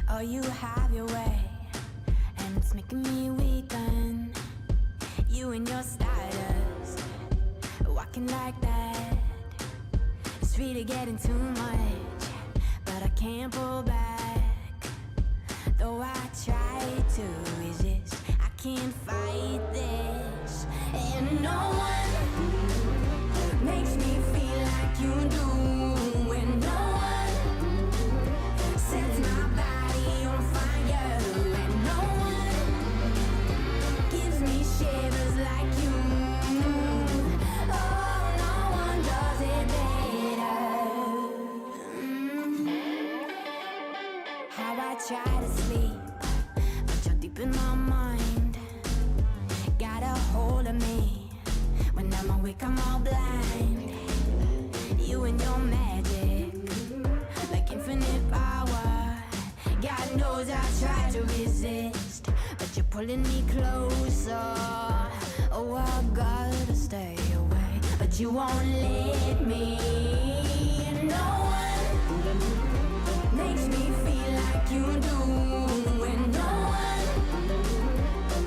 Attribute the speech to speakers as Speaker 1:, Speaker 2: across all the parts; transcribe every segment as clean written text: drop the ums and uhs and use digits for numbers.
Speaker 1: Oh, you have your way, and it's making me weaken. You and your stardust, walking like that. It's really getting too much, but I can't pull back. Though I try to resist, I can't fight this. And no one makes me feel like you do. And no one sets my body on fire. And no one gives me shivers like you. Oh, no one does it better. How I try to sleep, but you're deep in my mind. Got a hold of me. When I'm awake, I'm all blind. You and your magic, like infinite power. God knows I try to resist, but you're pulling me closer. Oh, I gotta stay away, but you won't let me. No one makes me feel like you do. And no one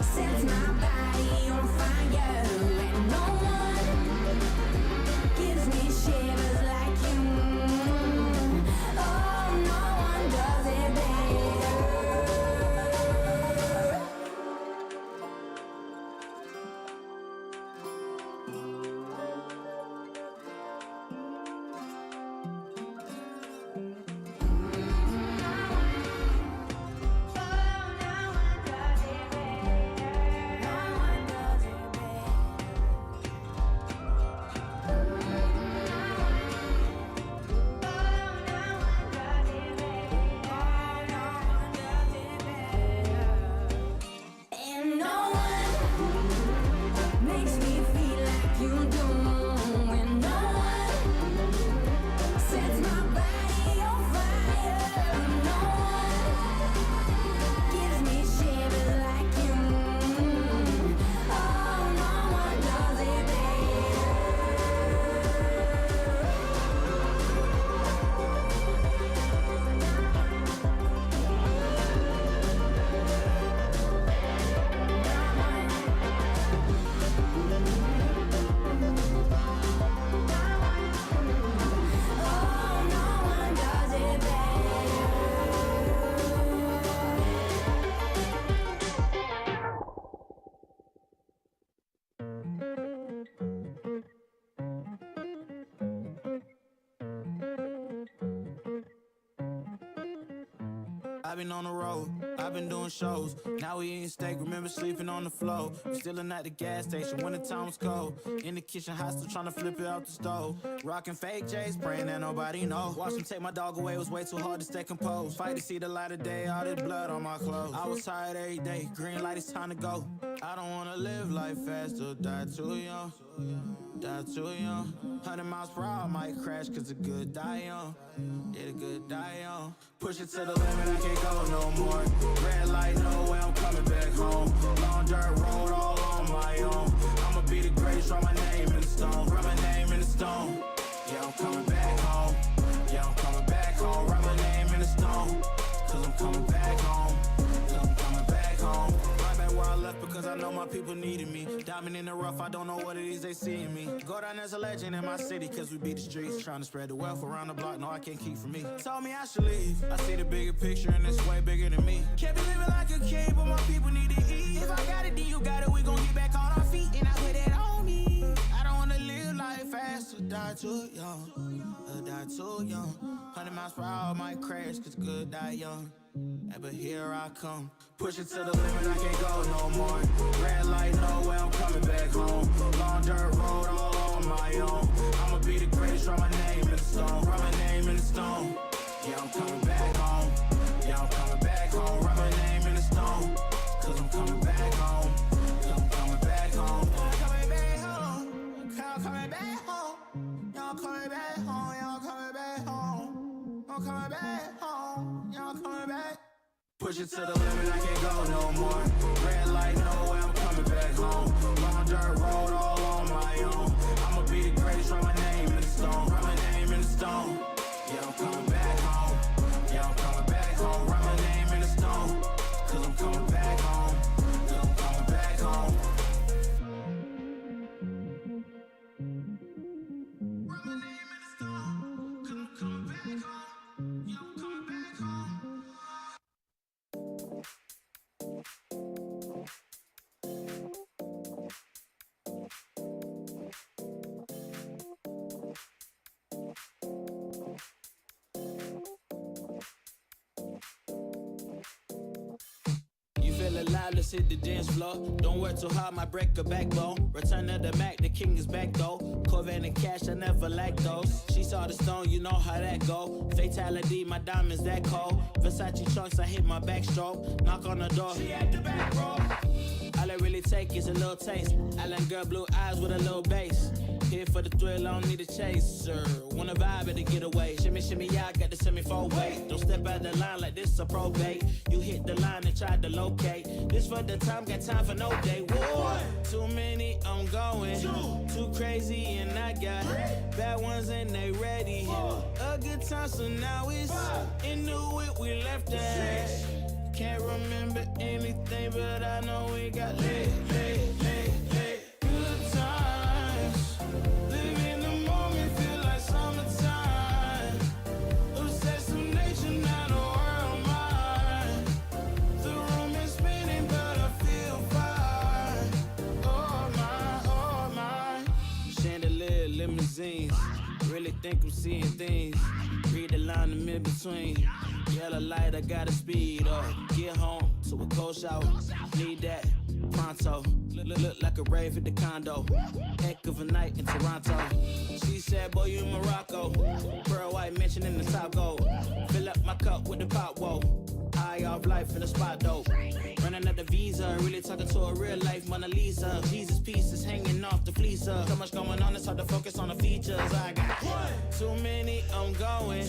Speaker 1: sets my body on fire. And no one gives me shivers like you. Oh, no one does it better. And no one makes me feel like you do. And no one sets my body on fire. And no one gives me shivers like you. Oh, no one does it better. Oh, no one does it better.
Speaker 2: I've been on the road, I've been doing shows. Now we eating steak, remember sleeping on the floor. We Stealing at the gas station when the time was cold. In the kitchen, hot still trying to flip it out the stove. Rocking fake J's, praying that nobody know. Watch them take my dog away, it was way too hard to stay composed. Fight to see the light of day, all this blood on my clothes. I was tired every day, green light, it's time to go. I don't wanna live life fast or die too young. Die too young. 100 miles per hour, might crash cause the good die young. Yeah, the good die young. Push it to the limit, I can't go no more. Red light, no way, I'm coming back home. Long dirt road, all on my own. I'ma be the greatest, write my name in the stone. Write my name in the stone. Yeah, I'm coming back home. Yeah, I'm coming back home. Write my name in the stone. Cause I'm coming back home. Cause I'm coming back home. Right back where I left because I know my people needed me. Diamond in the rough, I don't know what it is they see in me. Go down as a legend in my city cause we beat the streets. Trying to spread the wealth around the block, no I can't keep from me. Told me I should leave. I see the bigger picture and it's way bigger than me. Can't be living like a king, but my people need to eat. If I got it, then you got it, we gon' get back on our feet. And I put it on me. I don't wanna live life fast or die too young. Or die too young. 100 miles per hour might crash cause good die young. Yeah, but here I come. Push it to the limit, I can't go no more. Red light, no way, I'm coming back home. Long dirt road, all on my own. I'ma be the greatest, write my name in the stone. Write my name in the stone. Yeah, I'm coming back home. Yeah, I'm coming back home. Write my name in the stone. Cause I'm coming back home. Cause I'm I'm coming back home. Yeah, I'm coming back. Push it to the limit, I can't go no more. Red light, no way, I'm coming back home. Long dirt road, all on my own. I'ma be the greatest, write my name in the stone. Write my name in the stone. Yeah, I'm coming back home. Yeah, I'm coming back home. Write my name in the stone. Cause I'm coming back home. Yeah, I'm coming back home. Write my name in the stone. Cause I'm coming back home. Yeah, I'm coming back home. You feel alive, let's hit the dance floor. Don't work too hard, my break a backbone. Return of the Mac, the king is back though. Corvette and cash, I never lack those. She saw the stone, you know how that go. Fatality, my diamonds that cold. Versace trunks, I hit my backstroke. Knock on the door, she at the back row. All I really take is a little taste. Island girl, blue eyes with a little bass. Here for the thrill, I don't need a chaser. Wanna vibe at the getaway. Shimmy, shimmy, yeah, I got the semi-four way. Don't step out the line like this a probate. You hit the line and try to locate. This for the time, got time for no day. One, too many, I'm going. Too crazy and I got bad ones and they ready. A good time, so now it's into it, we left at. Can't remember anything, but I know we got lit. Good times, live in the moment, feel like summertime. Obsessed with nature, not a world mine. The room is spinning, but I feel fine. Oh my. Chandelier, limousines. Really think I'm seeing things. Read the line in mid-between. Yellow light, I gotta speed up. Get home to a cold shower. Need that pronto. Look like a rave at the condo. Heck of a night in Toronto. She said, boy, you in Morocco. Pearl white mention in the top gold. Fill up my cup with the pop, whoa. Eye off life in the spot, though. Running up the visa, really talking to a real life Mona Lisa. Jesus pieces hanging off the fleecer. So much going on, it's hard to focus on the features. I got too many, I'm going.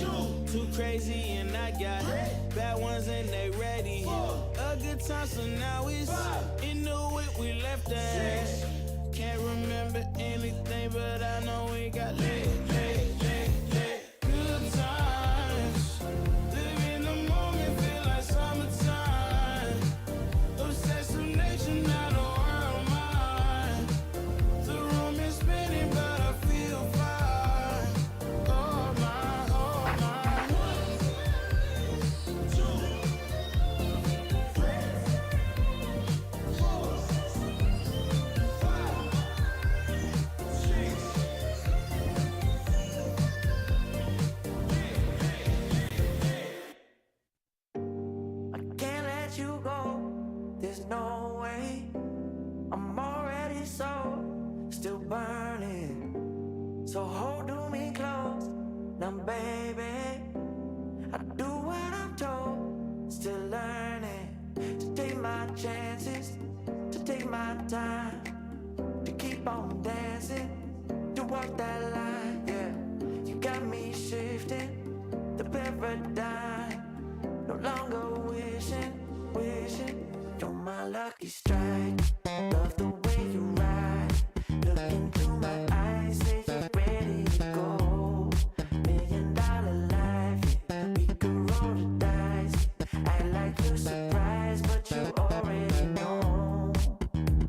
Speaker 2: Too crazy, and I got bad ones and they ready. A good time, so now it's into it, we left at. Can't remember anything, but I know we got lit. Good times, live in the moment, feel like summertime. Obsessed with nature, not a world mine. The room is spinning, but I feel fine. Oh my.
Speaker 3: There's no way, I'm already so still burning. So hold me close, now baby. I do what I'm told, still learning to take my chances, to take my time, to keep on dancing, to walk that line, yeah. You got me shifting the paradigm, no longer wishing. You're my lucky strike. Love the way you ride. Look into my eyes, say you're ready to go. $1 million life, yeah. We could roll the dice. Act like you're surprised, but you already know.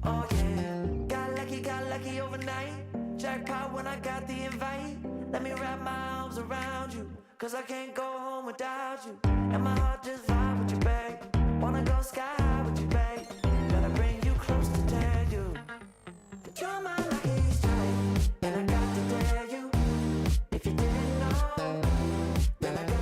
Speaker 3: Oh yeah, got lucky overnight. Jackpot when I got the invite. Let me wrap my arms around you, cause I can't go home without you. And my heart just vibe with you, babe. Wanna go sky high with you, babe. Gotta bring you close to tell you that you're my lucky strike. And I got to tell you, if you didn't know, then I got to.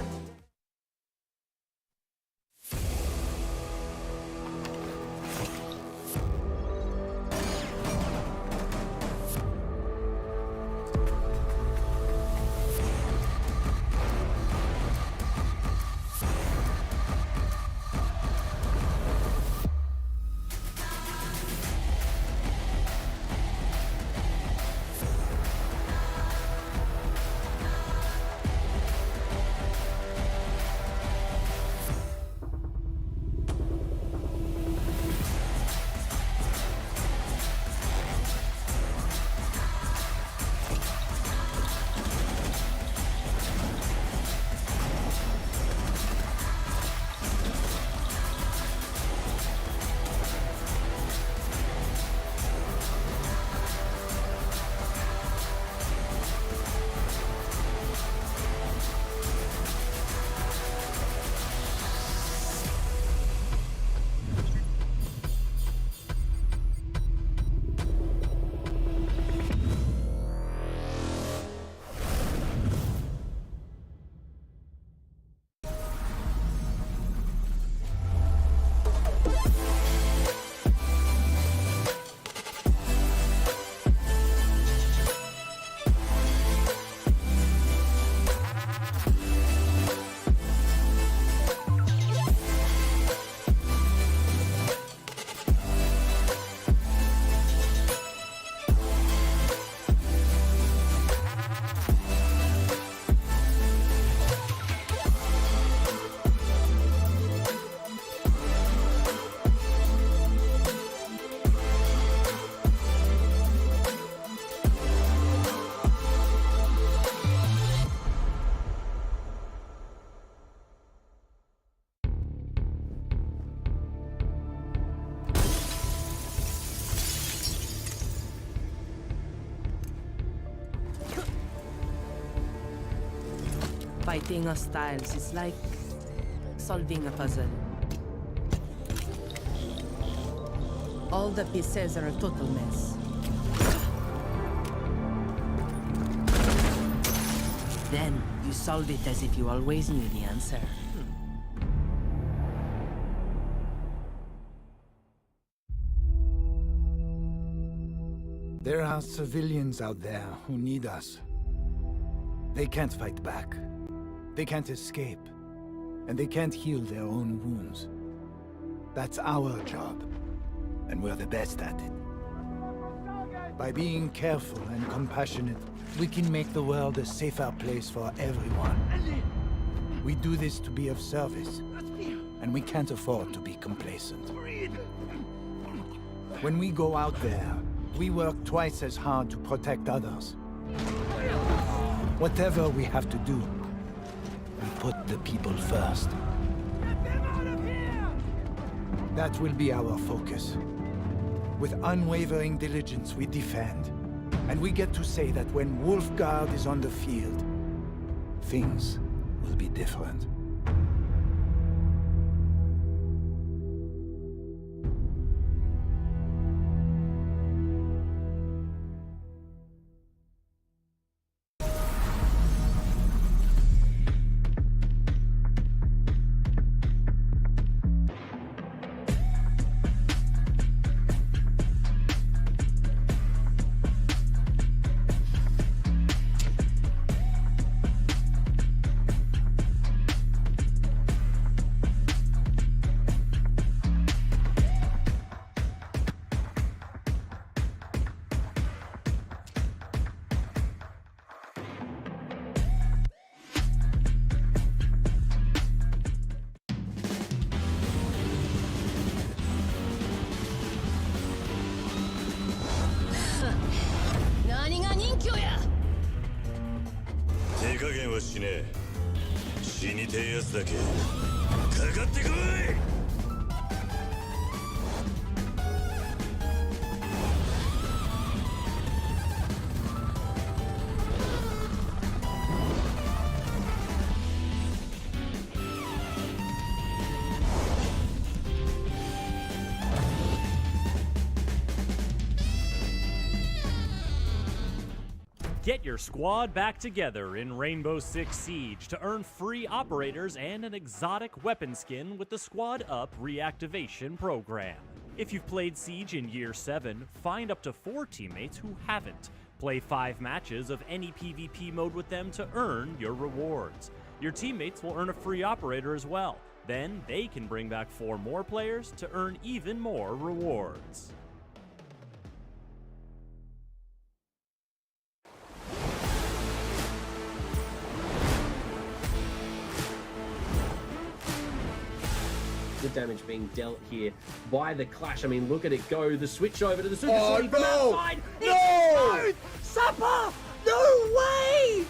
Speaker 4: Fighting hostiles is like solving a puzzle. All the pieces are a total mess. Then you solve it as if you always knew the answer.
Speaker 5: There are civilians out there who need us. They can't fight back. They can't escape. And they can't heal their own wounds. That's our job. And we're the best at it. By being careful and compassionate, we can make the world a safer place for everyone. We do this to be of service. And we can't afford to be complacent. When we go out there, we work twice as hard to protect others. Whatever we have to do, we put the people first.
Speaker 6: Get them out of here!
Speaker 5: That will be our focus. With unwavering diligence, we defend. And we get to say that when Wolfguard is on the field, things will be different.
Speaker 7: Get your squad back together in Rainbow Six Siege to earn free operators and an exotic weapon skin with the Squad Up reactivation program. If you've played Siege in Year 7, find up to 4 teammates who haven't. Play 5 matches of any PvP mode with them to earn your rewards. Your teammates will earn a free operator as well. Then they can bring back 4 more players to earn even more rewards.
Speaker 8: The damage being dealt here by the Clash. I mean, look at it go. The switch over to the Super
Speaker 6: Oh,
Speaker 8: Sleeve from
Speaker 6: no!
Speaker 8: outside.
Speaker 6: No!
Speaker 8: It's Supper! No way!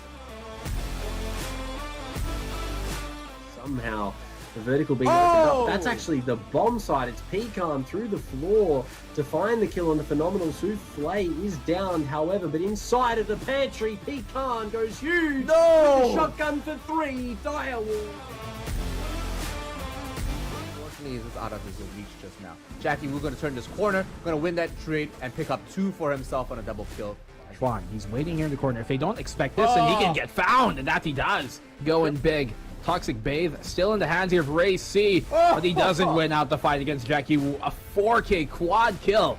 Speaker 8: Somehow, the vertical being opened up. That's actually the bomb side. It's Pecan through the floor to find the kill on the Phenomenal. Souffle is downed, however, but inside of the pantry, Pecan goes huge.
Speaker 6: No!
Speaker 8: With the shotgun for 3. Direwolf.
Speaker 9: He is out of his reach just now. Jackie, we're going to turn this corner, going to win that trade and pick up 2 for himself on a double kill.
Speaker 10: Schwan, he's waiting here in the corner. If they don't expect this, then he can get found, and that he does. Going big. Toxic Bathe still in the hands here of Ray C, but he doesn't win out the fight against Jackie Wu. A 4K quad kill.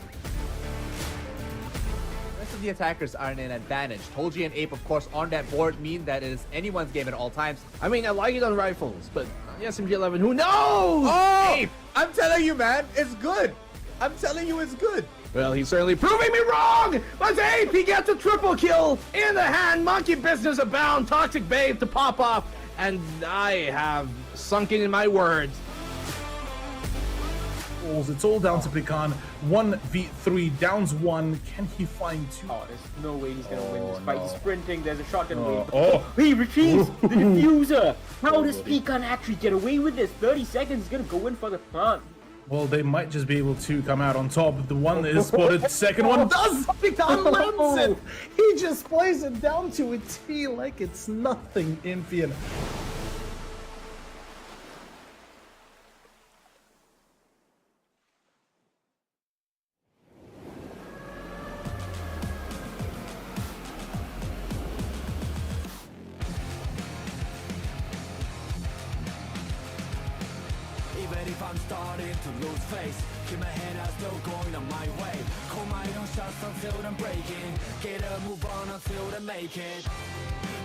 Speaker 9: The attackers are in an advantage. Tolji and Ape, of course, on that board mean that it is anyone's game at all times.
Speaker 10: I mean, I like it on rifles, but the SMG-11, who knows?
Speaker 9: Oh! Ape! I'm telling you, man, it's good. I'm telling you, it's good.
Speaker 10: Well, he's certainly proving me wrong! But Ape, he gets a triple kill in the hand. Monkey business abound. Toxic Babe to pop off. And I have sunken in my words.
Speaker 11: It's all down to Pecan. 1v3, downs 1. Can he find 2?
Speaker 12: Oh, there's no way he's gonna win this fight.
Speaker 11: no.
Speaker 12: He's sprinting. There's a shotgun wave.
Speaker 11: Oh.
Speaker 12: He retrieves the diffuser. How does Pecan actually get away with this? 30 seconds. He's gonna go in for the plant.
Speaker 11: Well, they might just be able to come out on top. The one that is spotted, second one does! Pecan lands it! He just plays it down to a T like it's nothing, Impian.
Speaker 3: if I'm starting to lose face. Keep my head out, still going on my way. Call my own shots until I'm breaking. Get a move on until I make it.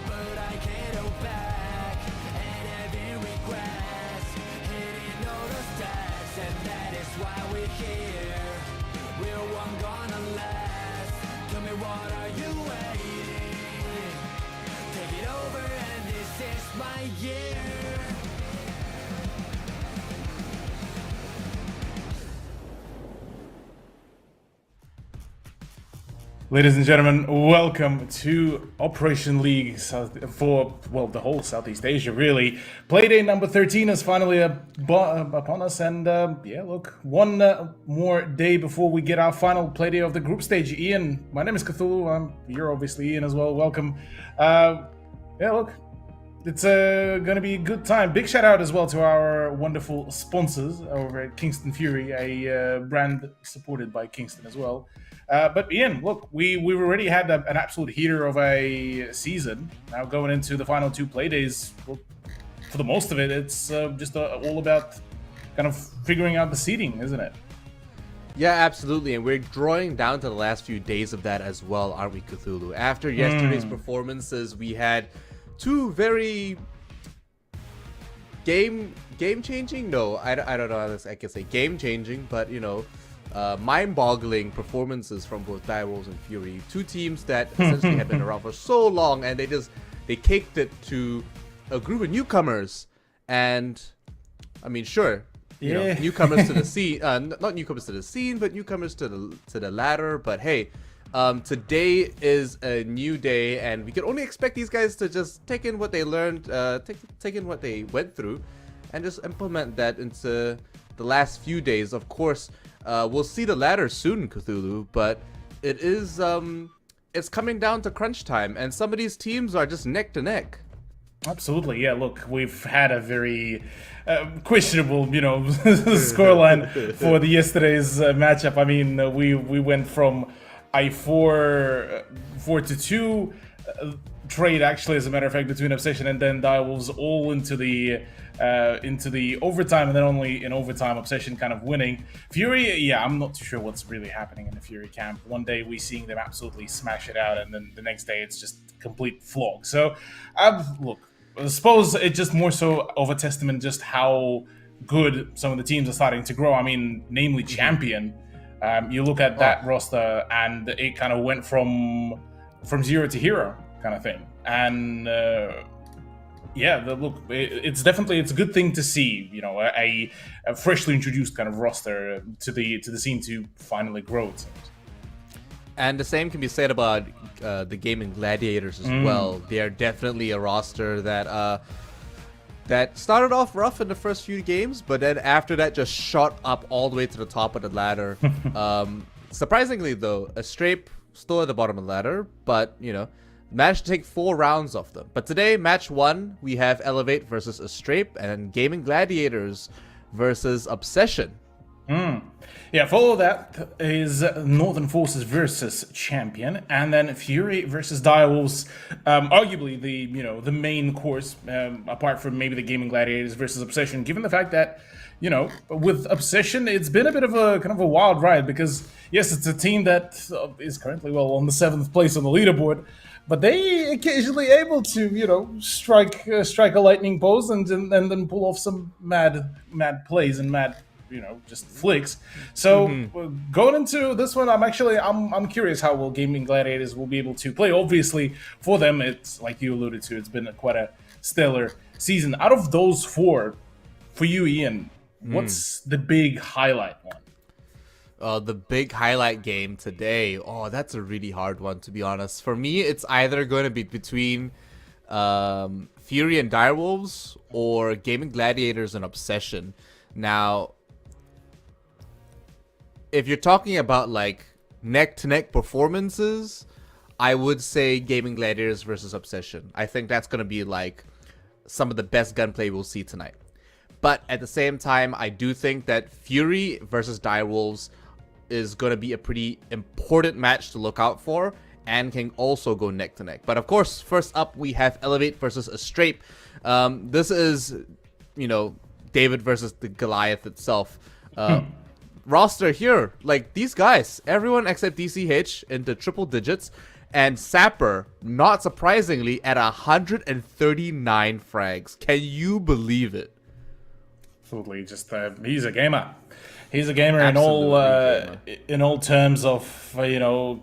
Speaker 3: But I can't go back and having regrets. Hitting all the stats, and that is why we're here. We're one gonna last. Tell me, what are you waiting? Take it over, and this is my year.
Speaker 11: Ladies and gentlemen, welcome to Operation League for, well, the whole Southeast Asia, really. Playday number 13 is finally upon us, and yeah, look, one more day before we get our final Playday of the group stage. Ian, my name is Cthulhu, you're obviously Ian as well, welcome. Yeah, look, it's gonna be a good time. Big shout out as well to our wonderful sponsors over at Kingston Fury, a brand supported by Kingston as well. But Ian, look, we've already had an absolute heater of a season. Now going into the final 2 play days, well, for the most of it, it's just all about kind of figuring out the seeding, isn't it?
Speaker 9: Yeah, absolutely, and we're drawing down to the last few days of that as well, aren't we, Cthulhu? After yesterday's performances, we had 2 very game-changing? No, I don't know how I can say game-changing, but, you know, mind-boggling performances from both Direwolves and Fury. 2 teams that essentially have been around for so long, and they caked it to a group of newcomers. And I mean, sure, you know, newcomers to the scene, not newcomers to the scene, but newcomers to the ladder. But hey, today is a new day, and we can only expect these guys to just take in what they learned, take in what they went through, and just implement that into the last few days. Of course, we'll see the ladder soon, Cthulhu, but it is it's coming down to crunch time, and some of these teams are just neck to neck.
Speaker 11: Absolutely, yeah. Look, we've had a very questionable, you know, scoreline for the yesterday's matchup. I mean, we went from a 4-2 trade, actually, as a matter of fact, between Obsession and then Direwolves, all into the overtime, and then only in overtime Obsession kind of winning. Fury, yeah, I'm not too sure what's really happening in the Fury camp. One day we're seeing them absolutely smash it out, and then the next day it's just complete flog. So, look, I suppose it's just more so of a testament just how good some of the teams are starting to grow. I mean, namely Champion. You look at that roster, and it kind of went from zero to hero kind of thing, and yeah, look, it's a good thing to see, you know, a freshly introduced kind of roster to the scene to finally grow, it seems.
Speaker 9: And the same can be said about the Gaming Gladiators as well. They are definitely a roster that started off rough in the first few games, but then after that just shot up all the way to the top of the ladder. Surprisingly, though, Astrape still at the bottom of the ladder, but, you know, managed to take 4 rounds off them. But today, match 1, we have Elevate versus Astrape, and Gaming Gladiators versus Obsession.
Speaker 11: Yeah, follow that is Northern Forces versus Champion, and then Fury versus Direwolves. Arguably the main course, apart from maybe the Gaming Gladiators versus Obsession, given the fact that, you know, with Obsession, it's been a bit of a kind of a wild ride, because yes, it's a team that is currently, well, on the 7th place on the leaderboard, but they occasionally able to, you know, strike a lightning pose and then pull off some mad plays and mad, you know, just flicks. So going into this one, I'm curious how well Gaming Gladiators will be able to play. Obviously, for them, it's like you alluded to, it's been quite a stellar season. Out of those 4, for you, Ian, what's the big highlight one?
Speaker 9: The big highlight game today. Oh, that's a really hard one, to be honest. For me, it's either going to be between Fury and Direwolves or Gaming Gladiators and Obsession. Now, if you're talking about like neck-to-neck performances, I would say Gaming Gladiators versus Obsession. I think that's going to be like some of the best gunplay we'll see tonight. But at the same time, I do think that Fury versus Direwolves is going to be a pretty important match to look out for, and can also go neck to neck. But of course, first up we have Elevate versus Astrape. This is, you know, David versus the Goliath itself. Roster here, like these guys, everyone except DCH into triple digits, and Sapper, not surprisingly, at 139 frags. Can you believe it?
Speaker 11: Absolutely, just he's a gamer. He's a gamer in all terms of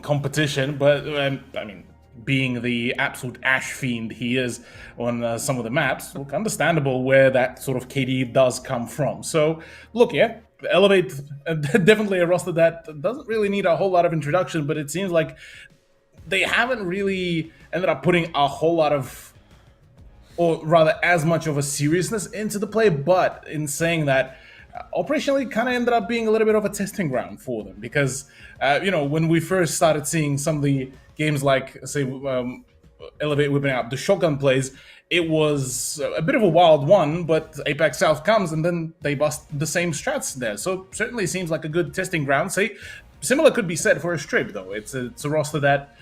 Speaker 11: competition. But I mean, being the absolute ash fiend he is on some of the maps, look, understandable where that sort of KD does come from. So look, yeah. Elevate, definitely a roster that doesn't really need a whole lot of introduction, but it seems like they haven't really ended up putting a whole lot of, or rather as much of a seriousness into the play. But in saying that, operationally kind of ended up being a little bit of a testing ground for them, because when we first started seeing some of the games like, say, Elevate whipping out the shotgun plays, it was a bit of a wild one, but Apex South comes and then they bust the same strats there. So certainly seems like a good testing ground. Say, similar could be said for a Strip, though. It's a roster that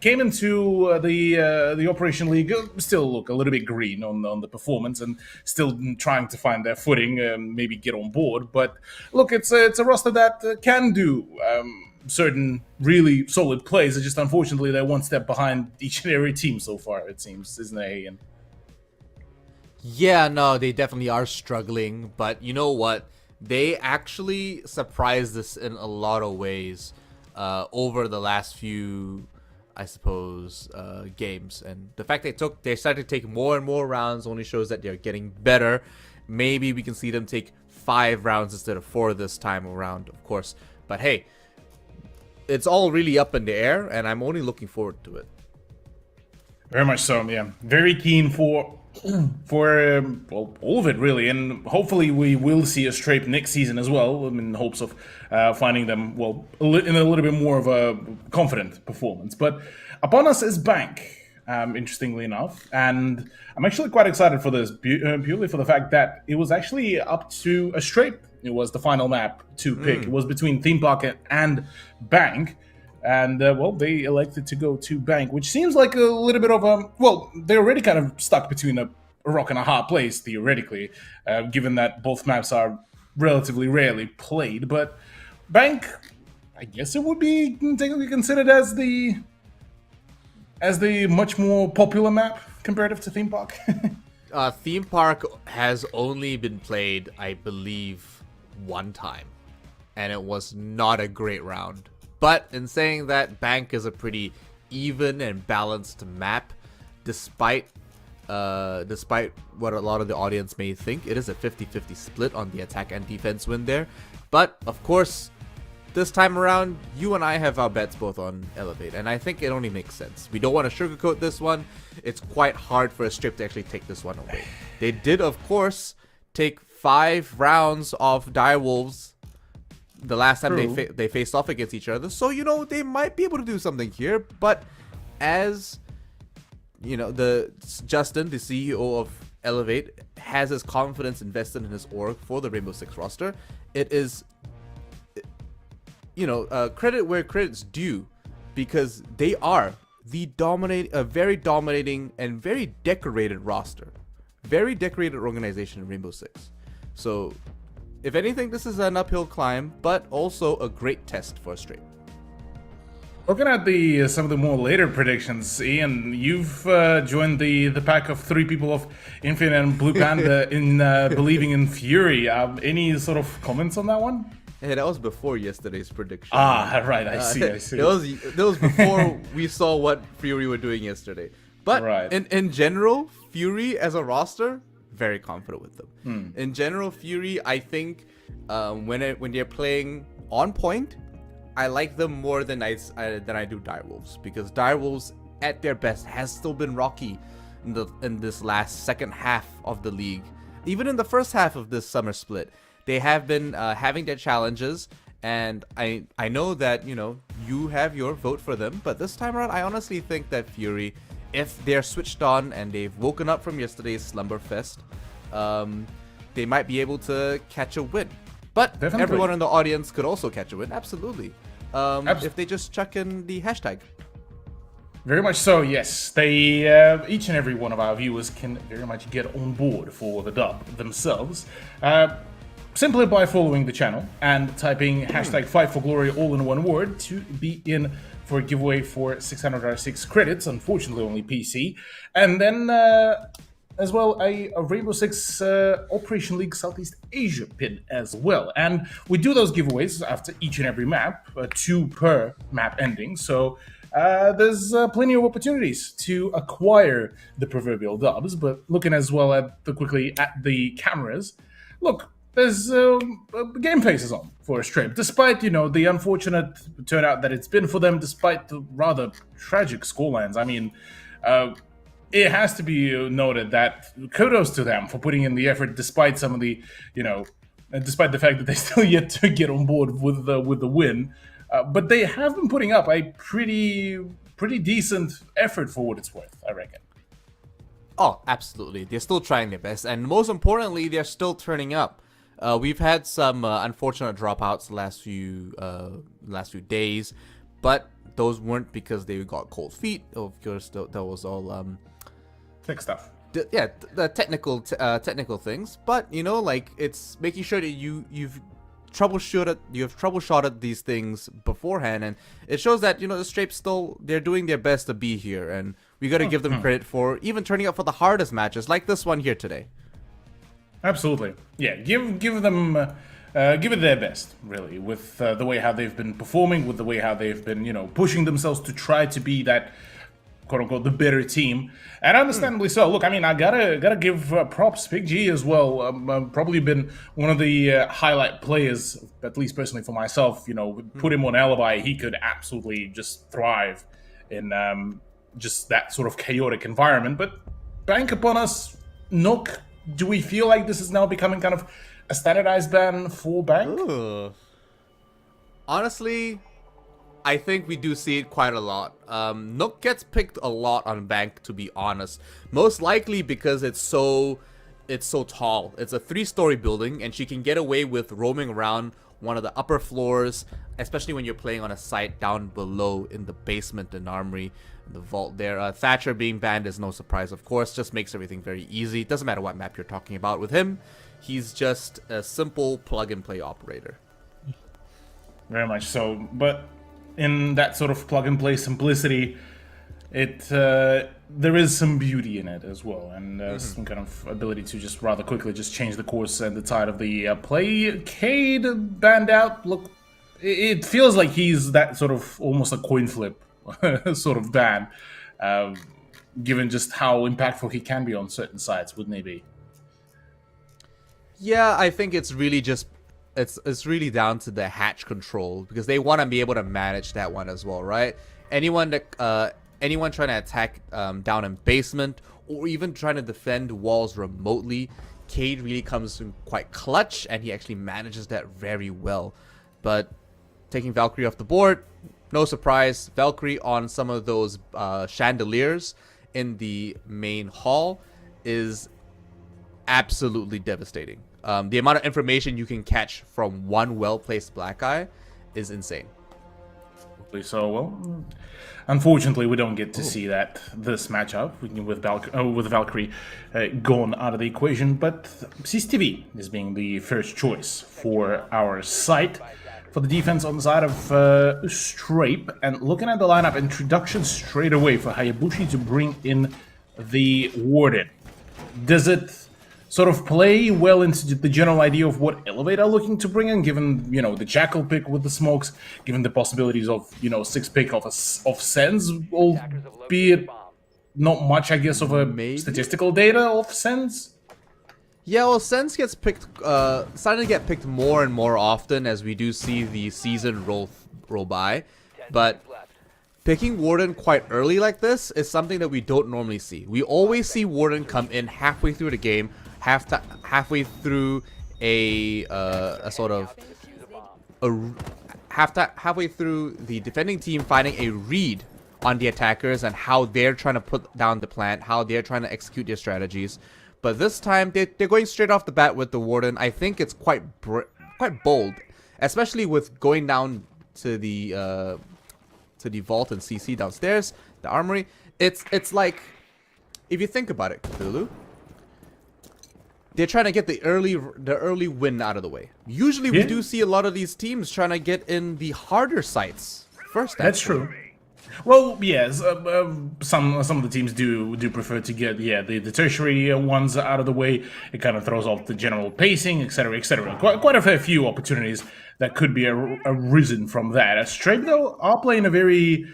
Speaker 11: came into the Operation League, still look a little bit green on the performance and still trying to find their footing and maybe get on board. But look, it's a roster that can do certain really solid plays. It's just unfortunately they're one step behind each and every team so far, it seems, isn't it, Ian?
Speaker 9: Yeah, no, they definitely are struggling, but you know what? They actually surprised us in a lot of ways over the last few, I suppose, games. And the fact they started to take more and more rounds only shows that they're getting better. Maybe we can see them take 5 rounds instead of 4 this time around, of course. But hey, it's all really up in the air, and I'm only looking forward to it.
Speaker 11: Very much so, yeah. Very keen for all of it, really. And hopefully we will see a Strape next season as well, in hopes of finding them, well, in a little bit more of a confident performance. But upon us is Bank, interestingly enough. And I'm actually quite excited for this, purely for the fact that it was actually up to a Strape. It was the final map to pick. It was between Theme Park and Bank. And, well, they elected to go to Bank, which seems like a little bit of a... Well, they're already kind of stuck between a rock and a hard place, theoretically, given that both maps are relatively rarely played. But Bank, I guess it would be technically considered as the much more popular map comparative to Theme Park.
Speaker 9: Theme Park has only been played, I believe, 1 time, and it was not a great round. But in saying that, Bank is a pretty even and balanced map, despite what a lot of the audience may think. It is a 50-50 split on the attack and defense win there. But of course, this time around, you and I have our bets both on Elevate, and I think it only makes sense. We don't want to sugarcoat this one. It's quite hard for a Strip to actually take this one away. They did, of course, take 5 rounds of Direwolves the last time they faced off against each other. So, they might be able to do something here. But as, Justin, the CEO of Elevate, has his confidence invested in his org for the Rainbow Six roster, it is, credit where credit's due, because they are a very dominating and very decorated roster. Very decorated organization in Rainbow Six. So, if anything, this is an uphill climb, but also a great test for Strape.
Speaker 11: Looking at some of the more later predictions, Ian, you've joined the pack of 3 people of Infinite and Blue Panda in believing in Fury. Any sort of comments on that one?
Speaker 9: Hey, that was before yesterday's prediction.
Speaker 11: Right, I see.
Speaker 9: That was before we saw what Fury were doing yesterday. But in general, Fury as a roster, very confident with them. In general, Fury, I think when they're playing on point, I like them more than I do Direwolves, because Direwolves at their best has still been rocky in this last second half of the league. Even in the first half of this summer split, they have been having their challenges, and I know that you have your vote for them, but this time around I honestly think that Fury, if they're switched on and they've woken up from yesterday's slumber fest, they might be able to catch a win. But definitely, everyone in the audience could also catch a win, absolutely. If they just chuck in the hashtag.
Speaker 11: Very much so, yes. They, each and every one of our viewers can very much get on board for the dub themselves. Simply by following the channel and typing hashtag Fight for Glory all in one word to be in for a giveaway for 600 R6 credits, unfortunately only PC. And then, as well, a Rainbow Six Operation League Southeast Asia pin as well. And we do those giveaways after each and every map, 2 per map ending. So there's plenty of opportunities to acquire the proverbial dubs. But looking as well at quickly at the cameras, look, there's game faces on for a strip, despite, you know, the unfortunate turnout that it's been for them, despite the rather tragic scorelines. I mean, it has to be noted that kudos to them for putting in the effort, despite some of the, you know, despite the fact that they still yet to get on board with the win. But they have been putting up a pretty decent effort for what it's worth, I reckon.
Speaker 9: Oh, absolutely. They're still trying their best, and most importantly, they're still turning up. We've had some unfortunate dropouts the last few days, but those weren't because they got cold feet. Of course, that was all
Speaker 11: tech stuff.
Speaker 9: The technical things. But you know, like, it's making sure that you've troubleshotted these things beforehand, and it shows that, you know, the Strapes they're doing their best to be here, and we got to give them credit for even turning up for the hardest matches like this one here today.
Speaker 11: Absolutely, yeah. Give them give it their best, really, with the way how they've been performing, with the way how they've been, you know, pushing themselves to try to be that, quote unquote, the better team, and understandably so. Look, I mean, I gotta give props. Big G as well. Probably been one of the highlight players, at least personally for myself. You know, put him on Alibi, he could absolutely just thrive in just that sort of chaotic environment. But bank upon us, Nook. Do we feel like this is now becoming kind of a standardized ban for Bank?
Speaker 9: Ooh. Honestly, I think we do see it quite a lot. Nook gets picked a lot on Bank, to be honest. Most likely because it's so tall. It's a 3-story building, and she can get away with roaming around one of the upper floors, especially when you're playing on a site down below in the basement and armory. The vault there. Thatcher being banned is no surprise, of course, just makes everything very easy. Doesn't matter what map you're talking about with him. He's just a simple plug-and-play operator.
Speaker 11: Very much so. But in that sort of plug-and-play simplicity, there is some beauty in it as well, and some kind of ability to just rather quickly just change the course and the tide of the play. Cade banned out. Look, it feels like he's that sort of almost a coin flip sort of ban, given just how impactful he can be on certain sites, wouldn't he be?
Speaker 9: Yeah, I think it's really just it's really down to the hatch control, because they want to be able to manage that one as well, right? Anyone trying to attack down in basement, or even trying to defend walls remotely, Cade really comes in quite clutch, and he actually manages that very well. But taking Valkyrie off the board, no surprise, Valkyrie on some of those chandeliers in the main hall is absolutely devastating. The amount of information you can catch from one well-placed Black Eye is insane.
Speaker 11: So, well, unfortunately, we don't get to see this matchup with Valkyrie gone out of the equation, but CCTV is being the first choice for our site. For the defense on the side of Strape, and looking at the lineup, introduction straight away for Hayabushi to bring in the Warden. Does it sort of play well into the general idea of what Elevate are looking to bring in, given, you know, the Jackal pick with the smokes, given the possibilities of, you know, 6 pick of Sense, albeit not much, I guess, of a statistical data of Sense?
Speaker 9: Yeah, well, Sense gets picked, starting to get picked more and more often as we do see the season roll by. But picking Warden quite early like this is something that we don't normally see. We always see Warden come in halfway through the game, halfway through halfway through the defending team finding a read on the attackers and how they're trying to put down the plant, how they're trying to execute their strategies. But this time, they're going straight off the bat with the Warden. I think it's quite bold, especially with going down to the vault and CC downstairs, the armory. It's like, if you think about it, Cthulhu, they're trying to get the early win out of the way. Usually we do see a lot of these teams trying to get in the harder sites first.
Speaker 11: That's true. Well, yes, some of the teams do prefer to get the tertiary ones out of the way. It kind of throws off the general pacing, etc., etc. Quite a fair few opportunities that could be arisen from that. Strape, though, are playing a very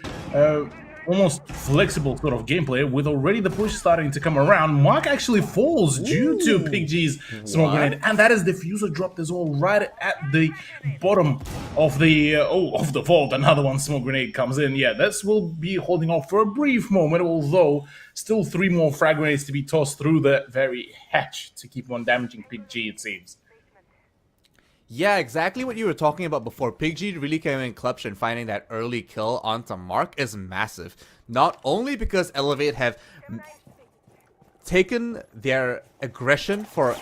Speaker 11: almost flexible sort of gameplay, with already the push starting to come around. Mark actually falls due to PigG's smoke grenade, and that is diffuser dropped as well right at the bottom of the vault. Another one smoke grenade comes in. Yeah, this will be holding off for a brief moment, although still 3 more frag grenades to be tossed through the very hatch to keep on damaging PigG, it seems.
Speaker 9: Yeah, exactly what you were talking about before. PigG really came in clutch, and finding that early kill onto Mark is massive. Not only because Elevate have taken their aggression for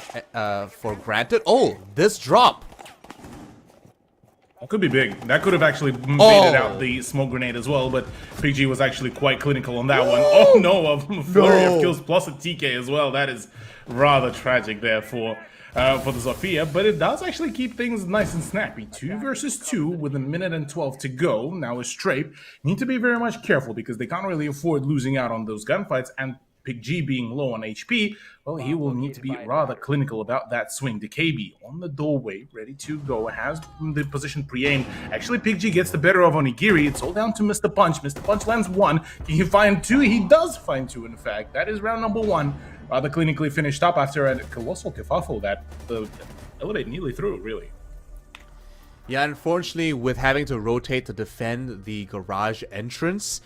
Speaker 9: granted. Oh, this drop!
Speaker 11: That could be big. That could have actually baited out the smoke grenade as well, but PigG was actually quite clinical on that one. Oh no, a flurry of kills plus a TK as well. That is rather tragic there for the Zofia, but it does actually keep things nice and snappy. 2 versus 2 with 1 minute and 12 to go. Now with Strape, need to be very much careful because they can't really afford losing out on those gunfights, and PigG being low on HP, well, he will need to be rather clinical about that swing. The KB on the doorway, ready to go, has the position pre-aimed. Actually, PigG gets the better of Onigiri. It's all down to Mr. Punch. Mr. Punch lands 1. Can he find 2? He does find 2, in fact. That is round number 1. Rather clinically finished up after a colossal kerfuffle that the Elevate nearly threw, really.
Speaker 9: Yeah, unfortunately, with having to rotate to defend the garage entrance,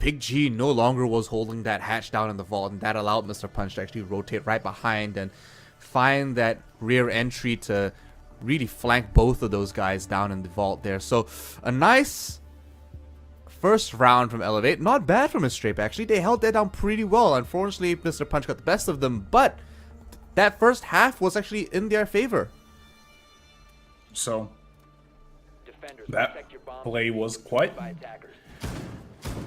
Speaker 9: PigG no longer was holding that hatch down in the vault, and that allowed Mr. Punch to actually rotate right behind and find that rear entry to really flank both of those guys down in the vault there. So a nice first round from Elevate. Not bad from Strape, actually. They held that down pretty well. Unfortunately, Mr. Punch got the best of them, but that first half was actually in their favor.
Speaker 11: So that play was quite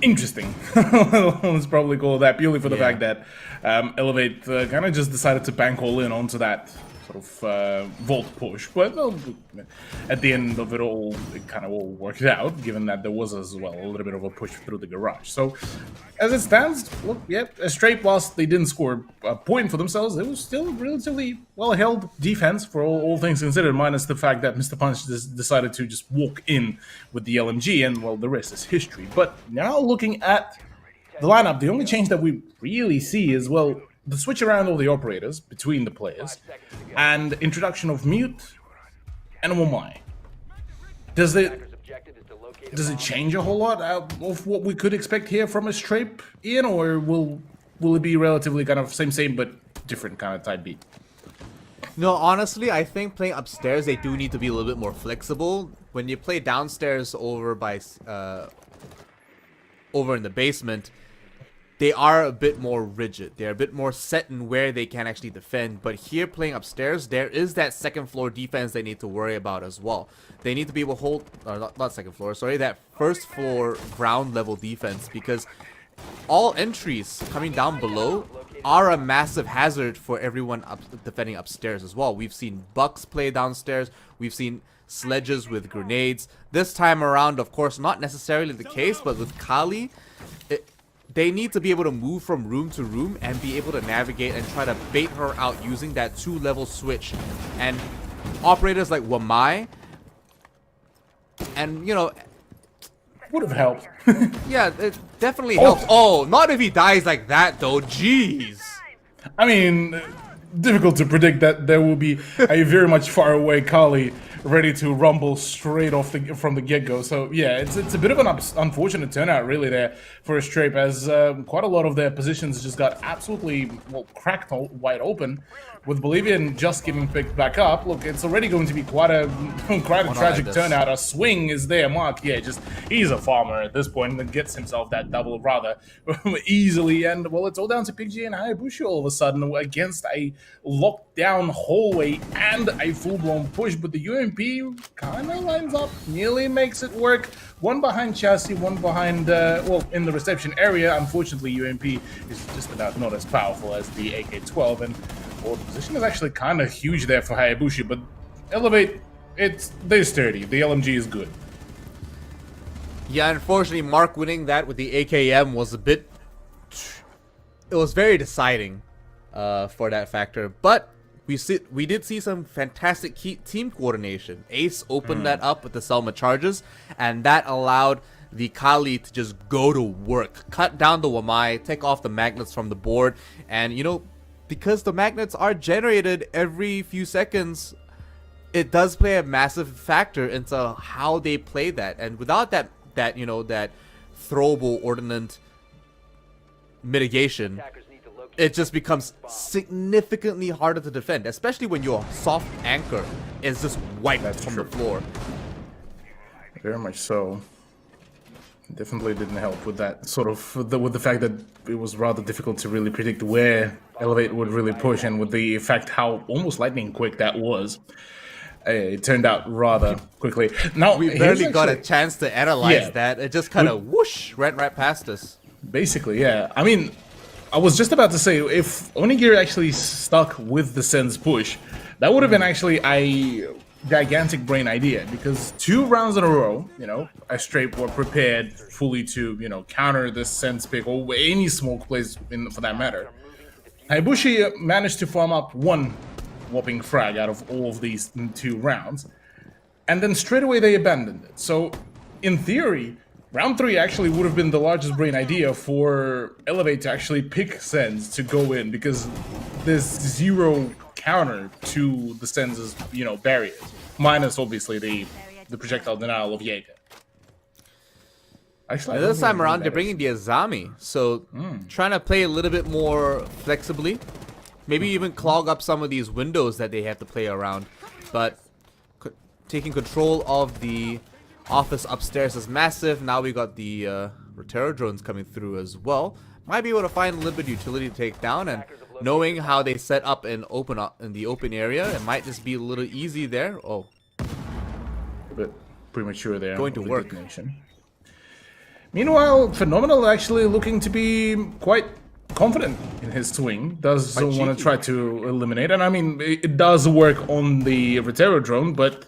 Speaker 11: interesting. Let's probably call it that, purely for the fact that Elevate kind of just decided to bank all in onto that sort of vault push. But well, at the end of it all, it kind of all worked out, given that there was as well a little bit of a push through the garage. So as it stands, look, yeah, Strape, whilst they didn't score a point for themselves, it was still relatively well-held defense for all things considered, minus the fact that Mr. Punch decided to just walk in with the LMG, and well, the rest is history. But now looking at the lineup, the only change that we really see is, well, the switch around all the operators between the players and introduction of Mute and Wamai. Does it change a whole lot of what we could expect here from a Strape, Ian, or will it be relatively kind of same but different kind of type beat?
Speaker 9: No, honestly, I think playing upstairs, they do need to be a little bit more flexible. When you play downstairs over in the basement, they are a bit more rigid. They're a bit more set in where they can actually defend. But here, playing upstairs, there is that second floor defense they need to worry about as well. They need to be able to hold, not second floor, sorry, that first floor ground level defense, because all entries coming down below are a massive hazard for everyone defending upstairs as well. We've seen Bucks play downstairs. We've seen sledges with grenades. This time around, of course, not necessarily the case, but with Kali, they need to be able to move from room to room and be able to navigate and try to bait her out using that 2-level switch. And operators like Wamai, and you know,
Speaker 11: would have helped.
Speaker 9: Yeah, it definitely helps. Oh, not if he dies like that though. Jeez.
Speaker 11: I mean, difficult to predict that there will be a very much far away Kali ready to rumble straight off from the get-go. So yeah, it's a bit of an unfortunate turnout really there for a Strape, as quite a lot of their positions just got absolutely cracked wide open with Bolivian just getting picked back up, look, it's already going to be quite a tragic turnout. A swing is there. Mark, yeah, he's a farmer at this point and gets himself that double rather easily. And, well, it's all down to PigG and Hayabusa all of a sudden against a lockdown hallway and a full-blown push. But the UMP kind of lines up, nearly makes it work. One behind Chassis, one behind, well, in the reception area. Unfortunately, UMP is just about not as powerful as the AK-12, and well, the position is actually kind of huge there for Hayabusa, but Elevate, they're sturdy. The LMG is good.
Speaker 9: Yeah, unfortunately, Mark winning that with the AKM was it was very deciding for that factor, but we did see some fantastic team coordination. Ace opened that up with the Selma charges, and that allowed the Kali to just go to work, cut down the Wamai, take off the magnets from the board, and you know, because the magnets are generated every few seconds, it does play a massive factor into how they play that. And without that you know, that throwable ordnance mitigation, it just becomes significantly harder to defend, especially when your soft anchor is just wiped from the floor.
Speaker 11: Very much so. Definitely didn't help with that sort of with the fact that it was rather difficult to really predict where Elevate would really push, and with the fact how almost lightning quick that was, it turned out rather quickly. Now
Speaker 9: we barely got a chance to analyze that. It just kind of whoosh ran right past us.
Speaker 11: Basically, yeah. I mean, I was just about to say, if Onigiri actually stuck with the Sen's push, that would have been actually a gigantic brain idea, because 2 rounds in a row, you know, Astrape were prepared fully to, you know, counter this Sen's pick or any smoke plays for that matter. Hayabusa managed to farm up 1 whopping frag out of all of these 2 rounds, and then straight away they abandoned it. So, in theory, round 3 actually would have been the largest brain idea for Elevate to actually pick Sens to go in, because there's 0 counter to the Sens' you know, barriers, minus obviously the projectile denial of Jaeger. Actually,
Speaker 9: this time around they're bringing the Azami, so trying to play a little bit more flexibly, maybe even clog up some of these windows that they have to play around, but taking control of the office upstairs is massive. Now we got the Rotero drones coming through as well. Might be able to find a little bit of utility to take down, and knowing how they set up in the open area, it might just be a little easy there. Oh,
Speaker 11: a bit premature there.
Speaker 9: Going to work.
Speaker 11: Detonation. Meanwhile, Phenomenal actually looking to be quite confident in his swing. Does want to try to eliminate, and I mean, it does work on the Rotero drone, but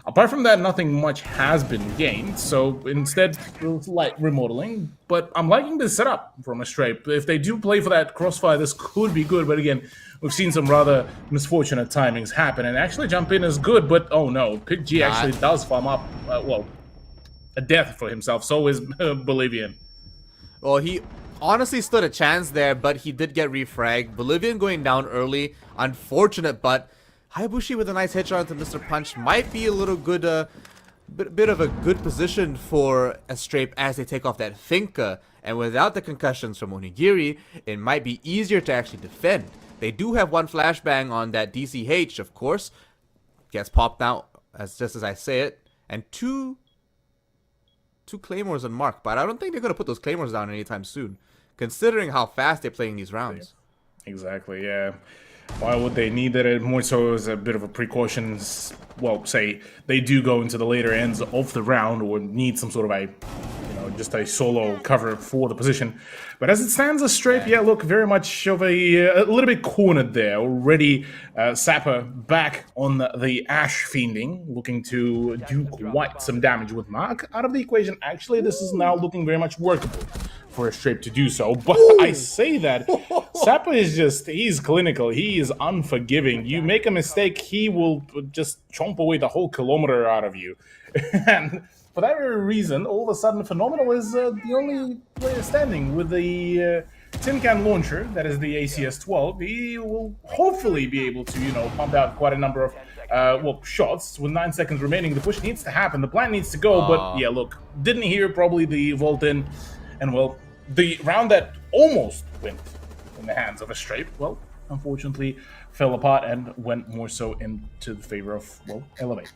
Speaker 11: apart from that, nothing much has been gained, so instead, light remodeling. But I'm liking this setup from Astrape. If they do play for that crossfire, this could be good, but again, we've seen some rather misfortunate timings happen, and actually jump in is good, but oh no, PigG actually does farm up, well, a death for himself. So is Bolivian.
Speaker 9: Well, he honestly stood a chance there, but he did get refragged. Bolivian going down early, unfortunate, but Hayabusa with a nice headshot into Mr. Punch might be a little good, bit of a good position for Astrape as they take off that Finka. And without the concussions from Onigiri, it might be easier to actually defend. They do have 1 flashbang on that DCH, of course. Gets popped out, just as I say it. And two Claymores on Mark, but I don't think they're going to put those Claymores down anytime soon, considering how fast they're playing these rounds.
Speaker 11: Exactly, yeah. Why would they need that? More so as a bit of a precaution. Well, say they do go into the later ends of the round or need some sort of a, you know, just a solo cover for the position. But as it stands, Astrape, yeah, look, very much of a little bit cornered there. Already, Sapper back on the Ash Fiending, looking to do quite some damage with Mark out of the equation. Actually, this is now looking very much workable for Astrape to do so, but I say that Sapper is he's clinical, he is unforgiving. You make a mistake, he will just chomp away the whole kilometer out of you. And for that very reason, all of a sudden Phenomenal is the only player standing with the tin can launcher, that is the ACS-12. He will hopefully be able to, you know, pump out quite a number of well, shots with 9 seconds remaining. The push needs to happen, the plan needs to go, but yeah, look, didn't hear probably the vault in. And, well, the round that almost went in the hands of Astrape, well, unfortunately, fell apart and went more so into the favor of, well, Elevate.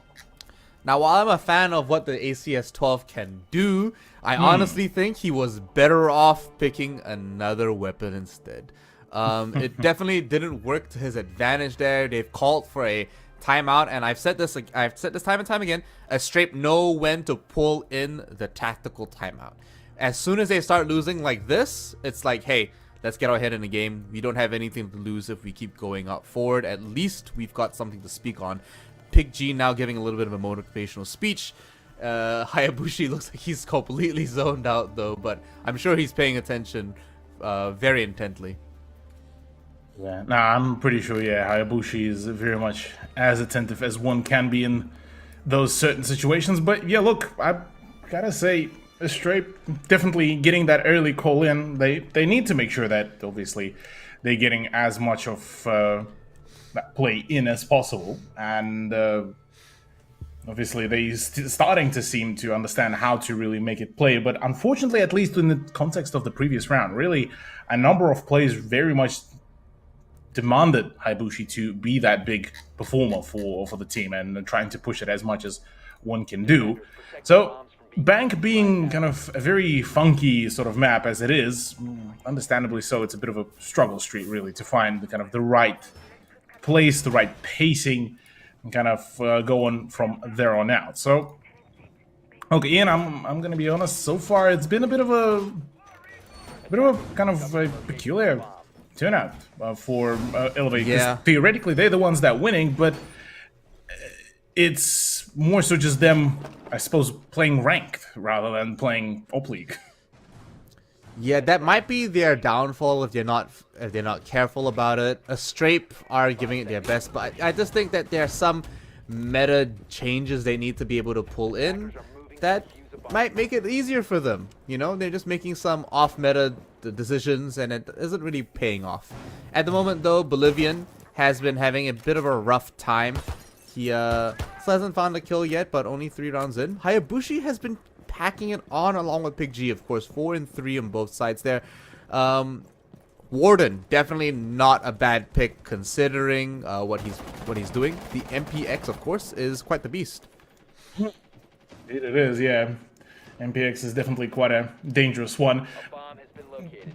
Speaker 9: Now, while I'm a fan of what the ACS-12 can do, I honestly think he was better off picking another weapon instead. It definitely didn't work to his advantage there. They've called for a timeout, and I've said this time and time again. Astrape know when to pull in the tactical timeout. As soon as they start losing like this, it's like, hey, let's get our head in the game. We don't have anything to lose if we keep going up forward. At least we've got something to speak on. PigG now giving a little bit of a motivational speech. Hayabushi looks like he's completely zoned out though, but I'm sure he's paying attention very intently.
Speaker 11: Yeah, nah, I'm pretty sure, yeah, Hayabushi is very much as attentive as one can be in those certain situations. But yeah, look, I gotta say, Astrape definitely getting that early call in. They need to make sure that, obviously, they're getting as much of that play in as possible. And obviously, they're starting to seem to understand how to really make it play. But unfortunately, at least in the context of the previous round, really, a number of plays very much demanded Hayabushi to be that big performer for the team and trying to push it as much as one can do. So Bank being kind of a very funky sort of map as it is, understandably so, it's a bit of a struggle street really to find the kind of the right place, the right pacing, and kind of go on from there on out. So, okay, Ian, I'm gonna be honest. So far, it's been a bit of a kind of a peculiar turnout for Elevate.
Speaker 9: Yeah.
Speaker 11: Theoretically, they're the ones that winning, but it's more so just them, I suppose, playing ranked rather than playing Op League.
Speaker 9: Yeah, that might be their downfall if they're not careful about it. Astrape are giving it their best, but I just think that there are some meta changes they need to be able to pull in that might make it easier for them. You know, they're just making some off-meta decisions, and it isn't really paying off. At the moment, though, Bolivian has been having a bit of a rough time. He still hasn't found a kill yet, but only 3 rounds in. Hayabushi has been packing it on along with PigG, of course. 4 and 3 on both sides there. Warden, definitely not a bad pick considering what he's doing. The MPX, of course, is quite the beast.
Speaker 11: It is, yeah. MPX is definitely quite a dangerous one.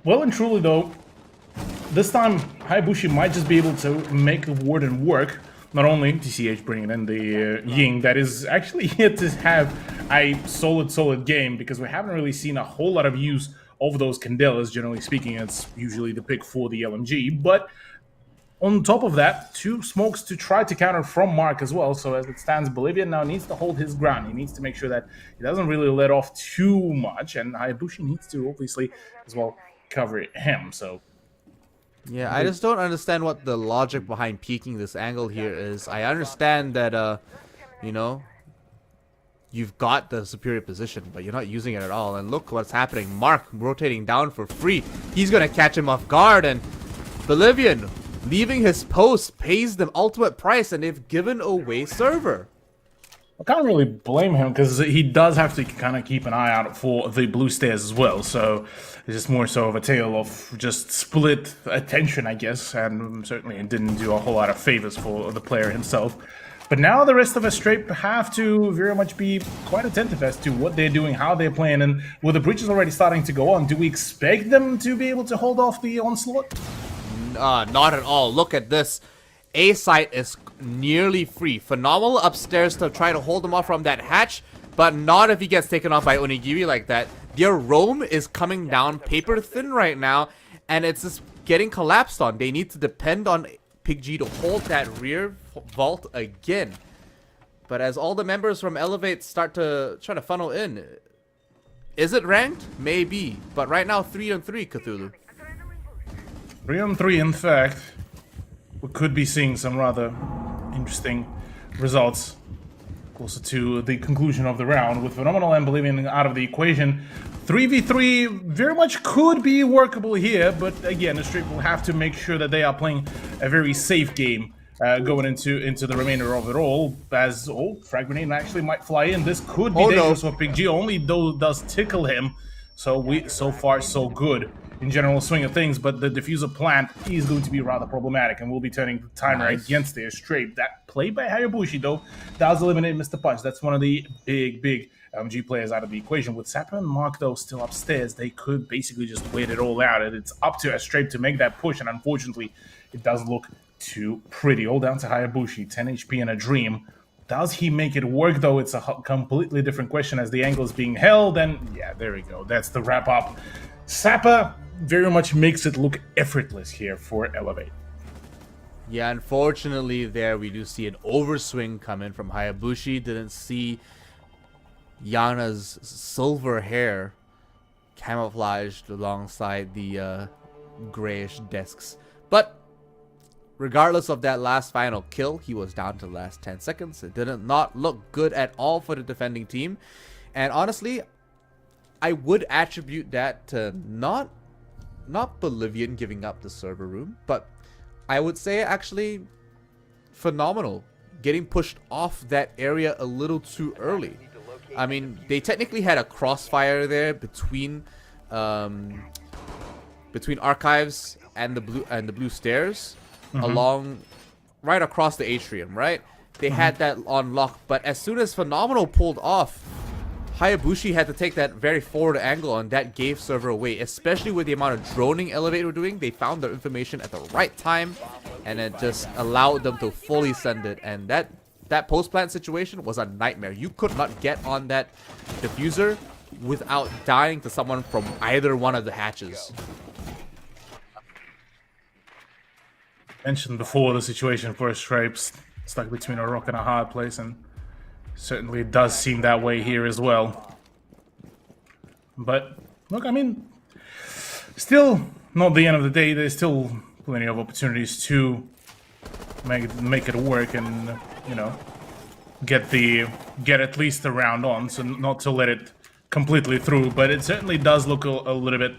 Speaker 11: Well and truly, though, this time Hayabushi might just be able to make the Warden work. Not only TCH bringing in the Ying, that is actually yet to have a solid game, because we haven't really seen a whole lot of use of those Candelas. Generally speaking, it's usually the pick for the LMG, but on top of that, 2 smokes to try to counter from Mark as well. So as it stands, Bolivian now needs to hold his ground. He needs to make sure that he doesn't really let off too much, and Hayabushi needs to obviously as well cover him. So
Speaker 9: yeah, I just don't understand what the logic behind peeking this angle here is. I understand that, you know, you've got the superior position, but you're not using it at all. And look what's happening. Mark rotating down for free. He's going to catch him off guard, and Bolivian leaving his post pays the ultimate price, and they've given away server.
Speaker 11: I can't really blame him, because he does have to kind of keep an eye out for the blue stairs as well. So it's just more so of a tale of just split attention, I guess. And certainly it didn't do a whole lot of favors for the player himself. But now the rest of us straight have to very much be quite attentive as to what they're doing, how they're playing. And with the breaches already starting to go on, do we expect them to be able to hold off the onslaught?
Speaker 9: Not at all. Look at this. A site is nearly free. Phenomenal upstairs to try to hold him off from that hatch, but not if he gets taken off by Onigiri like that. Their roam is coming down paper thin right now, and it's just getting collapsed on. They need to depend on PigG to hold that rear vault again. But as all the members from Elevate start to try to funnel in, is it ranked? Maybe. But right now, 3 on 3, Cthulhu.
Speaker 11: 3 on 3, in fact. We could be seeing some rather interesting results closer to the conclusion of the round, with Phenomenal and Bolivian out of the equation. 3v3 very much could be workable here, but again, the Street will have to make sure that they are playing a very safe game going into the remainder of it all, as Frag Grenade actually might fly in. This could be dangerous for PigG, only though it does tickle him. So far so good in general swing of things, but the diffuser plant is going to be rather problematic, and we'll be turning the timer against the Strafe. That play by Hayabushi, though, does eliminate Mr. Punch. That's one of the big LMG players out of the equation. With Sapper and Mark, though, still upstairs, they could basically just wait it all out, and it's up to Strafe to make that push, and unfortunately, it doesn't look too pretty. All down to Hayabushi, 10 HP and a dream. Does he make it work, though? It's a completely different question as the angle is being held, and yeah, there we go. That's the wrap-up. Sapper very much makes it look effortless here for Elevate.
Speaker 9: Yeah, unfortunately there we do see an overswing come in from Hayabushi. Didn't see Yana's silver hair camouflaged alongside the grayish discs. But regardless of that last final kill, he was down to the last 10 seconds. It did not look good at all for the defending team. And honestly, I would attribute that to not Bolivian giving up the server room, but I would say actually Phenomenal getting pushed off that area a little too early. I mean, they technically had a crossfire there between Archives and the blue stairs, along right across the atrium, right? They had that on lock, but as soon as Phenomenal pulled off, Hayabushi had to take that very forward angle, and that gave server away, especially with the amount of droning Elevate were doing. They found their information at the right time, and it just allowed them to fully send it. And that post-plant situation was a nightmare. You could not get on that diffuser without dying to someone from either one of the hatches.
Speaker 11: Mentioned before the situation for Stripes, stuck between a rock and a hard place, and certainly it does seem that way here as well. But look, I mean, still not the end of the day. There's still plenty of opportunities to make it work, and you know, get at least the round on, so not to let it completely through. But it certainly does look a little bit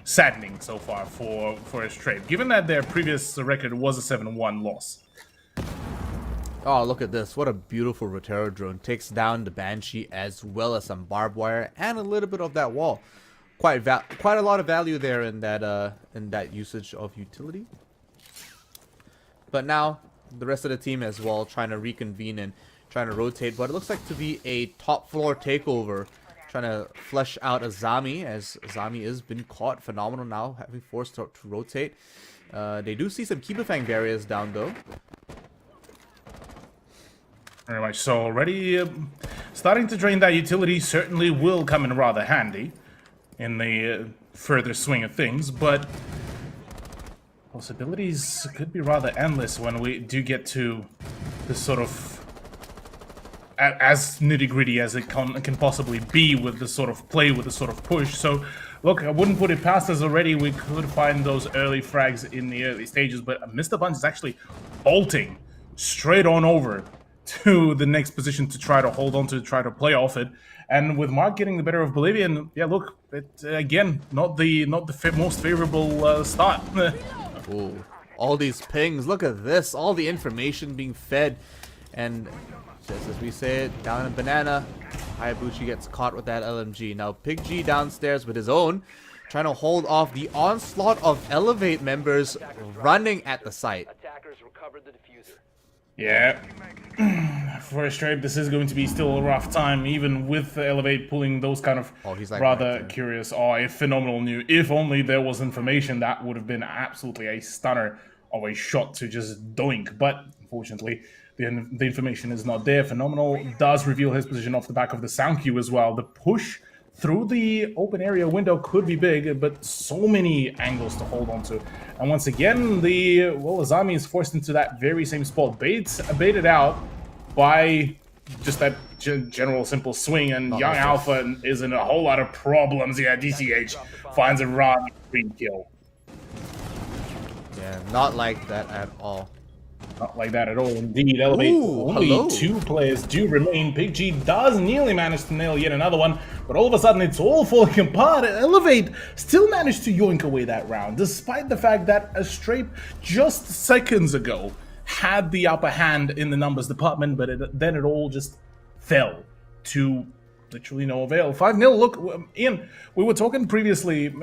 Speaker 11: saddening so far for a Strafe, given that their previous record was a 7-1 loss.
Speaker 9: Oh, look at this. What a beautiful Rotero drone. Takes down the Banshee as well as some barbed wire and a little bit of that wall. Quite a lot of value there in that usage of utility. But now the rest of the team as well trying to reconvene and trying to rotate. But it looks like to be a top floor takeover. Trying to flesh out Azami, as Azami has been caught. Phenomenal now, having forced to rotate. They do see some Keeperfang barriers down though.
Speaker 11: Very much so. Already starting to drain that utility certainly will come in rather handy in the further swing of things, but possibilities could be rather endless when we do get to this sort of as nitty-gritty as it can possibly be with the sort of play, with the sort of push. So look, I wouldn't put it past us already. We could find those early frags in the early stages, but Mr. Punch is actually bolting straight on over to the next position to try to hold on to, try to play off it. And with Mark getting the better of Bolivian, yeah, look, it, again, not the most favorable start.
Speaker 9: Ooh, all these pings, look at this, all the information being fed, and just as we say it, down in Banana, Hayabushi gets caught with that LMG. Now Pig G downstairs with his own, trying to hold off the onslaught of Elevate members running at the site.
Speaker 11: Yeah, for a Strafe, this is going to be still a rough time, even with Elevate pulling those kind of rather curious. Oh, if Phenomenal knew, if only there was information, that would have been absolutely a stunner of a shot to just doink. But unfortunately, the information is not there. Phenomenal does reveal his position off the back of the sound cue as well. The push through the open area window could be big, but so many angles to hold on to. And once again, Azami is forced into that very same spot, baited out by just that general simple swing, and Young Alpha is in a whole lot of problems. Yeah, DCH finds a rather green kill.
Speaker 9: Yeah, not like that at all.
Speaker 11: Not like that at all, indeed. Elevate, only 2 players do remain. Pig G does nearly manage to nail yet another one, but all of a sudden it's all falling apart. Elevate still managed to yoink away that round, despite the fact that a Strafe just seconds ago had the upper hand in the numbers department, but then it all just fell to literally no avail. 5-0, look, Ian, we were talking previously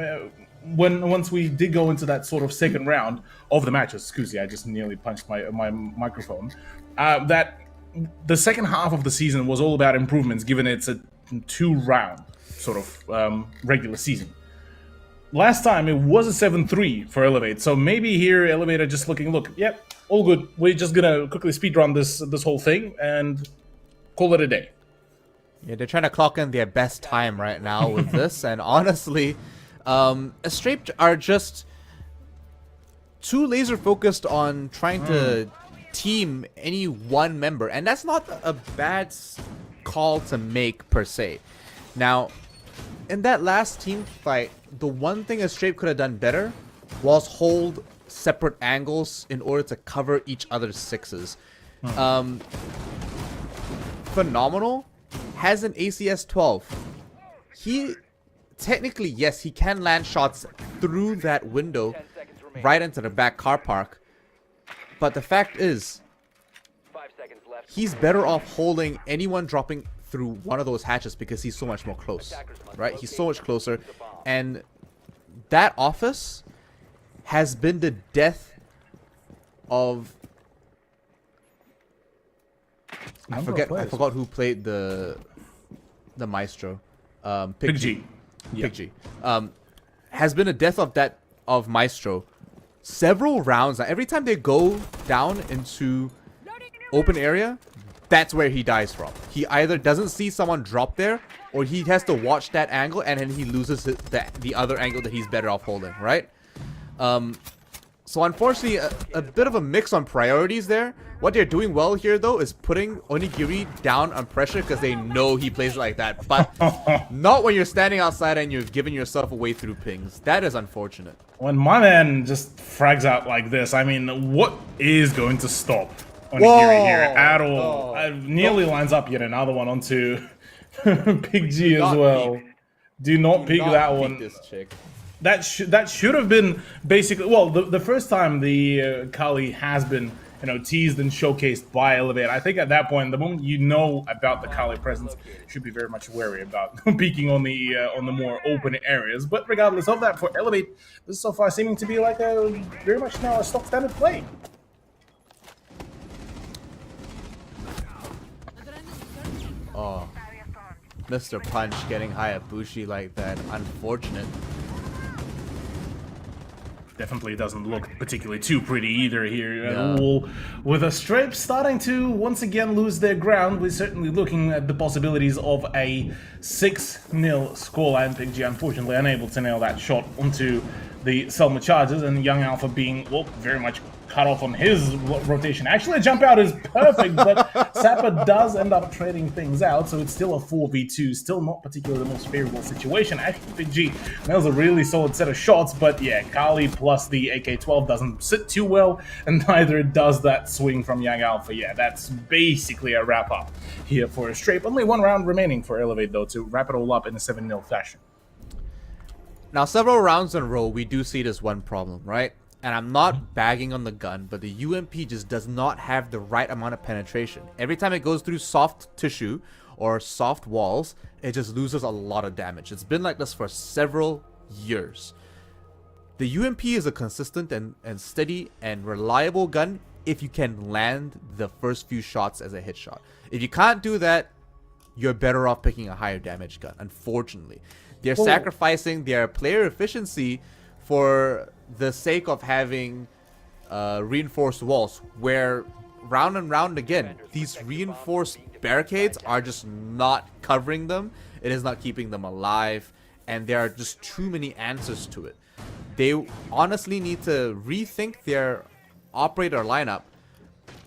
Speaker 11: once we did go into that sort of second round of the match, excuse me, I just nearly punched my microphone. That the second half of the season was all about improvements, given it's a 2-round sort of regular season. Last time it was a 7-3 for Elevate, so maybe here Elevate are just looking, look, yep, all good. We're just gonna quickly speedrun this whole thing and call it a day.
Speaker 9: Yeah, they're trying to clock in their best time right now with this, and honestly, Astrape are just too laser focused on trying to team any one member, and that's not a bad call to make per se. Now, in that last team fight, the one thing Astrape could have done better was hold separate angles in order to cover each other's sixes. Phenomenal has an ACS 12. He technically, yes, he can land shots through that window right into the back car park, but the fact is he's better off holding anyone dropping through one of those hatches because he's so much more close, right? He's so much closer, and that office has been the death of I forgot who played the Maestro. Pig G. Pig G. Has been a death of Maestro. Several rounds. Every time they go down into open area, that's where he dies from. He either doesn't see someone drop there, or he has to watch that angle, and then he loses the other angle that he's better off holding, right? So unfortunately, a bit of a mix on priorities there. What they're doing well here, though, is putting Onigiri down on pressure because they know he plays like that. But not when you're standing outside and you're giving yourself away through pings. That is unfortunate.
Speaker 11: When my man just frags out like this, I mean, what is going to stop Onigiri here at all? Nearly lines up yet another one onto Pig G as well. Do not peek that one.
Speaker 9: This chick.
Speaker 11: That should have been basically, well, the first time the Kali has been, you know, teased and showcased by Elevate. I think at that point, the moment you know about the Kali presence, you should be very much wary about peeking on the more open areas. But regardless of that, for Elevate, this is so far seeming to be like a very much now a stock standard play.
Speaker 9: Oh, Mr. Punch getting Hayabushi like that, unfortunate.
Speaker 11: Definitely doesn't look particularly too pretty either here at all. With Astrape starting to once again lose their ground, we're certainly looking at the possibilities of a 6-0 scoreline. Pig G unfortunately unable to nail that shot onto the Selma Chargers, and Young Alpha being, well, very much cut off on his rotation. Actually, a jump out is perfect, but Sapper does end up trading things out, so it's still a 4v2. Still not particularly the most favorable situation. Actually, Pig G nails a really solid set of shots, but yeah, Kali plus the AK-12 doesn't sit too well, and neither does that swing from Young Alpha. Yeah, that's basically a wrap-up here for Astrape. Only one round remaining for Elevate, though, to wrap it all up in a 7-0 fashion.
Speaker 9: Now, several rounds in a row, we do see this one problem, right? And I'm not bagging on the gun, but the UMP just does not have the right amount of penetration. Every time it goes through soft tissue or soft walls, it just loses a lot of damage. It's been like this for several years. The UMP is a consistent and steady and reliable gun if you can land the first few shots as a hit shot. If you can't do that, you're better off picking a higher damage gun, unfortunately. They're sacrificing their player efficiency for the sake of having reinforced walls, where round and round again, these reinforced barricades are just not covering them. It is not keeping them alive, and there are just too many answers to it. They honestly need to rethink their operator lineup.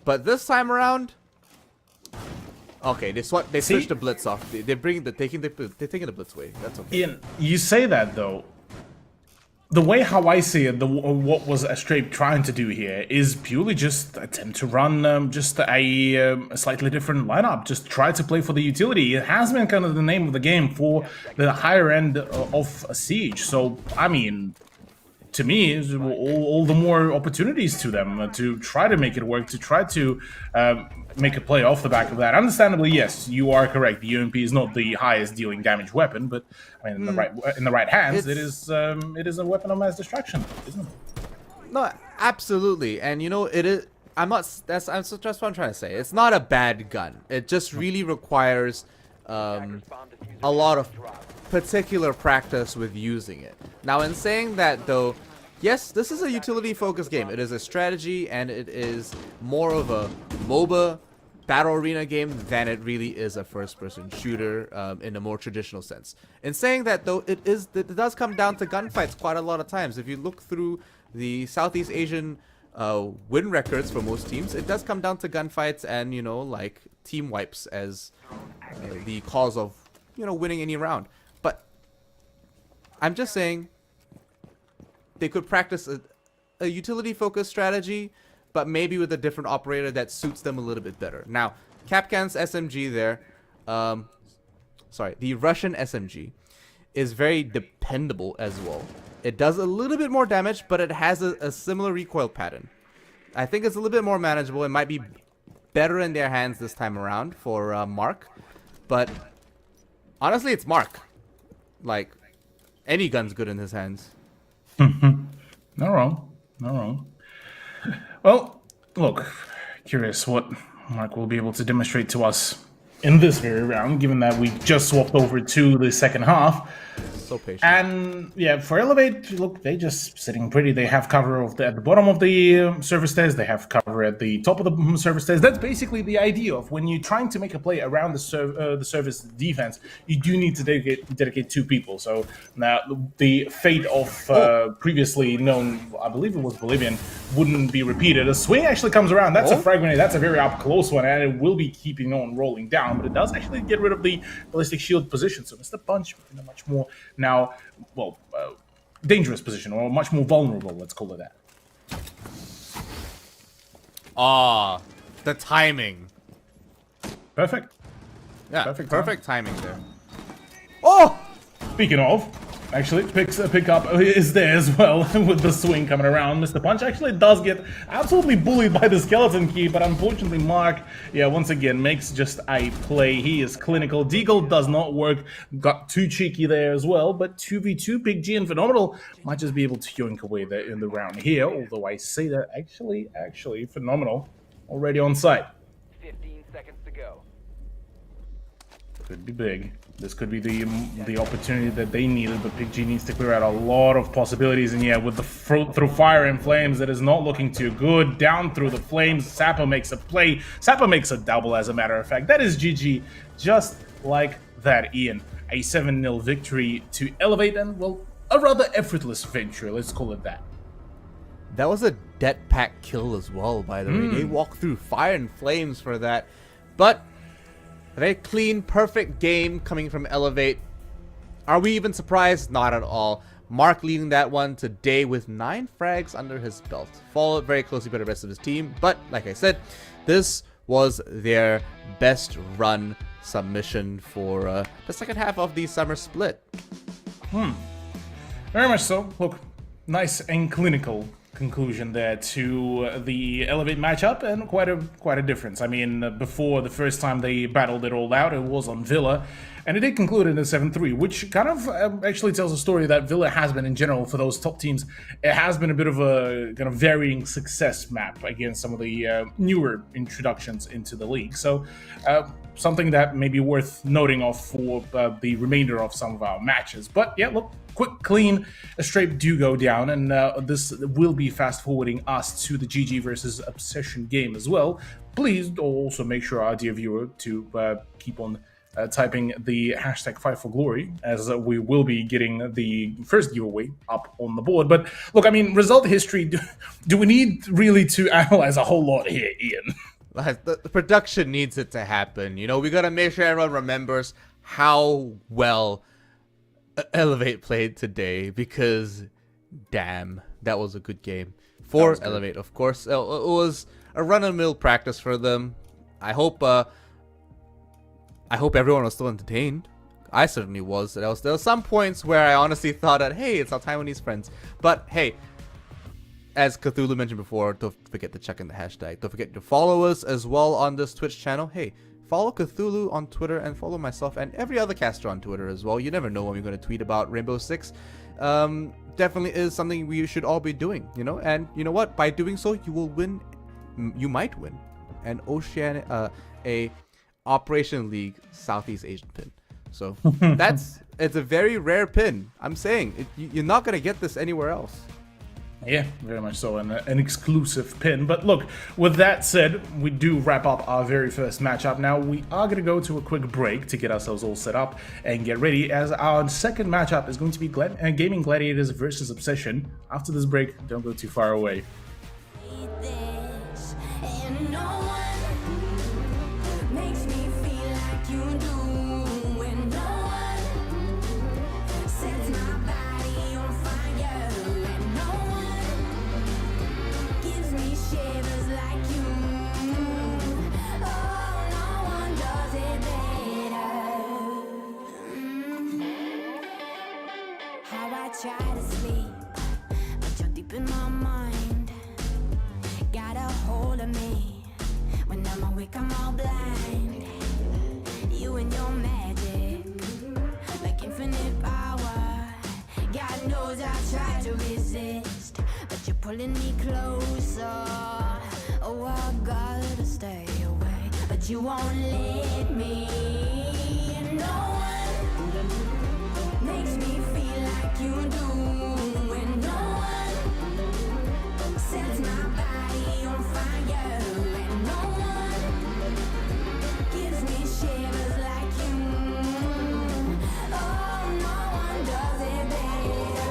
Speaker 9: But this time around, okay, they switched the blitz off. They're taking the blitz away. That's okay.
Speaker 11: Ian, you say that though. The way how I see it, what was Astrape trying to do here is purely just attempt to run just a slightly different lineup. Just try to play for the utility. It has been kind of the name of the game for the higher end of a Siege. So, I mean, to me, is all the more opportunities to them to try to make it work, to try to make a play off the back of that. Understandably, yes, you are correct. The UMP is not the highest dealing damage weapon, but I mean, in the right hands, it is a weapon of mass destruction, isn't it?
Speaker 9: No, absolutely, and you know it is. That's just what I'm trying to say. It's not a bad gun. It just really requires a lot of particular practice with using it. Now, in saying that, though, yes, this is a utility-focused game. It is a strategy, and it is more of a MOBA battle arena game than it really is a first-person shooter in a more traditional sense. In saying that, though, it does come down to gunfights quite a lot of times. If you look through the Southeast Asian win records for most teams, it does come down to gunfights and, you know, like team wipes as the cause of, you know, winning any round. But I'm just saying they could practice a utility-focused strategy, but maybe with a different operator that suits them a little bit better. Now, Kapkan's SMG there, the Russian SMG, is very dependable as well. It does a little bit more damage, but it has a similar recoil pattern. I think it's a little bit more manageable. It might be better in their hands this time around for Mark. But honestly, it's Mark. Like, any gun's good in his hands.
Speaker 11: Not wrong. Not wrong. Well, look, curious what Mark will be able to demonstrate to us in this very round, given that we just swapped over to the second half.
Speaker 9: So patient.
Speaker 11: And yeah, for Elevate, look, they just sitting pretty. They have cover at the bottom of the service stairs. They have cover at the top of the service stairs. That's basically the idea of when you're trying to make a play around the service defense. You do need to dedicate two people. So now the fate of previously known, I believe it was Bolivian, wouldn't be repeated. A swing actually comes around. That's a frag grenade. That's a very up close one, and it will be keeping on rolling down. But it does actually get rid of the ballistic shield position. So Mr. Punch in a much more now, dangerous position, or much more vulnerable, let's call it that.
Speaker 9: Ah, the timing.
Speaker 11: Perfect.
Speaker 9: Yeah, perfect timing there.
Speaker 11: Oh! Speaking of, actually, pick up is there as well with the swing coming around. Mr. Punch actually does get absolutely bullied by the skeleton key, but unfortunately Mark, once again, makes just a play. He is clinical. Deagle does not work. Got too cheeky there as well, but 2v2 Big G and Phenomenal might just be able to yoink away there in the round here, although I say that actually Phenomenal already on site.
Speaker 13: 15 seconds to go.
Speaker 11: Could be big. This could be the opportunity that they needed, but Big G needs to clear out a lot of possibilities. And yeah, with the through fire and flames, that is not looking too good. Down through the flames, Sappa makes a play. Sappa makes a double, as a matter of fact. That is GG, just like that, Ian. A 7-0 victory to Elevate, and, well, a rather effortless venture, let's call it that.
Speaker 9: That was a dead pack kill as well, by the way. They walked through fire and flames for that. But a very clean, perfect game coming from Elevate. Are we even surprised? Not at all. Mark leading that one today with 9 frags under his belt. Followed very closely by the rest of his team. But, like I said, this was their best run submission for the second half of the summer split.
Speaker 11: Very much so. Look, nice and clinical conclusion there to the Elevate matchup, and quite a difference. I mean, before the first time they battled it all out, it was on Villa, and it did conclude in a 7-3, which kind of actually tells a story that Villa has been in general for those top teams. It has been a bit of a kind of varying success map against some of the newer introductions into the league. So something that may be worth noting of for the remainder of some of our matches. But yeah, look, quick, clean, a straight do go down, and this will be fast forwarding us to the GG versus Obsession game as well. Please also make sure, our dear viewer, to keep on typing the hashtag #FightForGlory, as we will be getting the first giveaway up on the board. But look, I mean, result history, do we need really to analyze a whole lot here, Ian?
Speaker 9: The production needs it to happen. You know, we gotta make sure everyone remembers how well Elevate played today, because damn, that was a good game for Elevate. Of course, it was a run-of-the-mill practice for them. I hope everyone was still entertained. I certainly was. There was some points where I honestly thought that, hey, it's our Taiwanese friends. But hey, as Cthulhu mentioned before, don't forget to check in the hashtag. Don't forget to follow us as well on this Twitch channel. Hey, follow Cthulhu on Twitter and follow myself and every other caster on Twitter as well. You never know when we're going to tweet about Rainbow Six. Definitely is something we should all be doing, you know. And you know what? By doing so, you will win. You might win an a Operation League Southeast Asian pin. So it's a very rare pin. I'm saying you're not gonna get this anywhere else.
Speaker 11: Yeah, very much so, an exclusive pin. But look, with that said, we do wrap up our very first matchup. Now, we are going to go to a quick break to get ourselves all set up and get ready, as our second matchup is going to be Gaming Gladiators versus Obsession. After this break, don't go too far away.
Speaker 1: And no one makes me feel like you do. And no one sets my body on fire. And no one gives me shivers like you. Oh, no one does it better. How I try to sleep, but you're deep in my mind. Got a hold of me. When I'm awake, I'm all blind. You and your magic, like infinite power. God knows I try to resist, but you're pulling me closer. Oh, I gotta stay away, but you won't let me. And no one makes me feel like you do. And no one sets my body on fire. And no one gives me shivers like you. Oh, no one does it better.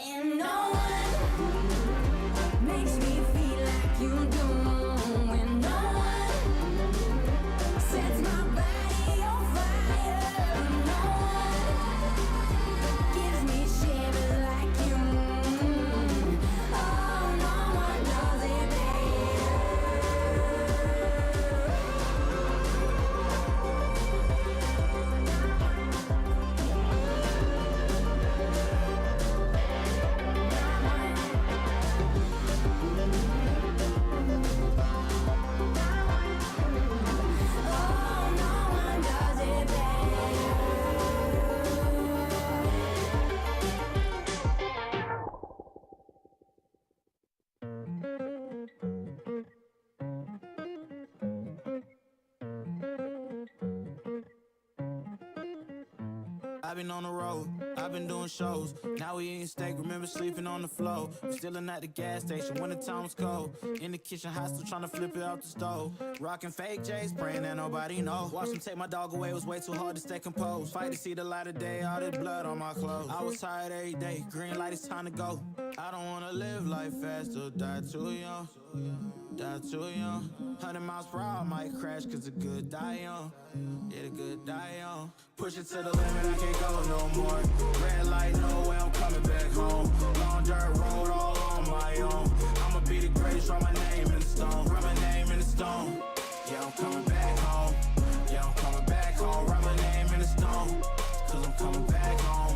Speaker 1: And no one makes me feel like you do. And no one sets my body on fire. And no one gives me shivers like you. Oh, no one does it
Speaker 2: I've been on the road, I've been doing shows. Now we eating steak, remember sleeping on the floor. I'm chilling at the gas station when the time was cold. In the kitchen, hot, still trying to flip it out the stove. Rocking fake J's, praying that nobody know. Watch them take my dog away, it was way too hard to stay composed. Fight to see the light of day, all this blood on my clothes. I was tired every day, green light, it's time to go. I don't wanna live life fast or die too young. Die too young. 100 miles per hour, I might crash, cause the good die young. Yeah, the good die young. Push it to the limit, I can't go no more. Red light, no way, I'm coming back home. Long dirt road, all on my own. I'ma be the greatest, write my name in the stone. Write my name in the stone. Yeah, I'm coming back home. Yeah, I'm coming back home. Write my name in the stone. Cause I'm coming back home.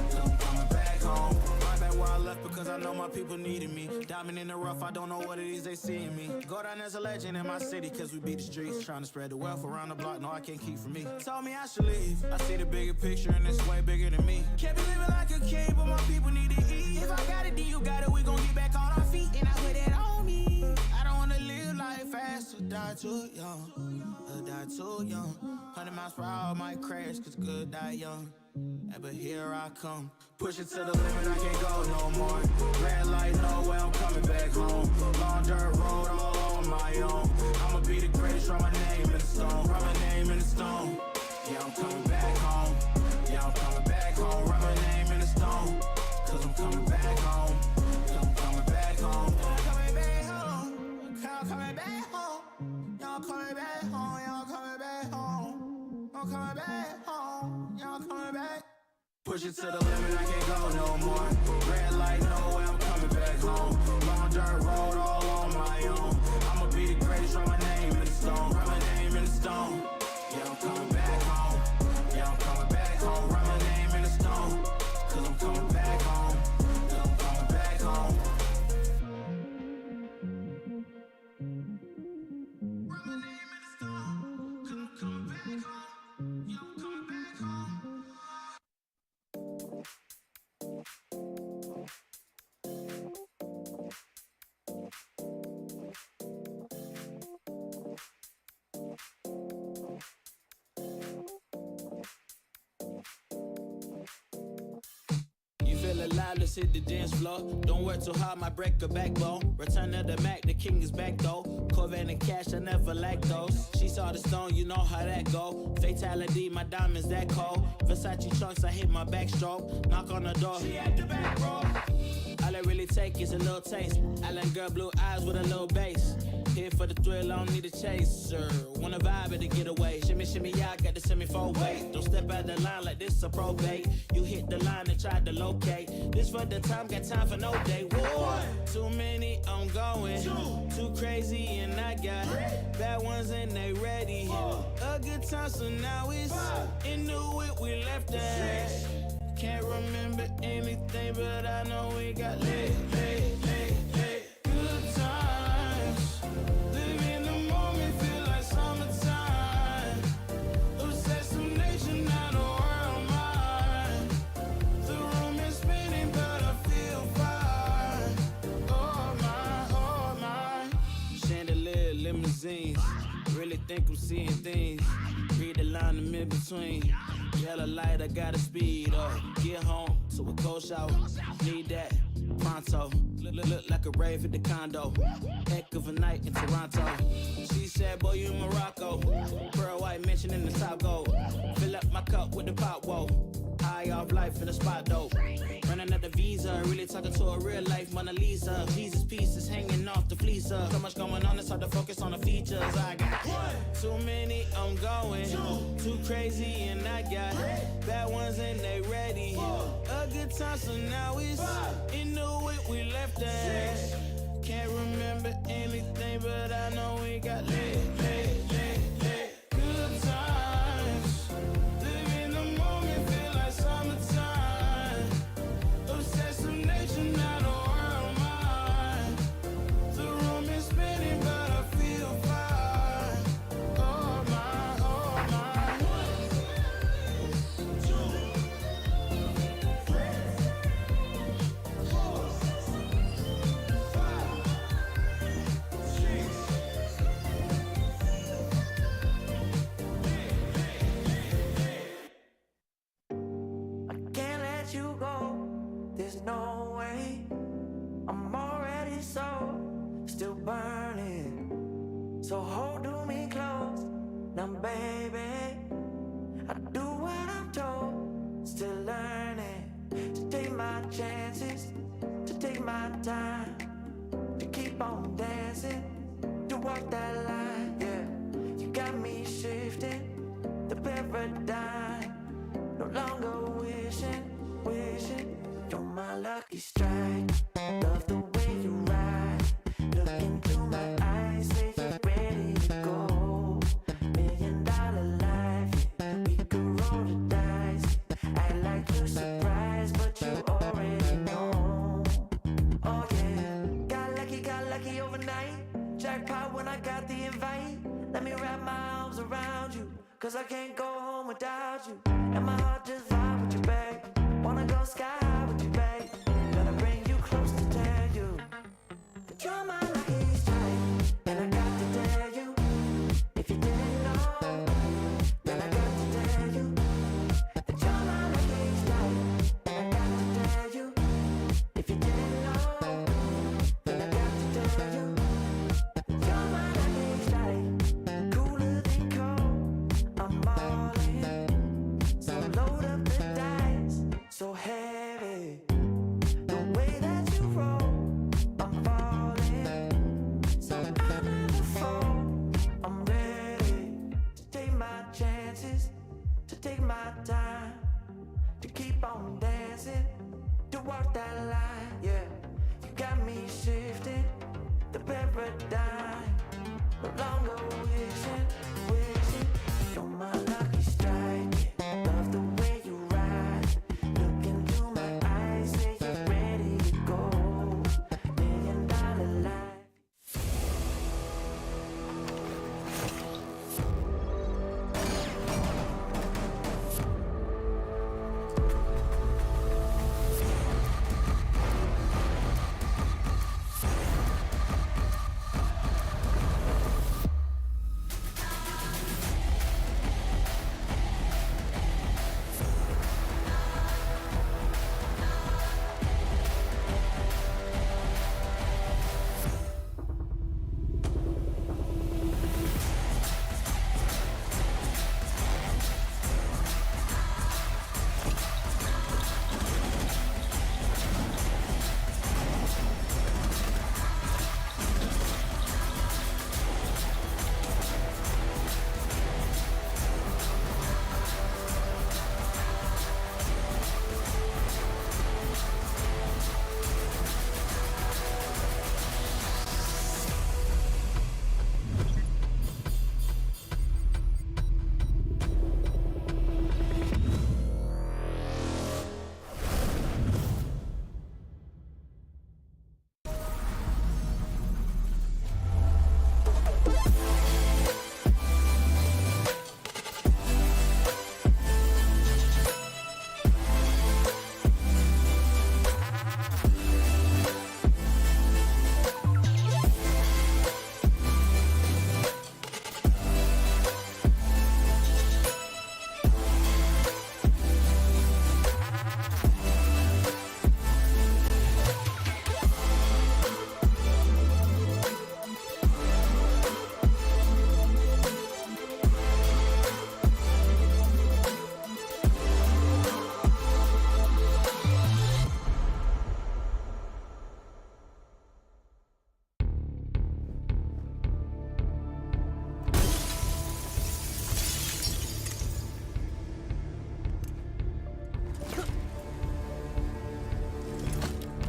Speaker 2: Cause I'm coming back home. Right back where I left because I know my people needed me. Diamond in the rough, I don't know what it is they see in me. Go down as a legend in my city cause we beat the streets. Trying to spread the wealth around the block, no I can't keep from me. Told me I should leave. I see the bigger picture and it's way bigger than me. Can't be living like a king, but my people need to eat. If I got it, then you got it, we gon' get back on our feet. And I put it on me. I don't wanna live life fast or die too young. Or die too young. 100 miles per hour, I might crash cause good die young. Yeah, but here I come. Push it to the limit, I can't go no more. Red light, no way, I'm coming back home. Long dirt road, all on my own. I'ma be the greatest, write my name in the stone. Write my name in the stone. Yeah, I'm coming back home. Yeah, I'm coming back home. Write my name in the stone. Cause I'm coming back home. loud, let's hit the dance floor. Don't work too hard, my break a backbone. Return of the Mac, the king is back though. Corvette and cash, I never lack those. She saw the stone, you know how that go. Fatality, my diamonds that cold. Versace trunks, I hit my backstroke. Knock on the door, she at the back, bro. All I really take is a little taste. Island girl, blue eyes with a little bass. Here for the thrill, I don't need a chaser. Wanna vibe at the getaway. Shimmy, shimmy, yeah, I got the semi-four weight. Don't step out the line like this a probate. You hit the line and try to locate. This for the time, got time for no day. One, too many, I'm going. Too crazy and I got bad ones and they ready. A good time, so now it's in the whip, we left that. Can't remember anything, but I know we got lit. Good times. Live in the moment, feel like summertime. Obsessive nation, not a world mine. The room is spinning, but I feel fine. Oh my. Chandelier, limousines. Really think I'm seeing things. Read the line in between. Yellow light, I gotta speed up. Get home to a cold shower. Need that pronto. Look like a rave at the condo. Heck of a night in Toronto. She said, boy, you in Morocco. Pearl white mention in the top gold. Fill up my cup with the pop, whoa. High off life in the spot, though. Running out the visa, really talking to a real life Mona Lisa. Jesus pieces hanging off the fleecer. So much going on, it's hard to focus on the features. I got too many, I'm going. Too crazy, and I got bad ones and they ready. A good time, so now it's in the whip, we left that. Can't remember anything, but I know we got lit. Good times. Live in the moment, feel like summertime. Obsessive nation, not a world mine. The room is spinning, but I feel fine. Oh my, oh my. 1, 2, 3, 4, 5, 6.
Speaker 3: I can't let you go, there's no way. I'm already still burning. So hold me close, now baby. I do what I'm told, still learning. To take my chances, to take my time. To keep on dancing, to walk that line, yeah. You got me shifting, the paradigm. No longer wishing, you're my lucky strike. Love the way you ride. Look into my eyes, say you're ready to go. $1 million life, yeah. We could roll the dice. Act like you're surprised, but you already know. Oh yeah, got lucky overnight. Jackpot when I got the invite. Let me wrap my arms around you, cause I can't go home without you. And my heart just vibe with you, babe. Wanna go sky high with you, babe. Gonna bring you close to tell you that you're my lucky strike. And I got to tell you, if you didn't know, then I got to tell you that you're my lucky strike. And I got to tell you, if you didn't know, then I got to tell you that you're my lucky strike. Cooler than cold, I'm all in. So load up the dice, so heavy. The way that you roll, I'm falling. So I never fall, I'm ready to take my chances, to take my time, to keep on dancing, to walk that line, yeah. You got me shifting, the paradigm. No longer wishing, you're my lucky strike. Love the way you ride. Look into my eyes, say you're ready to go. $1 million life.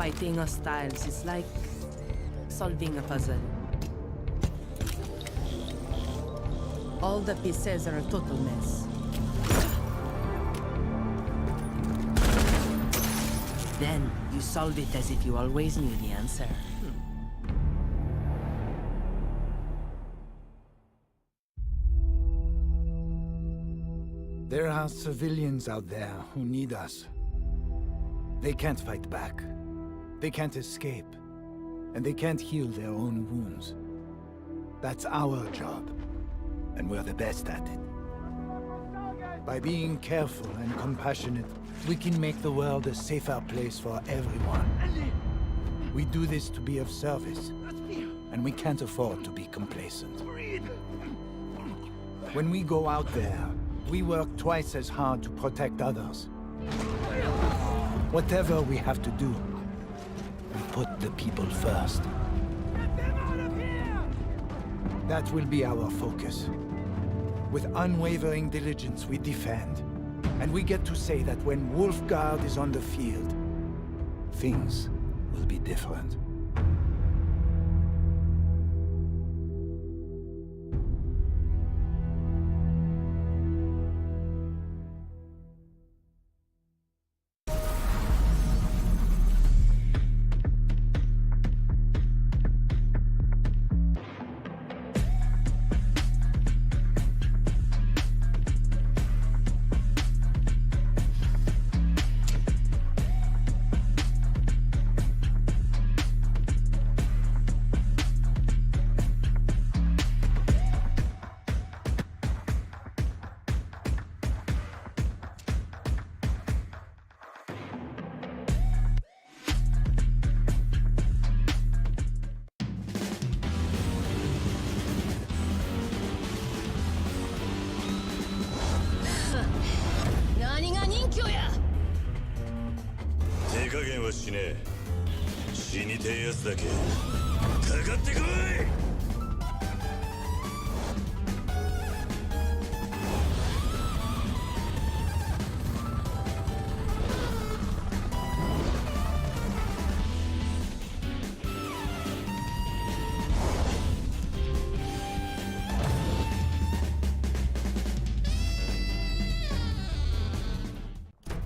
Speaker 4: Fighting hostiles is like solving a puzzle. All the pieces are a total mess. Then you solve it as if you always knew the answer.
Speaker 5: There are civilians out there who need us. They can't fight back. They can't escape. And they can't heal their own wounds. That's our job. And we're the best at it. By being careful and compassionate, we can make the world a safer place for everyone. We do this to be of service. And we can't afford to be complacent. When we go out there, we work twice as hard to protect others. Whatever we have to do, we put the people first.
Speaker 6: Get them out of here!
Speaker 5: That will be our focus. With unwavering diligence, we defend. And we get to say that when Wolfguard is on the field, things will be different.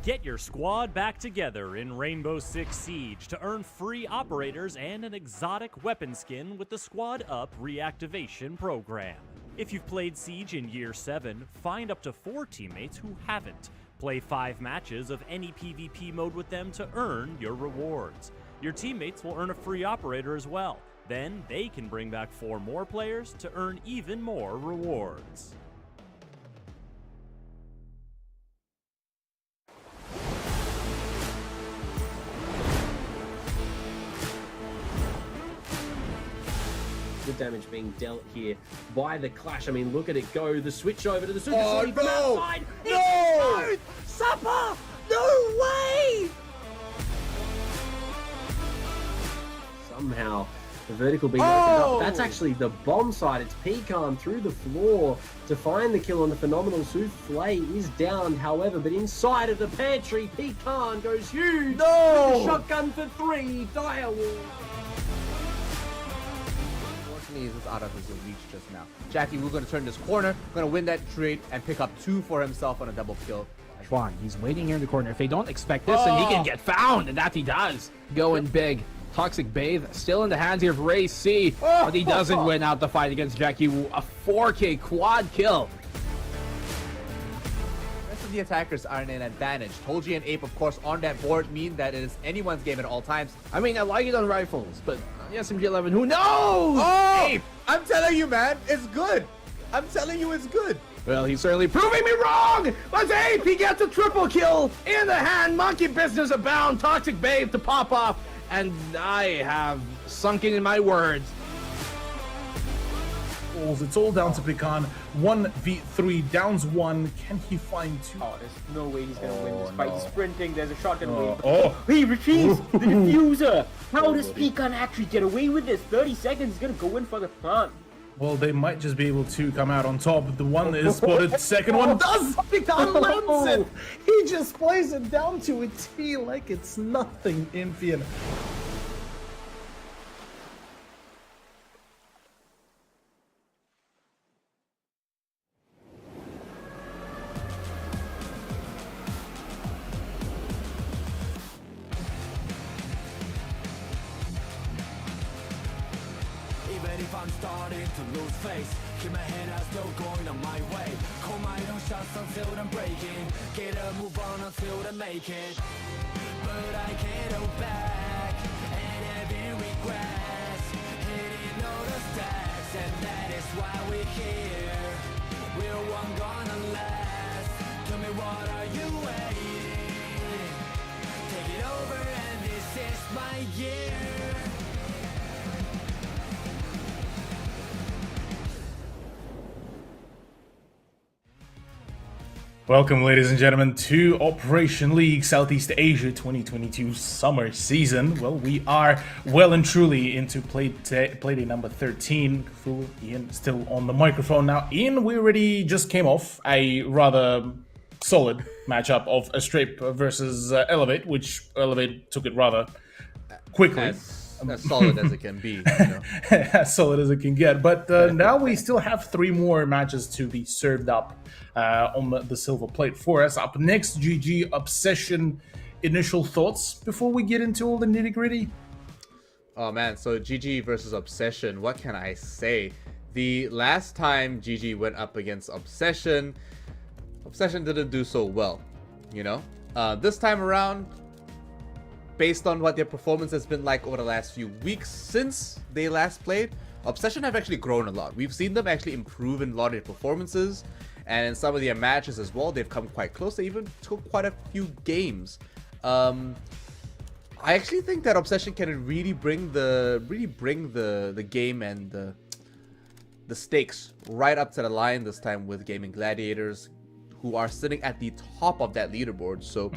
Speaker 7: Get your squad back together in Rainbow Six Siege to earn free operators and an exotic weapon skin with the Squad Up reactivation program. If you've played Siege in Year 7, find up to 4 teammates who haven't. Play 5 matches of any PvP mode with them to earn your rewards. Your teammates will earn a free operator as well. Then they can bring back 4 more players to earn even more rewards.
Speaker 8: Good damage being dealt here by the Clash. I mean, look at it go. The switch over to the Super
Speaker 9: Oh,
Speaker 8: City from
Speaker 9: no!
Speaker 8: outside.
Speaker 9: No!
Speaker 8: Supper! No way! Somehow, the vertical being opened up. That's actually the bomb side. It's Pecan through the floor to find the kill on the phenomenal Souffle is downed, however, but inside of the pantry, Pecan goes huge.
Speaker 9: No!
Speaker 8: With the shotgun for 3. Direwolf.
Speaker 9: Is out of his reach just now. Jackie, we're going to turn this corner, going to win that trade and pick up 2 for himself on a double kill.
Speaker 10: Schwan, he's waiting here in the corner. If they don't expect this, then he can get found, and that he does. Going big. Toxic Bathe still in the hands here of Ray C, but he doesn't win out the fight against Jackie Wu. A 4K quad kill.
Speaker 9: The attackers are in an advantage. Toji and Ape, of course, on that board mean that it is anyone's game at all times.
Speaker 10: I mean, I like it on rifles, but on the SMG-11, who knows?
Speaker 9: Oh! Ape! I'm telling you, man, it's good. I'm telling you, it's good.
Speaker 10: Well, he's certainly proving me wrong! But Ape, he gets a triple kill in the hand. Monkey business abound. Toxic Babe to pop off. And I have sunken in my words.
Speaker 11: It's all down to Pecan. 1v3, downs 1. Can he find 2?
Speaker 12: Oh, there's no way he's gonna win this fight. He's sprinting. There's a shotgun wave.
Speaker 11: Oh!
Speaker 12: He retrieves the diffuser. How does Pecan actually get away with this? 30 seconds. He's gonna go in for the plant.
Speaker 11: Well, they might just be able to come out on top. The one is spotted. Second one does. Pecan lands it. He just plays it down to a T like it's nothing, Impian.
Speaker 3: to lose face. Keep my head out, still going on my way. Call my own shots until I'm breaking. Get a move on until I make it. But I can't hold back. And having regrets. Hitting all the stacks. And that is why we're here. We're one gonna last. Tell me what are you waiting? Take it over and this is my year.
Speaker 11: Welcome, ladies and gentlemen, to Operation League Southeast Asia 2022 summer season. Well, we are well and truly into play day number 13. Cthulhu, Ian, still on the microphone now. Ian, we already just came off a rather solid matchup of Astrape versus Elevate, which Elevate took it rather quickly.
Speaker 9: As solid as it can be. You know?
Speaker 11: As solid as it can get. But now we still have 3 more matches to be served up on the silver plate for us. Up next, GG Obsession. Initial thoughts before we get into all the nitty gritty?
Speaker 9: Oh man, so GG versus Obsession, what can I say? The last time GG went up against Obsession didn't do so well, you know? This time around, based on what their performance has been like over the last few weeks since they last played, Obsession have actually grown a lot. We've seen them actually improve in a lot of their performances, and in some of their matches as well, they've come quite close. They even took quite a few games. I actually think that Obsession can really bring the game and the stakes right up to the line this time with Gaming Gladiators, who are sitting at the top of that leaderboard. So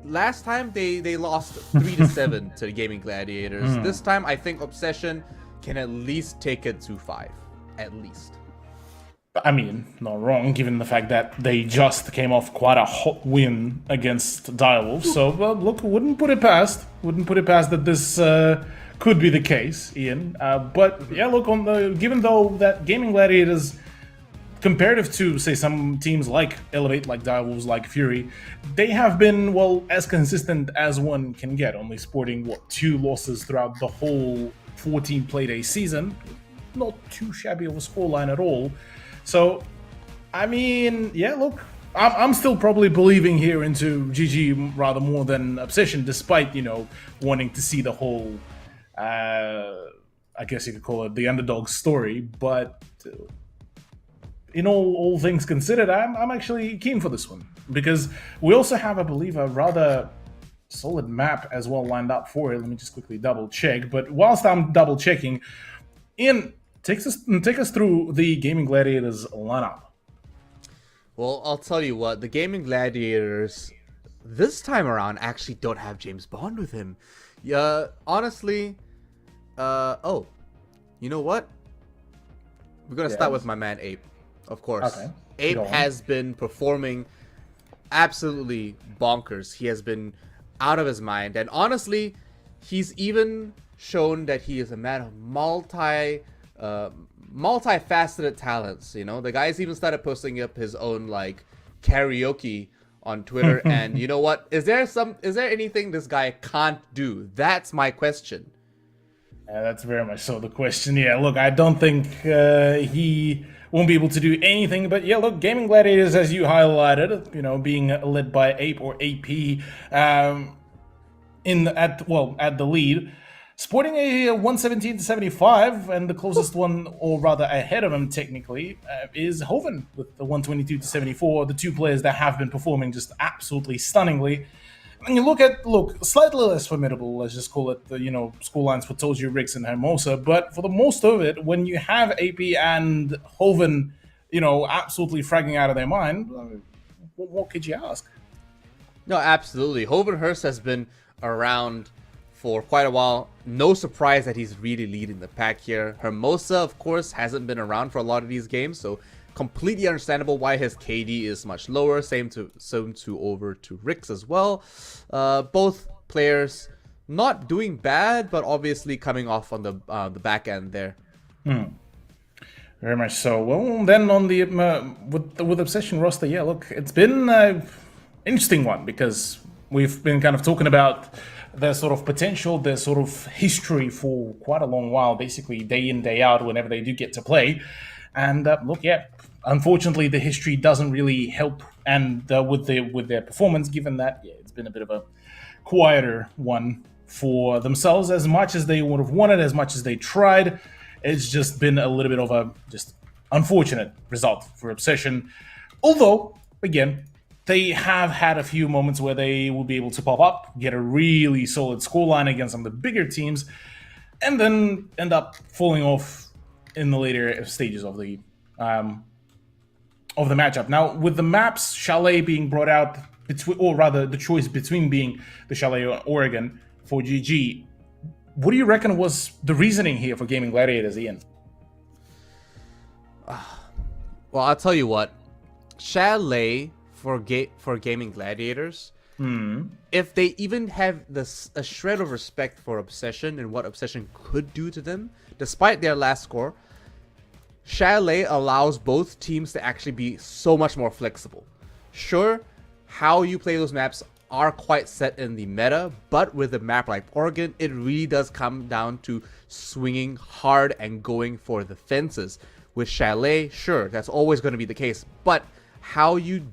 Speaker 9: last time they lost 3-7 to the Gaming Gladiators. This time I think Obsession can at least take it to 5, at least.
Speaker 11: I mean, not wrong, given the fact that they just came off quite a hot win against Direwolf. So, well, look, wouldn't put it past that this could be the case, Ian. But yeah, look, given though that Gaming Gladiators, comparative to, say, some teams like Elevate, like Direwolves, like Fury, they have been, well, as consistent as one can get, only sporting, 2 losses throughout the whole 14 play-day season. Not too shabby of a scoreline at all. So, I mean, yeah, look, I'm still probably believing here into GG rather more than Obsession, despite, you know, wanting to see the whole, I guess you could call it the underdog story. But in all things considered, I'm actually keen for this one, because we also have, I believe, a rather solid map as well lined up for it. Let me just quickly double check. But whilst I'm double checking, Ian, take us through the Gaming Gladiators lineup.
Speaker 9: Well, I'll tell you what, the Gaming Gladiators this time around actually don't have James Bond with him. Yeah, honestly, oh, you know what? We're gonna start with my man Ape, of course.
Speaker 11: Okay.
Speaker 9: Ape has been performing absolutely bonkers. He has been out of his mind, and honestly, he's even shown that he is a man of multifaceted talents. You know, the guy's even started posting up his own like karaoke on Twitter. And you know what, is there anything this guy can't do? That's my question.
Speaker 11: That's very much so the question. Yeah, look, I don't think he won't be able to do anything, but yeah, look, Gaming Gladiators, as you highlighted, you know, being led by Ape or AP at the lead, sporting a 117-75, and the closest one, or rather ahead of him technically, is Hoven with the 122-74. The 2 players that have been performing just absolutely stunningly. And you look, slightly less formidable, let's just call it, you know, scorelines for Toji, Rix, and Hermosa. But for the most of it, when you have AP and Hoven, you know, absolutely fragging out of their mind, what could you ask?
Speaker 9: No, absolutely. Hoven Hurst has been around for quite a while. No surprise that he's really leading the pack here. Hermosa, of course, hasn't been around for a lot of these games, so completely understandable why his KD is much lower. Same to over to Rix as well. Both players not doing bad, but obviously coming off on the back end there.
Speaker 11: Very much so. Well, then on the with Obsession roster, yeah, look, it's been an interesting one, because we've been kind of talking about their sort of potential, their sort of history for quite a long while, basically day in, day out, whenever they do get to play. And look, yeah, unfortunately, the history doesn't really help and with their performance, given that it's been a bit of a quieter one for themselves. As much as they would have wanted, as much as they tried, it's just been a little bit of a just unfortunate result for Obsession. Although, again, they have had a few moments where they will be able to pop up, get a really solid scoreline against some of the bigger teams, and then end up falling off in the later stages of the matchup. Now, with the maps, Chalet being brought out, or rather the choice between being the Chalet or Oregon for GG, what do you reckon was the reasoning here for Gaming Gladiators, Ian?
Speaker 9: Well, I'll tell you what. Chalet for Gaming Gladiators, if they even have a shred of respect for Obsession and what Obsession could do to them, despite their last score, Chalet allows both teams to actually be so much more flexible. Sure, how you play those maps are quite set in the meta, but with a map like Oregon, it really does come down to swinging hard and going for the fences. With Chalet, sure, that's always going to be the case, but how you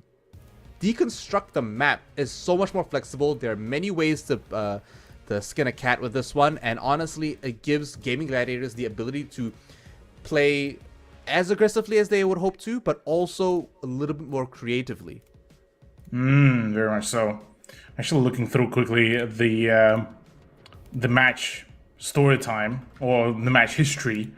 Speaker 9: deconstruct the map is so much more flexible. There are many ways to skin a cat with this one, and honestly, it gives Gaming Gladiators the ability to play as aggressively as they would hope to, but also a little bit more creatively.
Speaker 11: Very much so. Actually, looking through quickly the match story time, or the match history,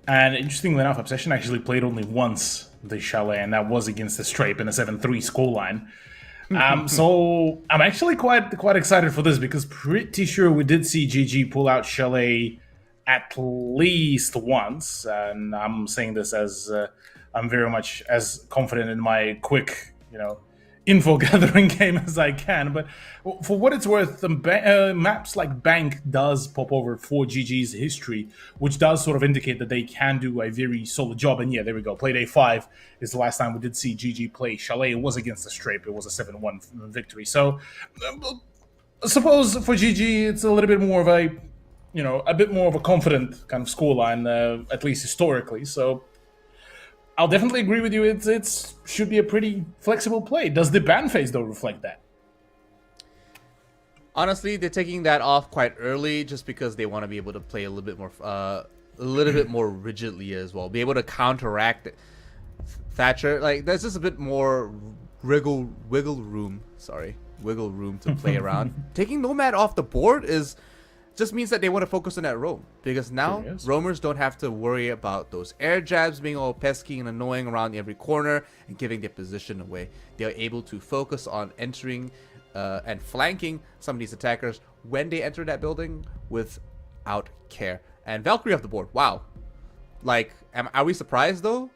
Speaker 11: and interestingly enough, Obsession actually played only once the Chalet, and that was against the Strape in a 7-3 scoreline. So I'm actually quite excited for this, because pretty sure we did see GG pull out Chalet at least once, and I'm saying this as I'm very much as confident in my quick, info gathering game as I can. But for what it's worth, the maps like Bank does pop over for GG's history, which does sort of indicate that they can do a very solid job. And yeah, there we go. Playday 5 is the last time we did see GG play Chalet. It was against the Strape. It was a 7-1 victory. So I suppose for GG, it's a little bit more of a bit more of a confident kind of scoreline, at least historically. So I'll definitely agree with you. It should be a pretty flexible play. Does the ban phase, though, reflect that?
Speaker 9: Honestly, they're taking that off quite early just because they want to be able to play a little bit more rigidly as well. Be able to counteract Thatcher. Like, there's just a bit more wiggle room to play around. Taking Nomad off the board just means that they want to focus on that roam, because now roamers don't have to worry about those air jabs being all pesky and annoying around every corner and giving their position away. They're able to focus on entering and flanking some of these attackers when they enter that building without care. And Valkyrie off the board, wow. Like, are we surprised though?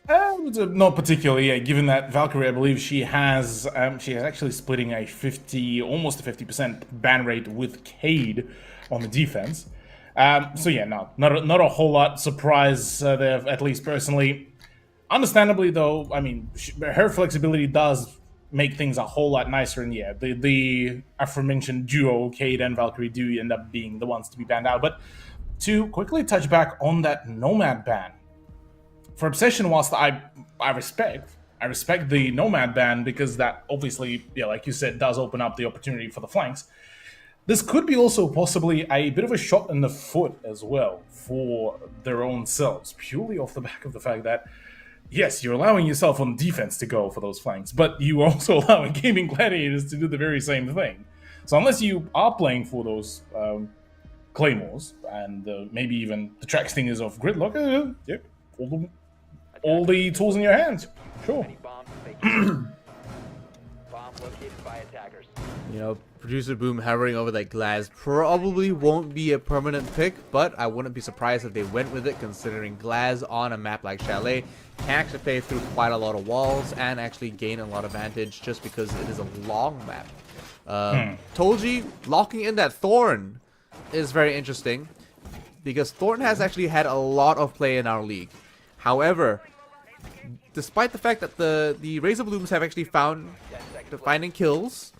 Speaker 11: Not particularly, given that Valkyrie, I believe she has actually splitting almost a 50% ban rate with Cade on the defense. So yeah, not a whole lot surprise there, at least personally. Understandably though, I mean, her flexibility does make things a whole lot nicer, and yeah, the aforementioned duo, Cade and Valkyrie, do end up being the ones to be banned out. But to quickly touch back on that Nomad ban, for Obsession, whilst I respect the Nomad ban, because that obviously, yeah, like you said, does open up the opportunity for the flanks. This could be also possibly a bit of a shot in the foot as well for their own selves, purely off the back of the fact that, yes, you're allowing yourself on defense to go for those flanks, but you are also allowing Gaming Gladiators to do the very same thing. So unless you are playing for those claymores and maybe even the track stingers of Gridlock, yep, all the tools in your hands. Sure.
Speaker 9: Producer Boom hovering over that Glaz probably won't be a permanent pick, but I wouldn't be surprised if they went with it, considering Glaz on a map like Chalet can actually play through quite a lot of walls and actually gain a lot of advantage just because it is a long map. Tolji locking in that Thorn is very interesting, because Thorn has actually had a lot of play in our league. However, despite the fact that the Razor Blooms have actually finding kills,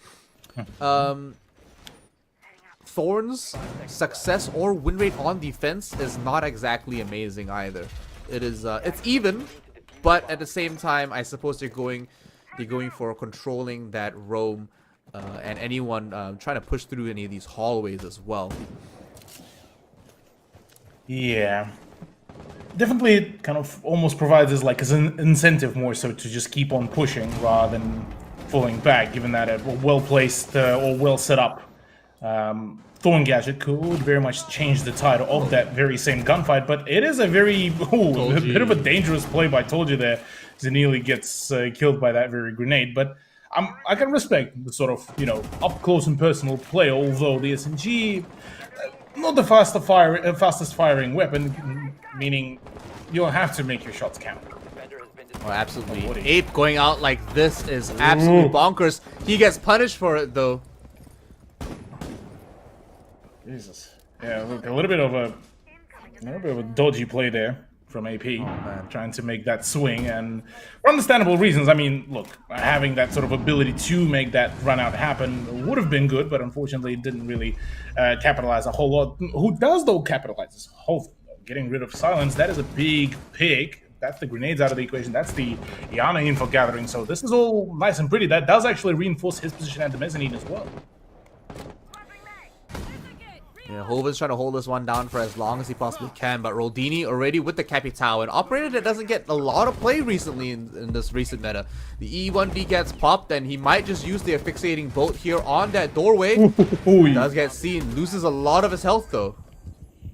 Speaker 9: Thorn's success or win rate on defense is not exactly amazing either. It is it's even, but at the same time, I suppose you're going for controlling that roam and anyone trying to push through any of these hallways as well.
Speaker 11: Yeah. Definitely it kind of almost provides us like as an incentive more so to just keep on pushing rather than falling back, given that a well-placed or well-set-up Thorn Gadget could very much change the tide of that very same gunfight, but it is a very, a bit of a dangerous play by Tolji there. Zanili gets killed by that very grenade, but I can respect the sort of, you know, up-close and personal play, although the SMG, not the fastest firing weapon, meaning you'll have to make your shots count.
Speaker 9: Oh, absolutely. Ape going out like this is absolutely bonkers. He gets punished for it, though.
Speaker 11: Jesus. Yeah, look, a little bit of a dodgy play there from AP, trying to make that swing, and for understandable reasons. I mean, look, having that sort of ability to make that run out happen would have been good, but unfortunately it didn't really capitalize a whole lot. Who does, though, capitalize this whole thing? Getting rid of silence, that is a big pick. That's the grenades out of the equation. That's the Iana info gathering. So this is all nice and pretty. That does actually reinforce his position at the mezzanine as well.
Speaker 9: Yeah, Hova's trying to hold this one down for as long as he possibly can, but Roldini already with the Capitao, an operator that doesn't get a lot of play recently in this recent meta. The E1V gets popped, and he might just use the fixating bolt here on that doorway. Does get seen, loses a lot of his health though.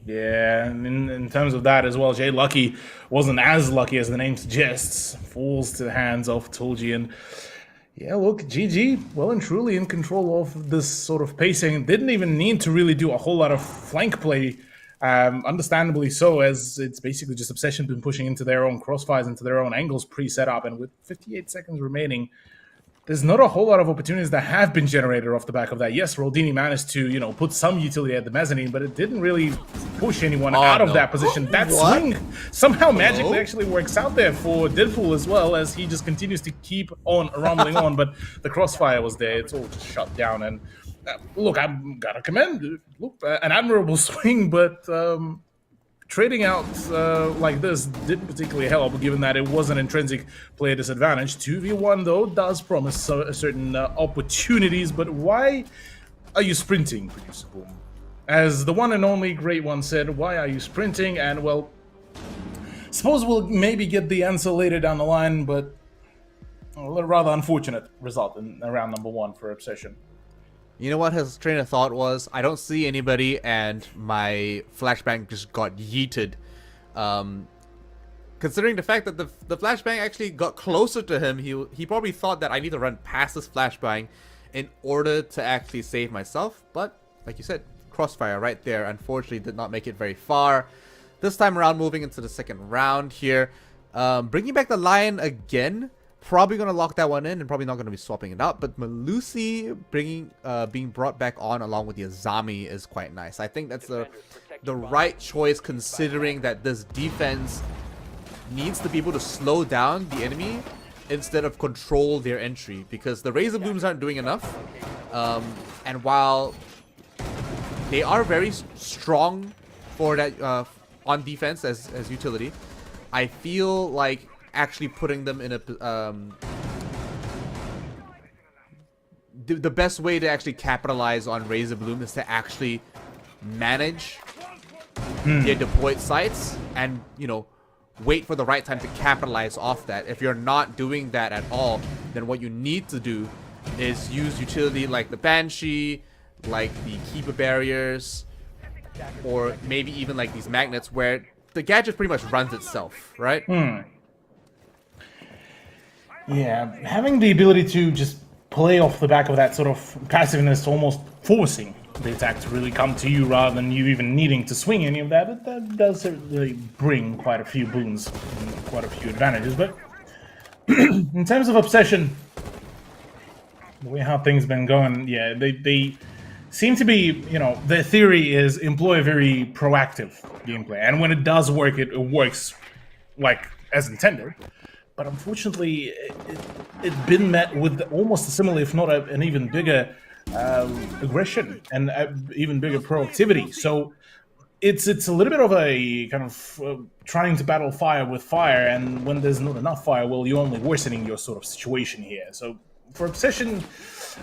Speaker 11: Yeah, in terms of that as well, Jay Lucky wasn't as lucky as the name suggests. Falls to the hands of Tolji, and yeah, look, GG, well and truly in control of this sort of pacing. Didn't even need to really do a whole lot of flank play, understandably so, as it's basically just Obsession been pushing into their own crossfires, into their own angles pre-set up, and with 58 seconds remaining, there's not a whole lot of opportunities that have been generated off the back of that. Yes, Roldini managed to, you know, put some utility at the mezzanine, but it didn't really push anyone out of that position. That swing somehow magically actually works out there for Deadpool as well, as he just continues to keep on rumbling on, but the crossfire was there. It's all just shut down. And look, I'm gotta commend, look, an admirable swing, but trading out like this didn't particularly help, given that it was an intrinsic player disadvantage. 2v1, though, does promise certain opportunities, but why are you sprinting, Producer Boom? As the one and only Great One said, why are you sprinting? And, well, suppose we'll maybe get the answer later down the line, but a rather unfortunate result in round number 1 for Obsession.
Speaker 9: You know what his train of thought was? I don't see anybody, and my flashbang just got yeeted. Considering the fact that the flashbang actually got closer to him, he probably thought that I need to run past this flashbang in order to actually save myself. But, like you said, crossfire right there, unfortunately did not make it very far. This time around, moving into the second round here. Bringing back the Lion again. Probably going to lock that one in and probably not going to be swapping it out. But Melusi being brought back on along with the Azami is quite nice. I think that's the right choice, considering that this defense needs to be able to slow down the enemy instead of control their entry, because the Razor Blooms aren't doing enough. And while they are very strong for that on defense as utility, I feel like actually putting them in a the best way to actually capitalize on Razor Bloom is to actually manage their deployed sites and, you know, wait for the right time to capitalize off that. If you're not doing that at all, then what you need to do is use utility like the Banshee, like the Keeper Barriers, or maybe even like these magnets where the gadget pretty much runs itself, right?
Speaker 11: Yeah, having the ability to just play off the back of that sort of passiveness, almost forcing the attack to really come to you rather than you even needing to swing any of that, that does really bring quite a few boons and quite a few advantages. But in terms of Obsession, the way how things been going, yeah, they seem to be, you know, their theory is employ a very proactive gameplay, and when it does work, it works like as intended. But unfortunately, it's been met with almost a similar, if not an even bigger aggression and even bigger proactivity. So it's a little bit of a kind of trying to battle fire with fire, and when there's not enough fire, well, you're only worsening your sort of situation here. So for Obsession,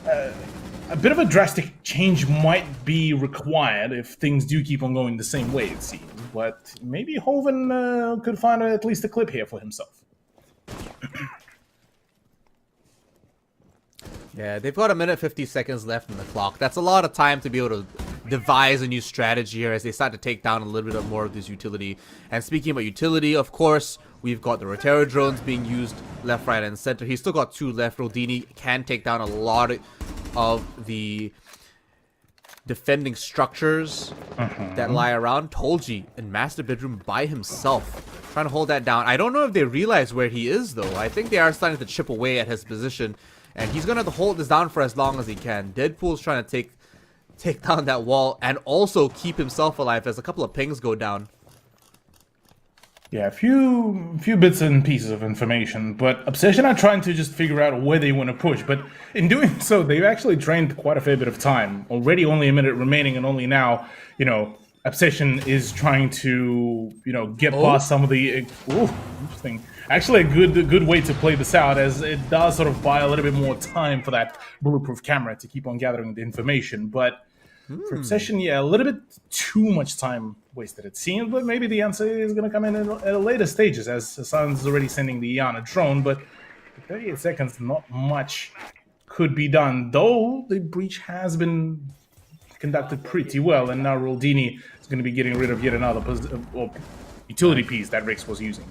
Speaker 11: a bit of a drastic change might be required if things do keep on going the same way, it seems. But maybe Hoven could find at least a clip here for himself.
Speaker 9: Yeah, they've got 1:50 seconds left in the clock. That's a lot of time to be able to devise a new strategy here as they start to take down a little bit more of this utility. And speaking about utility, of course, we've got the Rotero drones being used left, right, and center. He's still got 2 left. Rodini can take down a lot of the defending structures that lie around. Tolji in master bedroom by himself, trying to hold that down. I don't know if they realize where he is, though. I think they are starting to chip away at his position. And he's going to have to hold this down for as long as he can. Deadpool's trying to take down that wall and also keep himself alive as a couple of pings go down.
Speaker 11: Yeah, a few bits and pieces of information, but Obsession are trying to just figure out where they want to push. But in doing so, they've actually drained quite a fair bit of time. Already only a minute remaining, and only now, Obsession is trying to, get past some of the... interesting. Actually, a good way to play this out, as it does sort of buy a little bit more time for that bulletproof camera to keep on gathering the information. But for Obsession, yeah, a little bit too much time wasted, it seems. But maybe the answer is going to come in at later stages, as Hassan's already sending the Iana drone. But 38 seconds, not much could be done, though the breach has been conducted pretty well, and now Roldini is going to be getting rid of yet another utility piece that Rix was using.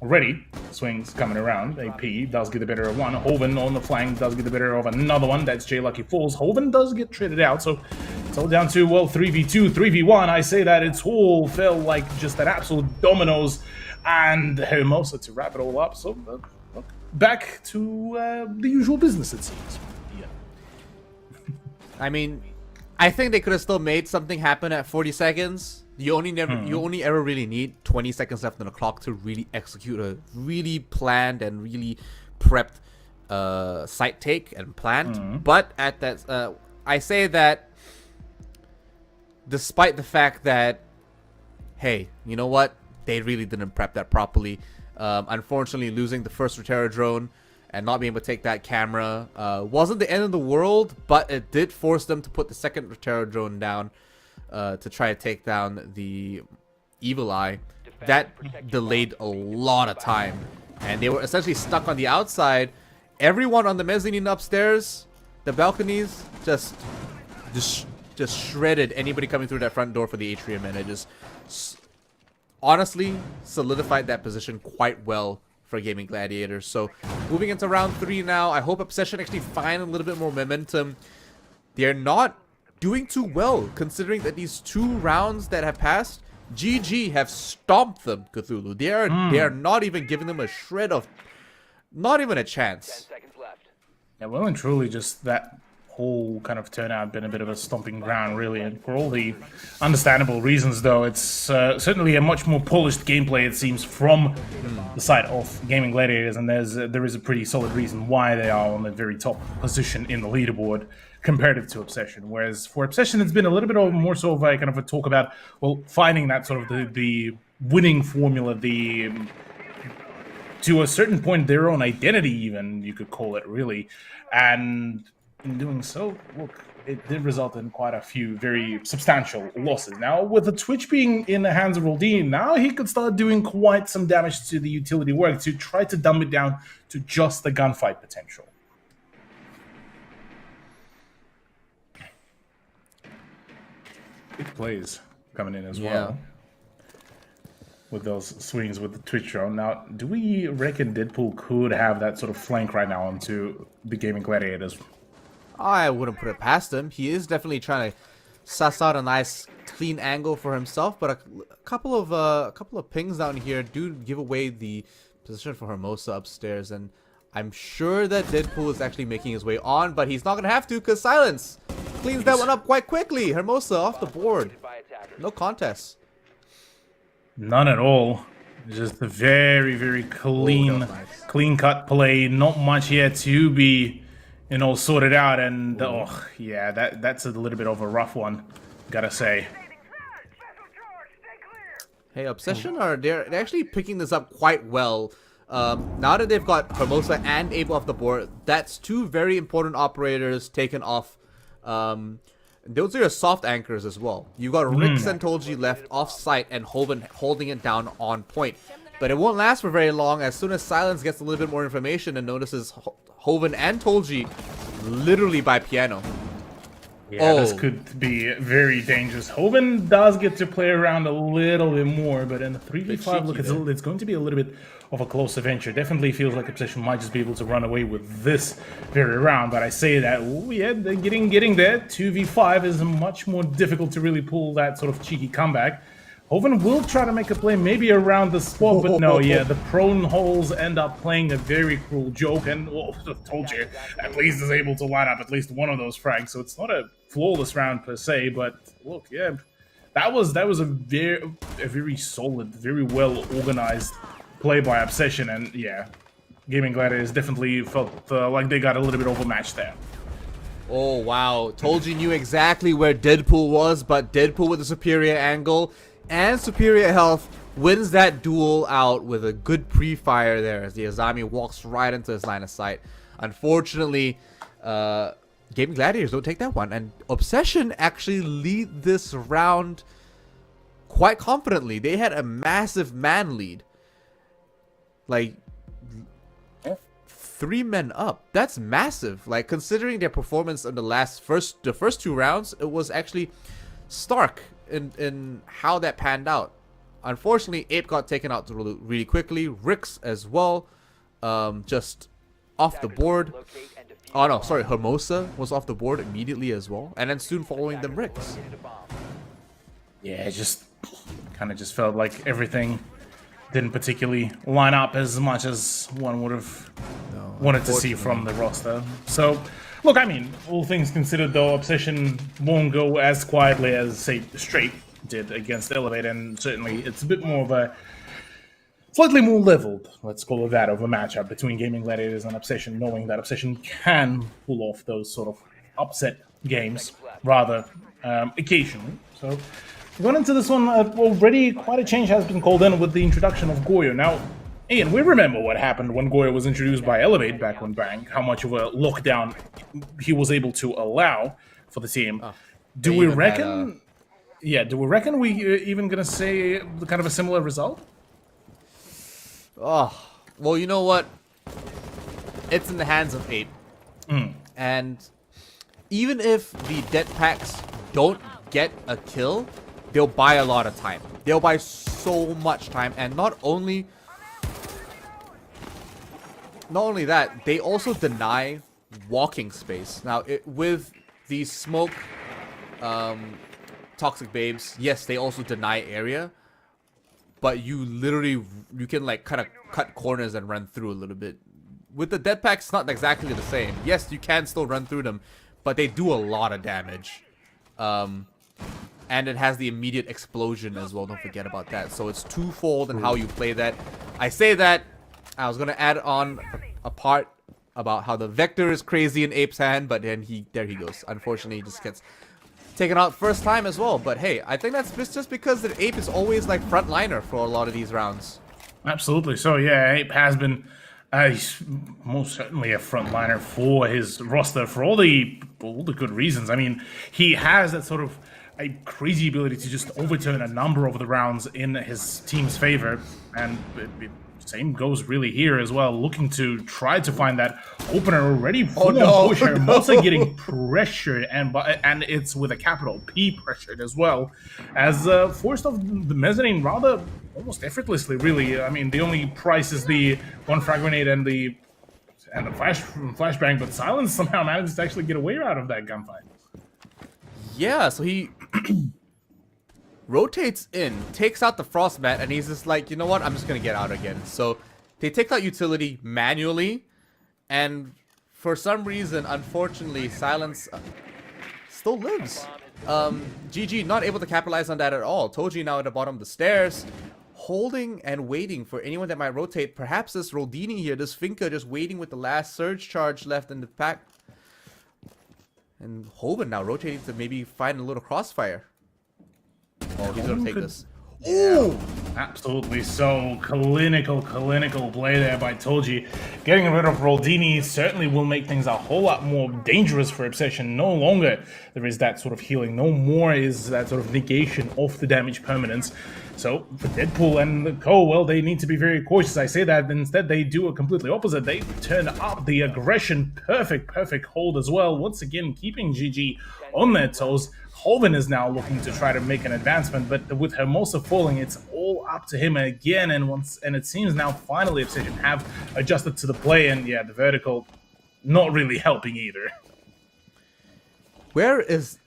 Speaker 11: Already, swings coming around. AP does get the better of one. Hoven on the flank does get the better of another one. That's J Lucky Falls. Hoven does get traded out, so it's all down to, well, 3v2, 3v1. I say that it's all felt like just an absolute dominoes, and Hermosa to wrap it all up. So back to the usual business, it seems. Yeah.
Speaker 9: I mean, I think they could have still made something happen at 40 seconds. You only ever really need 20 seconds left on the clock to really execute a really planned and really prepped site take and planned. But at that, I say that despite the fact that, hey, you know what? They really didn't prep that properly. Unfortunately, losing the first Rotero drone and not being able to take that camera wasn't the end of the world, but it did force them to put the second Rotero drone down to try to take down the Evil Eye. That delayed a lot of time, and they were essentially stuck on the outside. Everyone on the mezzanine upstairs, the balconies, just shredded anybody coming through that front door for the atrium, and it just honestly solidified that position quite well for Gaming Gladiators. So moving into round 3 now, I hope Obsession actually find a little bit more momentum. They're not doing too well, considering that these 2 rounds that have passed, GG have stomped them, Cthulhu. They are not even giving them a shred of, not even a chance.
Speaker 13: 10 seconds left.
Speaker 11: Yeah, well and truly, just that whole kind of turnout been a bit of a stomping ground, really, and for all the understandable reasons, though. It's certainly a much more polished gameplay, it seems, from the side of Gaming Gladiators, and there is a pretty solid reason why they are on the very top position in the leaderboard comparative to Obsession. Whereas for Obsession, it's been a little bit more so of a kind of a talk about, well, finding that sort of the winning formula, to a certain point, their own identity, even, you could call it, really. And in doing so, look, it did result in quite a few very substantial losses. Now, with the Twitch being in the hands of Roldini, now he could start doing quite some damage to the utility work to try to dumb it down to just the gunfight potential. Big plays coming in as well. With those swings with the Twitch drone. Now, do we reckon Deadpool could have that sort of flank right now onto the Gaming Gladiators?
Speaker 9: I wouldn't put it past him. He is definitely trying to suss out a nice clean angle for himself, but a couple of pings down here do give away the position for Hermosa upstairs, and I'm sure that Deadpool is actually making his way on, but he's not gonna have to because Silence cleans that one up quite quickly. Hermosa off the board. No contest.
Speaker 11: None at all. Just a very, very clean cut play. Not much here to be sorted out. And oh yeah, that's a little bit of a rough one, gotta say.
Speaker 9: Hey, Obsession they're actually picking this up quite well. Now that they've got Hermosa and Ape off the board, that's two very important operators taken off. Those are your soft anchors as well. You got Rix and Tolji left off site and Hoven holding it down on point. But it won't last for very long. As soon as Silence gets a little bit more information and notices Hoven and Tolji literally by piano.
Speaker 11: Yeah, this could be very dangerous. Hoven does get to play around a little bit more, but in the 3v5, look, it's going to be a little bit of a closer venture. Definitely feels like Obsession might just be able to run away with this very round, but I say that, oh yeah, they're getting there. 2v5 is much more difficult to really pull that sort of cheeky comeback. Hoven will try to make a play maybe around the spot, but no, yeah, the prone holes end up playing a very cruel joke, and told you, at least is able to line up at least one of those frags, so it's not a flawless round per se, but look, yeah, that was a very solid, very well organized play by Obsession, and yeah, Gaming Gladiators definitely felt like they got a little bit overmatched there.
Speaker 9: Oh wow, Tolji knew exactly where Deadpool was, but Deadpool with a superior angle and superior health wins that duel out with a good pre-fire there as the Azami walks right into his line of sight. Unfortunately, Gaming Gladiators don't take that one, and Obsession actually lead this round quite confidently. They had a massive man lead. Like 3 men up. That's massive. Like, considering their performance in the first 2 rounds, it was actually stark in how that panned out. Unfortunately, Ape got taken out really quickly. Rix as well, just off the board. Oh no, sorry, Hermosa was off the board immediately as well, and then soon following them, Rix.
Speaker 11: Yeah, it just kind of just felt like everything didn't particularly line up as much as one would have wanted to see from the roster. So, look, I mean, all things considered, though, Obsession won't go as quietly as, say, Straight did against Elevate, and certainly it's a bit more of a slightly more leveled, let's call it that, of a matchup between Gaming Gladiators and Obsession, knowing that Obsession can pull off those sort of upset games rather occasionally. So, going into this one, already quite a change has been called in with the introduction of Goyo. Now, Ian, we remember what happened when Goyo was introduced by Elevate back on Bang, how much of a lockdown he was able to allow for the team. Do we reckon we even gonna say kind of a similar result?
Speaker 9: Oh, well, you know what? It's in the hands of Ape. And even if the dead packs don't get a kill, they'll buy a lot of time. They'll buy so much time, and not only that, they also deny walking space. Now, with the smoke, Toxic Babes, yes, they also deny area, but you can like kind of cut corners and run through a little bit. With the dead packs, it's not exactly the same. Yes, you can still run through them, but they do a lot of damage. And it has the immediate explosion as well, don't forget about that. So it's twofold in how you play that. I say that, I was going to add on a part about how the Vector is crazy in Ape's hand, but then there he goes. Unfortunately, he just gets taken out first time as well. But hey, I think that's just because the Ape is always like frontliner for a lot of these rounds.
Speaker 11: Absolutely. So yeah, Ape has been he's most certainly a frontliner for his roster for all the good reasons. I mean, he has that sort of a crazy ability to just overturn a number of the rounds in his team's favor, and same goes really here as well, looking to try to find that opener already. Hermosa getting pressured, and it's with a capital P pressured as well, as forced off the mezzanine rather almost effortlessly, really. I mean, the only price is the one frag grenade and the flashbang, but Silence somehow manages to actually get away out of that gunfight.
Speaker 9: Yeah, so he rotates in, takes out the Frostbat, and he's just like, you know what, I'm just gonna get out again. So they take out utility manually, and for some reason, unfortunately, Silence still lives. GG not able to capitalize on that at all. Toji now at the bottom of the stairs, holding and waiting for anyone that might rotate. Perhaps this Rodini here, this Finka, just waiting with the last surge charge left in the pack. And Hoven now rotating to maybe find a little crossfire. Oh, he's gonna take this.
Speaker 11: Ooh! Absolutely so. Clinical play there by Tolji. Getting rid of Roldini certainly will make things a whole lot more dangerous for Obsession. No longer there is that sort of healing. No more is that sort of negation of the damage permanence. So for Deadpool and Co, well, they need to be very cautious. I say that, instead they do a completely opposite. They turn up the aggression. Perfect hold as well. Once again, keeping GG on their toes. Hoven is now looking to try to make an advancement, but with Hermosa falling, it's all up to him again. And it seems now finally Obsession have adjusted to the play, and yeah, the vertical not really helping either.
Speaker 9: Where is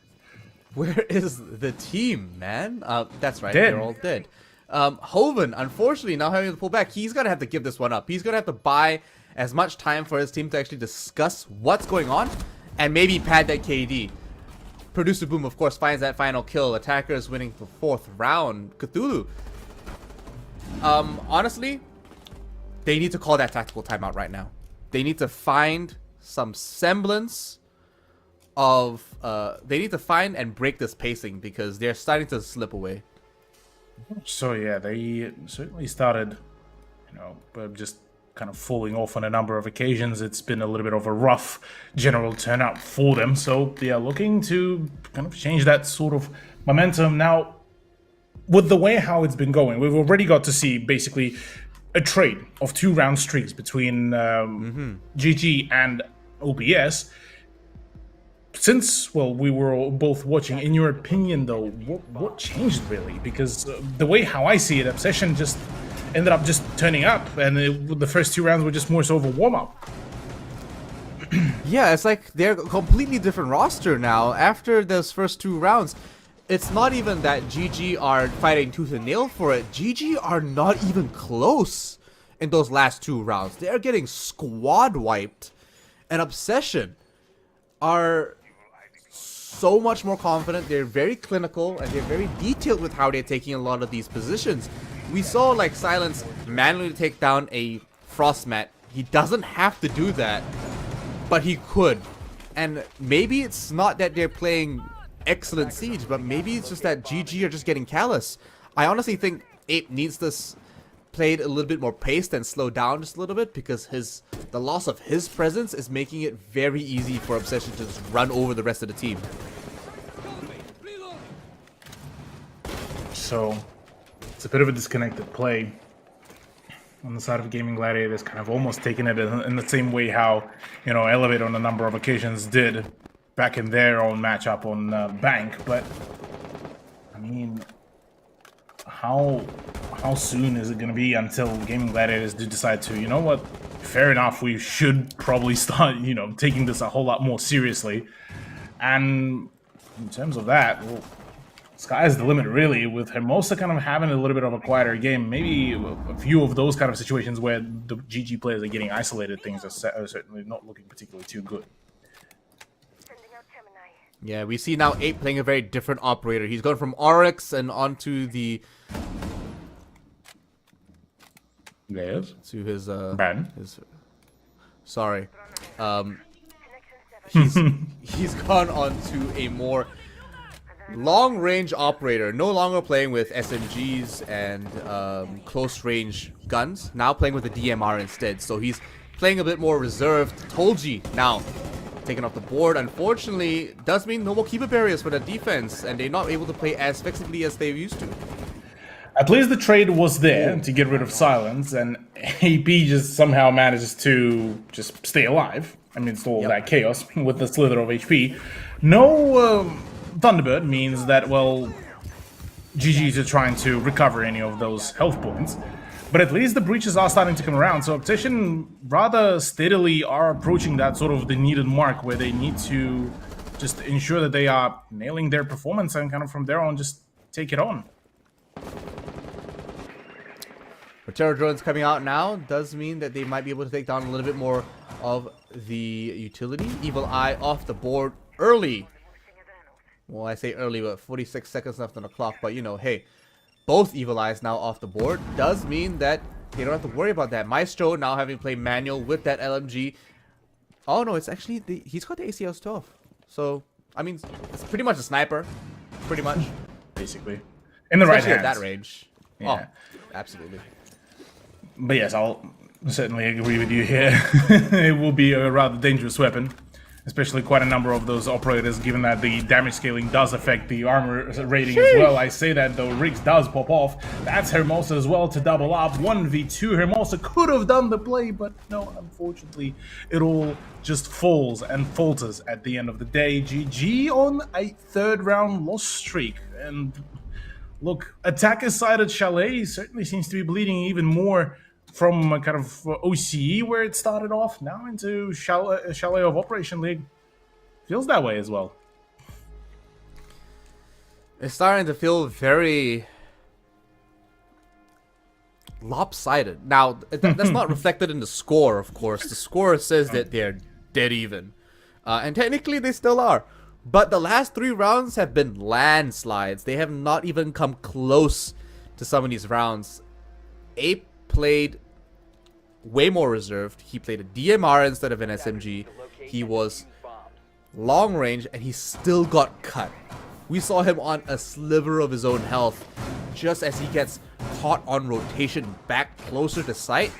Speaker 9: the team, man? That's right,
Speaker 11: Dead.
Speaker 9: they're all dead. Hoven, unfortunately, now having to pull back, he's gonna have to give this one up. He's gonna have to buy as much time for his team to actually discuss what's going on, and maybe pad that KD. Producer Boom, of course, finds that final kill. Attackers winning the 4th round. Cthulhu. Honestly, they need to call that tactical timeout right now. They need to find some semblance of... they need to find and break this pacing because they're starting to slip away.
Speaker 11: So yeah, they certainly started, just kind of falling off on a number of occasions. It's been a little bit of a rough general turnout for them. So they are looking to kind of change that sort of momentum. Now, with the way how it's been going, we've already got to see basically a trade of 2-round streaks between GG and OBS. Since, well, we were all both watching, in your opinion, though, what changed really? Because the way how I see it, Obsession just ended up just turning up, and the first 2 rounds were just more so of a warm-up.
Speaker 9: Yeah, it's like they're a completely different roster now. After those first 2 rounds, it's not even that GG are fighting tooth and nail for it. GG are not even close in those last 2 rounds. They're getting squad wiped. And Obsession are so much more confident. They're very clinical, and they're very detailed with how they're taking a lot of these positions. We saw like Silence manually take down a Frostmat. He doesn't have to do that, but he could. And maybe it's not that they're playing excellent Siege, but maybe it's just that GG are just getting callous. I honestly think Ape needs this played a little bit more paced and slowed down just a little bit, because the loss of his presence is making it very easy for Obsession to just run over the rest of the team.
Speaker 11: So it's a bit of a disconnected play on the side of Gaming Gladiators, kind of almost taking it in the same way how, Elevate on a number of occasions did back in their own matchup on Bank. But, I mean, how soon is it going to be until Gaming Gladiators do decide to, you know what, fair enough, we should probably start, taking this a whole lot more seriously. And in terms of that, well, sky's the limit, really, with Hermosa kind of having a little bit of a quieter game. Maybe a few of those kind of situations where the GG players are getting isolated, things are certainly not looking particularly too good.
Speaker 9: Yeah, we see now Ape playing a very different operator. He's gone from Oryx and onto the...
Speaker 11: Yes.
Speaker 9: To his...
Speaker 11: Ben?
Speaker 9: Sorry. He's gone on to a more long-range operator, no longer playing with SMGs and close-range guns, now playing with the DMR instead. So he's playing a bit more reserved. Tolji now taken off the board. Unfortunately, does mean no more keeper barriers for the defense, and they're not able to play as flexibly as they used to.
Speaker 11: At least the trade was there to get rid of Silence, and AP just somehow manages to just stay alive amidst all that chaos with the slither of HP. No Thunderbird means that, well, GGs are trying to recover any of those health points. But at least the breaches are starting to come around, so Obsession rather steadily are approaching that sort of the needed mark where they need to just ensure that they are nailing their performance and kind of from there on just take it on.
Speaker 9: Terror drones coming out now does mean that they might be able to take down a little bit more of the utility. Evil Eye off the board early. Well, I say early, but 46 seconds left on the clock. But, hey, both Evil Eyes now off the board does mean that they don't have to worry about that. Maestro now having played manual with that LMG. Oh, no, it's actually... he's got the ACL stuff. So, I mean, it's pretty much a sniper. Pretty much.
Speaker 11: Basically. In the right
Speaker 9: Especially
Speaker 11: hands.
Speaker 9: at that range.
Speaker 11: Yeah.
Speaker 9: Oh, absolutely.
Speaker 11: But yes, I'll certainly agree with you here. It will be a rather dangerous weapon. Especially quite a number of those operators, given that the damage scaling does affect the armor rating as well. I say that though, Riggs does pop off. That's Hermosa as well to double up. 1v2, Hermosa could have done the play, but no, unfortunately, it all just falls and falters at the end of the day. GG on a third round loss streak. And look, attacker side at Chalet certainly seems to be bleeding even more from a kind of OCE where it started off, now into Chalet of Operation League. Feels that way as well.
Speaker 9: It's starting to feel very lopsided. Now, that's not reflected in the score, of course. The score says that they're dead even. And technically they still are. But the last 3 rounds have been landslides. They have not even come close to some of these rounds. Ape played way more reserved. He played a DMR instead of an SMG. He was long range and he still got cut. We saw him on a sliver of his own health just as he gets caught on rotation back closer to sight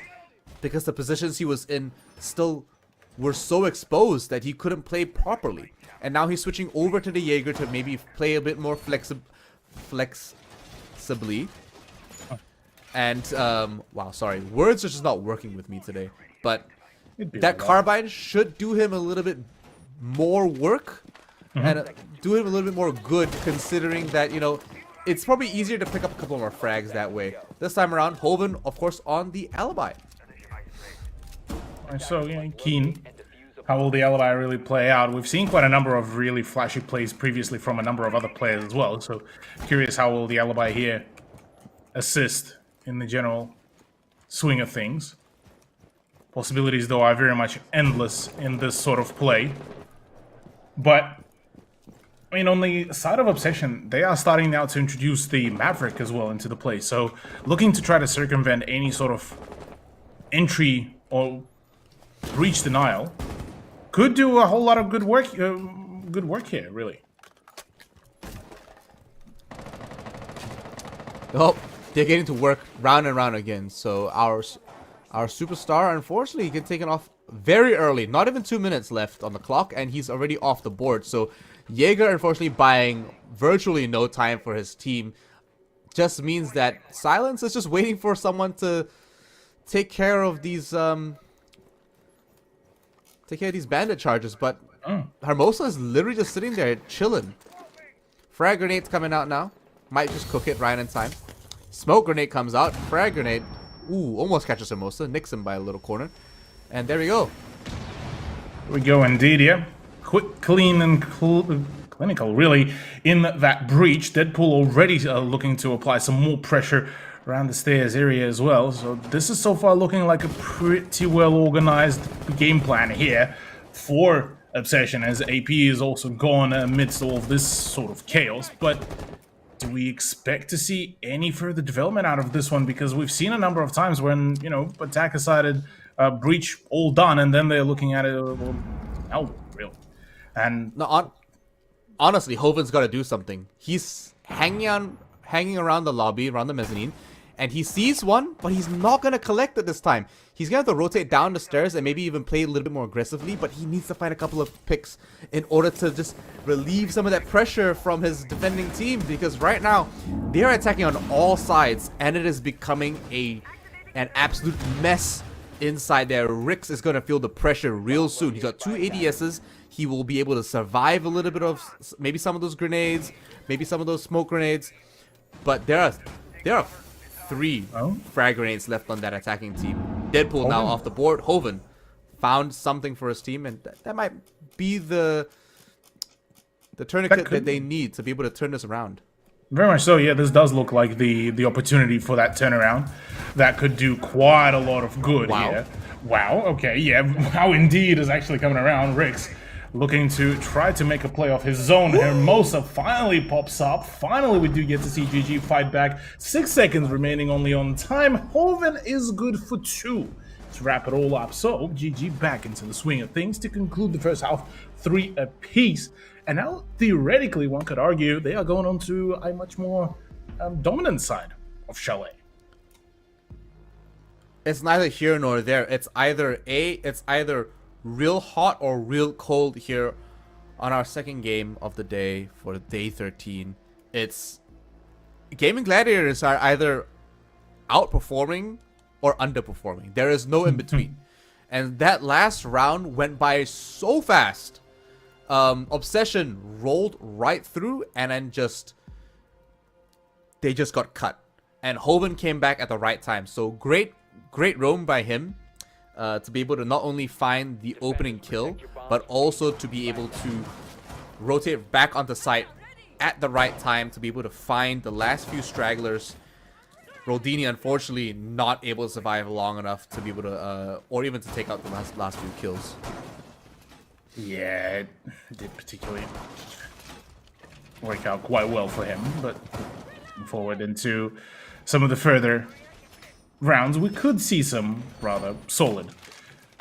Speaker 9: because the positions he was in still were so exposed that he couldn't play properly. And now he's switching over to the Jaeger to maybe play a bit more flexibly. And, wow, sorry. Words are just not working with me today. But that carbine should do him a little bit more work. And do him a little bit more good, considering that, you know, it's probably easier to pick up a couple more frags that way. This time around, Hoven, of course, on the Alibi.
Speaker 11: So, yeah, keen. How will the Alibi really play out? We've seen quite a number of really flashy plays previously from a number of other players as well. So, curious how will the Alibi here assist in the general swing of things. Possibilities, though, are very much endless in this sort of play. But, I mean, on the side of Obsession, they are starting now to introduce the Maverick as well into the play. So, looking to try to circumvent any sort of entry or breach denial could do a whole lot of good work here, really.
Speaker 9: Oh, they're getting to work round and round again. So our superstar, unfortunately, gets taken off very early. Not even 2 minutes left on the clock, and he's already off the board. So Jaeger, unfortunately, buying virtually no time for his team just means that Silence is just waiting for someone to take care of these bandit charges. But Hermosa is literally just sitting there chilling. Frag grenade's coming out now. Might just cook it right in time. Smoke grenade comes out. Frag grenade. Ooh, almost catches Hermosa. Nicks him by a little corner. And there we go.
Speaker 11: Here we go indeed, yeah. Quick, clean, and clinical, really, in that breach. Deadpool already looking to apply some more pressure around the stairs area as well. So this is so far looking like a pretty well organized game plan here for Obsession, as AP is also gone amidst all of this sort of chaos. But do we expect to see any further development out of this one? Because we've seen a number of times when, you know, attack decided breach all done, and then they're looking at it, well, no, really. And
Speaker 9: no, honestly, Hoven's got to do something. He's hanging around the lobby, around the mezzanine, and he sees one, but he's not going to collect it this time. He's going to have to rotate down the stairs and maybe even play a little bit more aggressively, but he needs to find a couple of picks in order to just relieve some of that pressure from his defending team, because right now, they are attacking on all sides, and it is becoming an absolute mess inside there. Rix is going to feel the pressure real soon. He's got 2 ADSs. He will be able to survive a little bit of maybe some of those grenades, maybe some of those smoke grenades, but there are 3 frag grenades left on that attacking team. Deadpool now off the board. Hoven found something for his team, and that might be the tourniquet that they need to be able to turn this around.
Speaker 11: Very much so, yeah. This does look like the opportunity for that turnaround. That could do quite a lot of good here. Wow, okay, yeah. Wow, indeed, is actually coming around. Rix looking to try to make a play of his own. Hermosa finally pops up. Finally, we do get to see GG fight back. 6 seconds remaining only on time. Hoven is good for 2 to wrap it all up. So, GG back into the swing of things to conclude the first half, 3 apiece. And now, theoretically, one could argue they are going on to a much more dominant side of Chalet.
Speaker 9: It's neither here nor there. It's either real hot or real cold here on our second game of the day for day 13. It's Gaming Gladiators are either outperforming or underperforming. There is no in between. And that last round went by so fast. Obsession rolled right through and then they just got cut. And Hoven came back at the right time. So great roam by him to be able to not only find the opening kill, but also to be able to rotate back onto site at the right time to be able to find the last few stragglers. Rodini, unfortunately, not able to survive long enough to be able to, or even to take out the last few kills.
Speaker 11: Yeah, it did particularly work out quite well for him, but looking forward into some of the further rounds, we could see some rather solid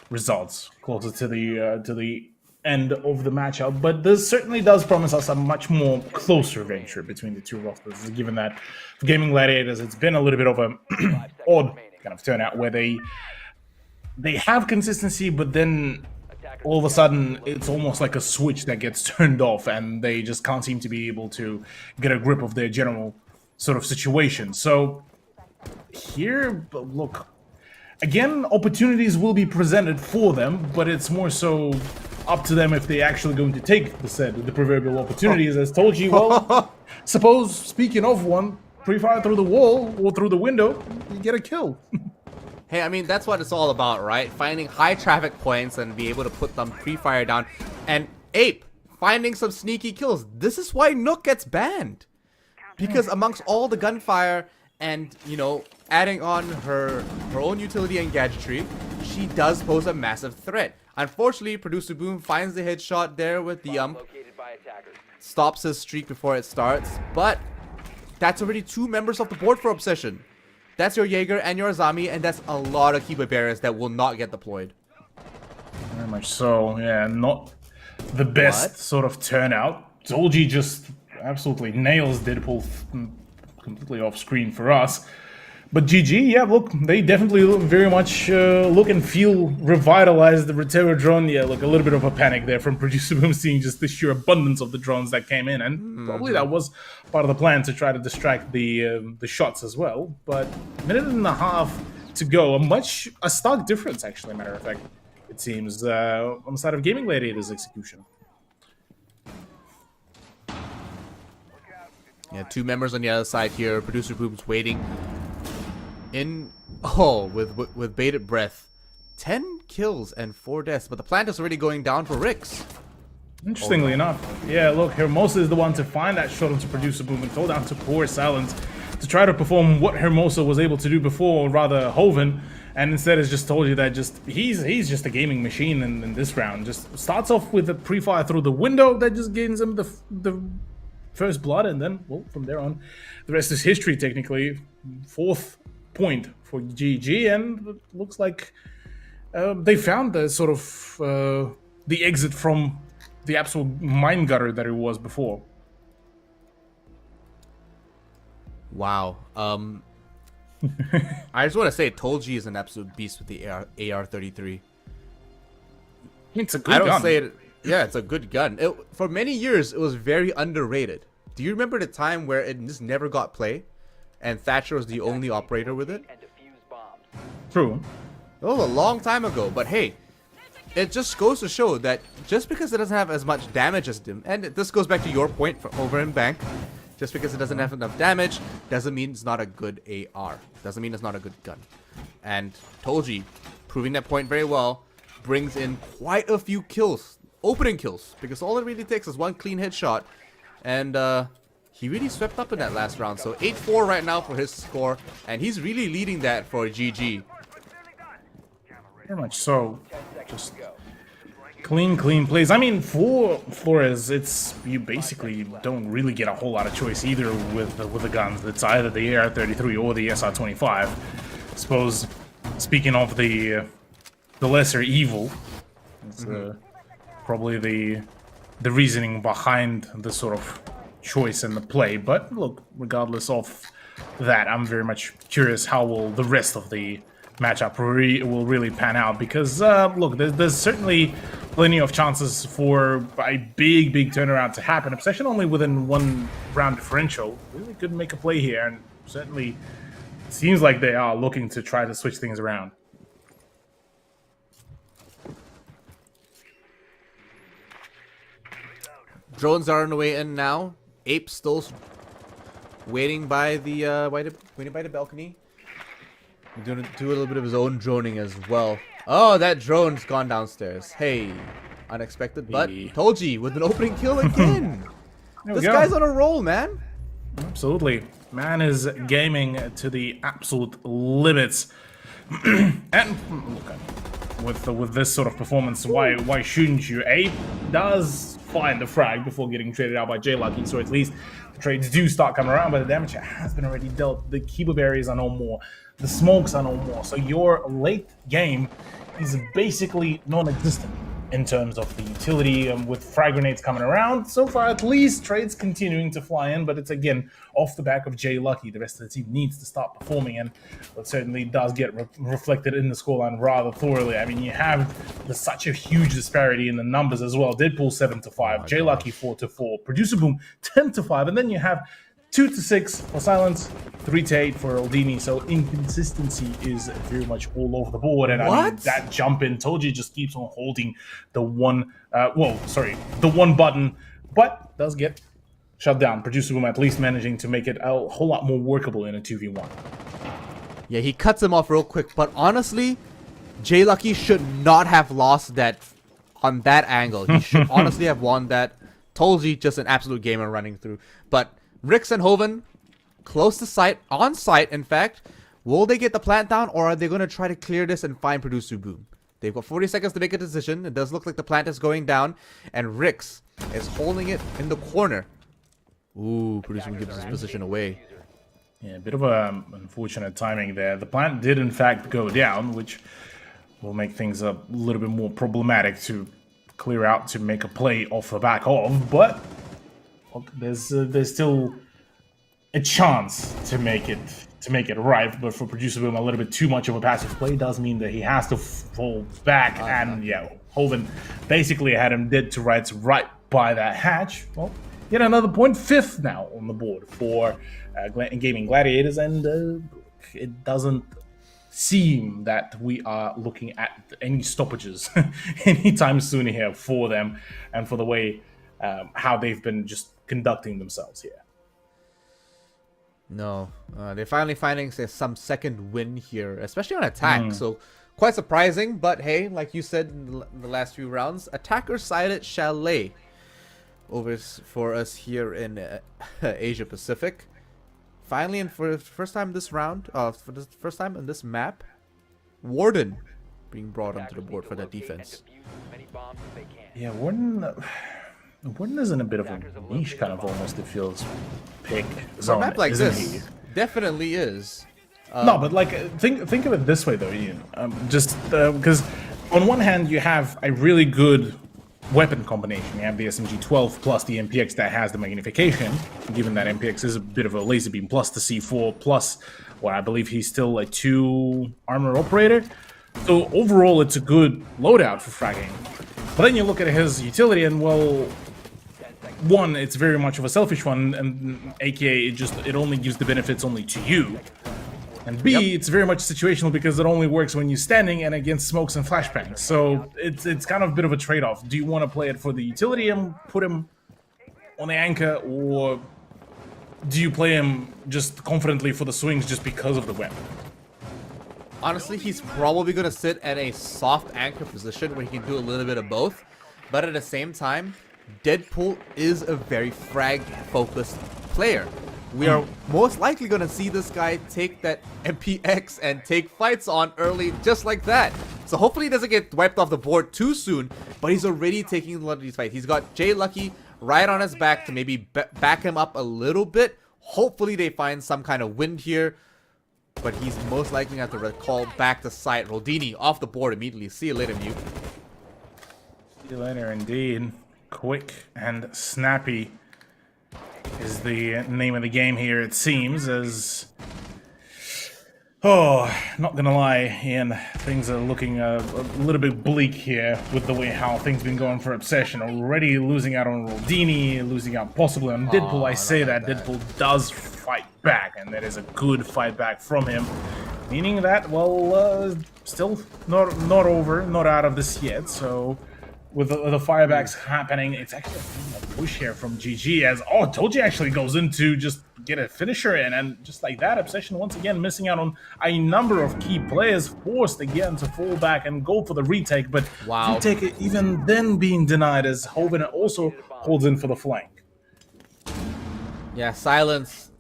Speaker 11: results closer to the end of the matchup. But this certainly does promise us a much more closer venture between the two rosters, given that for Gaming Gladiators, it's been a little bit of a odd kind of turnout where they have consistency, but then all of a sudden it's almost like a switch that gets turned off, and they just can't seem to be able to get a grip of their general sort of situation. So here, look, again, opportunities will be presented for them, but it's more so up to them if they actually going to take the proverbial opportunities. As told you, well, suppose, speaking of one, pre-fire through the wall or through the window, you get a kill.
Speaker 9: Hey, I mean, that's what it's all about, right? Finding high traffic points and be able to put them pre-fire down. And Ape, finding some sneaky kills. This is why Nook gets banned. Because amongst all the gunfire and, you know, adding on her own utility and gadgetry, she does pose a massive threat. Unfortunately, Producer Boom finds the headshot there with the stops his streak before it starts, but that's already 2 members of the board for Obsession. That's your Jaeger and your Azami, and that's a lot of Kiba Barriers that will not get deployed.
Speaker 11: Very much so, yeah, not the best sort of turnout. Zolji just absolutely nails Deadpool completely off screen for us. But GG, yeah, look, they definitely look very much look and feel revitalized. The Retero drone, yeah, look, a little bit of a panic there from Producer Boom, seeing just the sheer abundance of the drones that came in, and probably that was part of the plan to try to distract the shots as well. But a minute and a half to go, a stark difference, actually, matter of fact, it seems, on the side of Gaming Gladiators' execution.
Speaker 9: Yeah, 2 members on the other side here. Producer Boom's waiting. With bated breath. 10 kills and 4 deaths, but the plant is already going down for Rix.
Speaker 11: Interestingly enough, yeah, look, Hermosa is the one to find that shot onto Producer Boom and go down to poor Silence to try to perform what Hermosa was able to do before, or rather Hoven, and instead has just told you that he's just a gaming machine in this round. Just starts off with a pre-fire through the window that just gains him the first blood, and then, well, from there on, the rest is history, technically. 4th point for GG, and it looks like they found the sort of the exit from the absolute mine gutter that it was before.
Speaker 9: Wow. I just want to say Tolji is an absolute beast with the AR-33.
Speaker 11: It's a good gun.
Speaker 9: Yeah, it's a good gun. For many years, it was very underrated. Do you remember the time where it just never got play? And Thatcher was the only operator with it?
Speaker 11: True.
Speaker 9: That was a long time ago, but hey, it just goes to show that just because it doesn't have as much damage as them, and this goes back to your point over in Bank, just because it doesn't have enough damage doesn't mean it's not a good AR. Doesn't mean it's not a good gun. And Tolji, proving that point very well, brings in quite a few kills, opening kills, because all it really takes is 1 clean headshot, and he really swept up in that last round. So 8-4 right now for his score, and he's really leading that for GG.
Speaker 11: Very much so. Just Clean plays. I mean, for Flores, it's you basically don't really get a whole lot of choice either with the guns. It's either the AR-33 or the SR-25. I suppose, speaking of the lesser evil, it's probably the reasoning behind the sort of choice in the play. But look, regardless of that, I'm very much curious how will the rest of the matchup will really pan out, because look, there's certainly plenty of chances for a big turnaround to happen, especially only within 1 round differential. Really could make a play here, and certainly it seems like they are looking to try to switch things around.
Speaker 9: Drones are on the way in now. Ape still waiting by the waiting by the balcony. He's gonna do a little bit of his own droning as well. Oh, that drone's gone downstairs. Hey, unexpected, but Tolji with an opening kill again. This guy's on a roll, man.
Speaker 11: Absolutely, man is gaming to the absolute limits. And look, with this sort of performance, why shouldn't you? Ape does find the frag before getting traded out by JLucky, so at least the trades do start coming around, but the damage has been already dealt. The Kiba berries are no more. The smokes are no more. So your late game is basically non-existent in terms of the utility, with frag grenades coming around. So far, at least, trades continuing to fly in, but it's again off the back of JLucky. The rest of the team needs to start performing, and it certainly does get reflected in the scoreline rather thoroughly. I mean, you have such a huge disparity in the numbers as well. Deadpool 7-5, JLucky 4-4, Producer Boom 10-5, and then you have 2-6 for Silence, 3-8 for Aldini. So inconsistency is very much all over the board. And I mean, that jump in, Tolji just keeps on holding the one button, but does get shut down. Producer Boom at least managing to make it a whole lot more workable in a 2v1.
Speaker 9: Yeah, he cuts him off real quick, but honestly, JLucky should not have lost that on that angle. He should honestly have won that. Tolji just an absolute gamer running through. But Rix and Hoven, close to site, on site in fact. Will they get the plant down, or are they going to try to clear this and find Producer Boom? They've got 40 seconds to make a decision. It does look like the plant is going down, and Rix is holding it in the corner. Ooh, Producer Boom gives his position away.
Speaker 11: Yeah, a bit of unfortunate timing there. The plant did in fact go down, which will make things a little bit more problematic to clear out to make a play off the back of, but look, there's still a chance to make it right. But for Producer Boom, a little bit too much of a passive play does mean that he has to fall back. And yeah, Hoven basically had him dead to rights right by that hatch. Well, yet another point, 5th now on the board for Gaming Gladiators, and it doesn't seem that we are looking at any stoppages anytime soon here for them, and for the way how they've been just conducting themselves here.
Speaker 9: No, they're finally finding some second win here, especially on attack. So quite surprising, but hey, like you said in the last few rounds, attacker sided Chalet over for us here in Asia Pacific. Finally, and for the first time this round, for the first time in this map, Warden being brought onto the board for that defense.
Speaker 11: Yeah, Warden is in a bit of a niche, kind of almost, it feels, pick zone.
Speaker 9: A map like this definitely is.
Speaker 11: No, but like think of it this way though, Ian. Because on one hand you have a really good weapon combination. You have the SMG-12 plus the MPX that has the magnification, given that MPX is a bit of a laser beam, plus the C4, plus what I believe he's still a 2 armor operator. So overall it's a good loadout for fragging. But then you look at his utility and, well, one, it's very much of a selfish one, and aka it only gives the benefits only to you. And B, it's very much situational because it only works when you're standing and against smokes and flashbangs. So it's kind of a bit of a trade-off. Do you want to play it for the utility and put him on the anchor, or do you play him just confidently for the swings just because of the weapon?
Speaker 9: Honestly, he's probably going to sit at a soft anchor position where he can do a little bit of both. But at the same time, Deadpool is a very frag-focused player. We are most likely going to see this guy take that MPX and take fights on early just like that. So hopefully he doesn't get wiped off the board too soon, but he's already taking a lot of these fights. He's got Jay Lucky right on his back to maybe back him up a little bit. Hopefully they find some kind of wind here, but he's most likely going to have to recall back to site. Rodini off the board immediately. See you later, Mute.
Speaker 11: See you later, indeed. Quick and snappy is the name of the game here, it seems, as... Oh, not gonna lie, Ian, things are looking a little bit bleak here with the way how things been going for Obsession. Already losing out on Rodini, losing out possibly on Deadpool. I say that Deadpool does fight back, and that is a good fight back from him. Meaning that, well, still not over, not out of this yet, so... With the firebacks happening, it's actually a push here from GG as, oh, Toji actually goes in to just get a finisher in, and just like that, Obsession once again missing out on a number of key players, forced again to fall back and go for the retake, but retake even then being denied as Hoven also holds in for the flank.
Speaker 9: Yeah, Silence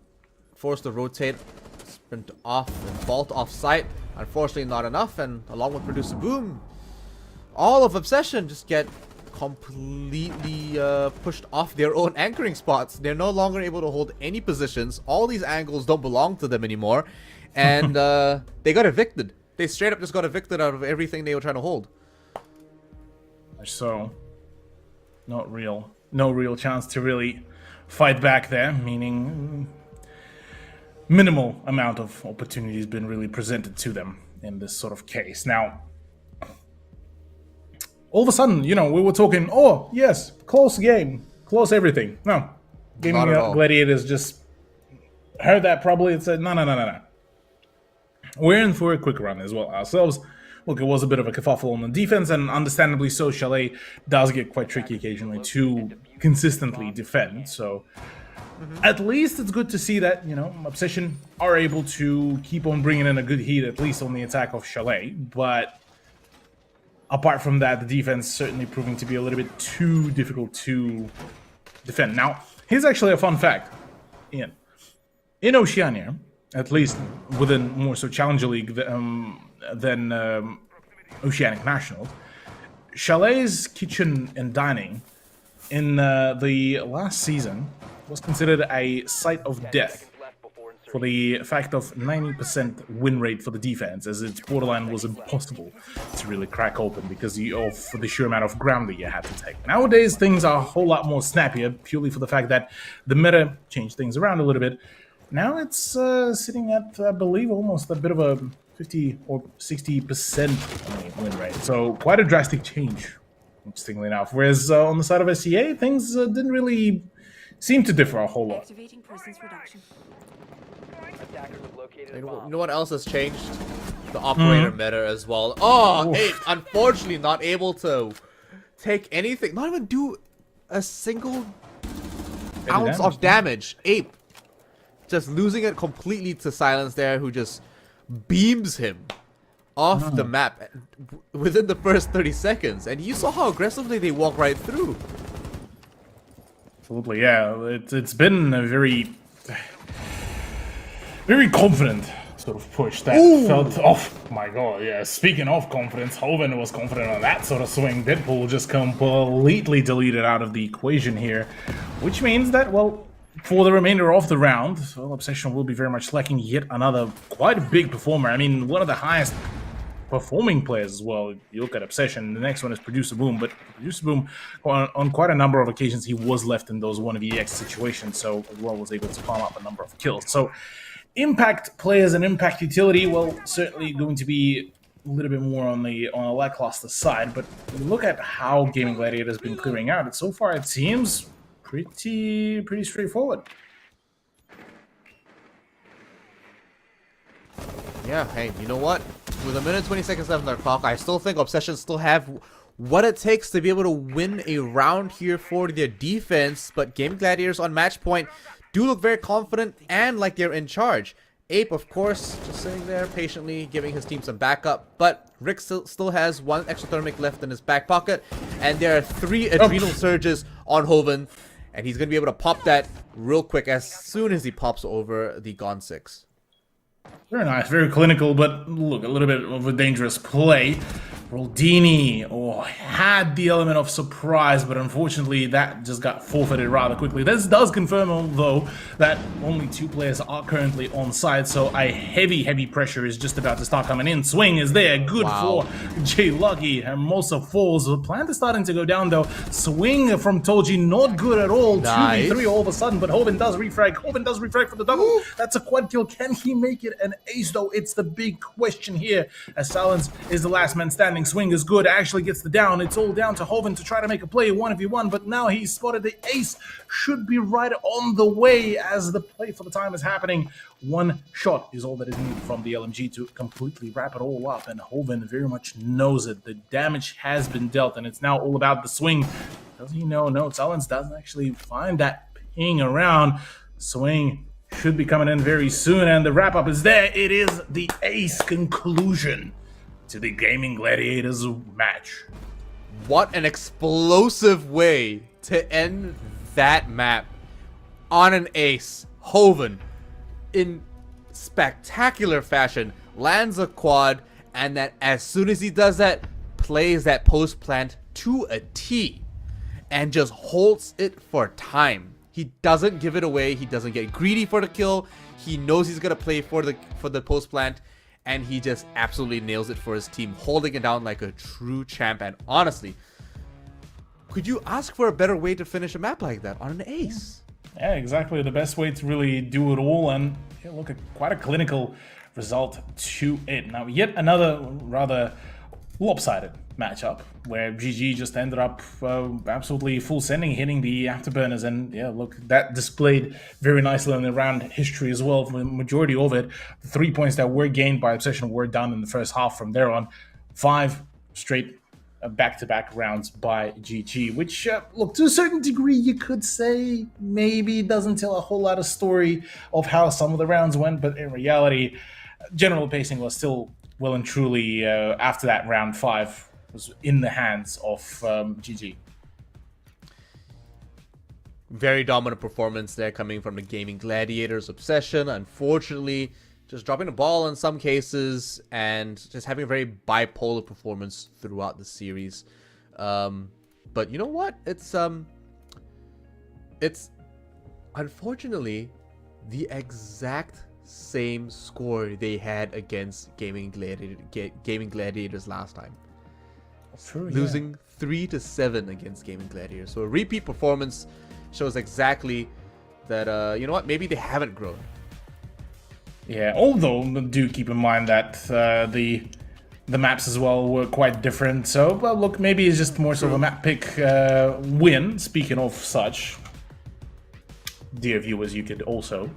Speaker 9: forced to rotate, sprint off and vault off site. Unfortunately not enough, and along with Producer Boom, all of Obsession just get completely pushed off their own anchoring spots. They're no longer able to hold any positions. All these angles don't belong to them anymore. And they got evicted. They straight up just got evicted out of everything they were trying to hold.
Speaker 11: So, no real chance to really fight back there, meaning minimal amount of opportunities been really presented to them in this sort of case. Now, all of a sudden, you know, we were talking, oh, yes, close game, close everything. No, Gaming Gladiators just heard that probably and said, no. We're in for a quick run as well ourselves. Look, it was a bit of a kerfuffle on the defense, and understandably so, Chalet does get quite tricky occasionally to consistently defend, so at least it's good to see that, you know, Obsession are able to keep on bringing in a good heat, at least on the attack of Chalet, but apart from that, the defense certainly proving to be a little bit too difficult to defend. Now, here's actually a fun fact, Ian. In Oceania, at least within more so Challenger League than Oceanic National, Chalet's kitchen and dining in the last season was considered a site of death for the fact of 90% win rate for the defense, as its borderline was impossible to really crack open because of the sheer amount of ground that you had to take. Nowadays, things are a whole lot more snappier, purely for the fact that the meta changed things around a little bit. Now it's sitting at, I believe, almost a bit of a 50 or 60% win rate. So quite a drastic change, interestingly enough. Whereas on the side of SCA, things didn't really seem to differ a whole lot.
Speaker 1: Activating presence reduction.
Speaker 9: You know what else has changed? The operator meta as well. Oh, Ape, unfortunately not able to take anything, not even do a single ounce of damage. Ape just losing it completely to Silence there, who just beams him off the map within the first 30 seconds. And you saw how aggressively they walk right through.
Speaker 11: Absolutely, yeah. It's been a very confident sort of push that felt off. My god, yeah. Speaking of confidence, Hoven was confident on that sort of swing. Deadpool just completely deleted out of the equation here, which means that, well, for the remainder of the round, well, Obsession will be very much lacking yet another quite a big performer. I mean, one of the highest performing players as well. You look at Obsession, the next one is Producer Boom, but Producer Boom, on quite a number of occasions, he was left in those 1vx situations, so as well was able to farm up a number of kills. So, impact players and impact utility, well, certainly going to be a little bit more on a lackluster side, but look at how Gaming Gladiator has been clearing out. So far, it seems pretty straightforward.
Speaker 9: Yeah, hey, you know what? With a minute and 20 seconds left on their clock, I still think Obsession still have what it takes to be able to win a round here for their defense, but Gaming Gladiators on match point do look very confident and like they're in charge. Ape, of course, just sitting there patiently giving his team some backup, but Rick still has one exothermic left in his back pocket, and there are 3 adrenal surges on Hoven, and he's going to be able to pop that real quick as soon as he pops over the Gon 6.
Speaker 11: Very nice, very clinical, but look, a little bit of a dangerous play. Roldini had the element of surprise, but unfortunately that just got forfeited rather quickly. This does confirm, though, that only 2 players are currently on site, so a heavy pressure is just about to start coming in. Swing is there, good for J Lucky. Hermosa falls. The plant is starting to go down, though. Swing from Toji, not good at all.
Speaker 9: Nice.
Speaker 11: 2v3 all of a sudden, but Hoven does refrag. Hoven does refrag for the double. That's a quad kill. Can he make it an ace, though? It's the big question here, as Silence is the last man standing. Swing is good, actually gets the down. It's all down to Hoven to try to make a play 1v1, but now he's spotted the ace. Should be right on the way as the play for the time is happening. 1 shot is all that is needed from the LMG to completely wrap it all up, and Hoven very much knows it. The damage has been dealt, and it's now all about the swing. Does he know? No, Silence doesn't actually find that ping around. Swing should be coming in very soon, and the wrap-up is there. It is the ace conclusion to the Gaming Gladiators match.
Speaker 9: What an explosive way to end that map on an ace. Hoven, in spectacular fashion, lands a quad, and that as soon as he does that, plays that post plant to a T and just holds it for time. He doesn't give it away. He doesn't get greedy for the kill. He knows he's gonna play for the post plant, and he just absolutely nails it for his team, holding it down like a true champ. And honestly, could you ask for a better way to finish a map like that on an ace?
Speaker 11: Yeah, exactly. The best way to really do it all, and yeah, look at quite a clinical result to it. Now, yet another rather lopsided matchup where GG just ended up absolutely full sending, hitting the afterburners, and yeah, look, that displayed very nicely in the round history as well. For the majority of it, the 3 points that were gained by Obsession were done in the first half. From there on, 5 straight back-to-back rounds by GG, which look, to a certain degree you could say maybe doesn't tell a whole lot of story of how some of the rounds went, but in reality, general pacing was still well and truly after that round 5 was in the hands of GG.
Speaker 9: Very dominant performance there coming from the Gaming Gladiators. Obsession, unfortunately, just dropping the ball in some cases and just having a very bipolar performance throughout the series. But you know what? It's unfortunately the exact same score they had against Gaming Gladiators last time.
Speaker 11: True,
Speaker 9: losing 3-7 against Gaming Gladiators. So a repeat performance shows exactly that, you know what, maybe they haven't grown.
Speaker 11: Yeah, although do keep in mind that the maps as well were quite different. So, well, look, maybe it's just more sort of a map pick win. Speaking of such, dear viewers, you could also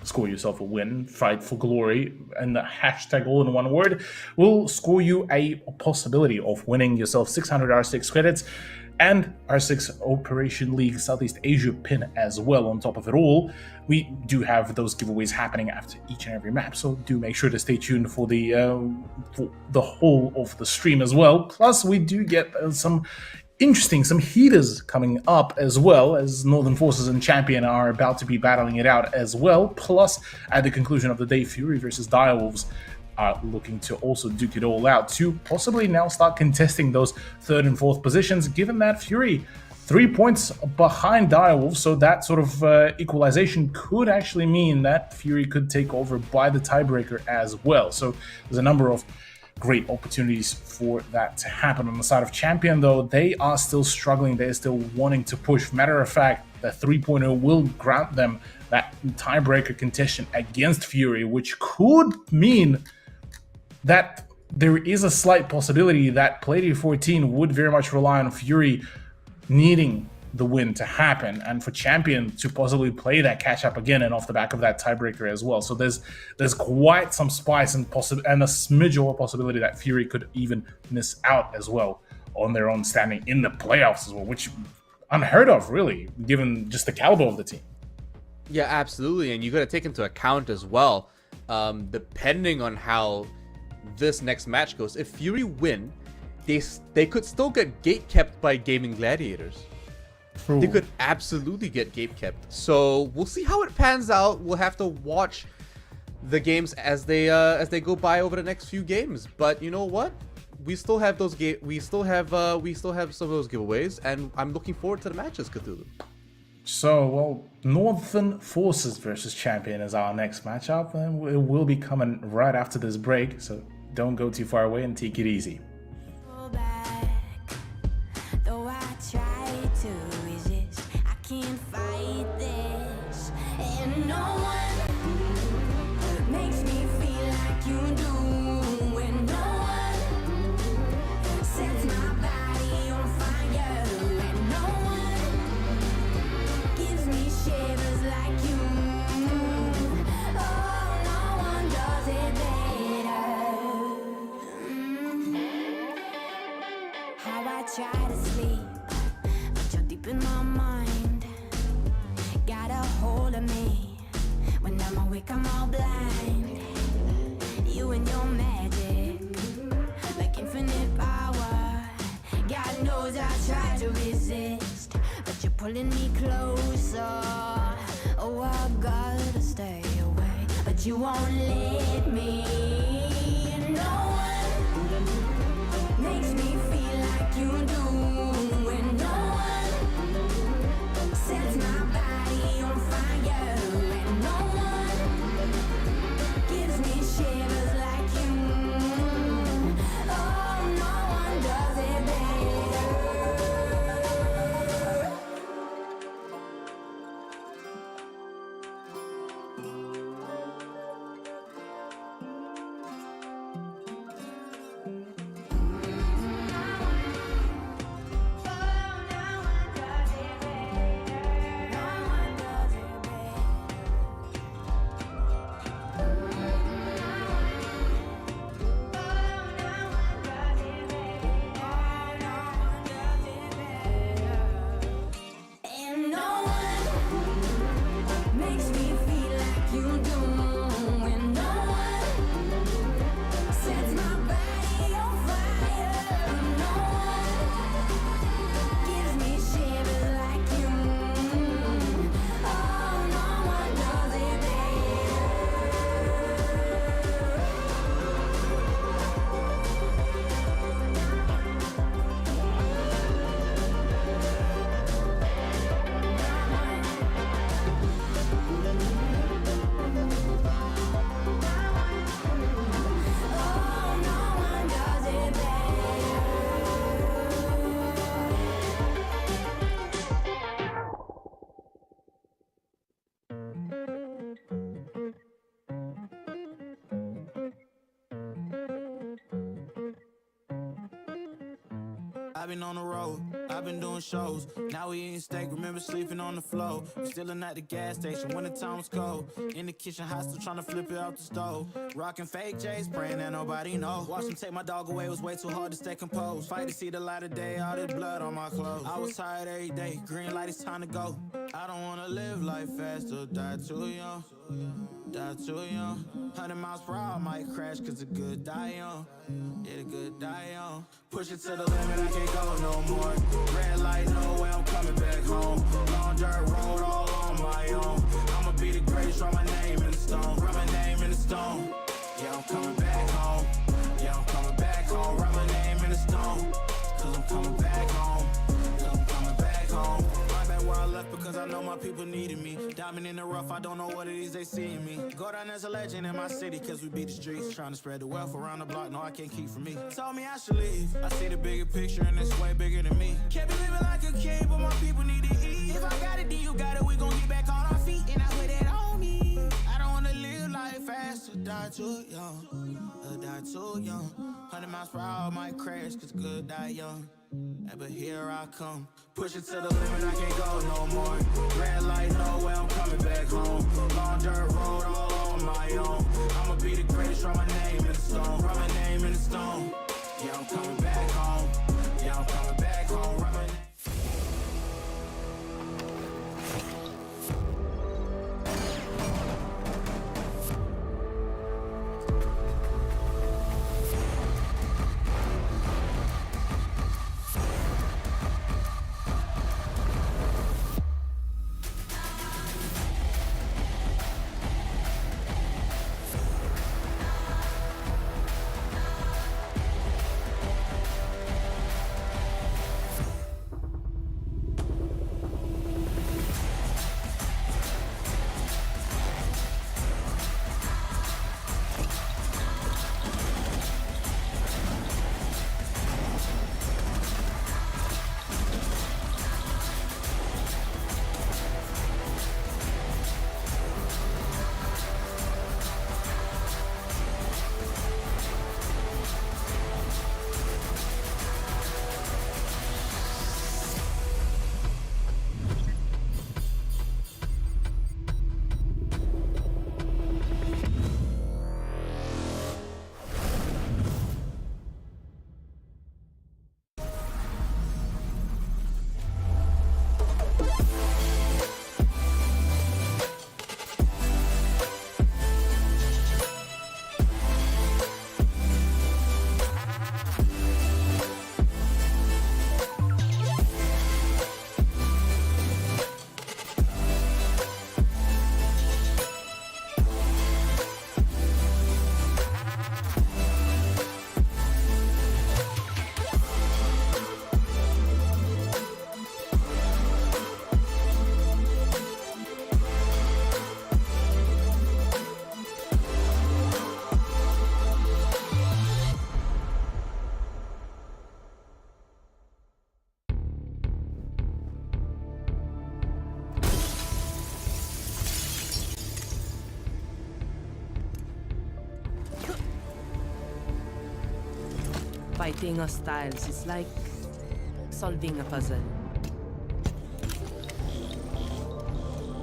Speaker 11: score yourself a win, fight for glory, and the hashtag all in one word will score you a possibility of winning yourself 600 R6 credits and R6 Operation League Southeast Asia pin as well. On top of it all, we do have those giveaways happening after each and every map, so do make sure to stay tuned for the whole of the stream as well. Plus, we do get some heaters coming up, as well as Northern Forces and Champion are about to be battling it out as well. Plus, at the conclusion of the day, Fury versus Direwolves are looking to also duke it all out to possibly now start contesting those 3rd and 4th positions, given that Fury 3 points behind Direwolves, so that sort of equalization could actually mean that Fury could take over by the tiebreaker as well. So there's a number of great opportunities for that to happen. On the side of Champion, though, they are still struggling. They're still wanting to push. Matter of fact, the 3.0 will grant them that tiebreaker contention against Fury, which could mean that there is a slight possibility that Palladium 14 would very much rely on Fury needing the win to happen, and for Champion to possibly play that catch up again and off the back of that tiebreaker as well. So there's quite some spice and a smidge of a possibility that Fury could even miss out as well on their own standing in the playoffs as well, which unheard of, really, given just the caliber of the team.
Speaker 9: Yeah, absolutely, and you got to take into account as well, depending on how this next match goes. If Fury win, they could still get gate-kept by Gaming Gladiators.
Speaker 11: True.
Speaker 9: They could absolutely get gate-kept. So we'll see how it pans out. We'll have to watch the games as they go by over the next few games. But you know what? we still have those we still have some of those giveaways, and I'm looking forward to the matches, Cthulhu.
Speaker 11: So, well, Northern Forces versus Champion is our next matchup, and it will be coming right after this break, so don't go too far away and take it easy.
Speaker 1: Go back, though I try to resist, I can't fight this, and no one makes me feel like you do, and no one sets my body on fire, and no one gives me shivers like you. Oh, no one does it better. How I try to sleep, but you're deep in my mind. Got a hold of me. When I'm awake, I'm all blind. You and your magic, like infinite power. God knows I try to resist, but you're pulling me closer. Oh, I gotta stay away, but you won't let me. No one makes me feel like you do, and no one sets my body on fire, and no one gives me shivers like you. Oh, no one does it better. And no one makes me feel like you do, and no one sets my body on fire, and no one gives me shivers like you. Oh, no one does it Oh, no one does it
Speaker 2: I've been on the road, I've been doing shows. Now we eating steak, remember sleeping on the floor. Stealing at the gas station when the time was cold. In the kitchen, hot, still trying to flip it out the stove. Rocking fake J's, praying that nobody know. Watch them take my dog away, it was way too hard to stay composed. Fight to see the light of day, all this blood on my clothes. I was tired every day, green light, it's time to go. I don't wanna live life fast or die too young. Die too young. 100 miles per hour, I might crash, cause the good die young. Yeah, the good die young. Push it to the limit, I can't go no more. Red light, no way, I'm coming back home. Long dirt road, all on my own. I'ma be the greatest, write my name in the stone. Write my name in the stone. Yeah, I'm coming back home. Yeah, I'm coming back home. Write my name in the stone. Cause I'm coming back home. Cause I'm coming back home. Right back where I left because I know my people needed me. Diamond in the rough, I don't know what it is they see in me. Go down as a legend in my city cause we beat the streets. Trying to spread the wealth around the block, no I can't keep from me. Told me I should leave. I see the bigger picture and it's way bigger than me. Can't be living like a king, but my people need to eat. If I got it, then you got it, we gon' get back on our feet. And I put it on me. I don't wanna live life fast or die too young. Or die too young. 100 miles per hour, might crash cause good die young. Yeah, but here I come. Push it to the limit, I can't go no more. Red light, no way, I'm coming back home. Long dirt road, all on my own. I'ma be the greatest, write my name in the stone. Write my name in the stone. Yeah, I'm coming back home. Yeah, I'm coming back home. Write my name.
Speaker 4: Fighting hostiles is like solving a puzzle.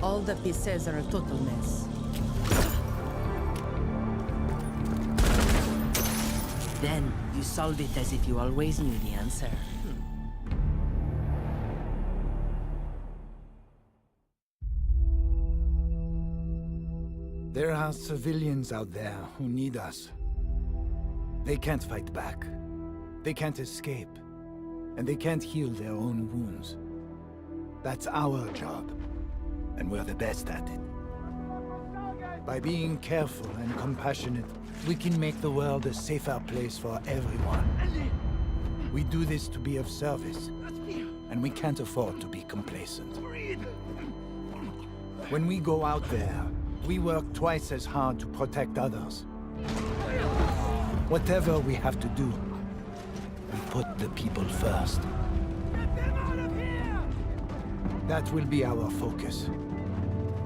Speaker 4: All the pieces are a total mess. Then you solve it as if you always knew the answer.
Speaker 5: There are civilians out there who need us. They can't fight back. They can't escape. And they can't heal their own wounds. That's our job. And we're the best at it. By being careful and compassionate, we can make the world a safer place for everyone. We do this to be of service. And we can't afford to be complacent. When we go out there, we work twice as hard to protect others. Whatever we have to do, we put the people first.
Speaker 6: Get them out of here!
Speaker 5: That will be our focus.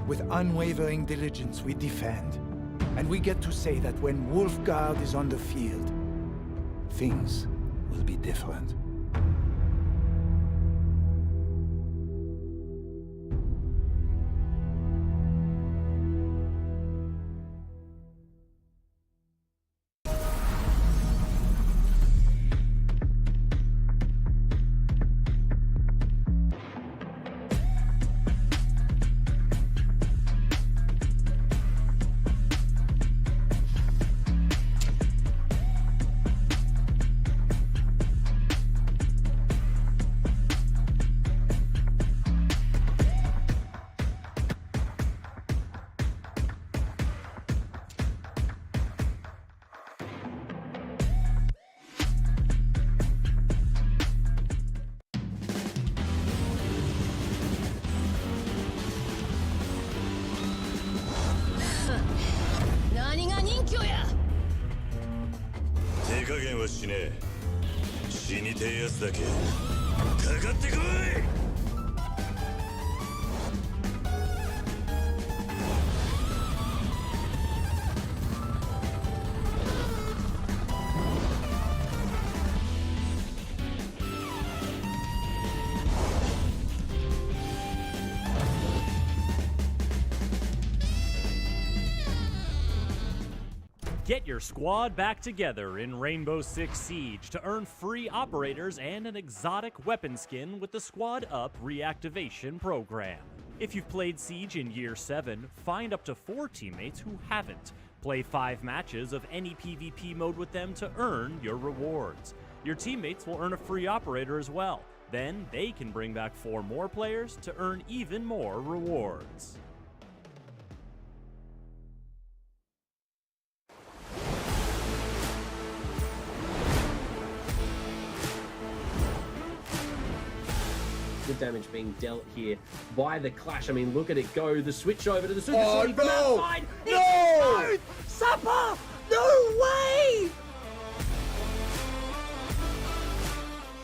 Speaker 5: With unwavering diligence, we defend. And we get to say that when Wolfguard is on the field, things will be different.
Speaker 7: Get your squad back together in Rainbow Six Siege to earn free operators and an exotic weapon skin with the Squad Up reactivation program. If you've played Siege in Year 7, find up to 4 teammates who haven't. Play 5 matches of any PvP mode with them to earn your rewards. Your teammates will earn a free operator as well. Then they can bring back 4 more players to earn even more rewards.
Speaker 8: Good damage being dealt here by the Clash. I mean, look at it go. The switch over to the Super
Speaker 9: Oh,
Speaker 8: Sonic from
Speaker 9: no!
Speaker 8: outside.
Speaker 9: No!
Speaker 8: Supper! No way!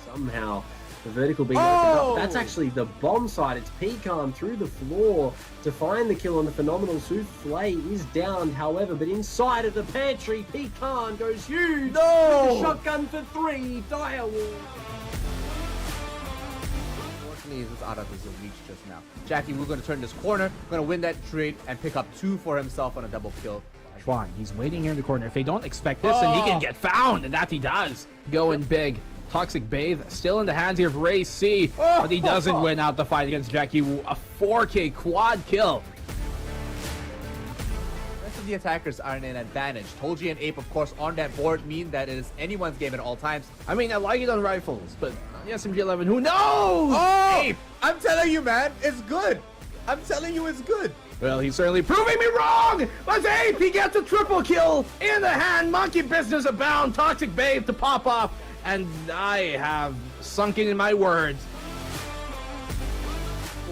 Speaker 8: Somehow, the vertical being opened up. That's actually the bomb side. It's Pecan through the floor to find the kill on the Phenomenal Souffle is downed, however, but inside of the pantry, Pecan goes huge.
Speaker 9: No!
Speaker 8: With the shotgun for 3. Direwolf.
Speaker 9: Unfortunately, he's out of his reach just now. Jackie, we're going to turn this corner, going to win that trade and pick up 2 for himself on a double kill.
Speaker 10: Schwan, he's waiting here in the corner. If they don't expect this, then he can get found, and that he does. Going big. Toxic Bathe still in the hands here of Ray C, but he doesn't win out the fight against Jackie Wu. A 4K quad kill.
Speaker 9: The rest of the attackers are in an advantage. Tolji and Ape, of course, on that board mean that it is anyone's game at all times.
Speaker 10: I mean, I like it on rifles, but on the SMG-11, who knows?
Speaker 9: Oh!
Speaker 10: Ape!
Speaker 9: I'm telling you, man, it's good. I'm telling you, it's good.
Speaker 10: Well, he's certainly proving me wrong! But Ape, he gets a triple kill in the hand. Monkey business abound. Toxic Babe to pop off. And I have sunken in my words.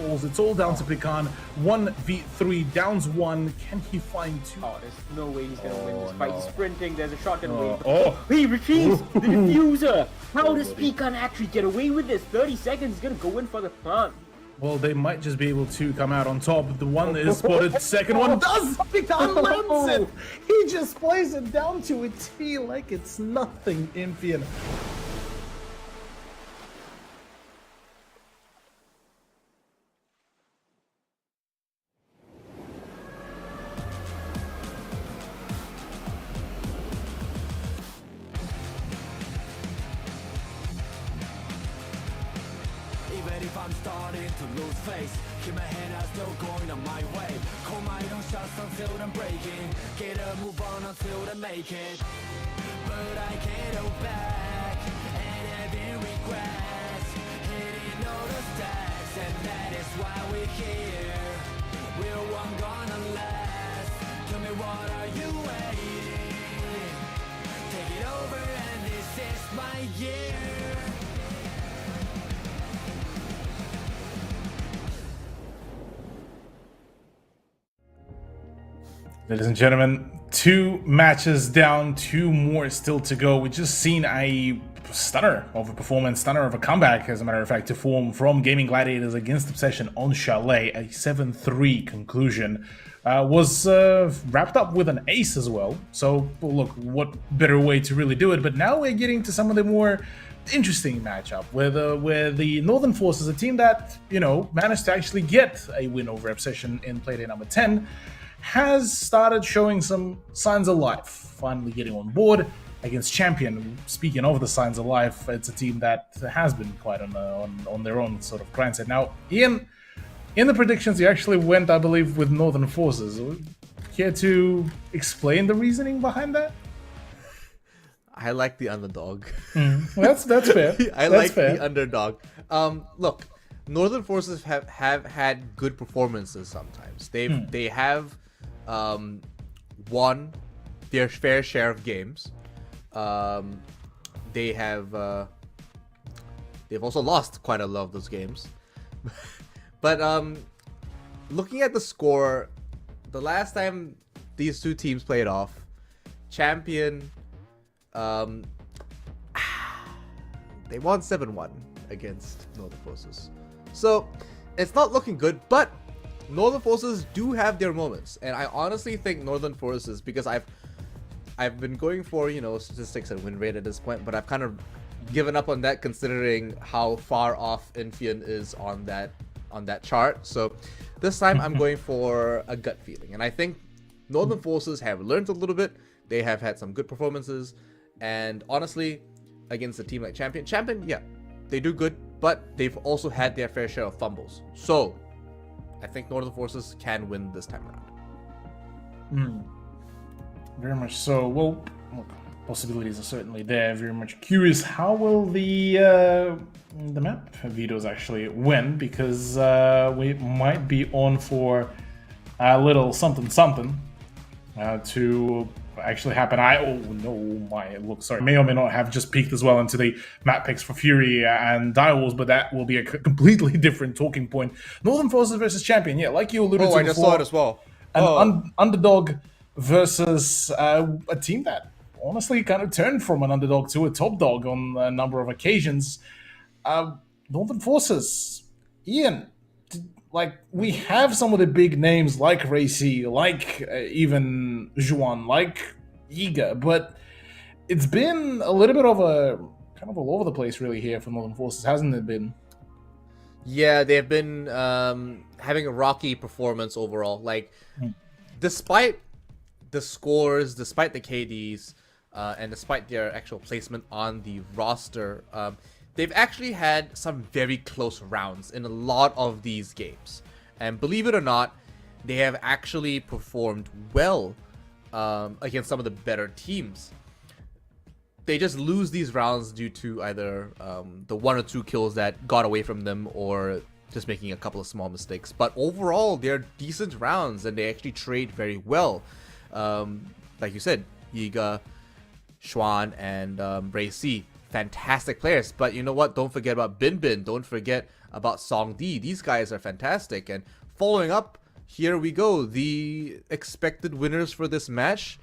Speaker 11: It's all down to Pecan. 1v3, downs 1. Can he find 2?
Speaker 12: Oh, there's no way he's gonna win this fight.
Speaker 11: no.
Speaker 12: He's sprinting. There's a shotgun wave.
Speaker 11: Oh.
Speaker 12: He retrieves the diffuser. How does Pecan actually get away with this? 30 seconds. He's gonna go in for the plant.
Speaker 11: Well, they might just be able to come out on top. The one is spotted. Second one does.
Speaker 14: Pecan lands it. He just plays it down to a T like it's nothing, Impian.
Speaker 3: if I'm starting to lose face. Keep my head out, still going on my way. Call my own shots until I'm breaking. Get a move on until I make it. But I can't hold back. And having regrets. Hitting all the stacks. And that is why we're here. We're one gonna last. Tell me what are you waiting? Take it over and this is my year.
Speaker 11: Ladies and gentlemen, 2 matches down, 2 more still to go. We just seen a stunner of a performance, stunner of a comeback, as a matter of fact, to form from Gaming Gladiators against Obsession on Chalet. A 7-3 conclusion was wrapped up with an ace as well. So, look, what better way to really do it? But now we're getting to some of the more interesting matchup where the Northern Forces, a team that, you know, managed to actually get a win over Obsession in playday number 10, has started showing some signs of life, finally getting on board against Champion. Speaking of the signs of life, it's a team that has been quite on their own sort of grind set. Now, Ian, in the predictions, you actually went, I believe, with Northern Forces. Care to explain the reasoning behind that?
Speaker 9: I like the underdog.
Speaker 11: Well, that's fair.
Speaker 9: I
Speaker 11: that's
Speaker 9: like
Speaker 11: fair.
Speaker 9: the underdog. Look, Northern Forces have had good performances sometimes. They have won their fair share of games. They have they've also lost quite a lot of those games. But looking at the score, the last time these 2 teams played off, Champion they won 7-1 against Northern Forces. So it's not looking good, but Northern Forces do have their moments, and I honestly think Northern Forces, because I've been going for, you know, statistics and win rate at this point, but I've kind of given up on that considering how far off Infian is on that chart. So this time I'm going for a gut feeling, and I think Northern Forces have learned a little bit. They have had some good performances, and honestly, against a team like Champion, yeah, they do good, but they've also had their fair share of fumbles. So I think Northern Forces can win this time around.
Speaker 11: Very much so. Well, look, possibilities are certainly there. Very much curious how will the map vetoes actually win, because we might be on for a little something to actually happen. May or may not have just peeked as well into the map picks for Fury and Direwolves, but that will be a completely different talking point. Northern Forces versus Champion, yeah, like you alluded to
Speaker 9: I just saw it as well.
Speaker 11: An underdog versus a team that honestly kind of turned from an underdog to a top dog on a number of occasions. Northern Forces, Ian, like, we have some of the big names like Racy, like even Juan, like Yiga, but it's been a little bit of a kind of all over the place really here for Northern Forces, hasn't it been?
Speaker 9: Yeah, they've been having a rocky performance overall. Like, despite the scores, despite the KDs, and despite their actual placement on the roster, they've actually had some very close rounds in a lot of these games. And believe it or not, they have actually performed well against some of the better teams. They just lose these rounds due to either the 1 or 2 kills that got away from them, or just making a couple of small mistakes. But overall, they're decent rounds, and they actually trade very well. Like you said, Yiga, Xuan, and Racy, fantastic players. But you know what? Don't forget about Bin Bin. Don't forget about Song Di. These guys are fantastic. And following up, here we go. The expected winners for this match: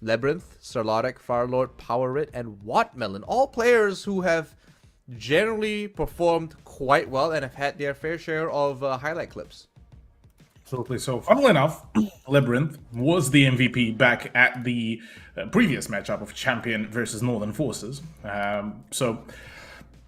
Speaker 9: Labyrinth, Sarlodic, Firelord, Powerrit, and Wattmelon. All players who have generally performed quite well and have had their fair share of highlight clips.
Speaker 11: Absolutely. So, funnily enough, Labyrinth was the MVP back at the previous matchup of Champion versus Northern Forces. So,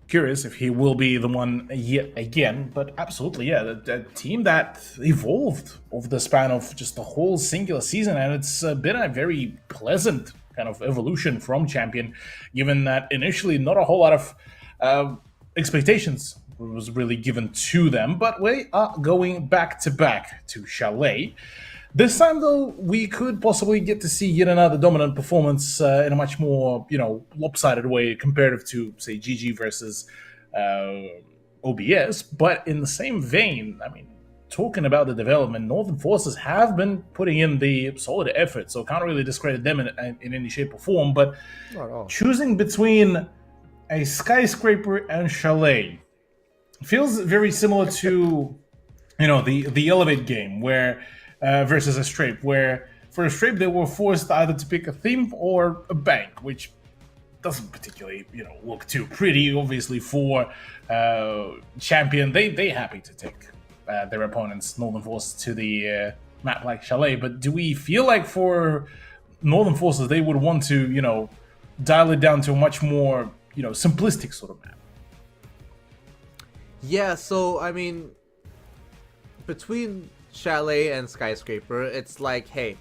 Speaker 11: curious if he will be the one yet again. But absolutely, yeah, the team that evolved over the span of just the whole singular season, and it's been a very pleasant kind of evolution from Champion, given that initially not a whole lot of expectations was really given to them. But we are going back to Chalet. This time, though, we could possibly get to see yet another dominant performance in a much more, lopsided way comparative to, say, GG versus OBS. But in the same vein, I mean, talking about the development, Northern Forces have been putting in the solid effort, so can't really discredit them in any shape or form. But choosing between a Skyscraper and Chalet feels very similar to, the Elevate game where versus a Strape, where for a Strape they were forced either to pick a theme or a bank, which doesn't particularly, look too pretty. Obviously, for Champion, they happy to take their opponents, Northern Forces, to the map like Chalet. But do we feel like for Northern Forces they would want to, dial it down to a much more, simplistic sort of map?
Speaker 9: Yeah, so I mean, between Chalet and Skyscraper, it's like, hey,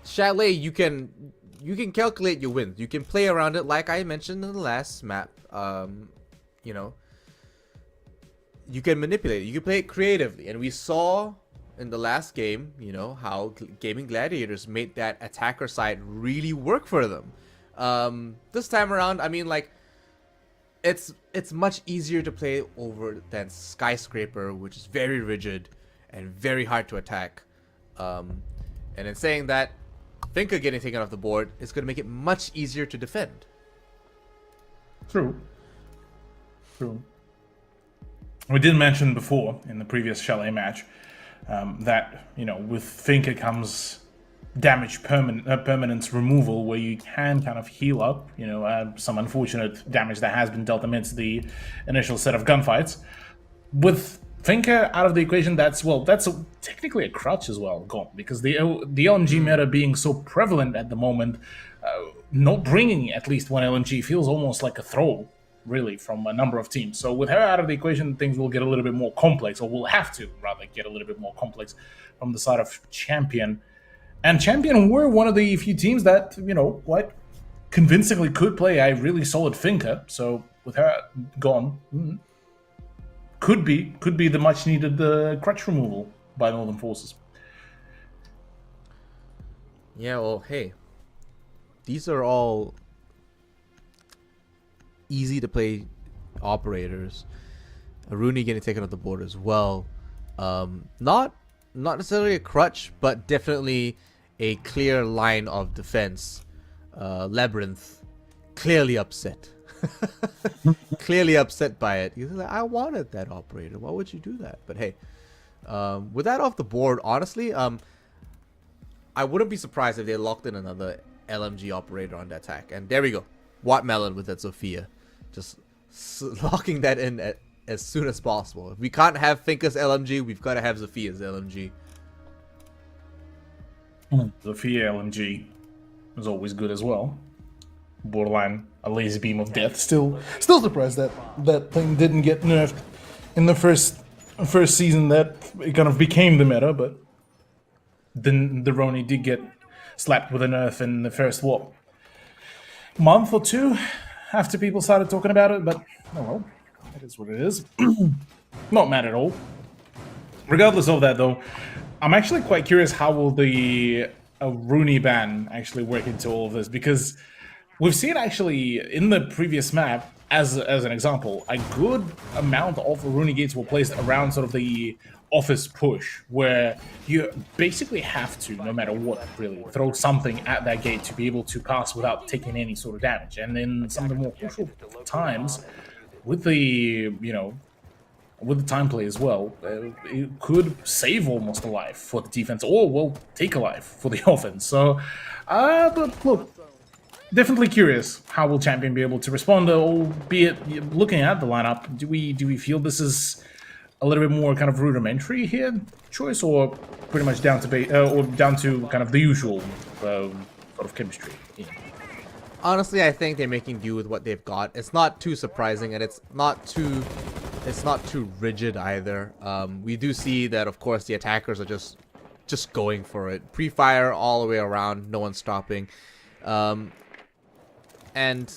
Speaker 9: Chalet, you can calculate your wins. You can play around it, like I mentioned in the last map. You can manipulate it. You can play it creatively, and we saw in the last game, how Gaming Gladiators made that attacker side really work for them. This time around, I mean, like, it's much easier to play over than Skyscraper, which is very rigid and very hard to attack. And in saying that, Finka getting taken off the board is going to make it much easier to defend.
Speaker 11: True. We did mention before in the previous Chalet match that, with Finka comes damage permanence removal, where you can kind of heal up, some unfortunate damage that has been dealt amidst the initial set of gunfights. With Finka out of the equation, that's technically a crutch as well, gone, because the LMG meta being so prevalent at the moment, not bringing at least one LMG feels almost like a throw, really, from a number of teams. So with her out of the equation, things will get a little bit more complex, or will have to rather get a little bit more complex from the side of Champion. And Champion were one of the few teams that, quite convincingly could play a really solid Finka. So with her gone, could be the much needed crutch removal by Northern Forces.
Speaker 9: Yeah, well, hey, these are all easy to play operators. Rooney getting taken off the board as well. Not necessarily a crutch, but definitely a clear line of defense. Labyrinth clearly upset. Clearly upset by it. He's like, I wanted that operator. Why would you do that? But hey, with that off the board, honestly, I wouldn't be surprised if they locked in another LMG operator on the attack. And there we go. Wattmelon with that Zofia. Just locking that in as soon as possible. If we can't have Finka's LMG, we've got to have Zofia's LMG.
Speaker 11: Zofia LMG is always good as well. Borderline a laser beam of death. Still surprised that thing didn't get nerfed in the first season. That it kind of became the meta, but then the Roni did get slapped with a nerf in the first month or two after people started talking about it. But oh well, it is what it is. Not mad at all. Regardless of that, though, I'm actually quite curious how will the Rooney ban actually work into all of this, because we've seen actually in the previous map, as an example, a good amount of Rooney gates were placed around sort of the office push, where you basically have to, no matter what, really throw something at that gate to be able to pass without taking any sort of damage. And in some of the more crucial times, with the with the time play as well, it could save almost a life for the defense, or will take a life for the offense. So, but look, definitely curious how will Champion be able to respond, albeit looking at the lineup, do we feel this is a little bit more kind of rudimentary here choice, or pretty much down to kind of the usual sort of chemistry? Yeah.
Speaker 9: Honestly, I think they're making do with what they've got. It's not too surprising, and it's not too rigid either. We do see that, of course, the attackers are just going for it. Pre-fire all the way around, no one's stopping. And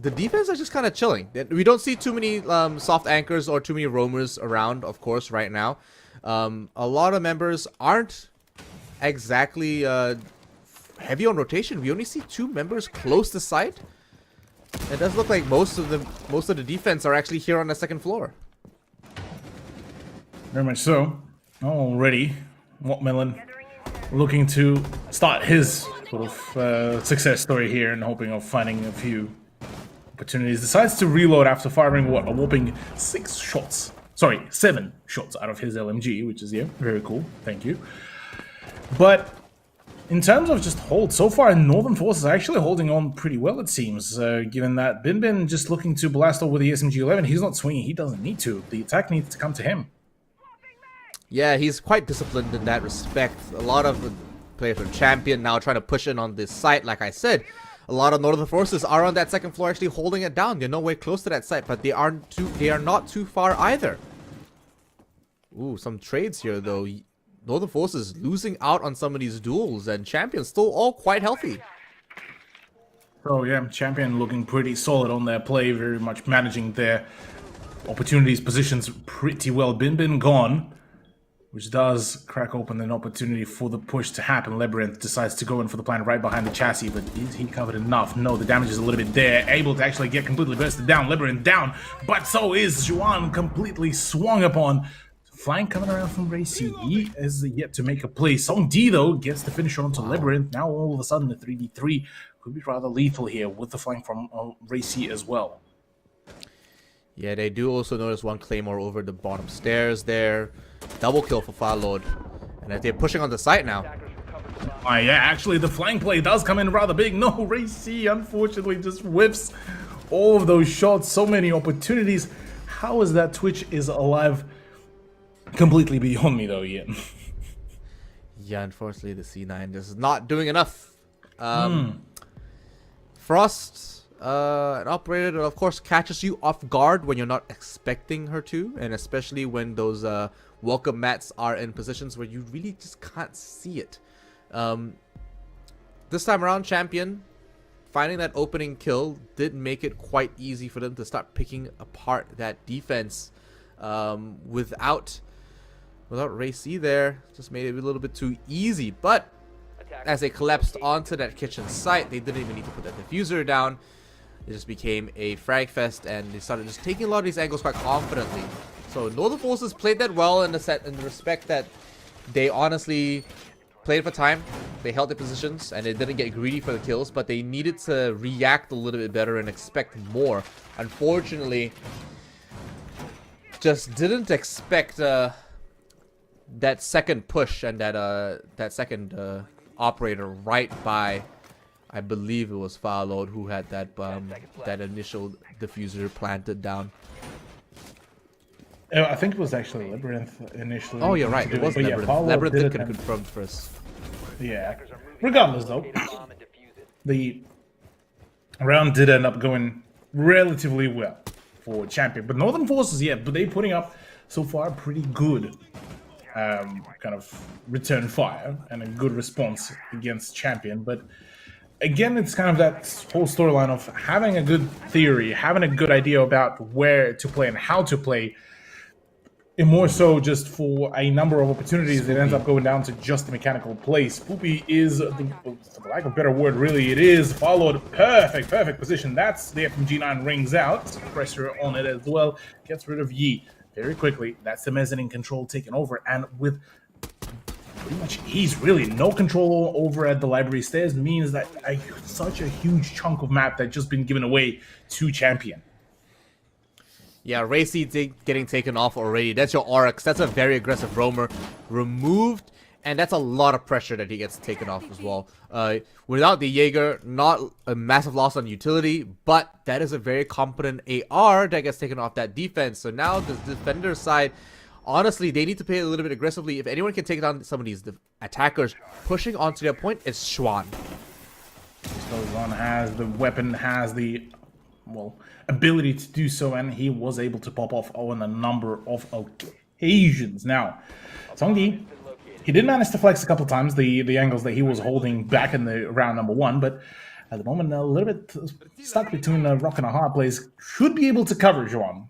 Speaker 9: the defense are just kind of chilling. We don't see too many soft anchors or too many roamers around, of course, right now. A lot of members aren't exactly heavy on rotation. We only see 2 members close to site. It does look like most of the defense are actually here on the second floor.
Speaker 11: Very much so. Already, Wattmelon looking to start his sort of success story here and hoping of finding a few opportunities. Decides to reload after firing, what, a whopping 6 shots. Sorry, 7 shots out of his LMG, which is, yeah, very cool. Thank you. But in terms of just hold, so far Northern Forces are actually holding on pretty well, it seems, given that Bin just looking to blast over the SMG-11. He's not swinging, he doesn't need to. The attack needs to come to him.
Speaker 9: Yeah, he's quite disciplined in that respect. A lot of players from Champion now trying to push in on this site. Like I said, a lot of Northern Forces are on that second floor actually holding it down. They're nowhere close to that site, but they are not too far either. Ooh, some trades here though. Northern Forces losing out on some of these duels, and Champion still all quite healthy.
Speaker 11: Oh yeah, Champion looking pretty solid on their play, very much managing their opportunities, positions pretty well. Bin gone, which does crack open an opportunity for the push to happen. Labyrinth decides to go in for the plan right behind the chassis, but is he covered enough? No, the damage is a little bit there. Able to actually get completely bursted down. Labyrinth down, but so is Juan, completely swung upon. Flank coming around from Ray C. He is yet to make a play. Song D, though, gets the finish on to Labyrinth. Now, all of a sudden, the 3v3 could be rather lethal here with the flank from Ray C as well.
Speaker 9: Yeah, they do also notice one Claymore over the bottom stairs there. Double kill for Firelord. And if they're pushing on the site now.
Speaker 11: Yeah, actually, the flank play does come in rather big. No, Ray C, unfortunately, just whiffs all of those shots. So many opportunities. How is that Twitch is alive? Completely beyond me, though, Ian.
Speaker 9: Yeah, unfortunately, the C9 is not doing enough. Frost, an operator that, of course, catches you off guard when you're not expecting her to, and especially when those welcome mats are in positions where you really just can't see it. This time around, Champion, finding that opening kill did make it quite easy for them to start picking apart that defense without Ray C there. Just made it a little bit too easy, but as they collapsed onto that kitchen site, they didn't even need to put that diffuser down. It just became a frag fest, and they started just taking a lot of these angles quite confidently. So Northern Forces played that well in the respect that they honestly played for time. They held their positions, and they didn't get greedy for the kills, but they needed to react a little bit better and expect more. Unfortunately, just didn't expect that second push and that second operator right by, I believe it was Firelord who had that initial diffuser planted down.
Speaker 11: I think it was actually Labyrinth initially.
Speaker 9: Oh, you're right. It was Labyrinth.
Speaker 11: Yeah,
Speaker 9: Labyrinth could have confirmed first.
Speaker 11: Yeah. Regardless, though, the round did end up going relatively well for Champion. But Northern Forces, yeah, but they putting up so far pretty good kind of return fire and a good response against Champion. But again, it's kind of that whole storyline of having a good theory, having a good idea about where to play and how to play, and more so just for a number of opportunities, it ends up going down to just the mechanical play. Spoopy is, for lack of a better word, really, it is followed. Perfect position. That's the FMG9 rings out. Pressure on it as well. Gets rid of Yi very quickly. That's the mezzanine control taken over. And with pretty much he's really no control over at the library stairs, means that such a huge chunk of map that just been given away to Champion.
Speaker 9: Yeah, Ray C getting taken off already. That's your Oryx. That's a very aggressive roamer. Removed, and that's a lot of pressure that he gets taken off as well. Without the Jaeger, not a massive loss on utility, but that is a very competent AR that gets taken off that defense. So now the defender side, honestly, they need to play a little bit aggressively. If anyone can take down some of these attackers pushing onto their point, it's Schwan.
Speaker 11: So Schwan has the weapon, has the ability to do so, and he was able to pop off on a number of occasions. Now, Songdi, he did manage to flex a couple times the angles that he was holding back in the round number one, but At the moment, a little bit stuck between a rock and a hard place. Should be able to cover Juan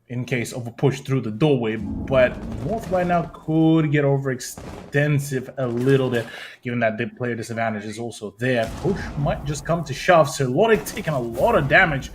Speaker 11: in case of a push through the doorway, but North right now could get overextensive a little bit, given that the player disadvantage is also there. Push might just come to shove. Serlotic taking a lot of damage.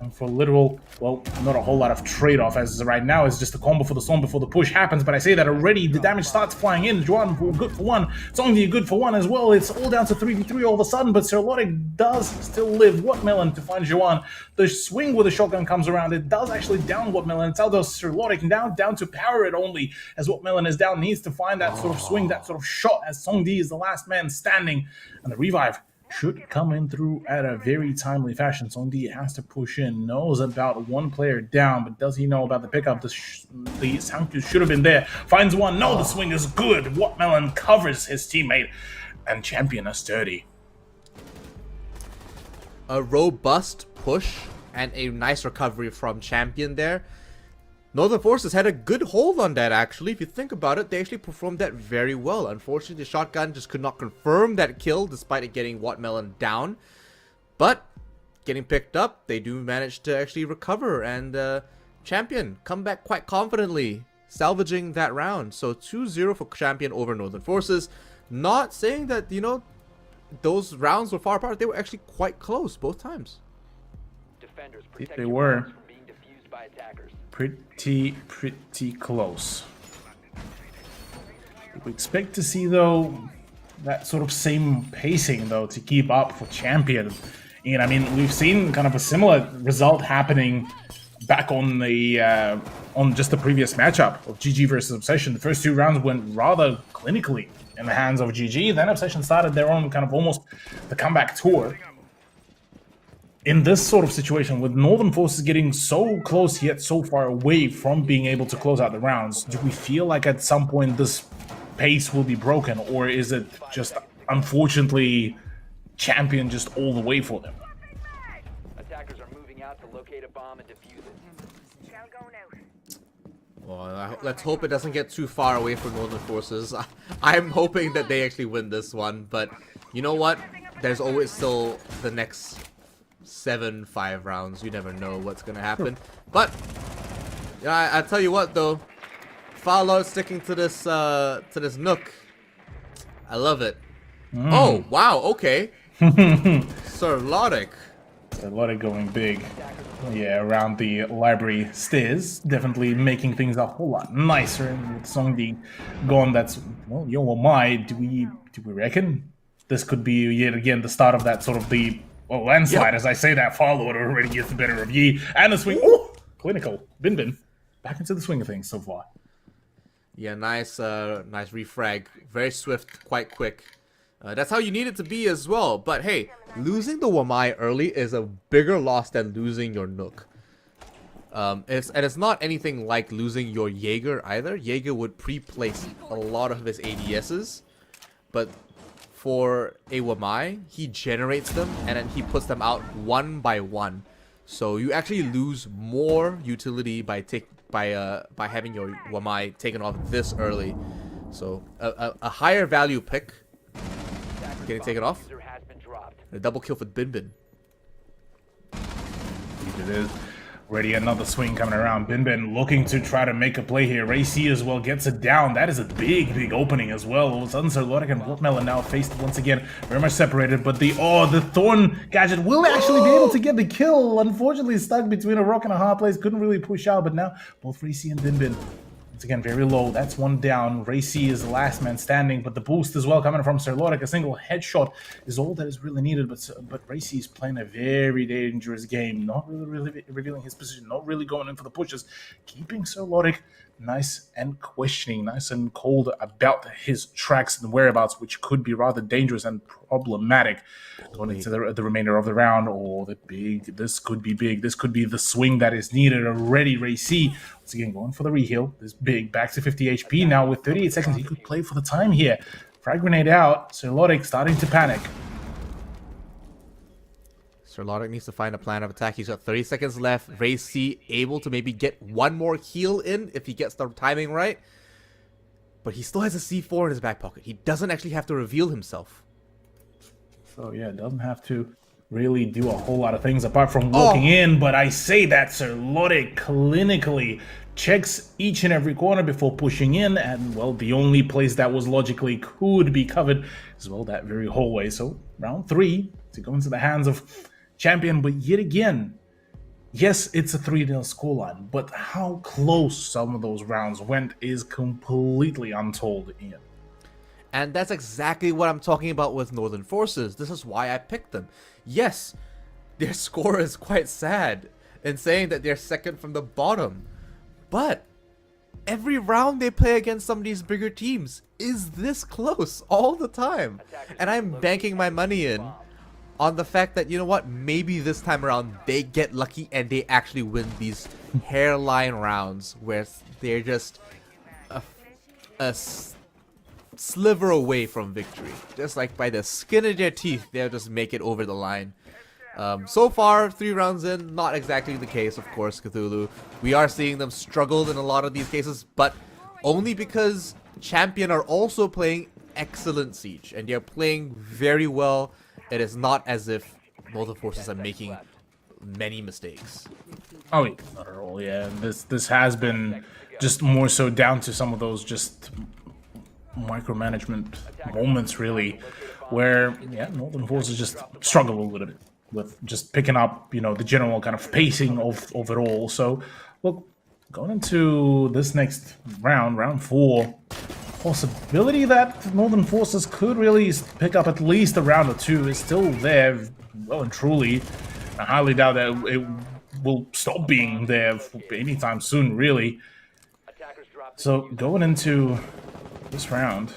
Speaker 11: And for literal, well, not a whole lot of trade-off, as right now is just a combo for the storm before the push happens, but I say that already, the damage starts flying in. Juan good for one, Zongdi good for one as well. It's all down to 3v3 all of a sudden, but Serlotic does still live. Wattmelon to find Juan. The swing with the shotgun comes around. It does actually down Wattmelon. It's out of Serlotic now down to power it only, as Wattmelon is down, needs to find that sort of swing, that sort of shot, as Zongdi is the last man standing, and the revive should come in through at a very timely fashion. Zongdi has to push in, knows about one player down, but does he know about the pickup? The Sankyu should have been there. Finds one. No, the swing is good. Wattmelon covers his teammate, and Champion is sturdy.
Speaker 9: A robust push and a nice recovery from Champion there. Northern Forces had a good hold on that, actually. If you think about it, they actually performed that very well. Unfortunately, the shotgun just could not confirm that kill, despite it getting Wattmelon down. But, getting picked up, they do manage to actually recover. And Champion come back quite confidently, salvaging that round. So 2-0 for Champion over Northern Forces. Not saying that, you know, those rounds were far apart. They were actually quite close both times.
Speaker 13: Defenders
Speaker 11: They were
Speaker 13: from being defused by attackers.
Speaker 11: pretty close. We expect to see, though, that sort of same pacing, though, to keep up for Champion. And I mean, we've seen kind of a similar result happening back on the on just the previous matchup of GG versus Obsession. The first two rounds went rather clinically in the hands of GG. Then Obsession started their own kind of almost the comeback tour. In this sort of situation, with Northern Forces getting so close yet so far away from being able to close out the rounds, do we feel like at some point this pace will be broken, or is it just unfortunately Champion just all the way for them?
Speaker 13: Attackers are moving out to locate a bomb and defuse it.
Speaker 9: Well, let's hope it doesn't get too far away from Northern Forces. I'm hoping that they actually win this one, but you know what? There's always still the next 7-5 rounds. You never know what's gonna happen. But yeah, I tell you what though, Fallout sticking to this Nook. I love it. Oh wow, okay. Serlotic.
Speaker 11: Serlotic going big. Yeah, around the library stairs, definitely making things a whole lot nicer. And with Zongdi gone, that's, well, yo, my, do we reckon this could be yet again the start of that sort of the landslide? Yep. As I say that, Fallout already gets the better of Yi, and the swing. Ooh, clinical. Bin back into the swing of things so far.
Speaker 9: Yeah, nice refrag. Very swift, quite quick. That's how you need it to be as well. But hey, losing the Wamai early is a bigger loss than losing your Nook. It's not anything like losing your Jaeger either. Jaeger would pre-place a lot of his ADSs, but for a Wamai, he generates them and then he puts them out one by one. So you actually lose more utility by having your Wamai taken off this early. So a higher value pick getting taken off. A double kill for Bin.
Speaker 11: It is. Already another swing coming around. Bin looking to try to make a play here. Ray C as well gets it down. That is a big opening as well. All of a sudden, Serlotic and Wattmelon now faced once again. Very much separated, but the Thorn gadget will actually be able to get the kill. Unfortunately, stuck between a rock and a hard place. Couldn't really push out, but now both Ray C and Bin. Once again, very low. That's one down. Ray C is the last man standing, but the boost as well coming from Serlotic. A single headshot is all that is really needed, but Ray C is playing a very dangerous game. Not really revealing his position, not really going in for the pushes. Keeping Serlotic nice and questioning, nice and cold about his tracks and whereabouts, which could be rather dangerous and problematic going into the remainder of the round. Or this could be big. This could be the swing that is needed already. Ray C, once again, going for the reheal. This big, back to 50 HP now with 38 seconds. He could play for the time here. Frag grenade out. Serlotic starting to panic.
Speaker 9: Serlotic needs to find a plan of attack. He's got 30 seconds left. Ray C able to maybe get one more heal in if he gets the timing right. But he still has a C4 in his back pocket. He doesn't actually have to reveal himself.
Speaker 11: So yeah, doesn't have to really do a whole lot of things apart from walking in, but I say that Sir Lotte clinically checks each and every corner before pushing in, and well, the only place that was logically could be covered is, well, that very hallway. So round 3 to go into the hands of Champion, but yet again, yes, it's a 3-0 scoreline, but how close some of those rounds went is completely untold, Ian.
Speaker 9: And that's exactly what I'm talking about with Northern Forces. This is why I picked them. Yes, their score is quite sad in saying that they're second from the bottom. But every round they play against some of these bigger teams is this close all the time. And I'm banking my money in on the fact that, you know what, maybe this time around they get lucky and they actually win these hairline rounds where they're just a sliver away from victory. Just like by the skin of their teeth, they'll just make it over the line. So far, 3 rounds in, not exactly the case, of course, Cthulhu. We are seeing them struggle in a lot of these cases, but only because Champion are also playing excellent Siege, and they're playing very well. It is not as if Northern Forces are making many mistakes.
Speaker 11: Oh, yeah, not at all, yeah. This has been just more so down to some of those just micromanagement moments, really, where, yeah, Northern Forces just struggle a little bit with just picking up, you know, the general kind of pacing of it all. So, look, going into this next round, round 4, possibility that Northern Forces could really pick up at least a round or 2 is still there, well and truly. I highly doubt that it will stop being there anytime soon, really. So, going into this round,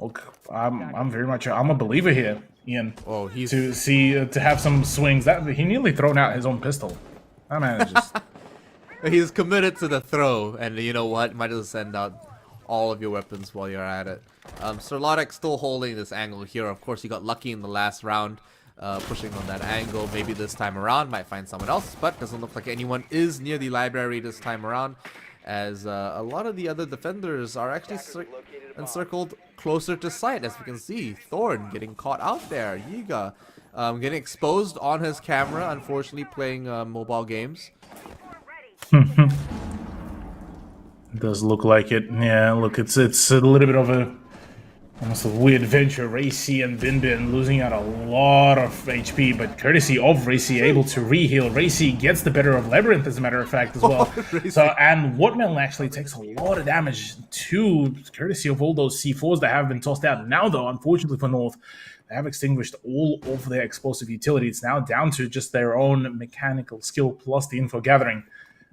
Speaker 11: look, I'm very much I'm a believer here, Ian.
Speaker 9: Oh, he's
Speaker 11: to have some swings. That he nearly thrown out his own pistol. That man is just
Speaker 9: he's committed to the throw, and you know what? Might as well send out all of your weapons while you're at it. Sir Lotte still holding this angle here. Of course, he got lucky in the last round, pushing on that angle. Maybe this time around might find someone else, but doesn't look like anyone is near the library this time around, as a lot of the other defenders are actually encircled closer to sight, as we can see. Thorn getting caught out there. Yiga getting exposed on his camera, unfortunately playing mobile games.
Speaker 11: It does look like it. Yeah, look, it's a little bit of almost a weird venture. Racy and Bin losing out a lot of HP, but courtesy of Racy able to re-heal. Racy gets the better of Labyrinth, as a matter of fact, as well. And Watermelon actually takes a lot of damage too, courtesy of all those C4s that have been tossed out. Now, though, unfortunately for North, they have extinguished all of their explosive utility. It's now down to just their own mechanical skill plus the info gathering.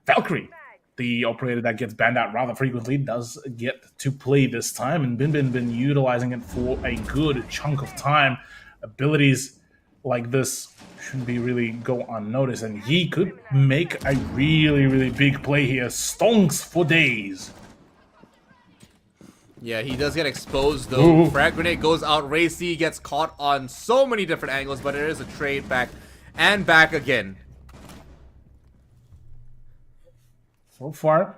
Speaker 11: Valkyrie, the operator that gets banned out rather frequently, does get to play this time, and Bin been utilizing it for a good chunk of time. Abilities like this shouldn't be really go unnoticed, and he could make a really big play here. Stonks for days.
Speaker 9: Yeah, he does get exposed though. Ooh. Frag grenade goes out. Racy gets caught on so many different angles, but it is a trade back and back again.
Speaker 11: So far,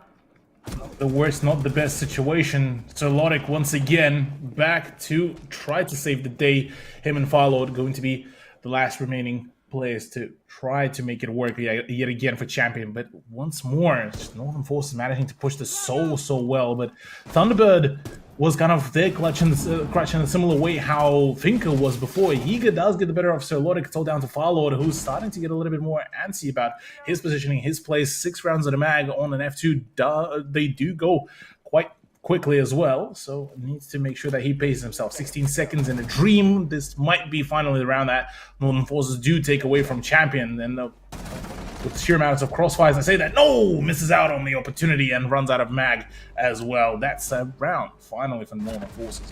Speaker 11: not the worst, not the best situation. Sir Lotte once again back to try to save the day. Him and Firelord going to be the last remaining players to try to make it work yet again for Champion. But once more, Northern Forces managing to push this so well. But Thunderbird was kind of there clutching in a similar way how Finkel was before. Yiga does get the better of Sir Lotte. It's all down to Firelord, who's starting to get a little bit more antsy about his positioning, his place. 6 rounds of the mag on an F2. They do go quite quickly as well, so needs to make sure that he paces himself. 16 seconds in a dream. This might be finally the round that Northern Forces do take away from Champion. And with sheer amounts of crossfires, I say that no, misses out on the opportunity and runs out of mag as well. That's a round finally for Northern Forces.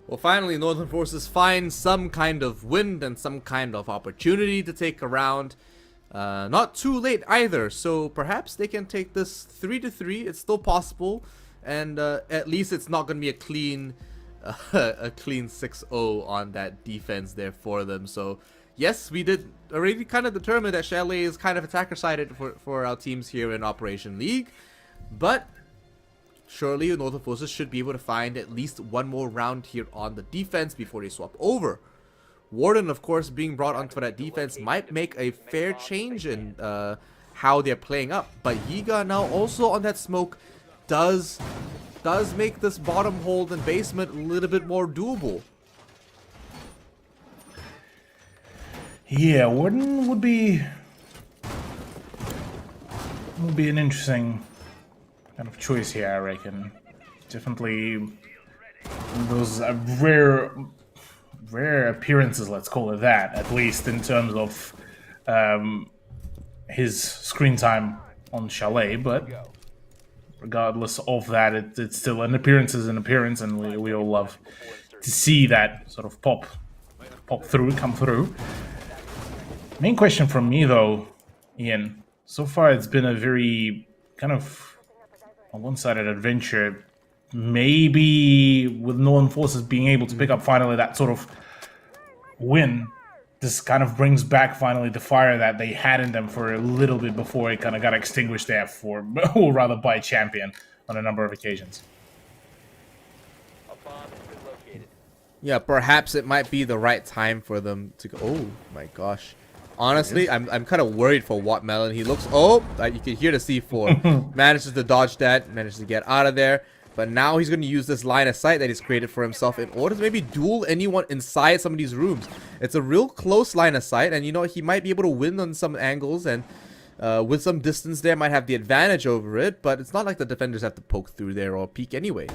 Speaker 9: Well, finally, Northern Forces find some kind of wind and some kind of opportunity to take a round. Not too late either, so perhaps they can take this 3-3. It's still possible, and at least it's not going to be a clean 6-0 on that defense there for them. So yes, we did already kind of determine that Chalet is kind of attacker-sided for our teams here in Operation League, but surely Northern Forces should be able to find at least one more round here on the defense before they swap over. Warden, of course, being brought onto that defense might make a fair change in how they're playing up. But Yiga now also on that smoke does make this bottom hold and basement a little bit more doable.
Speaker 11: Yeah, Warden would be an interesting kind of choice here, I reckon. Definitely those rare appearances, let's call it that, at least in terms of his screen time on Chalet, but regardless of that, it's still an appearance is an appearance, and we all love to see that sort of come through. Main question from me though, Ian, so far it's been a very kind of a one-sided adventure. Maybe with Northern Forces being able to pick up finally that sort of win, this kind of brings back finally the fire that they had in them for a little bit before it kind of got extinguished there or rather by Champion on a number of occasions.
Speaker 9: Yeah, perhaps it might be the right time for them to go. Oh my gosh. Honestly, I'm kind of worried for Wattmelon. He looks... Oh, you can hear the C4. Manages to dodge that. Manages to get out of there. But now he's going to use this line of sight that he's created for himself in order to maybe duel anyone inside some of these rooms. It's a real close line of sight. And, you know, he might be able to win on some angles. And with some distance there, might have the advantage over it. But it's not like the defenders have to poke through there or peek anyway.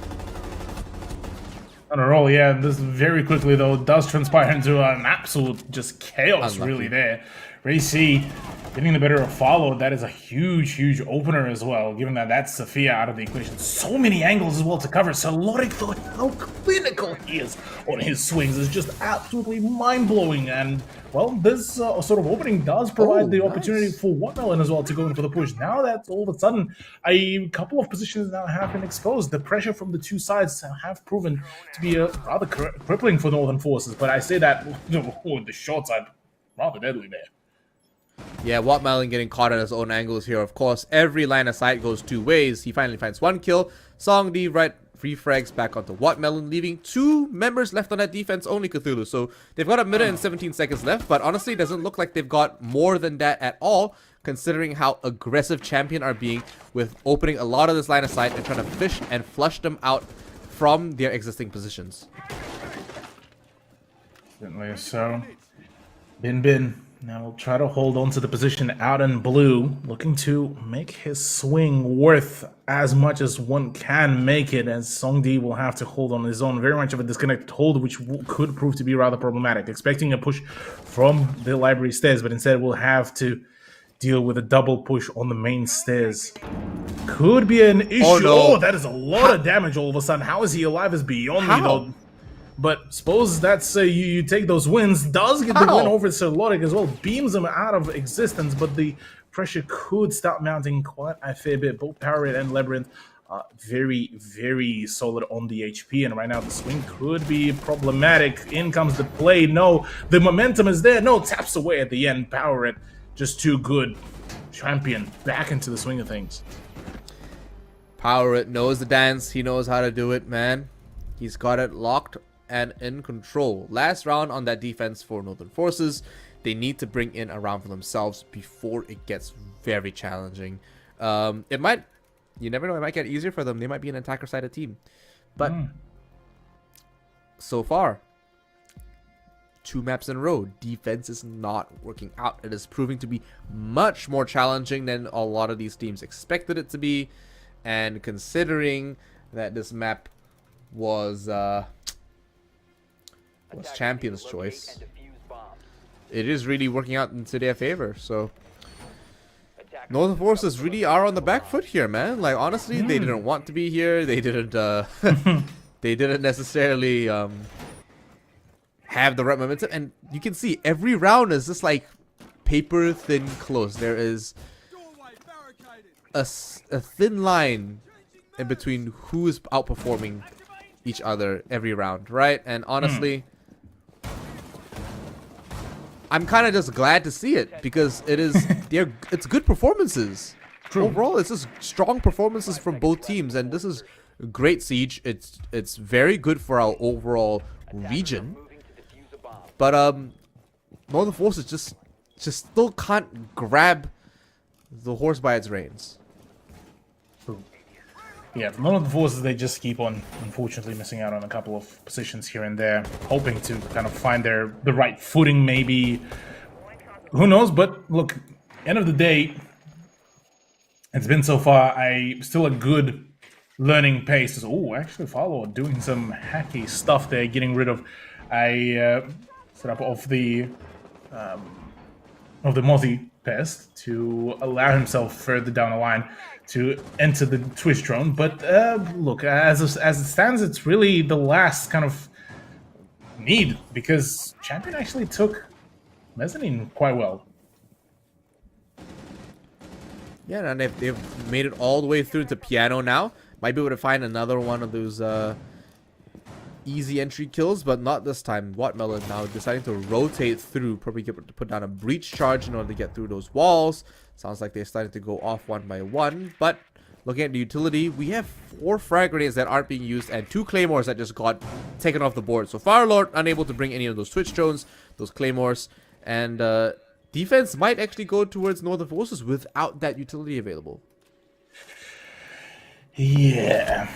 Speaker 11: On a roll, yeah. This very quickly, though, does transpire into an absolute just chaos, really, there. Ray C getting the better of Follow. That is a huge opener as well, given that that's Sophia out of the equation. So many angles as well to cover. Celoric, though, how clinical he is on his swings is just absolutely mind-blowing. And, well, this sort of opening does provide the opportunity for Wattmelon as well to go in for the push. Now that all of a sudden a couple of positions now have been exposed. The pressure from the two sides have proven to be rather crippling for Northern Forces. But I say that with the short side, rather deadly there.
Speaker 9: Yeah, Wattmelon getting caught on his own angles here. Of course, every line of sight goes two ways. He finally finds one kill. Songdi right free frags back onto Wattmelon, leaving two members left on that defense only, Cthulhu. So they've got a minute and 17 seconds left, but honestly, it doesn't look like they've got more than that at all, considering how aggressive Champion are being with opening a lot of this line of sight and trying to fish and flush them out from their existing positions.
Speaker 11: Certainly so. Bin now will try to hold on to the position out in blue, looking to make his swing worth as much as one can make it, as Songdi will have to hold on his own. Very much of a disconnected hold, which could prove to be rather problematic. Expecting a push from the library stairs, but instead will have to deal with a double push on the main stairs. Could be an issue.
Speaker 9: Oh, no.
Speaker 11: Oh, that is a lot of damage all of a sudden. How is he alive is beyond me, though. But suppose that's you take those wins, does get the win over Celoric as well, beams him out of existence, but the pressure could start mounting quite a fair bit. Both Power Red and Labyrinth are very solid on the HP, and right now the swing could be problematic. In comes the play. No, the momentum is there. No, taps away at the end. Power Red just too good. Champion back into the swing of things.
Speaker 9: Power Red knows the dance. He knows how to do it, man. He's got it locked and in control. Last round on that defense for Northern Forces. They need to bring in a round for themselves before it gets very challenging. It might, you never know, it might get easier for them. They might be an attacker-sided team. But so far, 2 maps in a row, defense is not working out. It is proving to be much more challenging than a lot of these teams expected it to be. And considering that this map was Champion's choice, it is really working out into their favor. So Northern Forces really are on the back foot here, man. Like, honestly, they didn't want to be here. They didn't they didn't necessarily have the right momentum, and you can see every round is just like paper thin close. There is a thin line in between who is outperforming each other every round, right? And honestly, I'm kind of just glad to see it, because it is it's good performances. Overall, it's just strong performances from both teams, and this is great siege. It's very good for our overall region. But Northern Forces just still can't grab the horse by its reins.
Speaker 11: Yeah, none of the forces, they just keep on, unfortunately, missing out on a couple of positions here and there, hoping to kind of find the right footing, maybe. Who knows? But look, end of the day, it's been so far still a good learning pace. Oh, actually, Follow doing some hacky stuff there, getting rid of a setup of the Mozzie Pest to allow himself further down the line to enter the Twitch drone. But look, as it stands, it's really the last kind of need, because Champion actually took Mezzanine quite well.
Speaker 9: Yeah, and they've made it all the way through to Piano now. Might be able to find another one of those easy entry kills, but not this time. Wattmelon now deciding to rotate through, probably get to put down a breach charge in order to get through those walls. Sounds like they're starting to go off one by one, but looking at the utility, we have 4 frag grenades that aren't being used and 2 claymores that just got taken off the board. So Firelord unable to bring any of those Twitch drones, those claymores, and defense might actually go towards Northern Forces without that utility available.
Speaker 11: Yeah.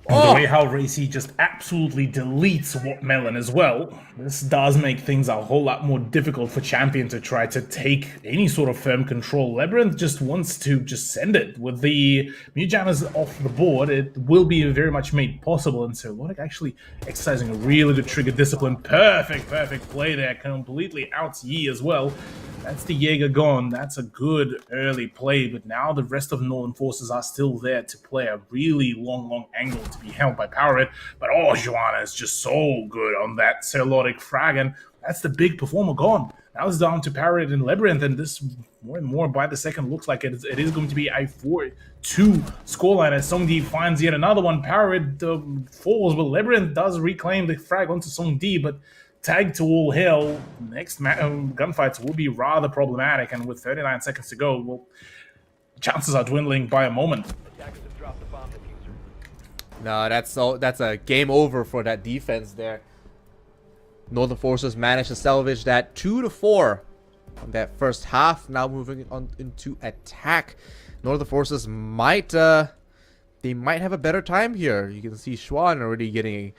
Speaker 11: The way how Racy just absolutely deletes Wattmelon as well, this does make things a whole lot more difficult for Champion to try to take any sort of firm control. Labyrinth just wants to just send it. With the Mute Jammers off the board, it will be very much made possible, and so Logic actually exercising a really good trigger discipline. Perfect play there, completely outs Yi as well. That's the Jaeger gone. That's a good early play, but now the rest of Northern Forces are still there to play a really long angle to be held by Powerade. But Joanna is just so good on that Celotic frag, and that's the big performer gone. Now it's down to Powerade and Labyrinth, and this more and more by the second looks like it is going to be a 4-2 scoreline as Songdi finds yet another one. Powerade falls, but Labyrinth does reclaim the frag onto Songdi, but tag to all hell, next gunfights will be rather problematic, and with 39 seconds to go, well, chances are dwindling by a moment.
Speaker 9: No, that's a game over for that defense there. Northern Forces managed to salvage that 2-4 on that first half. Now moving on into attack. Northern Forces might they might have a better time here. You can see Schwan already getting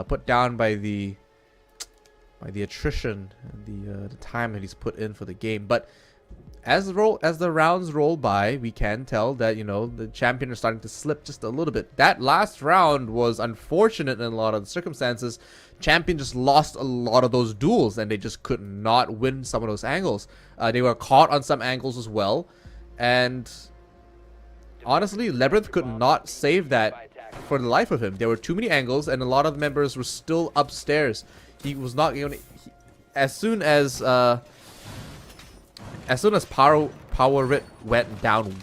Speaker 9: put down by the attrition and the time that he's put in for the game. But as the rounds roll by, we can tell that, you know, the Champion are starting to slip just a little bit. That last round was unfortunate in a lot of the circumstances. Champion just lost a lot of those duels, and they just could not win some of those angles. They were caught on some angles as well, and honestly, Labyrinth could not save that for the life of him. There were too many angles, and a lot of the members were still upstairs. He was not going to... As soon as Power Rit went down,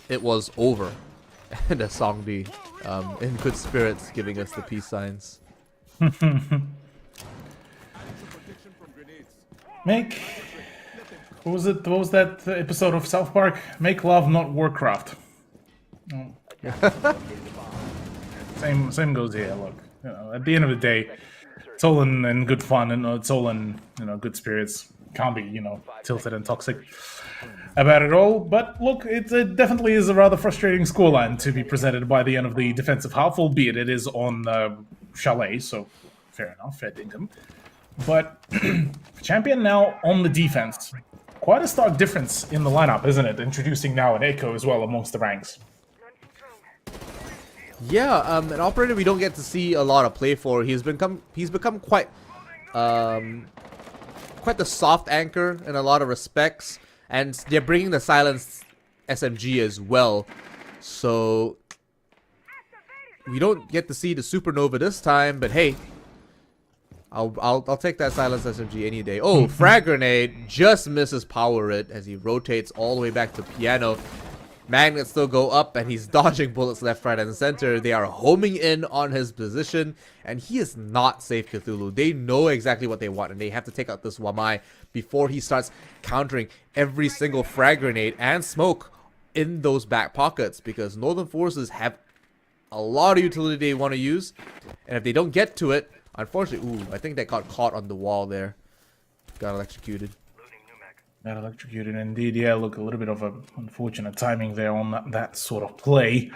Speaker 9: it was over. And the Songdi in good spirits giving us the peace signs.
Speaker 11: What was that episode of South Park? Make love, not Warcraft. Oh. Same goes here. Look, you know, at the end of the day, it's all in good fun, and it's all in, you know, good spirits. Can't be, you know, tilted and toxic about it all. But look, it definitely is a rather frustrating scoreline to be presented by the end of the defensive half, albeit it is on Chalet, so fair enough, fair dinkum. But Champion now on the defense. Quite a stark difference in the lineup, isn't it? Introducing now an Echo as well amongst the ranks.
Speaker 9: Yeah, an operator we don't get to see a lot of play for. He's become quite the soft anchor in a lot of respects, and they're bringing the silenced SMG as well. So we don't get to see the Supernova this time, but hey, I'll take that silenced SMG any day. Oh, frag grenade just misses Power It as he rotates all the way back to Piano. Magnets still go up, and he's dodging bullets left, right, and center. They are homing in on his position, and he is not safe, Cthulhu. They know exactly what they want, and they have to take out this Wamai before he starts countering every single frag grenade and smoke in those back pockets, because Northern Forces have a lot of utility they want to use, and if they don't get to it, Unfortunately, ooh, I think they got caught on the wall there. Got electrocuted.
Speaker 11: Got electrocuted indeed. Yeah, look, a little bit of a unfortunate timing there on that sort of play.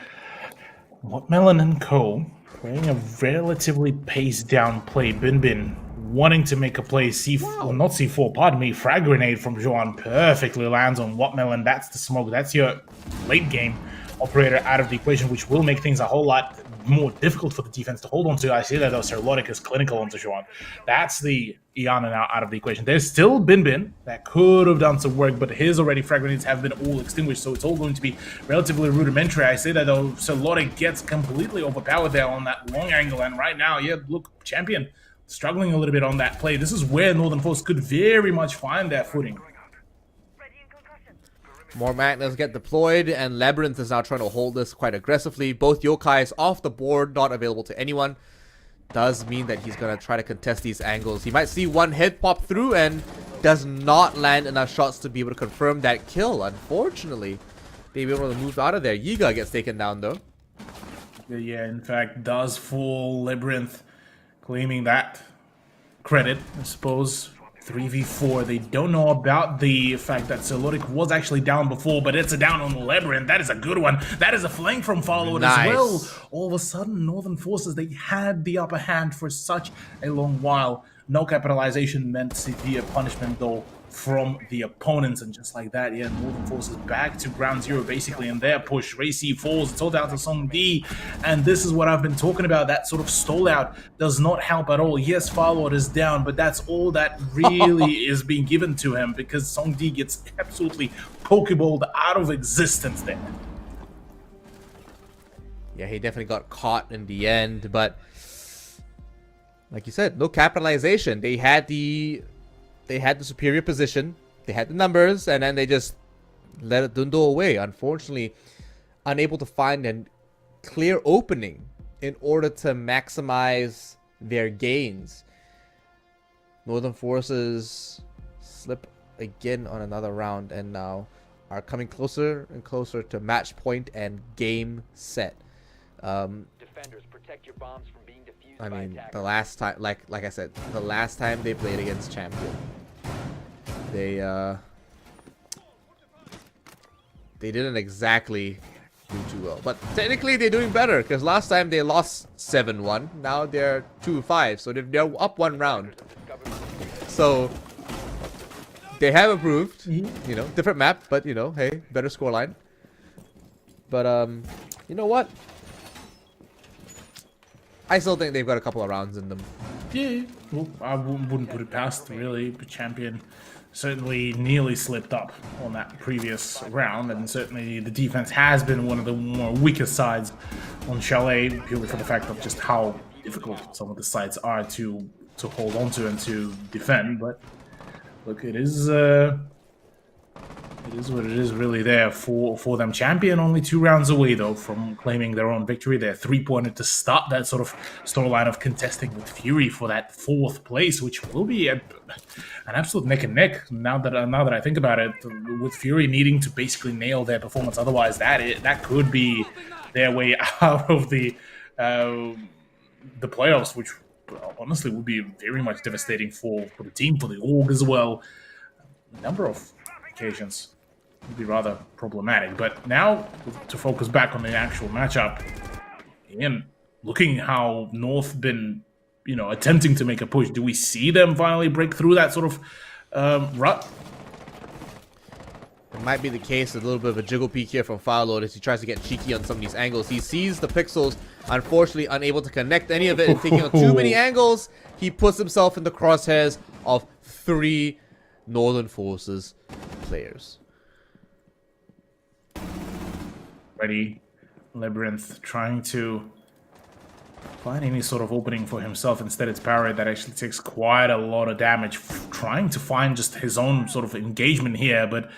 Speaker 11: Wattmelon and Co. playing a relatively paced down play. Bin wanting to make a play. Not C4, pardon me. Frag grenade from Joan perfectly lands on Wattmelon. That's the smoke. That's your late game operator out of the equation, which will make things a whole lot more difficult for the defense to hold on to. I see that though. Serlotic is clinical onto Joan. That's the Iana now out of the equation. There's still Bin that could have done some work, but his already frag grenades have been all extinguished, so it's all going to be relatively rudimentary. I say that though, Serlotic gets completely overpowered there on that long angle, and right now, yeah, look, Champion struggling a little bit on that play. This is where Northern Force could very much find their footing.
Speaker 9: More Magnus get deployed, and Labyrinth is now trying to hold this quite aggressively. Both Yokais off the board, not available to anyone. Does mean that he's going to try to contest these angles. He might see one head pop through and does not land enough shots to be able to confirm that kill. Unfortunately, they'll be able to move out of there. Yiga gets taken down though.
Speaker 11: Yeah, in fact, does fall. Labyrinth claiming that credit, I suppose. 3v4. They don't know about the fact that Serlotic was actually down before, but it's a down on Labyrinth. That is a good one. That is a flank from Followed as well. All of a sudden, Northern Forces, they had the upper hand for such a long while. No capitalization meant severe punishment, though, from the opponents. And just like that, yeah, Northern Forces back to ground zero, basically, in their push. Racy falls. It's all down to Song D. And this is what I've been talking about. That sort of stall out does not help at all. Yes, Firelord is down, but that's all that really is being given to him, because Song D gets absolutely pokeballed out of existence there.
Speaker 9: Yeah, he definitely got caught in the end, but like you said, no capitalization. They had the superior position, they had the numbers, and then they just let it dwindle away. Unfortunately, unable to find a clear opening in order to maximize their gains. Northern Forces slip again on another round and now are coming closer and closer to match point and game set.
Speaker 13: Defenders, protect your bombs from being defused.
Speaker 9: I mean, the last time, like I said, the last time they played against Champion, they didn't exactly do too well. But technically, they're doing better, because last time they lost 7-1. Now they're 2-5, so they're up one round. So they have improved. You know, different map, but you know, hey, better scoreline. But you know what? I still think they've got a couple of rounds in them.
Speaker 11: Yeah, well, I wouldn't put it past, really. But Champion certainly nearly slipped up on that previous round, and certainly the defense has been one of the more weaker sides on Chalet, purely for the fact of just how difficult some of the sides are to hold on to and to defend. But look, it is what it is, really, there for them. Champion only 2 rounds away, though, from claiming their own victory. They're 3-pointed to start that sort of storyline of contesting with Fury for that 4th place, which will be an absolute neck and neck. Now that I think about it, with Fury needing to basically nail their performance, otherwise that could be their way out of the playoffs, which honestly would be very much devastating for the team, for the org as well. A number of occasions would be rather problematic. But now, to focus back on the actual matchup, and looking how North been, you know, attempting to make a push, do we see them finally break through that sort of rut?
Speaker 9: It might be the case, a little bit of a jiggle peek here from Firelord as he tries to get cheeky on some of these angles. He sees the pixels, unfortunately unable to connect any of it, and taking on too many angles, he puts himself in the crosshairs of 3 Northern Forces players.
Speaker 11: Ready, Labyrinth trying to find any sort of opening for himself. Instead, it's Parrot that actually takes quite a lot of damage, trying to find just his own sort of engagement here. But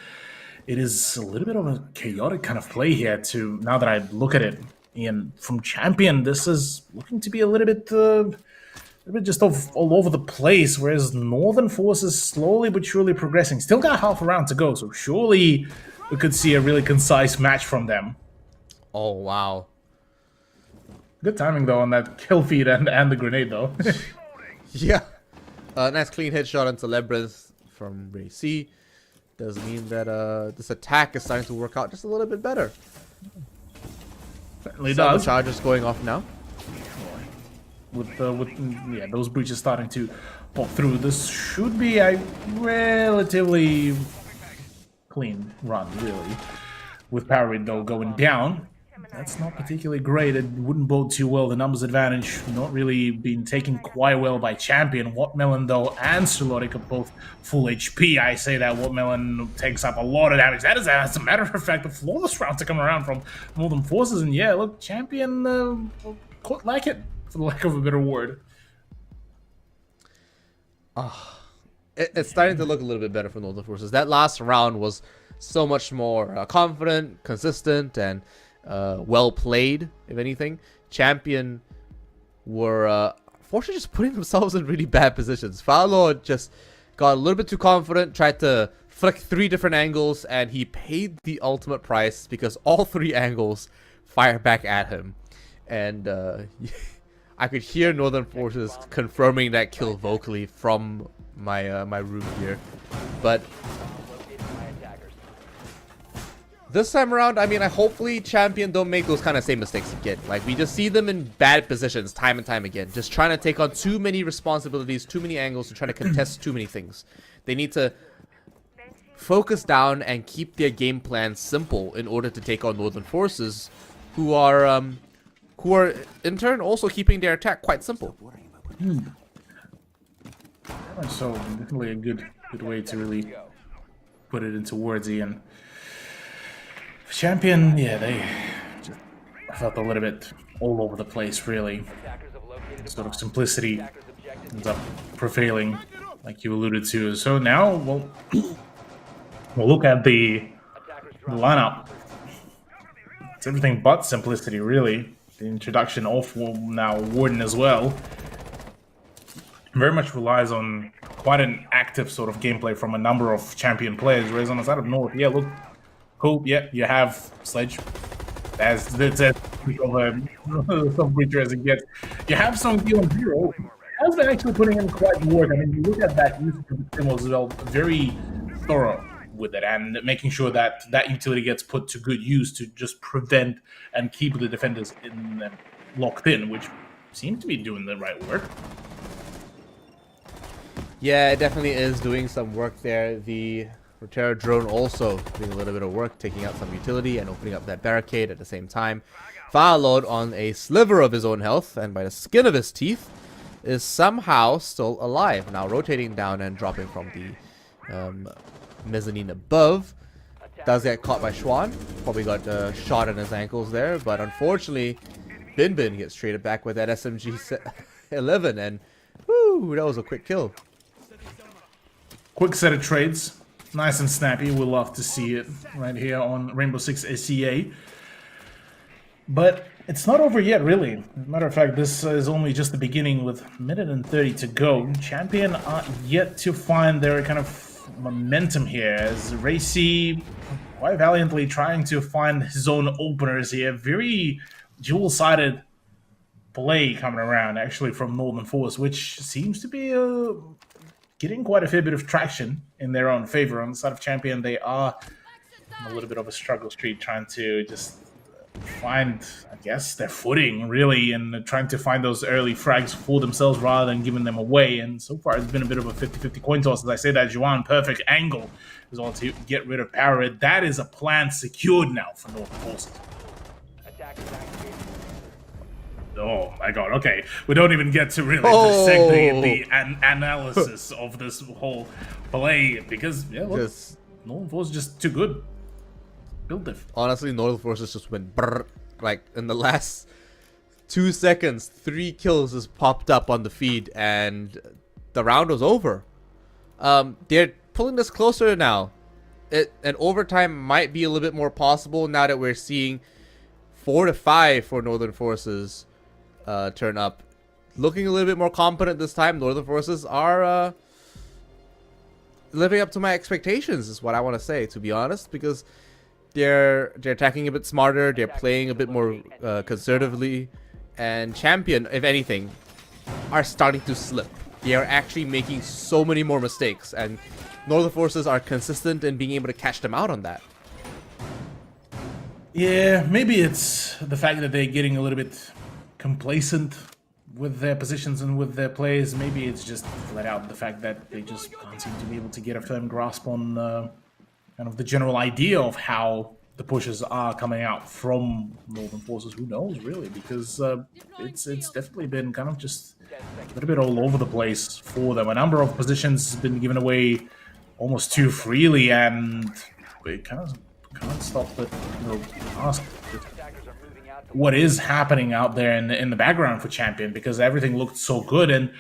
Speaker 11: it is a little bit of a chaotic kind of play here, too, now that I look at it. And from Champion, this is looking to be a little bit just all over the place, whereas Northern Forces slowly but surely progressing. Still got half a round to go, so surely we could see a really concise match from them.
Speaker 9: Oh, wow.
Speaker 11: Good timing, though, on that kill feed and the grenade, though.
Speaker 9: Yeah. Nice clean headshot into Labyrinth from Ray C. Does mean that this attack is starting to work out just a little bit better.
Speaker 11: Certainly
Speaker 9: Some
Speaker 11: does.
Speaker 9: charges going off now.
Speaker 11: With yeah, those breaches starting to pop through, this should be a relatively clean run, really. With power rate though going down, that's not particularly great. It wouldn't bode too well. The numbers advantage not really being taken quite well by Champion. Watermelon though and Sulotic are both full HP. I say that Watermelon takes up a lot of damage. That is, as a matter of fact, the flawless round to come around from Northern Forces. And yeah, look, Champion quite like it, for the lack of a better word.
Speaker 9: It's starting to look a little bit better for Northern Forces. That last round was so much more confident, consistent, and well played, if anything. Champion were fortunately just putting themselves in really bad positions. Firelord just got a little bit too confident, tried to flick 3 different angles, and he paid the ultimate price because all 3 angles fire back at him. And I could hear Northern Forces confirming that kill vocally from my my room here. But this time around, I mean, hopefully Champion don't make those kind of same mistakes again. Like, we just see them in bad positions time and time again. Just trying to take on too many responsibilities, too many angles, and trying to contest too many things. They need to focus down and keep their game plan simple in order to take on Northern Forces, who are in turn also keeping their attack quite simple.
Speaker 11: So definitely a good way to really put it into words, Ian. Champion, yeah, they just felt a little bit all over the place, really. Sort of simplicity ends up prevailing, like you alluded to. So now we'll look at the lineup. It's everything but simplicity, really. The introduction of now Warden as well very much relies on quite an active sort of gameplay from a number of Champion players. Whereas on the side of North, yeah, look, cool, yeah, you have Sledge. That's it. Some breacher as it gets. You have some Deal Zero. Has been actually putting in quite work. I mean, you look at that use of the criminals as well, very thorough with it, and making sure that that utility gets put to good use to just prevent and keep the defenders locked in, which seems to be doing the right work.
Speaker 9: Yeah, it definitely is doing some work there. The Rotera drone also doing a little bit of work, taking out some utility and opening up that barricade at the same time. Firelord on a sliver of his own health, and by the skin of his teeth, is somehow still alive. Now rotating down and dropping from the mezzanine above. Does get caught by Schwan. Probably got a shot in his ankles there, but unfortunately, Bin Bin gets traded back with that SMG 11, and whoo, that was a quick kill.
Speaker 11: Quick set of trades. Nice and snappy. We'll love to see it right here on Rainbow Six SEA. But it's not over yet, really. As a matter of fact, this is only just the beginning with a minute and 30 to go. Champion are yet to find their kind of momentum here, as Ray C quite valiantly trying to find his own openers here. Very dual-sided play coming around, actually, from Northern Force, which seems to be getting quite a fair bit of traction in their own favor. On the side of Champion, they are on a little bit of a struggle street, trying to just find, I guess, their footing, really, and trying to find those early frags for themselves rather than giving them away. And so far, it's been a bit of a 50-50 coin toss. As I say that, Juan, perfect angle is all to get rid of Power Red. That is a plan secured now for North Forces. Oh my god, okay. We don't even get to really dissect the analysis of this whole play, because, yeah, look, Northern Force is just too good. Build diff.
Speaker 9: Honestly, Northern Forces just went brrr. Like, in the last 2 seconds, 3 kills just popped up on the feed, and the round was over. They're pulling this closer now. And overtime might be a little bit more possible now that we're seeing 4 to 5 for Northern Forces turn up. Looking a little bit more competent this time. Northern Forces are living up to my expectations, is what I want to say, to be honest, because they're attacking a bit smarter, they're playing a bit more conservatively, and Champion, if anything, are starting to slip. they are actually making so many more mistakes, and Northern Forces are consistent in being able to catch them out on that.
Speaker 11: Yeah, maybe it's the fact that they're getting a little bit complacent with their positions and with their plays. Maybe it's just flat out the fact that they just can't seem to be able to get a firm grasp on kind of the general idea of how the pushes are coming out from Northern Forces. Who knows, really? Because it's definitely been kind of just a little bit all over the place for them. A number of positions have been given away almost too freely, and they kind of can't stop but ask what is happening out there in the background for Champion, because everything looked so good. And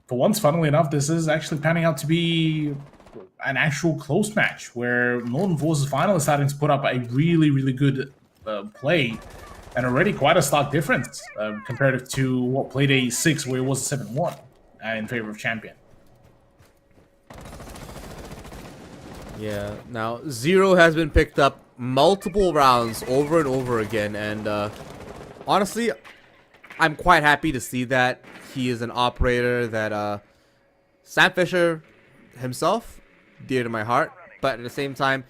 Speaker 11: for once, funnily enough, this is actually panning out to be an actual close match where Northern Forces finally starting to put up a really, really good play, and already quite a stark difference compared to what played a 6 where it was a 7-1 in favor of Champion.
Speaker 9: Yeah, now Zero has been picked up multiple rounds over and over again, and honestly, I'm quite happy to see that. He is an operator that Sam Fisher himself, dear to my heart, but at the same time,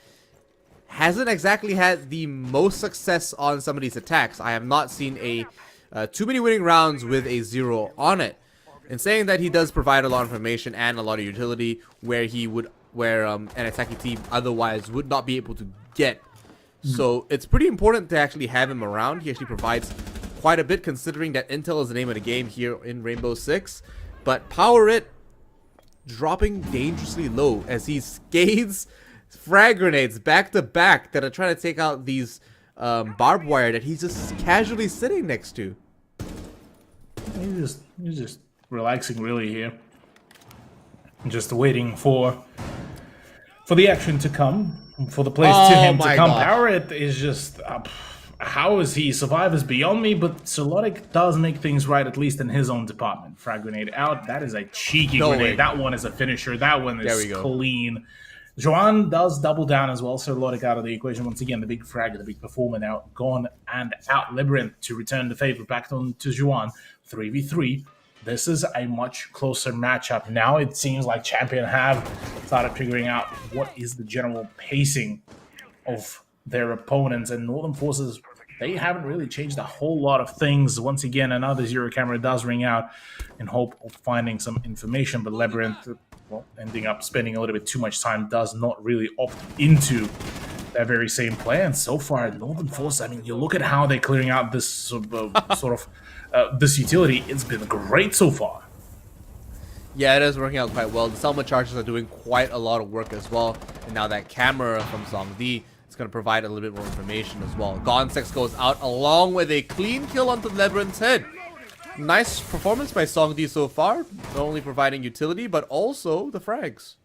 Speaker 9: hasn't exactly had the most success on some of these attacks. I have not seen too many winning rounds with a 0 on it. In saying that, he does provide a lot of information and a lot of utility where an attacking team otherwise would not be able to get. So it's pretty important to actually have him around. He actually provides quite a bit, considering that Intel is the name of the game here in Rainbow Six. But Power It dropping dangerously low as he scathes frag grenades back to back that are trying to take out these barbed wire that he's just casually sitting next to.
Speaker 11: He's just relaxing really here, just waiting for the action to come, for the plays to him to come. Power It is just how is he survive is beyond me, but Solotic does make things right, at least in his own department. Frag grenade out. That is a cheeky grenade. That one is a finisher. That one is clean. Joan does double down as well. Solotic out of the equation once again. The big frag, the big performer now gone and out. Labyrinth to return the favor back on to Joan. 3v3. This is a much closer matchup. Now it seems like Champion have started figuring out what is the general pacing of their opponents, and Northern Forces, they haven't really changed a whole lot of things. Once again, another 0 camera does ring out in hope of finding some information, but Labyrinth, well, ending up spending a little bit too much time, does not really opt into that very same play. And so far, Northern Forces, I mean, you look at how they're clearing out this this utility. It's been great so far.
Speaker 9: Yeah, it is working out quite well. The Selma charges are doing quite a lot of work as well. And now that camera from Zongdi is going to provide a little bit more information as well. Gonsex goes out along with a clean kill onto Labyrinth's head. Nice performance by Zongdi so far. Not only providing utility, but also the frags.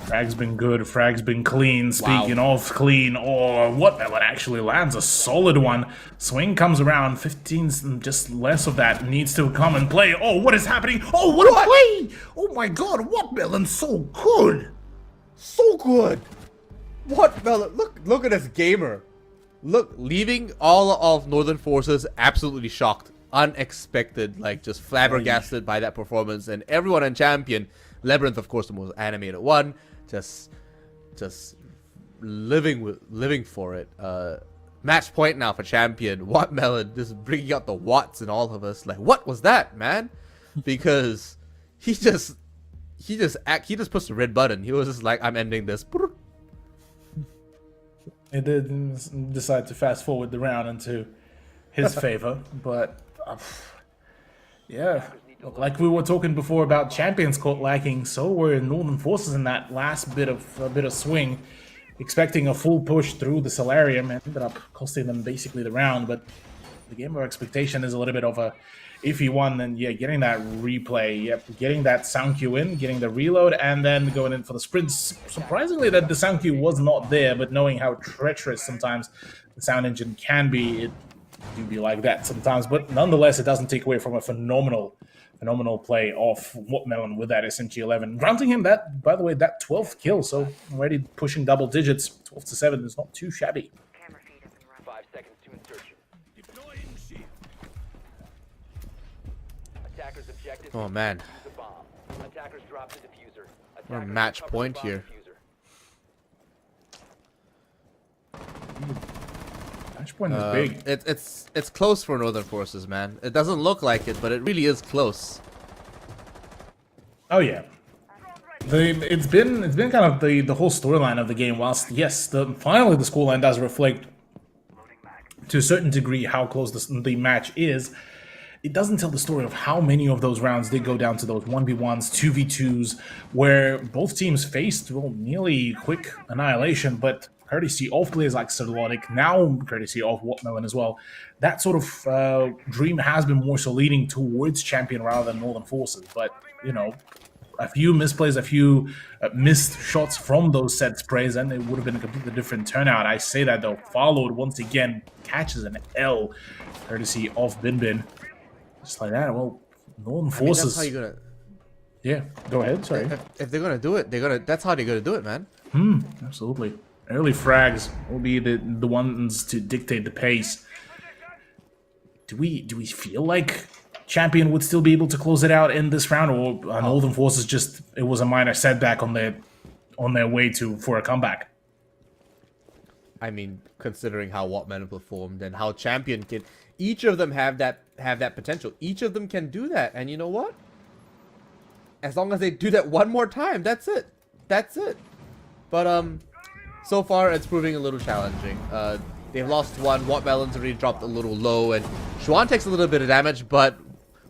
Speaker 11: Frag's been good. Frag's been clean. Speaking of clean, Wattmelon actually lands a solid one. Swing comes around. 15's just less of that needs to come and play. Oh, what is happening? Oh, what a play! Oh my god, Wattmelon's so good.
Speaker 9: So good. Wattmelon, look at this gamer. Look, leaving all of Northern Forces absolutely shocked. Unexpected, like just flabbergasted by that performance. And everyone in Champion, Labyrinth, of course, the most animated one, just living for it. Match point now for Champion. Wattmelon just bringing out the watts in all of us. Like, what was that, man? Because he just pushed the red button. He was just like, I'm ending this.
Speaker 11: He did decide to fast forward the round into his favor, but yeah. Like we were talking before about Champions caught lacking, so were Northern Forces in that last bit of swing, expecting a full push through the Solarium, and ended up costing them basically the round. But the game of expectation is a little bit of a iffy one, and yeah, getting that replay, getting that sound cue in, getting the reload, and then going in for the sprints. Surprisingly that the sound cue was not there, but knowing how treacherous sometimes the sound engine can be, it do be like that sometimes. But nonetheless, it doesn't take away from a phenomenal play of Wattmelon with that SMG-11. Granting him that, by the way, that 12th kill, so already pushing double digits. 12-7 is not too shabby.
Speaker 13: 5 seconds to insertion. Attackers objective objective
Speaker 9: Oh
Speaker 13: is
Speaker 9: man,
Speaker 13: to defuse the bomb. Attackers drop the diffuser.
Speaker 9: we're
Speaker 13: Attackers
Speaker 9: match
Speaker 13: recover the
Speaker 9: point
Speaker 13: bomb
Speaker 9: here.
Speaker 13: diffuser.
Speaker 11: Match point is big.
Speaker 9: It's close for Northern Forces, man. It doesn't look like it, but it really is close.
Speaker 11: Oh yeah. It's been kind of the whole storyline of the game. Whilst yes, finally the scoreline does reflect to a certain degree how close the match is, it doesn't tell the story of how many of those rounds did go down to those 1v1s, 2v2s, where both teams faced, well, nearly quick annihilation, but courtesy of players like Sirlotic, now courtesy of Wattmelon as well, that sort of dream has been more so leading towards Champion rather than Northern Forces. But, you know, a few misplays, a few missed shots from those set sprays, and it would have been a completely different turnout. I say that, though. Followed, once again, catches an L, courtesy of Bin. Just like that. Well, Northern Forces...
Speaker 9: that's how you're gonna...
Speaker 11: Yeah, go ahead, sorry.
Speaker 9: If they're gonna do it, that's how they're gonna do it, man.
Speaker 11: Absolutely. Early frags will be the ones to dictate the pace. Do we feel like Champion would still be able to close it out in this round, or are Northern Forces just it was a minor setback on their way for a comeback?
Speaker 9: I mean, considering how Wattman performed and how Champion can, each of them have that potential. Each of them can do that, and you know what? As long as they do that one more time, that's it. That's it. But so far it's proving a little challenging. They've lost one. Wattmelon's already dropped a little low, and Xuan takes a little bit of damage, but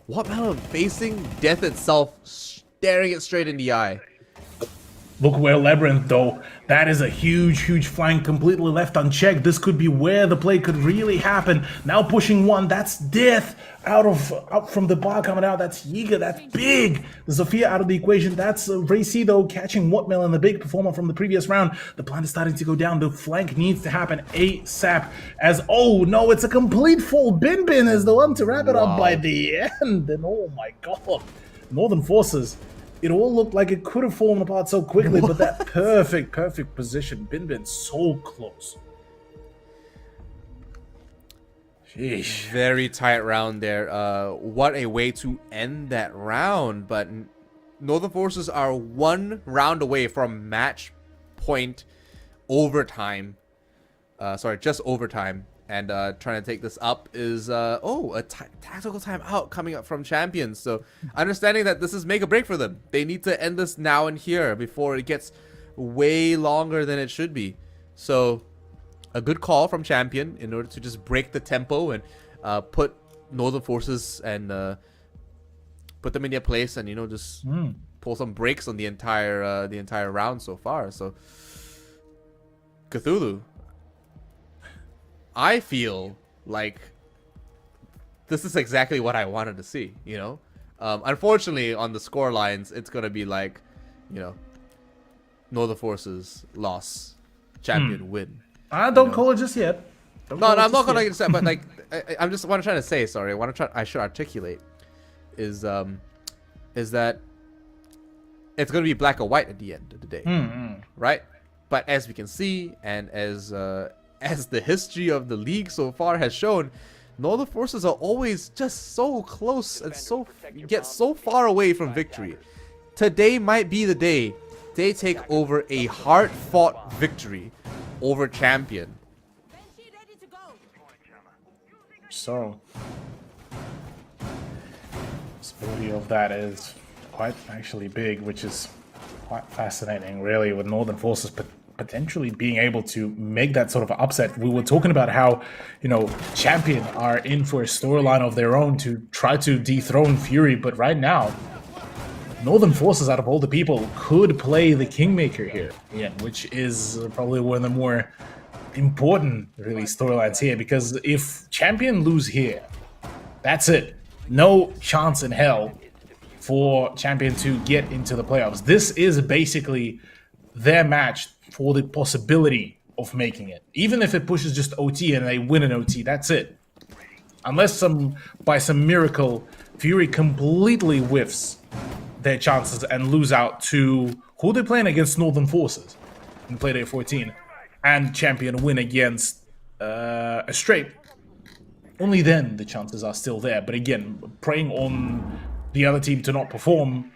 Speaker 9: Wattmelon facing death itself, staring it straight in the eye.
Speaker 11: Look where Labyrinth, though. That is a huge flank completely left unchecked. This could be where the play could really happen. Now pushing one, that's death. Out from the bar coming out, that's Yiga, that's big. The Zofia out of the equation, that's Racy, though, catching Wattmelon, the big performer from the previous round. The plan is starting to go down. The flank needs to happen ASAP. As, oh no, it's a complete fall. Bin is the one to wrap it up by the end. And oh my god, Northern Forces. It all looked like it could have fallen apart so quickly, but that perfect position. Bin so close. Sheesh.
Speaker 9: Very tight round there. What a way to end that round. But Northern Forces are one round away from match point overtime. Just overtime. And trying to take this up is, a tactical timeout coming up from Champions. So understanding that this is make or break for them. They need to end this now and here before it gets way longer than it should be. So a good call from Champion in order to just break the tempo and put Northern Forces and put them in their place and, you know, just pull some breaks on the entire round so far. So Cthulhu, I feel like this is exactly what I wanted to see, you know? Unfortunately, on the score lines, it's going to be like, you know, Northern Forces loss, Champion win.
Speaker 11: Don't call it just yet.
Speaker 9: No, I'm not going to say, but like, I'm just, what I'm trying to say, sorry, I should articulate is that it's going to be black or white at the end of the day, right? But as we can see, and as the history of the league so far has shown, Northern Forces are always just so close and get so far away from victory. Today might be the day they take over a hard-fought victory over Champion.
Speaker 11: So, possibility of that is quite actually big, which is quite fascinating, really, with Northern Forces potentially being able to make that sort of upset. We were talking about how, you know, Champion are in for a storyline of their own to try to dethrone Fury, but right now, Northern Forces, out of all the people, could play the Kingmaker here, which is probably one of the more important, really, storylines here, because if Champion lose here, that's it. No chance in hell for Champion to get into the playoffs. This is basically their match for the possibility of making it. Even if it pushes just OT and they win an OT, that's it. Unless by some miracle, Fury completely whiffs their chances and lose out to who they're playing against, Northern Forces in Playday 14, and Champion win against a straight. Only then the chances are still there. But again, preying on the other team to not perform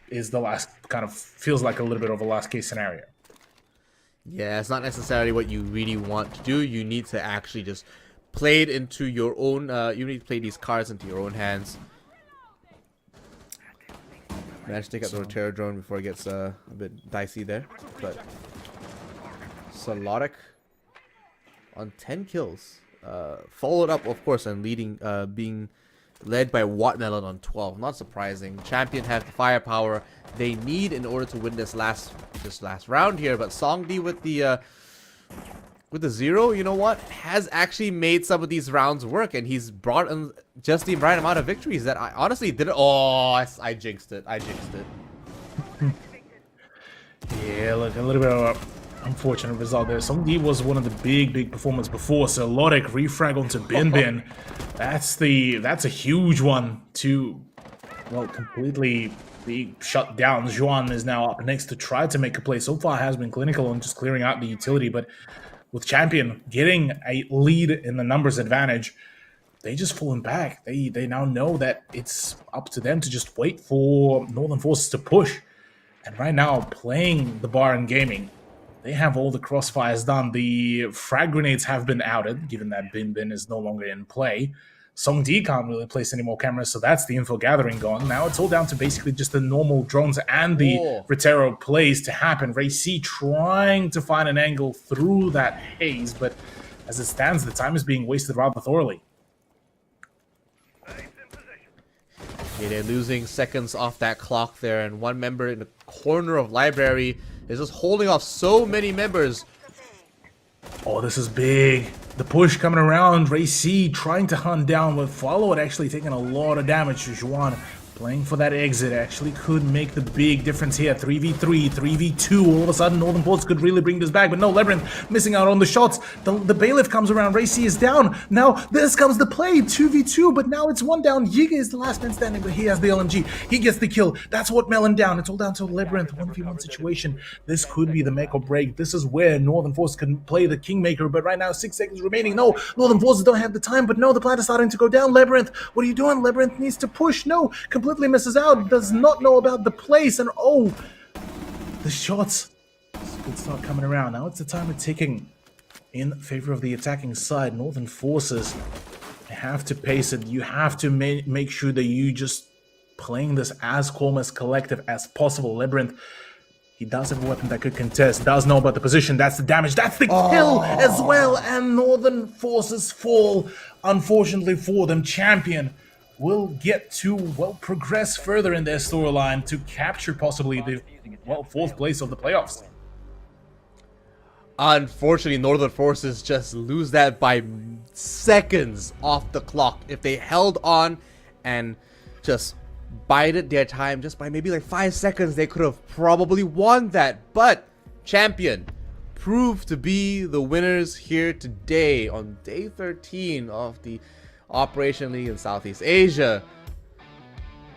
Speaker 11: is the last, kind of feels like a little bit of a last case scenario.
Speaker 9: Yeah, it's not necessarily what you really want to do. You need to actually just play it into your own, you need to play these cards into your own hands. Managed to take out the Rotero drone before it gets a bit dicey there. But Solodic on 10 kills. Followed up, of course, and leading, being led by Wattmelon on 12. Not surprising. Champion have the firepower they need in order to win this last round here. But Songdi with the 0, you know what, has actually made some of these rounds work, and he's brought in just the right amount of victories that I honestly didn't. Oh, I jinxed it. I jinxed it.
Speaker 11: Yeah, look, a little bit of a unfortunate result there. Songdi was one of the big performers before. So Lodic refrag onto Bin Bin. That's a huge one to, well, completely be shut down. Zhuan is now up next to try to make a play. So far has been clinical on just clearing out the utility, but with Champion getting a lead in the numbers advantage, they just fallen back. They now know that it's up to them to just wait for Northern Forces to push. And right now, playing the bar and gaming, they have all the crossfires done. The frag grenades have been outed, given that Bin Bin is no longer in play. Songdi can't really place any more cameras, so that's the info gathering gone. Now it's all down to basically just the normal drones and the Rotero plays to happen. Ray C trying to find an angle through that haze, but as it stands, the time is being wasted rather thoroughly.
Speaker 9: Yeah, they're losing seconds off that clock there, and one member in the corner of library is just holding off so many members.
Speaker 11: Oh, this is big. The push coming around. Ray C trying to hunt down with Follow It actually taking a lot of damage to Zhuan. Playing for that exit actually could make the big difference here. 3v3, 3v2. All of a sudden, Northern Forces could really bring this back, but no, Labyrinth missing out on the shots. The Bailiff comes around. Ray C is down. Now, this comes the play. 2v2, but now it's one down. Yiga is the last man standing, but he has the LMG. He gets the kill. That's what Melon down. It's all down to Labyrinth. 1v1 situation. This could be the make or break. This is where Northern Forces can play the Kingmaker, but right now, 6 seconds remaining. No, Northern Forces don't have the time, but no, the plant is starting to go down. Labyrinth, what are you doing? Labyrinth needs to push. No, completely misses out, does not know about the place, and oh, the shots could start coming around. Now it's the time of ticking in favor of the attacking side. Northern Forces, they have to pace it. You have to make sure that you just playing this as calm, as collective as possible. Labyrinth, he does have a weapon that could contest, does know about the position. That's the damage, that's the kill as well, and Northern Forces fall. Unfortunately for them, Champion will get to, well, progress further in their storyline to capture possibly the, well, 4th place of the playoffs.
Speaker 9: Unfortunately, Northern Forces just lose that by seconds off the clock. If they held on and just bided their time just by maybe like 5 seconds, they could have probably won that. But Champion proved to be the winners here today on day 13 of the Operation League in Southeast Asia.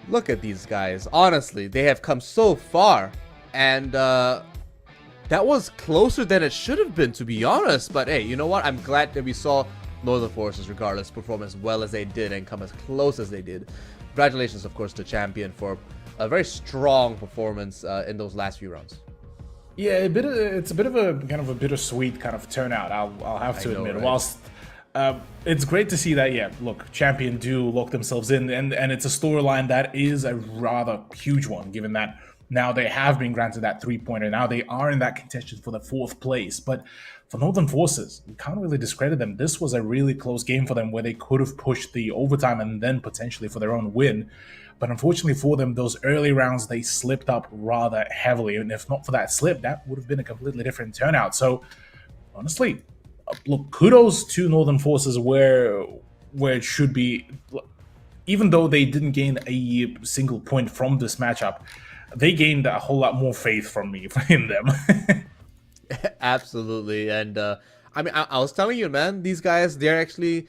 Speaker 9: Look at these guys. Honestly, they have come so far, and that was closer than it should have been, to be honest. But hey, you know what? I'm glad that we saw Northern Forces, regardless, perform as well as they did and come as close as they did. Congratulations, of course, to Champion for a very strong performance in those last few rounds.
Speaker 11: Yeah, it's a bit of a kind of a bittersweet kind of turnout. I'll have to admit. Right? Whilst it's great to see that, yeah, look, Champion do lock themselves in, and it's a storyline that is a rather huge one, given that now they have been granted that 3-pointer. Now they are in that contention for the 4th place. But for Northern Forces, you can't really discredit them. This was a really close game for them where they could have pushed the overtime and then potentially for their own win. But unfortunately for them, those early rounds, they slipped up rather heavily. And if not for that slip, that would have been a completely different turnout. So honestly, look, kudos to Northern Forces where it should be. Even though they didn't gain a single point from this matchup, they gained a whole lot more faith from me in them.
Speaker 9: Absolutely, and I mean, I was telling you, man, these guys, they're actually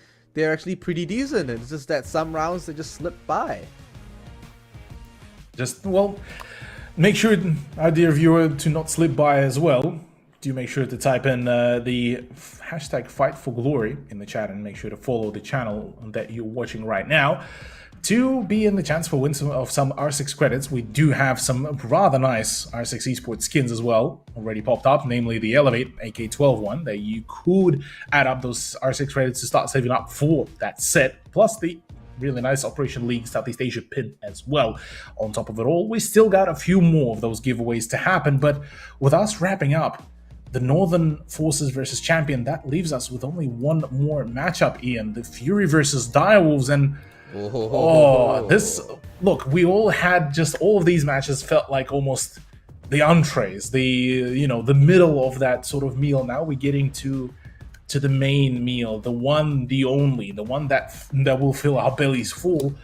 Speaker 9: pretty decent. It's just that some rounds they just slip by.
Speaker 11: Just, well, make sure, our dear viewer, to not slip by as well. Do make sure to type in the hashtag Fight for Glory in the chat, and make sure to follow the channel that you're watching right now to be in the chance for win of some R6 credits, we do have some rather nice R6 esports skins as well already popped up, namely the Elevate AK-12 one that you could add up those R6 credits to start saving up for that set, plus the really nice Operation League Southeast Asia pin as well. On top of it all, we still got a few more of those giveaways to happen, but with us wrapping up the Northern Forces versus Champion, that leaves us with only one more matchup, Ian, the Fury versus Direwolves. And look, we all had just all of these matches felt like almost the entrees, the middle of that sort of meal. Now we're getting to the main meal, the one, the only, the one that will fill our bellies full.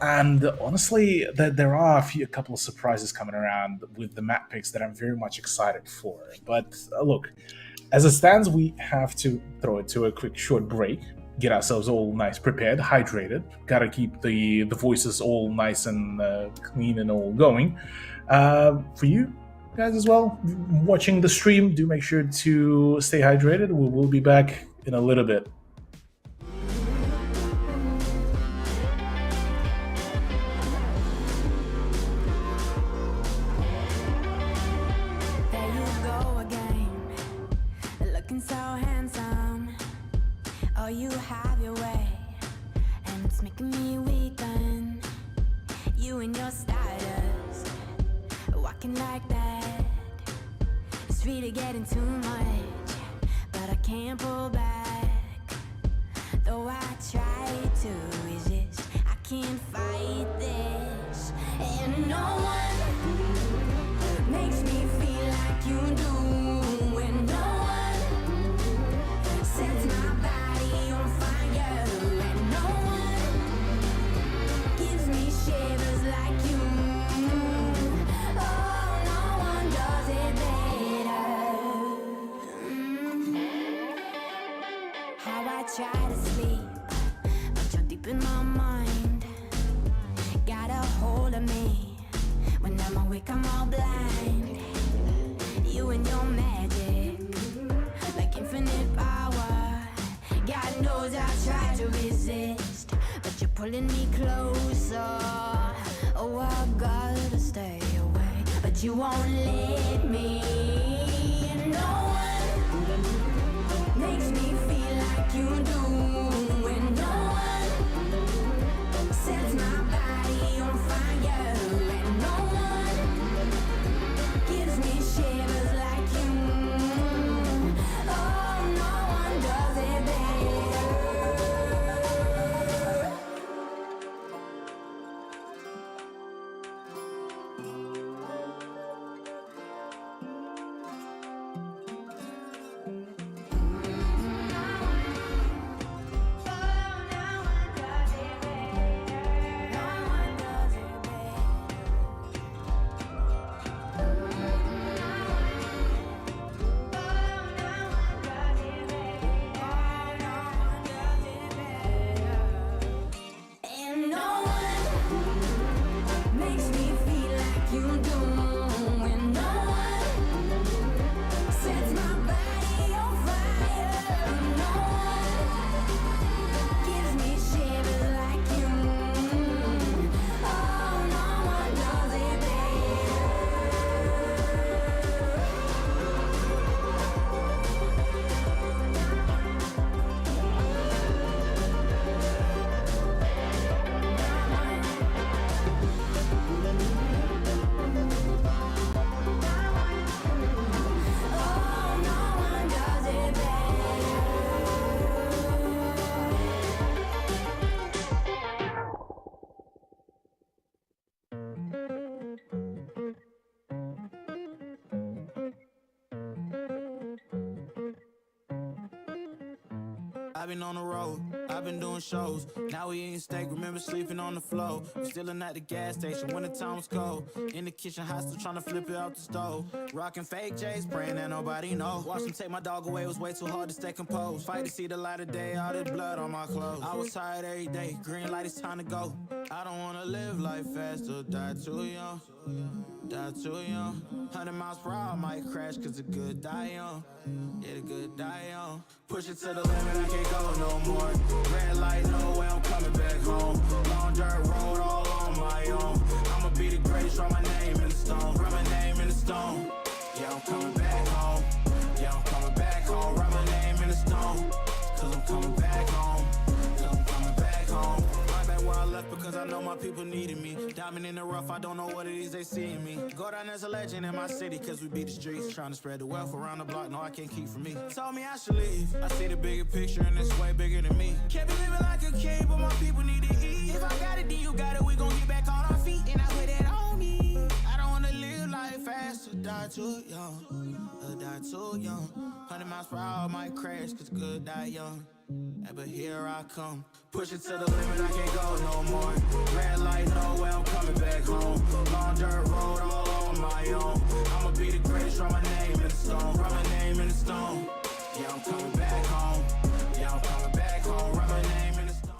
Speaker 11: And honestly, there are a couple of surprises coming around with the map picks that I'm very much excited for. But look, as it stands, we have to throw it to a quick short break, get ourselves all nice, prepared, hydrated. Gotta keep the voices all nice and clean and all going. For you guys as well, watching the stream, do make sure to stay hydrated. We will be back in a little bit.
Speaker 1: Oh, you have your way, and it's making me weaken. You and your status, walking like that. It's really getting too much, but I can't pull back. Though I try to resist, I can't fight this. And no one makes me feel like you do. And no one sets my body on fire. And no one gives me shivers like you. Oh, no one does it better. How I try to sleep, but you're deep in my mind. Got a hold of me. When I'm awake, I'm all blind. You and your magic, like infinite power. God knows I try to resist, but you're pulling me closer. Oh, I gotta stay away, but you won't let me. No one makes me feel like you do. And no one sets my body on fire. And no one gives me shivers like you. Oh, no one does it better. And no one makes me feel like you do. And no one sets my body on fire. And no one gives me shivers like you. Oh, no one does it Oh, no one does it
Speaker 2: I've been on the road, I've been doing shows. Now we eating steak, remember sleeping on the floor. Stealing at the gas station when the time was cold. In the kitchen, hot still trying to flip it out the stove. Rocking fake J's, praying that nobody know. Watch them take my dog away, it was way too hard to stay composed. Fight to see the light of day, all this blood on my clothes. I was tired every day, green light, it's time to go. I don't wanna live life fast or die too young. Die too young. 100 miles per hour, I might crash cause the good die young. Yeah, the good die young. Push it to the limit, I can't go no more. Red light, no way I'm coming back home. Long dirt road all on my own. I'ma be the greatest, write my name in the stone. Write my name in the stone. Yeah, I'm coming back home. Yeah, I'm coming back home. Write my name in the stone. Cause I'm coming back home. Cause I'm coming back home. Right back where I left because I know my people needed me. Diamond in the rough, I don't know what it is they see in me. Go down as a legend in my city cause we beat the streets. Trying to spread the wealth around the block, no I can't keep from me. Told me I should leave. I see the bigger picture and it's way bigger than me. Can't be living like a king, but my people need to eat. If I got it, then you got it, we gon' get back on our feet. And I put that on me. I don't wanna live life fast or die too young. Or die too young. 100 miles per hour might crash cause good die young. Yeah, but here I come. Push it to the limit, I can't go no more. Red light, no way I'm coming back home. Long dirt road all on my own. I'ma be the greatest, write my name in the stone. Write my name in the stone. Yeah, I'm coming back home. Yeah, I'm coming back home. Write my name in the stone.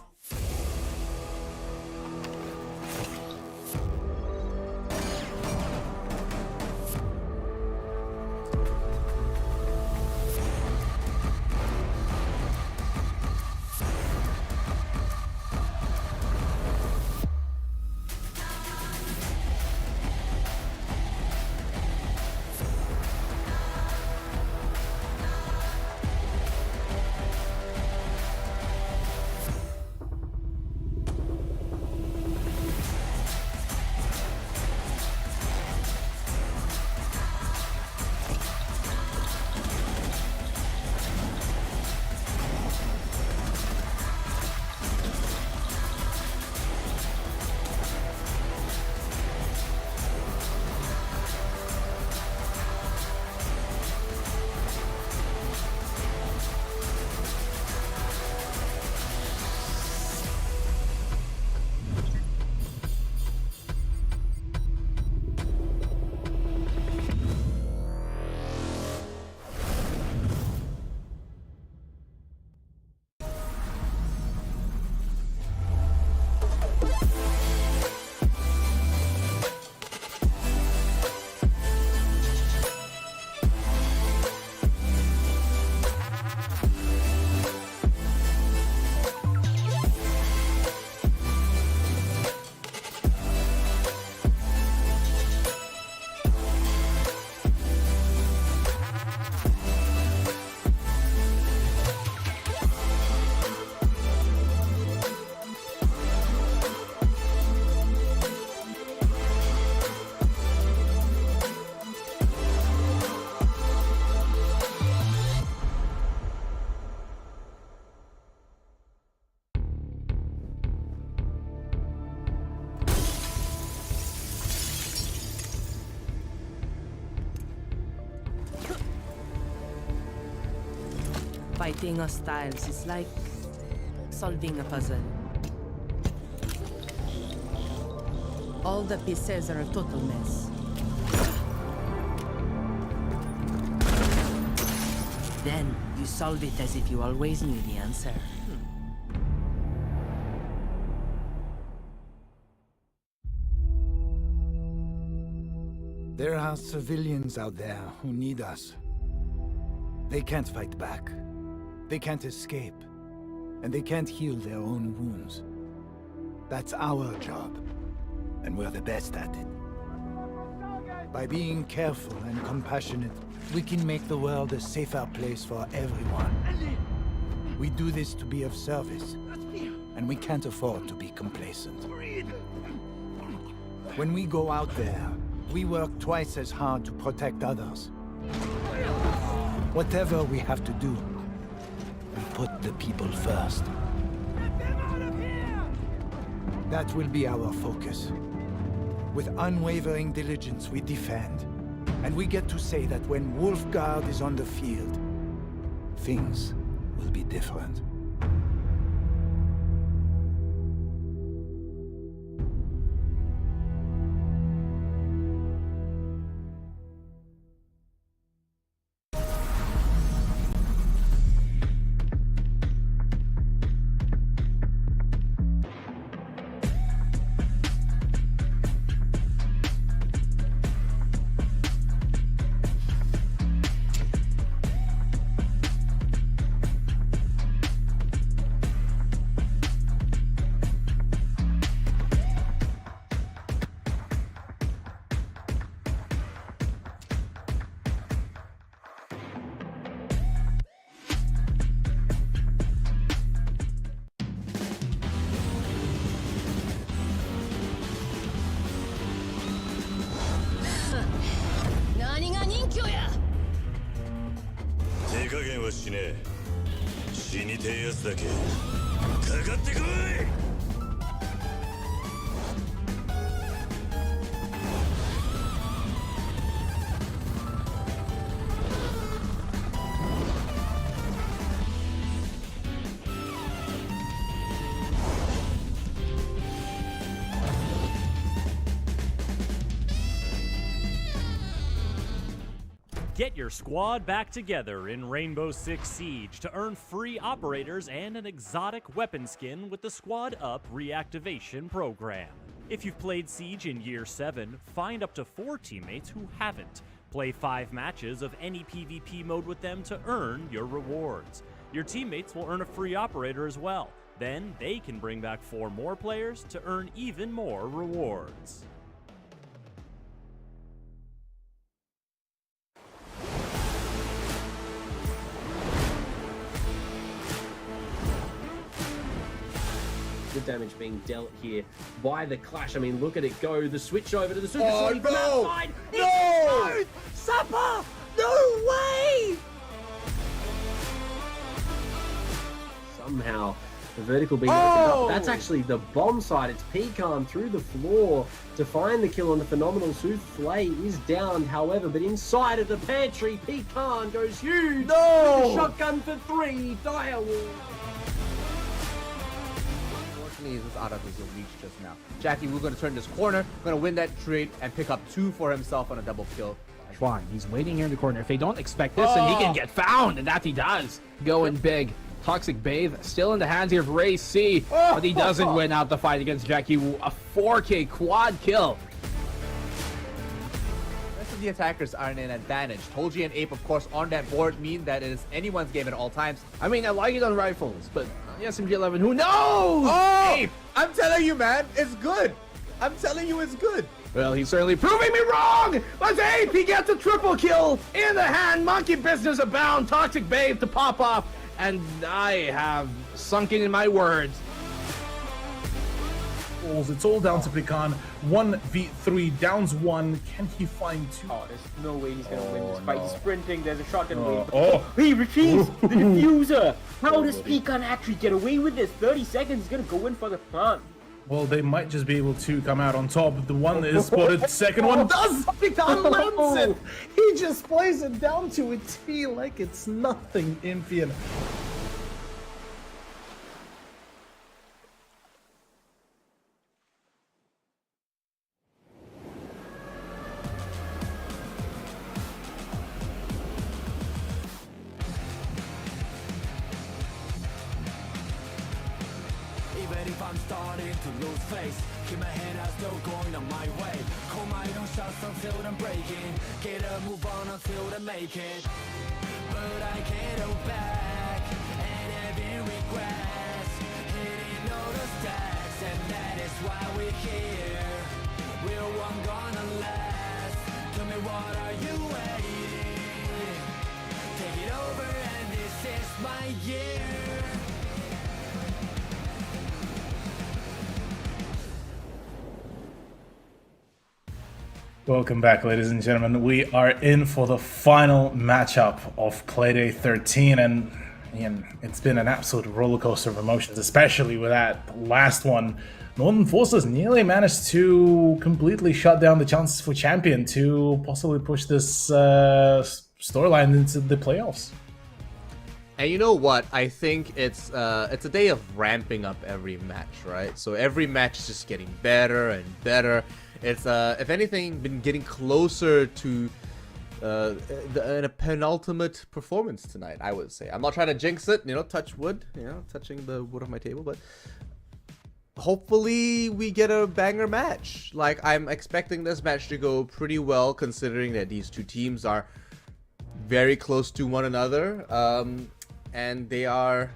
Speaker 4: Fighting hostiles is like solving a puzzle. All the pieces are a total mess. Then you solve it as if you always knew the answer.
Speaker 5: There are civilians out there who need us. They can't fight back. They can't escape. And they can't heal their own wounds. That's our job. And we're the best at it. By being careful and compassionate, we can make the world a safer place for everyone. We do this to be of service. And we can't afford to be complacent. When we go out there, we work twice as hard to protect others. Whatever we have to do, we put the people first.
Speaker 6: Get them out of here!
Speaker 5: That will be our focus. With unwavering diligence, we defend. And we get to say that when Wolfguard is on the field, things will be different.
Speaker 6: 死ねえ。死にてえやつだけかかってこい。
Speaker 7: Get your squad back together in Rainbow Six Siege to earn free operators and an exotic weapon skin with the Squad Up reactivation program. If you've played Siege in Year 7, find up to 4 teammates who haven't. Play 5 matches of any PvP mode with them to earn your rewards. Your teammates will earn a free operator as well. Then they can bring back 4 more players to earn even more rewards.
Speaker 8: Good damage being dealt here by the Clash. I mean, look at it go. The switch over to the Super
Speaker 9: Oh,
Speaker 8: Sonic from
Speaker 9: no!
Speaker 8: outside.
Speaker 9: No!
Speaker 8: Supper! No way! Somehow, the vertical being opened up. That's actually the bomb side. It's Pecan through the floor to find the kill on the Phenomenal Souffle is downed, however, but inside of the pantry, Pecan goes huge.
Speaker 9: No!
Speaker 8: With the shotgun for 3. Direwolf.
Speaker 9: Unfortunately, this is out of his reach just now. Jackie Wu going to turn this corner, going to win that trade and pick up 2 for himself on a double kill.
Speaker 10: Schwan, he's waiting here in the corner. If they don't expect this, and he can get found, and that he does. Going big. Toxic Bathe still in the hands here of Ray C, but he doesn't win out the fight against Jackie Wu. A 4K quad kill.
Speaker 9: The rest of the attackers are in an advantage. Toji and Ape, of course, on that board mean that it is anyone's game at all times.
Speaker 10: I mean, I like it on rifles, but the SMG-11, who knows?
Speaker 9: Oh! Ape! I'm telling you, man, it's good. I'm telling you, it's good.
Speaker 10: Well, he's certainly proving me wrong! But Ape, he gets a triple kill in the hand. Monkey business abound. Toxic Babe to pop off. And I have sunken in my words.
Speaker 11: It's all down to Pecan. 1v3, downs 1. Can he find 2?
Speaker 12: Oh, there's no way he's gonna win this fight.
Speaker 11: no.
Speaker 12: He's sprinting. There's a shotgun wave.
Speaker 11: Oh.
Speaker 12: He retrieves the diffuser. How does Pecan actually get away with this? 30 seconds. He's gonna go in for the plant.
Speaker 11: Well, they might just be able to come out on top. The one is spotted. Second one does.
Speaker 14: Pecan lands it. He just plays it down to a T like it's nothing.
Speaker 11: Infian.
Speaker 3: Even if I'm starting to lose face, keep my head out, still going on my way. Call my own shots until I'm breaking. Get a move on until I make it. But I can't hold back, and having regrets. Hitting all the stacks, and that is why we're here. We're one gonna last. Tell me, what are you waiting? Take it over, and this is my year.
Speaker 11: Welcome back, ladies and gentlemen. We are in for the final matchup of Playday 13, and Ian, it's been an absolute roller coaster of emotions, especially with that last one. Northern Forces nearly managed to completely shut down the chances for Champion to possibly push this storyline into the playoffs.
Speaker 9: And you know what? I think it's a day of ramping up every match, right? So every match is just getting better and better. It's if anything, been getting closer to a penultimate performance tonight, I would say. I'm not trying to jinx it, you know, touch wood, you know, touching the wood of my table, but hopefully we get a banger match. Like, I'm expecting this match to go pretty well, considering that these two teams are very close to one another, and they are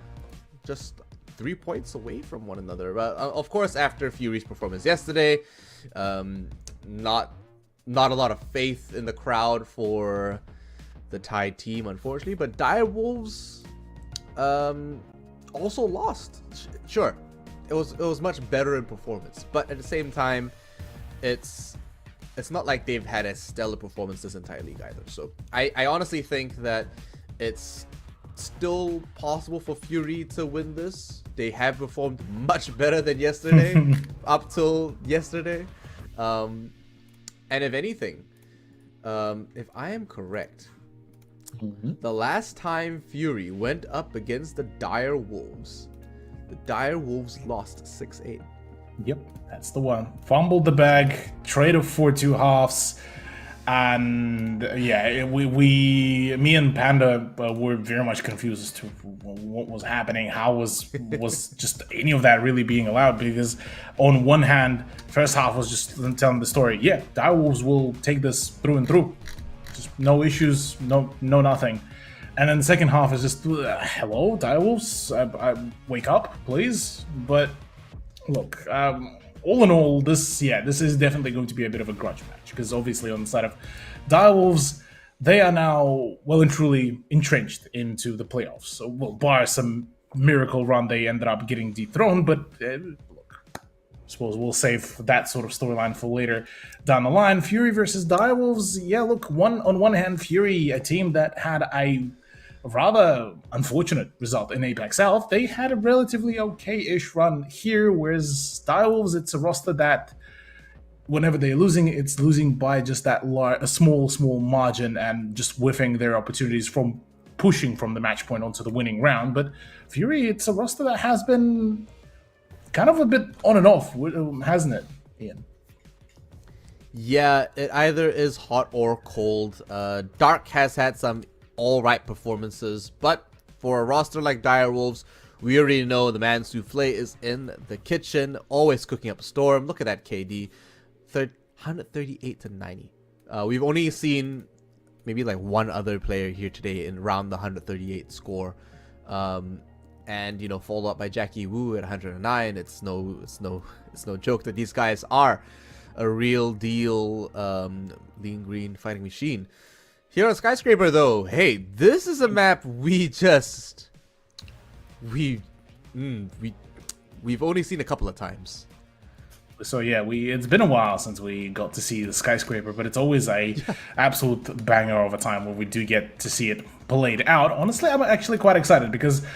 Speaker 9: just 3 points away from one another. But of course, after Fury's performance yesterday, not a lot of faith in the crowd for the Tide team, unfortunately. But Direwolves also lost. Sure, it was much better in performance, but at the same time, it's not like they've had a stellar performance this entire league either. So I honestly think that it's still possible for Fury to win this. They have performed much better than yesterday, up till yesterday. And if anything, if I am correct, the last time Fury went up against the Dire Wolves lost 6-8.
Speaker 11: Yep, that's the one. Fumbled the bag, trade of 4-2 halves, and yeah, me and Panda were very much confused as to what was happening. How was just any of that really being allowed? Because on one hand, first half was just telling the story. Yeah, Direwolves will take this through and through. Just no issues, no nothing. And then the second half is just, hello, Direwolves, wake up, please. But look, all in all, this is definitely going to be a bit of a grudge match, because obviously on the side of Direwolves, they are now well and truly entrenched into the playoffs. So, well, bar some miracle run, they ended up getting dethroned, but look, I suppose we'll save that sort of storyline for later down the line. Fury versus Direwolves, yeah, look, on one hand, Fury, a team that had a rather unfortunate result in Apex South, they had a relatively okay-ish run here, whereas Direwolves, it's a roster that whenever they're losing, it's losing by just that a small margin and just whiffing their opportunities from pushing from the match point onto the winning round. But Fury, it's a roster that has been kind of a bit on and off, hasn't it, Ian?
Speaker 9: Yeah, it either is hot or cold. Dark has had some all-right performances, but for a roster like Direwolves, we already know the man Souffle is in the kitchen, always cooking up a storm. Look at that KD, 138 to 90. We've only seen maybe like one other player here today in around the 138 score, and you know, followed up by Jackie Wu at 109. It's no joke that these guys are a real deal lean green fighting machine. Here on Skyscraper, though, hey, this is a map we've only seen a couple of times.
Speaker 11: So yeah, it's been a while since we got to see the Skyscraper, but it's always a absolute banger of a time where we do get to see it played out. Honestly, I'm actually quite excited because,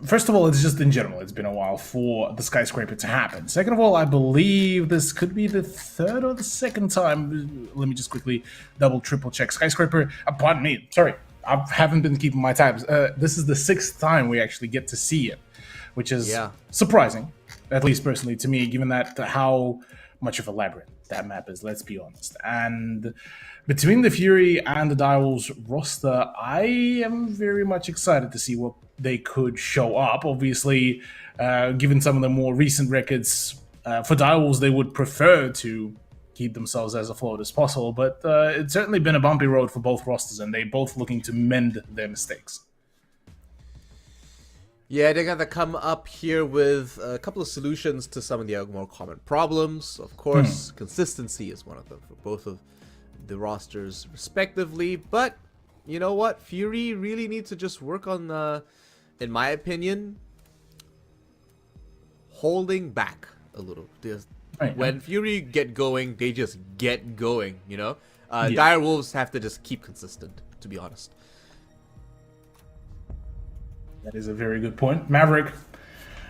Speaker 11: first of all, it's just in general, it's been a while for the Skyscraper to happen. Second of all, I believe this could be the third or the second time. Let me just quickly triple check. Skyscraper, pardon me, sorry, I haven't been keeping my tabs. This is the 6th time we actually get to see it, which is surprising, at least personally to me, given that how much of a labyrinth that map is, let's be honest. And between the Fury and the Direwolves roster, I am very much excited to see what they could show up. Obviously, given some of the more recent records, for Direwolves, they would prefer to keep themselves as afloat as possible, but it's certainly been a bumpy road for both rosters, and they're both looking to mend their mistakes.
Speaker 9: Yeah, they're gonna come up here with a couple of solutions to some of the more common problems. Of course, consistency is one of them for both of the rosters respectively. But you know what? Fury really needs to just work on, in my opinion, holding back a little. When Fury get going, they just get going, you know? Direwolves have to just keep consistent, to be honest.
Speaker 11: That is a very good point. Maverick,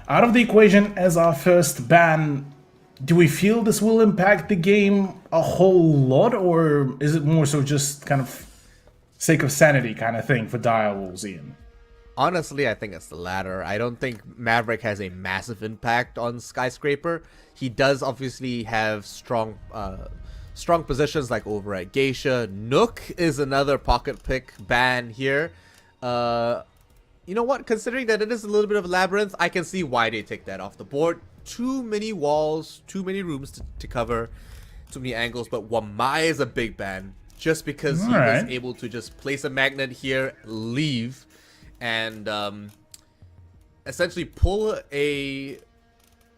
Speaker 11: out of the equation as our first ban, do we feel this will impact the game a whole lot, or is it more so just kind of sake of sanity kind of thing for Direwolves, Ian?
Speaker 9: Honestly, I think it's the latter. I don't think Maverick has a massive impact on Skyscraper. He does obviously have strong positions like over at Geisha. Nook is another pocket pick ban here. You know what? Considering that it is a little bit of a labyrinth, I can see why they take that off the board. Too many walls, too many rooms to cover, too many angles. But Wamai is a big ban just because he was able to just place a magnet here, leave, and essentially pull a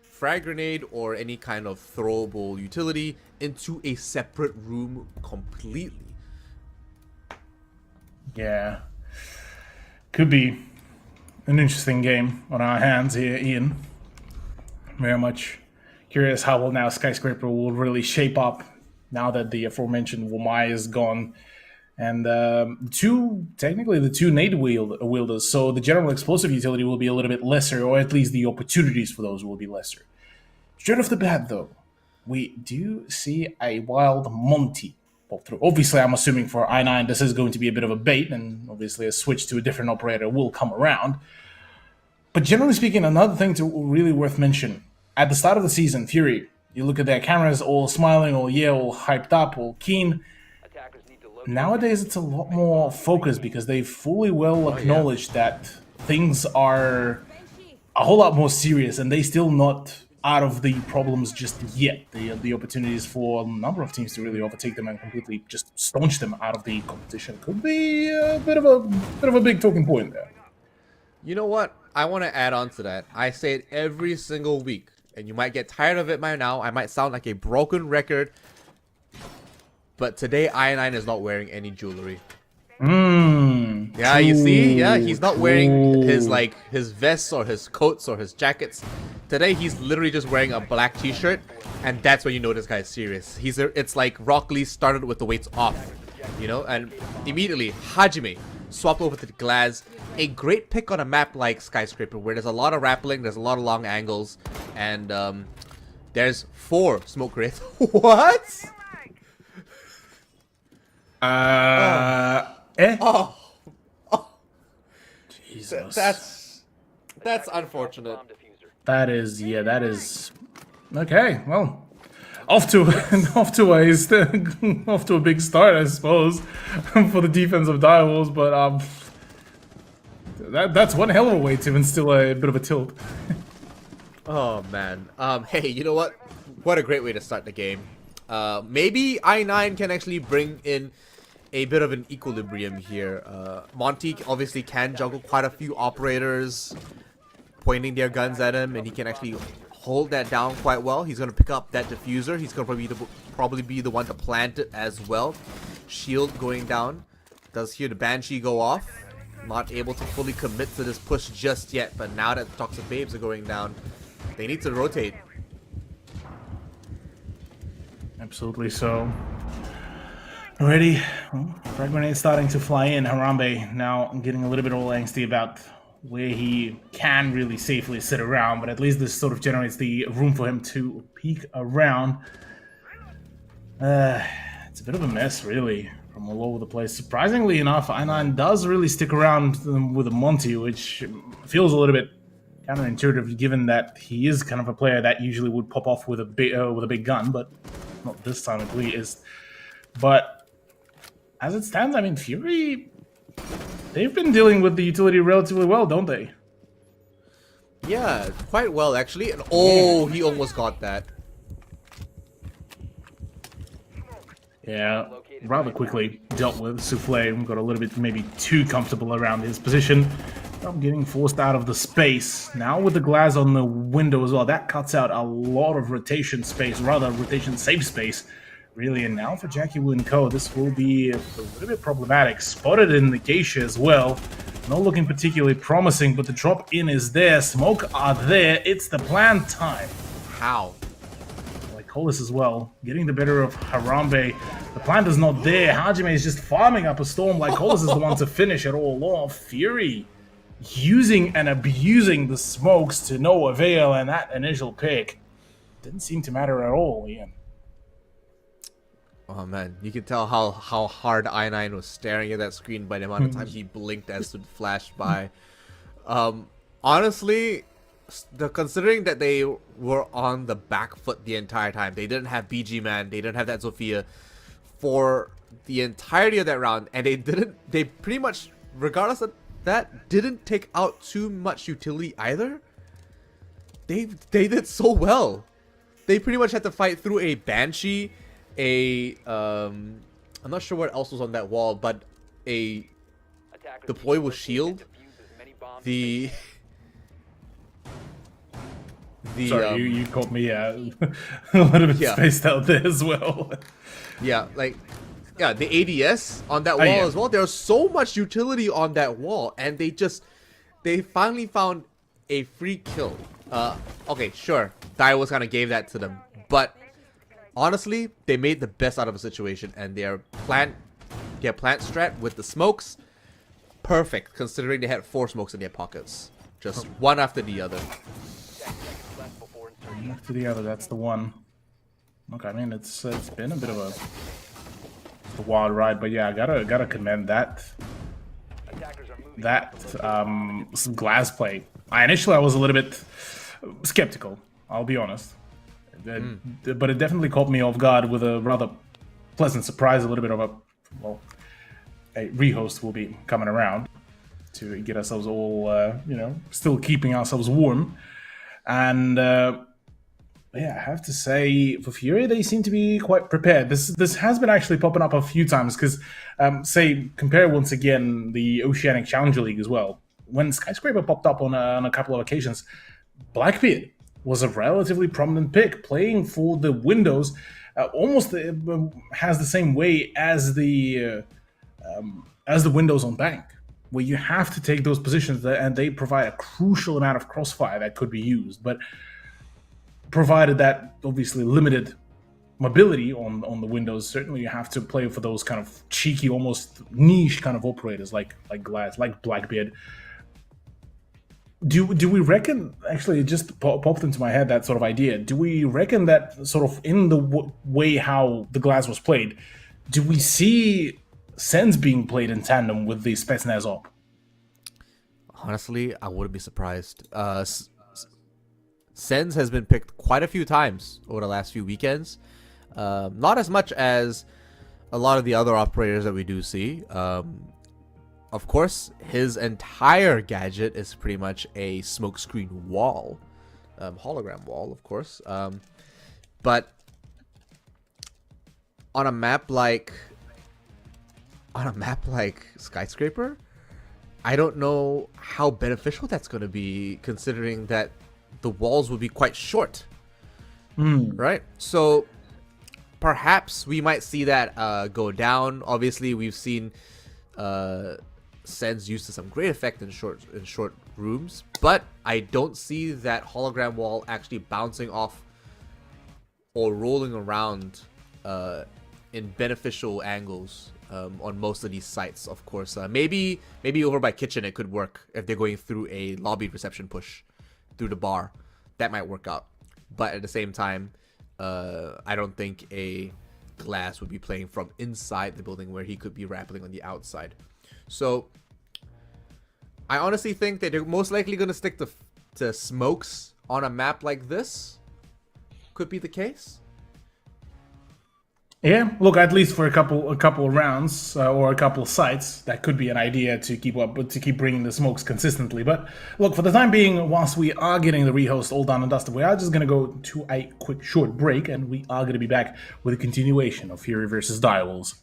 Speaker 9: frag grenade or any kind of throwable utility into a separate room completely.
Speaker 11: Yeah. Could be an interesting game on our hands here, Ian. Very much curious how now Skyscraper will really shape up now that the aforementioned Wamai is gone And technically the two nade wielders, so the general explosive utility will be a little bit lesser, or at least the opportunities for those will be lesser. Straight off the bat, though, we do see a wild Monty pop through. Obviously, I'm assuming for I9 this is going to be a bit of a bait, and obviously a switch to a different operator will come around. But generally speaking, another thing to really worth mention, at the start of the season, Fury, you look at their cameras, all smiling, all hyped up, all keen. Nowadays, it's a lot more focused because they fully well acknowledge that things are a whole lot more serious, and they still not out of the problems just yet. The opportunities for a number of teams to really overtake them and completely just staunch them out of the competition could be a bit of a big talking point there.
Speaker 9: You know what? I want to add on to that. I say it every single week, and you might get tired of it by now. I might sound like a broken record. But today, I9 is not wearing any jewelry. Yeah, you see? Yeah, he's not wearing his vests or his coats or his jackets. Today, he's literally just wearing a black t-shirt. And that's when you know this guy is serious. It's like Rock Lee started with the weights off. You know? And immediately, Hajime swapped over to the Glaz. A great pick on a map like Skyscraper, where there's a lot of rappelling, there's a lot of long angles. And there's 4 smoke wraiths. What? Jesus. That's unfortunate.
Speaker 11: That is okay. Well, off to a big start, I suppose, for the defense of Direwolves. But that's one hell of a way to instill a bit of a tilt.
Speaker 9: Oh man. Hey, you know what? What a great way to start the game. Maybe I9 can actually bring in a bit of an equilibrium here. Monty obviously can juggle quite a few operators pointing their guns at him, and he can actually hold that down quite well. He's going to pick up that diffuser. He's going to probably be the one to plant it as well. Shield going down. Does hear the Banshee go off. Not able to fully commit to this push just yet, but now that the Toxic Babes are going down, they need to rotate.
Speaker 11: Absolutely so. Already, well, frag grenade starting to fly in. Harambe now getting a little bit all angsty about where he can really safely sit around, but at least this sort of generates the room for him to peek around. It's a bit of a mess, really, from all over the place. Surprisingly enough, I9 does really stick around with a Monty, which feels a little bit counterintuitive, given that he is kind of a player that usually would pop off with a big gun, but not this time at least. But as it stands, I mean, Fury, they've been dealing with the utility relatively well, don't they?
Speaker 9: Yeah, quite well, actually. And oh, he almost got that.
Speaker 11: Yeah, rather quickly dealt with. Souffle got a little bit maybe too comfortable around his position. I'm getting forced out of the space. Now with the glass on the window as well, that cuts out a lot of rotation space, rather rotation safe space. Really, and now for Jackie Wu and Co, this will be a little bit problematic. Spotted in the Geisha as well. Not looking particularly promising, but the drop in is there. Smoke are there. It's the plan time.
Speaker 9: How?
Speaker 11: Lycolis as well, getting the better of Harambe. The plant is not there. Hajime is just farming up a storm. Lycolis is the one to finish it all off. Fury using and abusing the smokes to no avail, and that initial pick didn't seem to matter at all, Ian.
Speaker 9: Oh man, you can tell how hard I9 was staring at that screen by the amount of times he blinked as it flashed by. Honestly, considering that they were on the back foot the entire time, they didn't have BG Man, they didn't have that Zofia for the entirety of that round, and they pretty much, regardless of that, didn't take out too much utility either. They did so well. They pretty much had to fight through a Banshee, I'm not sure what else was on that wall, but a deploy with shield. Sorry,
Speaker 11: you caught me a little bit spaced out there as well.
Speaker 9: Yeah, the ADS on that wall as well. There's so much utility on that wall, and they finally found a free kill. Okay, sure, Direwolves kind of gave that to them, but honestly, they made the best out of the situation, and their plan Their plant strat with the smokes, perfect, considering they had 4 smokes in their pockets. Just one after the other.
Speaker 11: One after the other, that's the one. Look, I mean, it's been a bit of a wild ride, but yeah, I gotta commend that some glass play. Initially I was a little bit skeptical, I'll be honest, but it definitely caught me off guard with a rather pleasant surprise. A little bit of a rehost will be coming around to get ourselves all still keeping ourselves warm, and yeah, I have to say, for Fury, they seem to be quite prepared. This has been actually popping up a few times, because, say, compare once again the Oceanic Challenger League as well. When Skyscraper popped up on a couple of occasions, Blackbeard was a relatively prominent pick, playing for the Windows, almost has the same way as the Windows on Bank, where you have to take those positions, and they provide a crucial amount of crossfire that could be used. But provided that obviously limited mobility on the Windows, certainly you have to play for those kind of cheeky, almost niche kind of operators like Glass, like Blackbeard. Do we reckon, actually it just popped into my head, that sort of idea, do we reckon that sort of in the way how the Glass was played, do we see Sens being played in tandem with the Spetsnaz op?
Speaker 9: Honestly, I wouldn't be surprised. Sens has been picked quite a few times over the last few weekends. Not as much as a lot of the other operators that we do see. Of course, his entire gadget is pretty much a smokescreen wall. Hologram wall, of course. But on a map like Skyscraper, I don't know how beneficial that's going to be, considering that the walls would be quite short, right? So perhaps we might see that go down. Obviously, we've seen Sens used to some great effect in short rooms, but I don't see that hologram wall actually bouncing off or rolling around in beneficial angles on most of these sites. Of course, maybe over by Kitchen it could work if they're going through a lobby reception push through the bar. That might work out, but at the same time, I don't think a Glass would be playing from inside the building where he could be rappelling on the outside. So I honestly think that they're most likely going to stick to smokes on a map like this. Could be the case.
Speaker 11: Yeah, look, at least for a couple of rounds or a couple of sites, that could be an idea to keep bringing the smokes consistently. But look, for the time being, whilst we are getting the rehost all done and dusted, we are just going to go to a quick short break, and we are going to be back with a continuation of Fury versus Direwolves.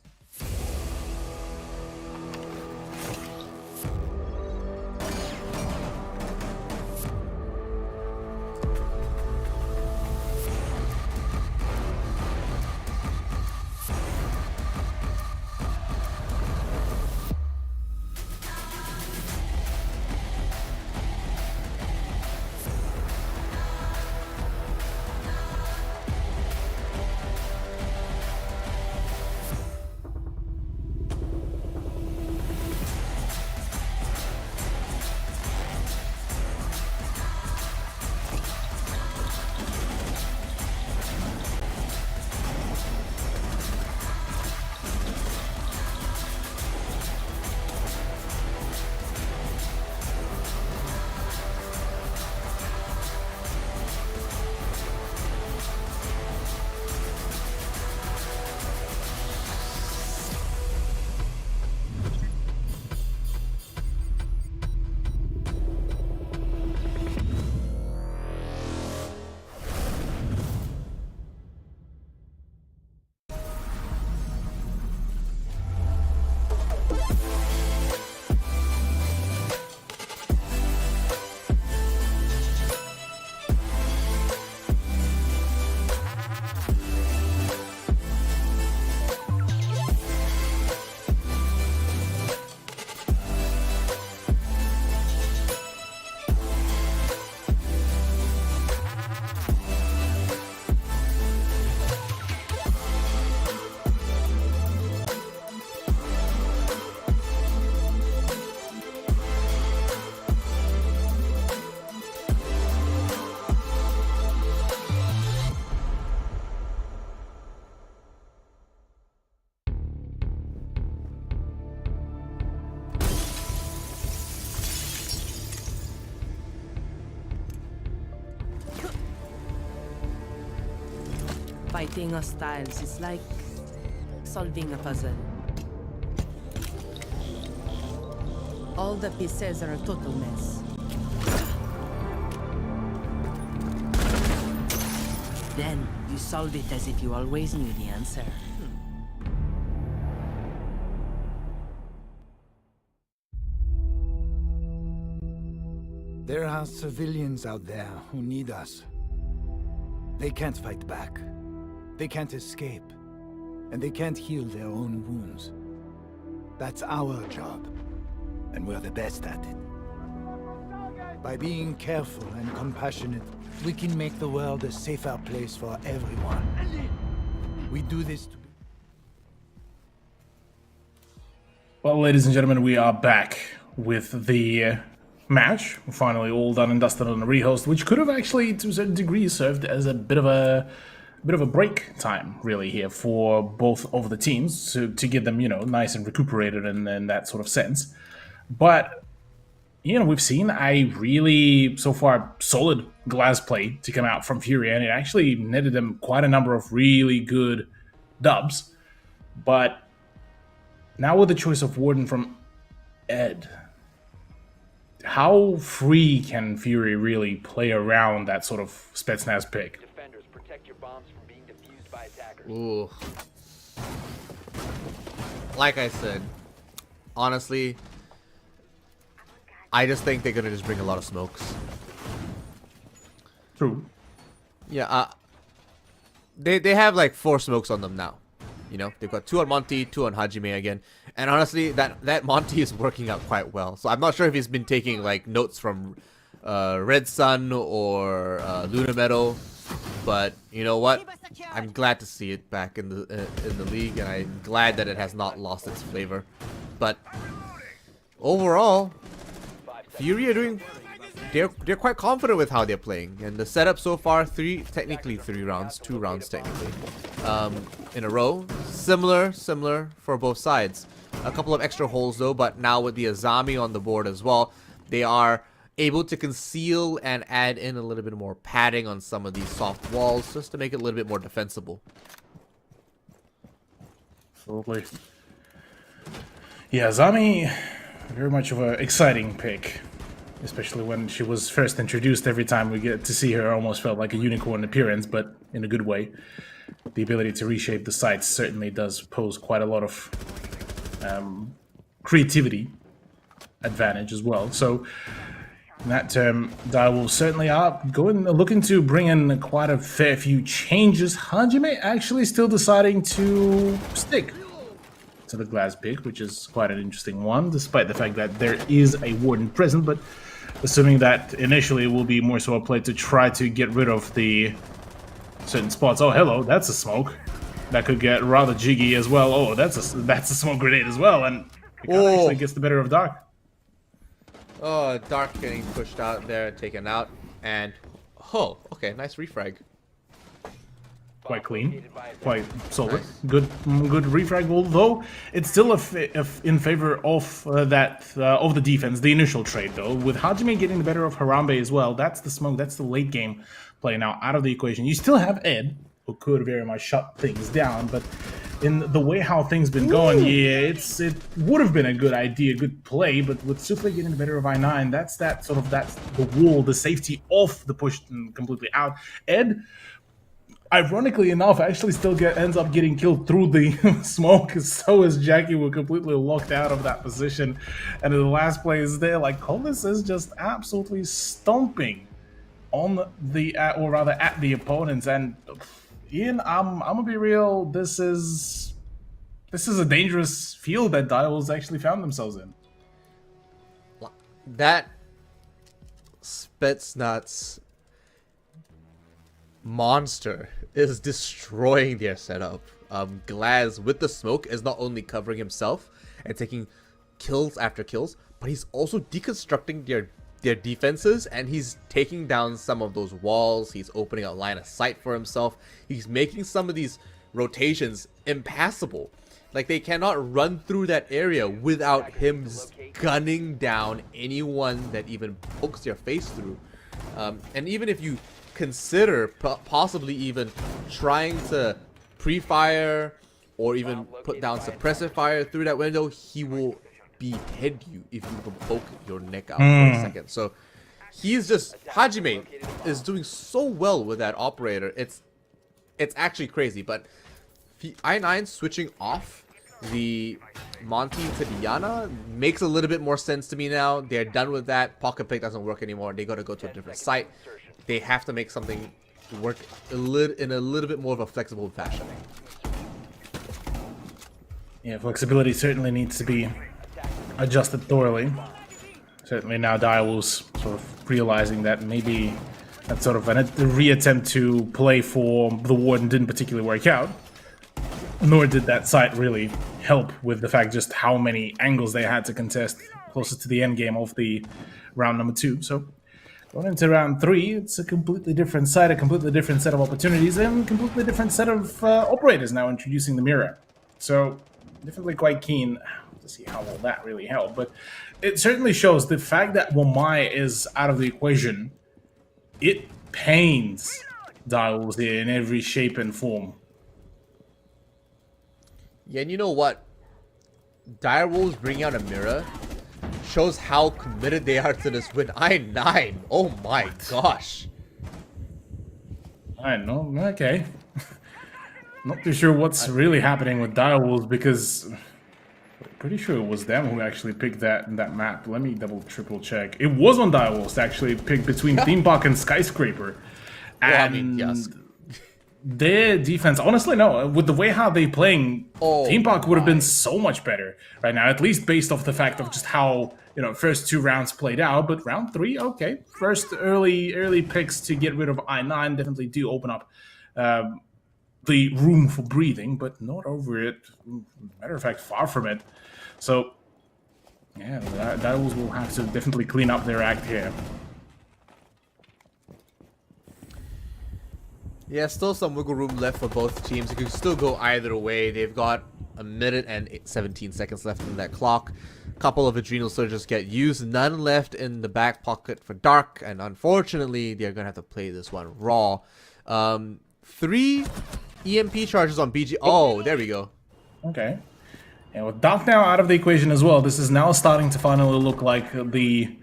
Speaker 4: Fighting hostiles is like solving a puzzle. All the pieces are a total mess. Then you solve it as if you always knew the answer.
Speaker 5: There are civilians out there who need us. They can't fight back. They can't escape. And they can't heal their own wounds. That's our job. And we're the best at it. By being careful and compassionate, we can make the world a safer place for everyone. We do this to...
Speaker 11: Well, ladies and gentlemen, we are back with the match. We're finally all done and dusted on the rehost, which could have actually, to a certain degree, served as a bit of a break time, really, here for both of the teams to get them, you know, nice and recuperated and in that sort of sense. But, you know, we've seen a really, so far, solid Glaz play to come out from Fury, and it actually netted them quite a number of really good dubs. But now with the choice of Warden from Ed, how free can Fury really play around that sort of Spetsnaz pick?
Speaker 13: Defenders, protect your bombs from being defused by attackers.
Speaker 9: Ooh. Like I said, honestly, I just think they're gonna just bring a lot of smokes.
Speaker 11: True.
Speaker 9: Yeah, they have like 4 smokes on them now. You know, they've got 2 on Monty, 2 on Hajime again. And honestly, that Monty is working out quite well. So I'm not sure if he's been taking like notes from Red Sun or Luna Meadow, but you know what? I'm glad to see it back in the league, and I'm glad that it has not lost its flavor. But overall, Fury are doing. They're quite confident with how they're playing, and the setup so far, technically 3 rounds, 2 rounds technically, in a row. Similar for both sides. A couple of extra holes though, but now with the Azami on the board as well, they are able to conceal and add in a little bit more padding on some of these soft walls just to make it a little bit more defensible.
Speaker 11: Absolutely. Yeah, Azami, very much of an exciting pick. Especially when she was first introduced. Every time we get to see her, almost felt like a unicorn appearance, but in a good way. The ability to reshape the sights certainly does pose quite a lot of creativity advantage as well. So in that term, Direwolves certainly are looking to bring in quite a fair few changes. Hajime actually still deciding to stick to the Glaz pick, which is quite an interesting one, despite the fact that there is a Warden present, but assuming that initially it will be more so a play to try to get rid of the certain spots. Oh, hello, that's a smoke. That could get rather jiggy as well. Oh, that's a smoke grenade as well, and it actually gets the better of Dark.
Speaker 9: Oh, Dark getting pushed out there, taken out, and oh, okay, nice refrag.
Speaker 11: Quite clean, quite solid. Nice. Good refrag, although it's still in favor of of the defense. The initial trade, though, with Hajime getting the better of Harambe as well. That's the smoke. That's the late game play now out of the equation. You still have Ed, who could very much shut things down, but in the way how things been going, yeah, it would have been a good idea, good play. But with Souffle getting the better of I9, that's the wall, the safety of the push completely out. Ed, ironically enough, actually still ends up getting killed through the smoke. So is Jackie. We're completely locked out of that position. And in the last play is there, like, Colas is just absolutely stomping on the, or rather at the opponents. And Ian, I'm gonna be real, this is a dangerous field that Direwolves actually found themselves in.
Speaker 9: That Spetsnaz monster is destroying their setup. Glaz with the smoke is not only covering himself and taking kills after kills, but he's also deconstructing their defenses, and he's taking down some of those walls. He's opening a line of sight for himself. He's making some of these rotations impassable. Like, they cannot run through that area without him gunning down anyone that even pokes their face through. And even if you consider possibly even trying to pre-fire or even put down suppressive fire through that window, he will behead you if you can poke your neck out for a second. So he's just, Hajime is doing so well with that operator. It's actually crazy. But I9 switching off the Monty to Diana makes a little bit more sense to me now. They're done with that. Pocket pick doesn't work anymore. They got to go to a different site. They have to make something work in a little bit more of a flexible fashion.
Speaker 11: Yeah, flexibility certainly needs to be adjusted thoroughly. Certainly now Direwolves sort of realizing that maybe that sort of a reattempt to play for the Warden didn't particularly work out. Nor did that site really help with the fact just how many angles they had to contest closer to the end game of the round number 2. So going into round 3, it's a completely different site, a completely different set of opportunities, and a completely different set of operators now introducing the mirror. So definitely quite keen to see how will that really help. But it certainly shows the fact that Wamai is out of the equation. It pains Direwolves here in every shape and form.
Speaker 9: Yeah, and you know what? Direwolves bringing out a mirror shows how committed they are to this win. I9, oh my gosh.
Speaker 11: I know, okay. Not too sure what's really happening with Direwolves because I'm pretty sure it was them who actually picked that map. Let me triple check. It was on Direwolves to actually pick between Theme Park and Skyscraper. And
Speaker 9: well, I mean, yes.
Speaker 11: Their defense, honestly, no. With the way how they playing, Theme Park would have been so much better right now. At least based off the fact of just how first 2 rounds played out. But round 3, okay. First early picks to get rid of I9 definitely do open up the room for breathing, but not over it. Matter of fact, far from it. So yeah, Direwolves will have to definitely clean up their act here.
Speaker 9: Yeah, still some wiggle room left for both teams. It could still go either way. They've got a minute and 17 seconds left in that clock. A couple of Adrenal Surges get used. None left in the back pocket for Dark. And unfortunately, they're going to have to play this one raw. 3 EMP charges on BG. Oh, there we go.
Speaker 11: Okay. And with Dark now out of the equation as well, this is now starting to finally look like the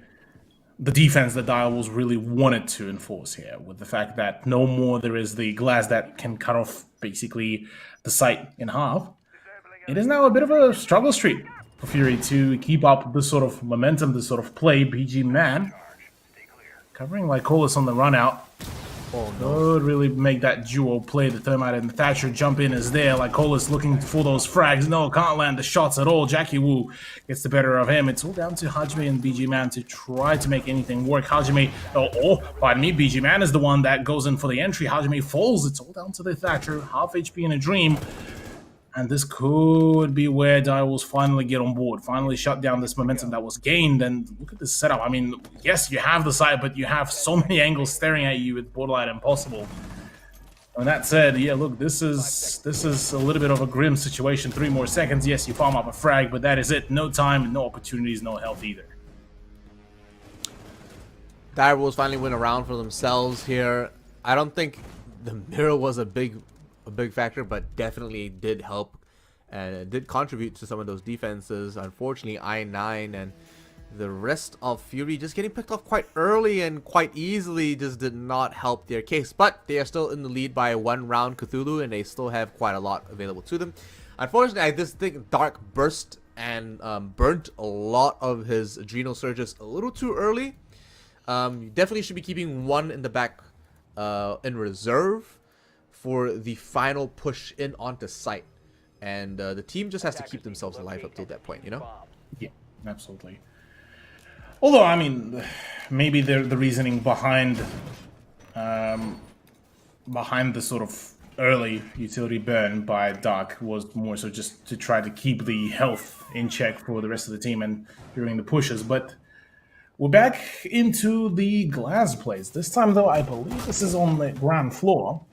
Speaker 11: defense that Direwolves really wanted to enforce here, with the fact that no more there is the glass that can cut off basically the site in half. It is now a bit of a struggle street for Fury to keep up this sort of momentum, this sort of play. BG Man covering Lycolis on the run out. Could really make that duo play. The Thermite and the Thatcher jump in is there. Lycolis looking for those frags. No, can't land the shots at all. Jackie Wu gets the better of him. It's all down to Hajime and BG Man to try to make anything work. Hajime, pardon me, BG Man is the one that goes in for the entry. Hajime falls. It's all down to the Thatcher. Half HP in a dream. And this could be where Direwolves finally get on board, finally shut down this momentum that was gained. And look at this setup. I mean, yes, you have the site, but you have so many angles staring at you, it's borderline impossible. And that said, yeah, look, this is a little bit of a grim situation. 3 more seconds. Yes, you farm up a frag, but that is it. No time, no opportunities, no health either.
Speaker 9: Direwolves finally win a round for themselves here. I don't think the mirror was a big factor, but definitely did help and it did contribute to some of those defenses. Unfortunately, I9 and the rest of Fury just getting picked off quite early and quite easily just did not help their case. But they are still in the lead by 1 round Cthulhu, and they still have quite a lot available to them. Unfortunately, I just think Dark burst and burnt a lot of his Adrenal Surges a little too early. You definitely should be keeping 1 in the back in reserve for the final push in onto site, and the team just has to keep themselves alive up till that point,
Speaker 11: Yeah, absolutely. Although, I mean, maybe the reasoning behind the sort of early utility burn by Dark was more so just to try to keep the health in check for the rest of the team and during the pushes. But we're back into the glass plays. This time, though, I believe this is on the ground floor,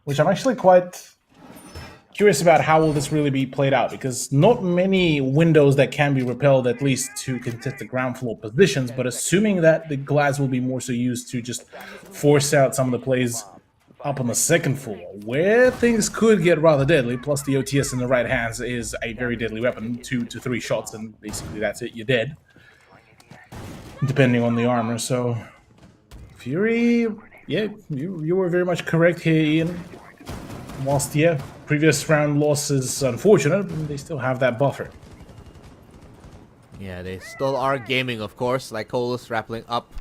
Speaker 11: which I'm actually quite curious about how will this really be played out, because not many windows that can be repelled, at least to contest the ground floor positions, but assuming that the Glaz will be more so used to just force out some of the plays up on the second floor, where things could get rather deadly, plus the OTS in the right hands is a very deadly weapon, 2 to 3 shots, and basically that's it, you're dead, depending on the armor. So Fury, yeah, you were very much correct here, Ian. Whilst, yeah, previous round loss is unfortunate, but they still have that buffer.
Speaker 9: Yeah, they still are gaming, of course. Like Colas rappelling up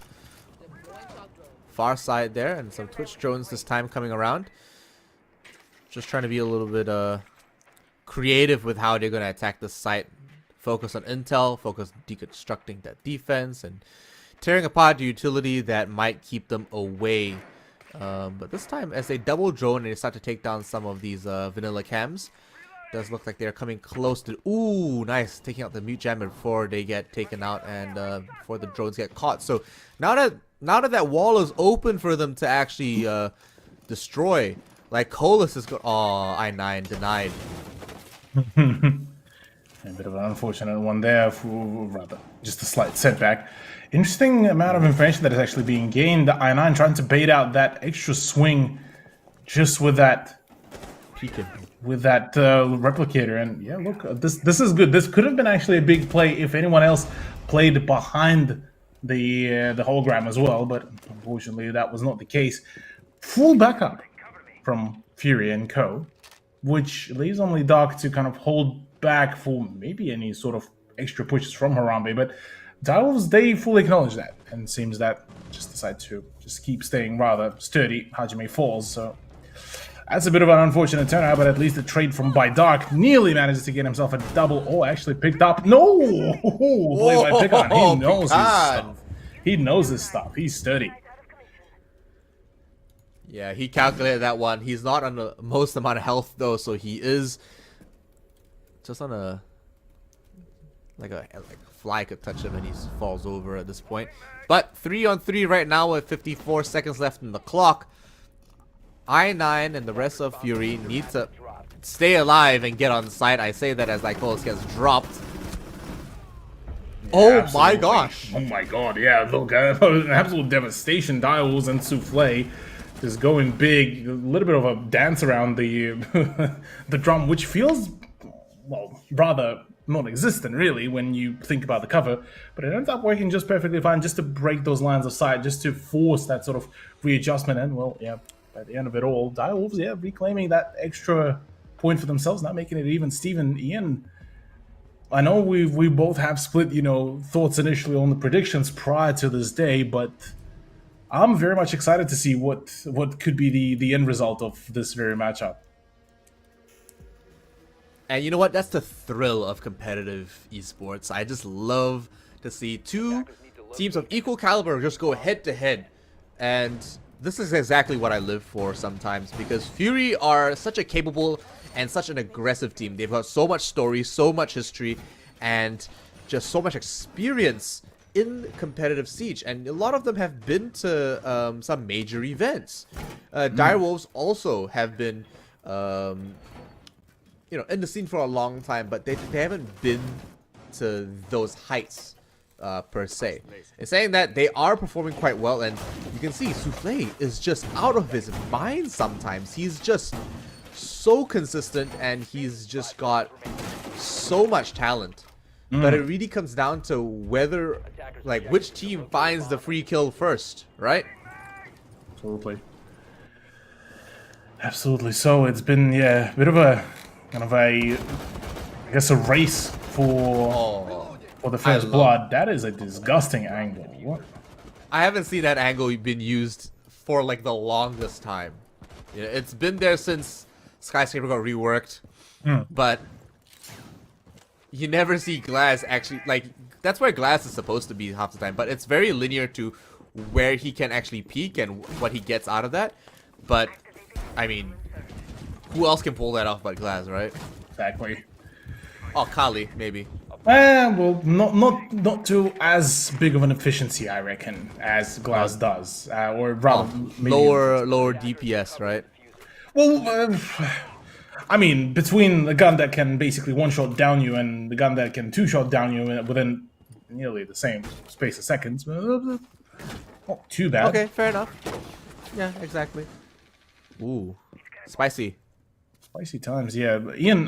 Speaker 9: far side there, and some Twitch drones this time coming around. Just trying to be a little bit creative with how they're going to attack the site. Focus on intel, focus on deconstructing that defense, and tearing apart the utility that might keep them away. But this time, as they double drone and they start to take down some of these vanilla cams, does look like they're coming close to... Ooh, nice. Taking out the mute jammer before they get taken out and before the drones get caught. So now that wall is open for them to actually destroy, like Colas is going... Oh, I9 denied.
Speaker 11: A bit of an unfortunate one there, rather just a slight setback. Interesting amount of information that is actually being gained. The I9 trying to bait out that extra swing just with that
Speaker 9: peeking,
Speaker 11: with that replicator. And yeah, look, this is good. This could have been actually a big play if anyone else played behind the hologram as well, but unfortunately that was not the case. Full backup from Fury and Co, which leaves only Dark to kind of hold back for maybe any sort of extra pushes from Harambe, but Direwolves, they fully acknowledge that, and it seems that just decide to just keep staying rather sturdy. Hajime falls, so that's a bit of an unfortunate turnout, but at least the trade from by Dark nearly manages to get himself a double, or actually picked up. No! Play by Picon. He knows his stuff. He knows his stuff. He's sturdy.
Speaker 9: Yeah, he calculated that one. He's not on the most amount of health though, so he is just on a like a fly could touch him and he falls over at this point. But 3-on-3 right now with 54 seconds left in the clock. I9 and the rest of Fury need to stay alive and get on site. I say that as Lycolis gets dropped.
Speaker 11: Yeah,
Speaker 9: oh
Speaker 11: absolutely.
Speaker 9: My gosh.
Speaker 11: Oh my god, yeah, look, an absolute devastation. Direwolves and Souffle is going big. A little bit of a dance around the the drum, which feels, well, rather non-existent really when you think about the cover, but it ends up working just perfectly fine, just to break those lines of sight, just to force that sort of readjustment. And well, yeah, by the end of it all, Direwolves, yeah, reclaiming that extra point for themselves, not making it even. Steven, Ian, I know we both have split, you know, thoughts initially on the predictions prior to this day, but I'm very much excited to see what could be the end result of this very matchup.
Speaker 9: And you know what? That's the thrill of competitive esports. I just love to see two teams of equal caliber just go head to head. And this is exactly what I live for sometimes, because Fury are such a capable and such an aggressive team. They've got so much story, so much history, and just so much experience in competitive Siege. And a lot of them have been to some major events. Direwolves also have been... you know, in the scene for a long time, but they haven't been to those heights per se. In saying that, they are performing quite well, and you can see Souffle is just out of his mind sometimes. He's just so consistent, and he's just got so much talent. But it really comes down to whether, like, which team finds the free kill first, right?
Speaker 11: Absolutely. Absolutely. So it's been, yeah, a bit of a kind of a, I guess, a race for the first blood. That is a disgusting angle. What?
Speaker 9: I haven't seen that angle been used for like the longest time. You know, it's been there since Skyscraper got reworked, but you never see Glass actually, like, that's where Glass is supposed to be half the time, but it's very linear to where he can actually peak and what he gets out of that. But I mean, who else can pull that off but Glass, right?
Speaker 11: Exactly.
Speaker 9: Oh, Kali, maybe.
Speaker 11: Well, not to as big of an efficiency, I reckon, as Glass does, or rather, maybe
Speaker 9: lower DPS, right?
Speaker 11: Well, I mean, between the gun that can basically one-shot down you and the gun that can two-shot down you within nearly the same space of seconds, not too bad.
Speaker 9: Okay, fair enough. Yeah, exactly. Ooh, spicy.
Speaker 11: Spicy times, yeah. But Ian,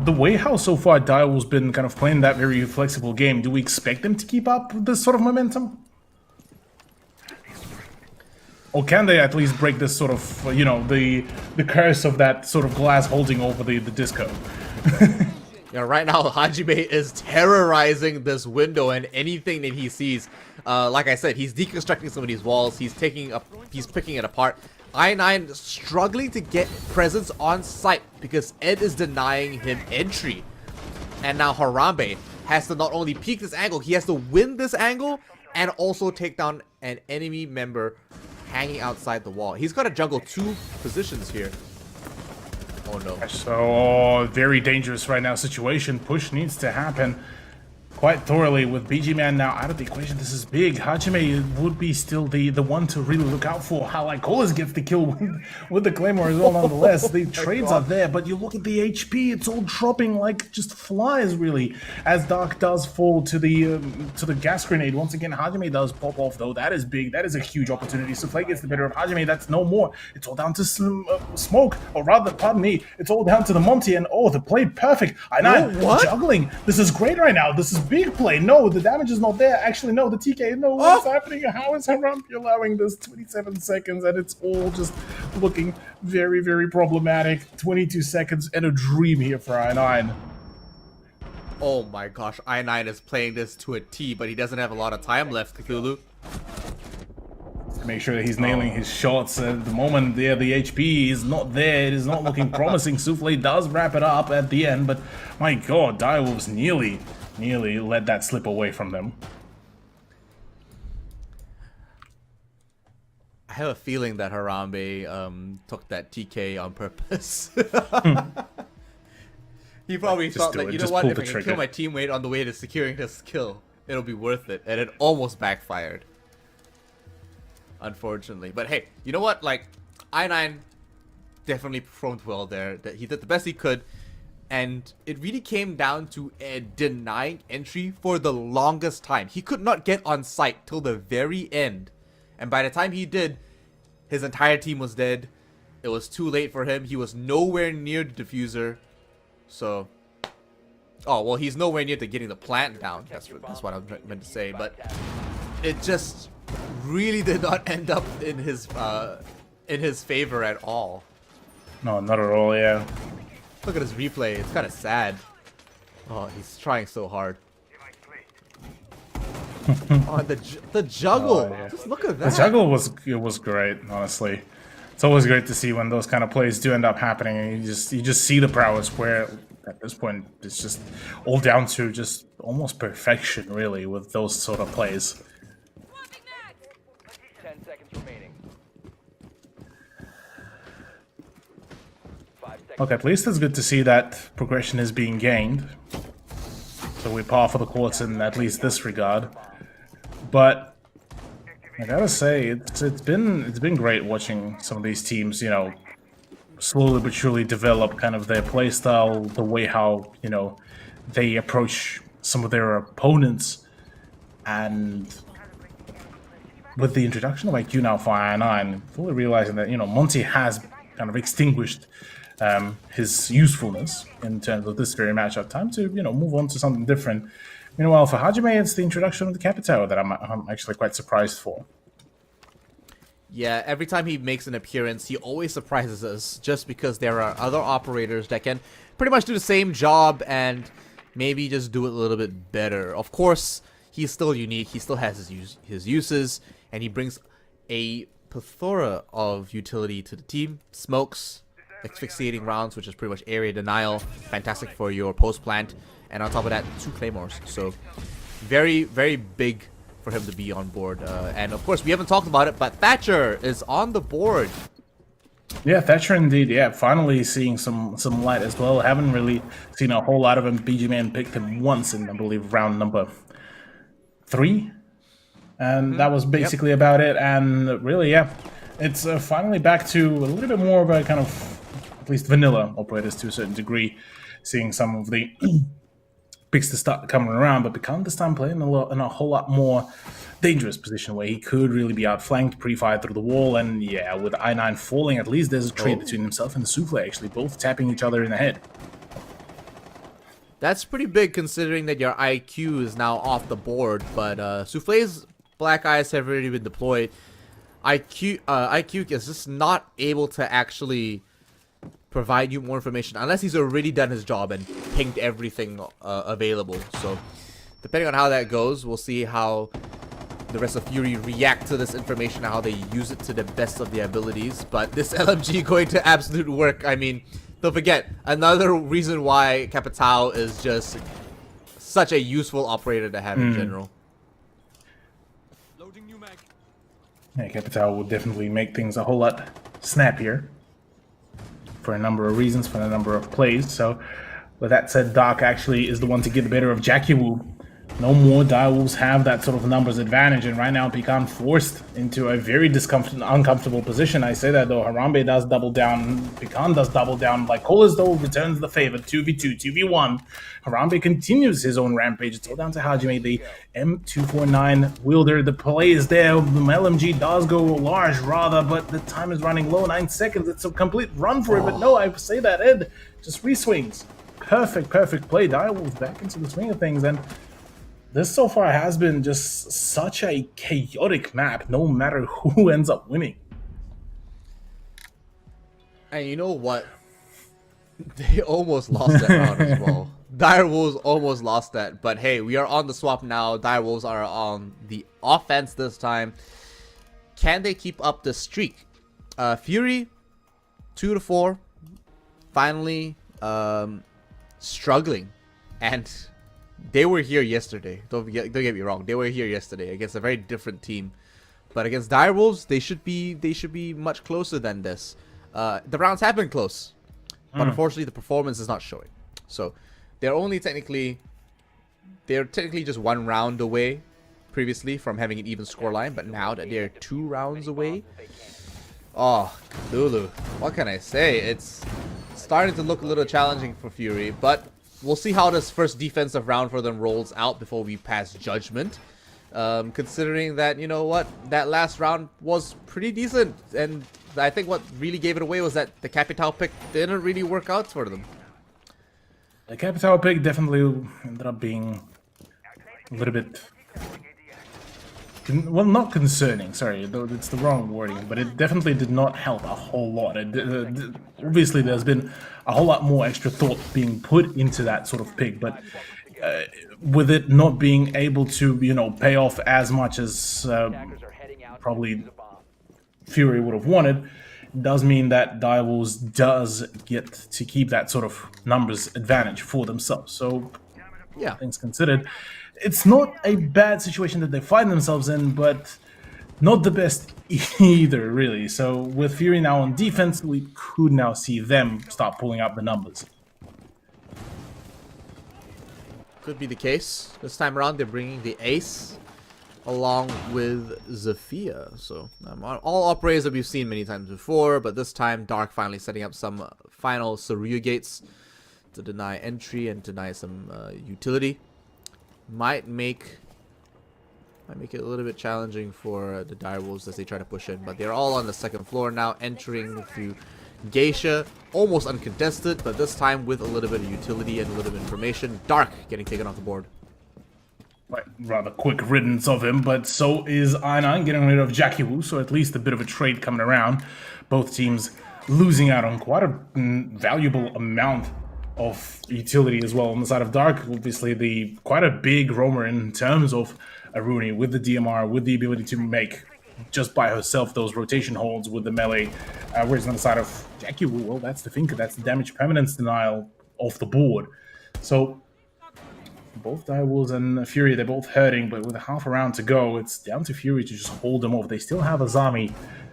Speaker 11: the way how so far Direwolf's been kind of playing that very flexible game, do we expect them to keep up this sort of momentum? Or can they at least break this sort of, you know, the curse of that sort of glass holding over the disco?
Speaker 9: Yeah, right now Hajime is terrorizing this window and anything that he sees. Like I said, he's deconstructing some of these walls. He's picking it apart. I9 struggling to get presence on site because Ed is denying him entry. And now Harambe has to not only peek this angle, he has to win this angle and also take down an enemy member hanging outside the wall. He's got to juggle 2 positions here. Oh no.
Speaker 11: So, very dangerous right now situation. Push needs to happen quite thoroughly with BG Man now out of the equation. This is big. Hajime would be still the one to really look out for. Halaikolas gets the kill with the Claymore as well nonetheless. The trades are there, but you look at the HP, it's all dropping like just flies really. As Dark does fall to the gas grenade. Once again, Hajime does pop off though. That is big. That is a huge opportunity. Souffle gets the better of Hajime. That's no more. It's all down to Smoke, or rather, pardon me, it's all down to the Monty, and oh, the play perfect. I9 juggling. This is great right now. This is big play. No, the damage is not there. Actually, no, the TK. No, what's happening? How is Harambe allowing this? 27 seconds, and it's all just looking very, very problematic. 22 seconds and a dream here for I9.
Speaker 9: Oh my gosh, I9 is playing this to a T, but he doesn't have a lot of time left, Cthulhu.
Speaker 11: Make sure that he's nailing his shots. At the moment, the HP is not there. It is not looking promising. Souffle does wrap it up at the end, but my god, Direwolves nearly let that slip away from them.
Speaker 9: I have a feeling that Harambe took that TK on purpose. He probably thought that, you know what, if I can kill my teammate on the way to securing this kill, it'll be worth it. And it almost backfired. Unfortunately. But hey, you know what? Like, I9 definitely performed well there. He did the best he could. And it really came down to denying entry for the longest time. He could not get on site till the very end. And by the time he did, his entire team was dead. It was too late for him. He was nowhere near the diffuser. So, oh, well, he's nowhere near to getting the plant down. That's what I meant to say. But it just really did not end up in his favor at all.
Speaker 11: No, not at all, yeah.
Speaker 9: Look at his replay. It's kind of sad. Oh, he's trying so hard. Oh, the juggle. Oh, yeah. Just look at that.
Speaker 11: The juggle was great, honestly. It's always great to see when those kind of plays do end up happening, and you just see the prowess where at this point it's just all down to just almost perfection, really, with those sort of plays.
Speaker 13: 10 seconds remaining. 5 seconds.
Speaker 11: Okay, at least it's good to see that progression is being gained. So we par for the course in at least this regard. But I gotta say, it's been great watching some of these teams, you know, slowly but surely develop kind of their playstyle, the way how, you know, they approach some of their opponents. And with the introduction of IQ now for I9, fully realizing that, you know, Monty has kind of extinguished his usefulness in terms of this very matchup. Time to, you know, move on to something different. Meanwhile, for Hajime, it's the introduction of the Capitao that I'm actually quite surprised for.
Speaker 9: Yeah, every time he makes an appearance, he always surprises us just because there are other operators that can pretty much do the same job and maybe just do it a little bit better. Of course, he's still unique. He still has his uses, and he brings a plethora of utility to the team. Smokes, asphyxiating rounds, which is pretty much area denial. Fantastic for your post plant. And on top of that, 2 claymores. So very, very big for him to be on board. And of course, we haven't talked about it, but Thatcher is on the board.
Speaker 11: Yeah, Thatcher indeed. Yeah, finally seeing some light as well. Haven't really seen a whole lot of him. BG Man picked him once in, I believe, round number 3. And that was basically about it. And really, yeah, it's finally back to a little bit more of a kind of at least vanilla operators to a certain degree, seeing some of the picks to start coming around, but Pecan this time playing in a whole lot more dangerous position where he could really be outflanked, pre-fired through the wall, and yeah, with I9 falling, at least there's a trade between himself and the Souffle, actually, both tapping each other in the head.
Speaker 9: That's pretty big considering that your IQ is now off the board, but Souffle's Black Eyes have already been deployed. IQ is just not able to actually provide you more information unless he's already done his job and pinged everything available. So depending on how that goes, we'll see how the rest of Fury react to this information, how they use it to the best of their abilities. But this LMG going to absolute work. I mean, don't forget, another reason why Capitao is just such a useful operator to have in general.
Speaker 11: Yeah, Capitao will definitely make things a whole lot snappier for a number of reasons, for a number of plays. So with that said, Doc actually is the one to get the better of Jackie Wu. No more Direwolves have that sort of numbers advantage, and right now Pecan forced into a very uncomfortable position. I say that though, Harambe does double down, Pecan does double down, Lycolas though returns the favor, 2v2, 2v1. Harambe continues his own rampage. It's all down to Hajime, the M249 wielder. The play is there, the LMG does go large rather, but the time is running low, 9 seconds. It's a complete run for it, but no, I say that, Ed just re-swings. Perfect play. Direwolves back into the swing of things, and this so far has been just such a chaotic map, no matter who ends up winning.
Speaker 9: And you know what? They almost lost that round as well. Direwolves almost lost that, but hey, we are on the swap now. Direwolves are on the offense this time. Can they keep up the streak? Fury, 2-4, finally struggling, and they were here yesterday. Don't get me wrong. They were here yesterday against a very different team, but against Direwolves, they should be much closer than this. The rounds have been close, but unfortunately, the performance is not showing. So they're technically just 1 round away previously from having an even scoreline, but now that they're 2 rounds away, oh, Cthulhu, what can I say? It's starting to look a little challenging for Fury, but we'll see how this first defensive round for them rolls out before we pass judgment. Considering that, you know what, that last round was pretty decent, and I think what really gave it away was that the Capitao pick didn't really work out for them.
Speaker 11: The Capitao pick definitely ended up being a little bit, well, not concerning, sorry, it's the wrong wording, but it definitely did not help a whole lot. Obviously, there's been a whole lot more extra thought being put into that sort of pick, but with it not being able to, you know, pay off as much as probably Fury would have wanted, does mean that Direwolves does get to keep that sort of numbers advantage for themselves. So, yeah, things considered, it's not a bad situation that they find themselves in, but not the best either, really. So with Fury now on defense, we could now see them start pulling up the numbers.
Speaker 9: Could be the case. This time around, they're bringing the Ace along with Zofia. So all operators that we've seen many times before, but this time Dark finally setting up some final Surya gates to deny entry and deny some utility. Might make it a little bit challenging for the Direwolves as they try to push in, but they're all on the second floor now, entering through Geisha, almost uncontested, but this time with a little bit of utility and a little bit of information. Dark getting taken off the board.
Speaker 11: Right, rather quick riddance of him, but so is I9 getting rid of Jackie Wu, so at least a bit of a trade coming around. Both teams losing out on quite a valuable amount of utility as well. On the side of Dark, obviously quite a big roamer in terms of Aruni with the DMR, with the ability to make just by herself those rotation holds with the melee. Whereas on the side of Jackie Wu, well, that's the Finka, that's the damage permanence denial off the board. So both Direwolves and Fury, they're both hurting, but with a half a round to go, it's down to Fury to just hold them off. They still have Azami,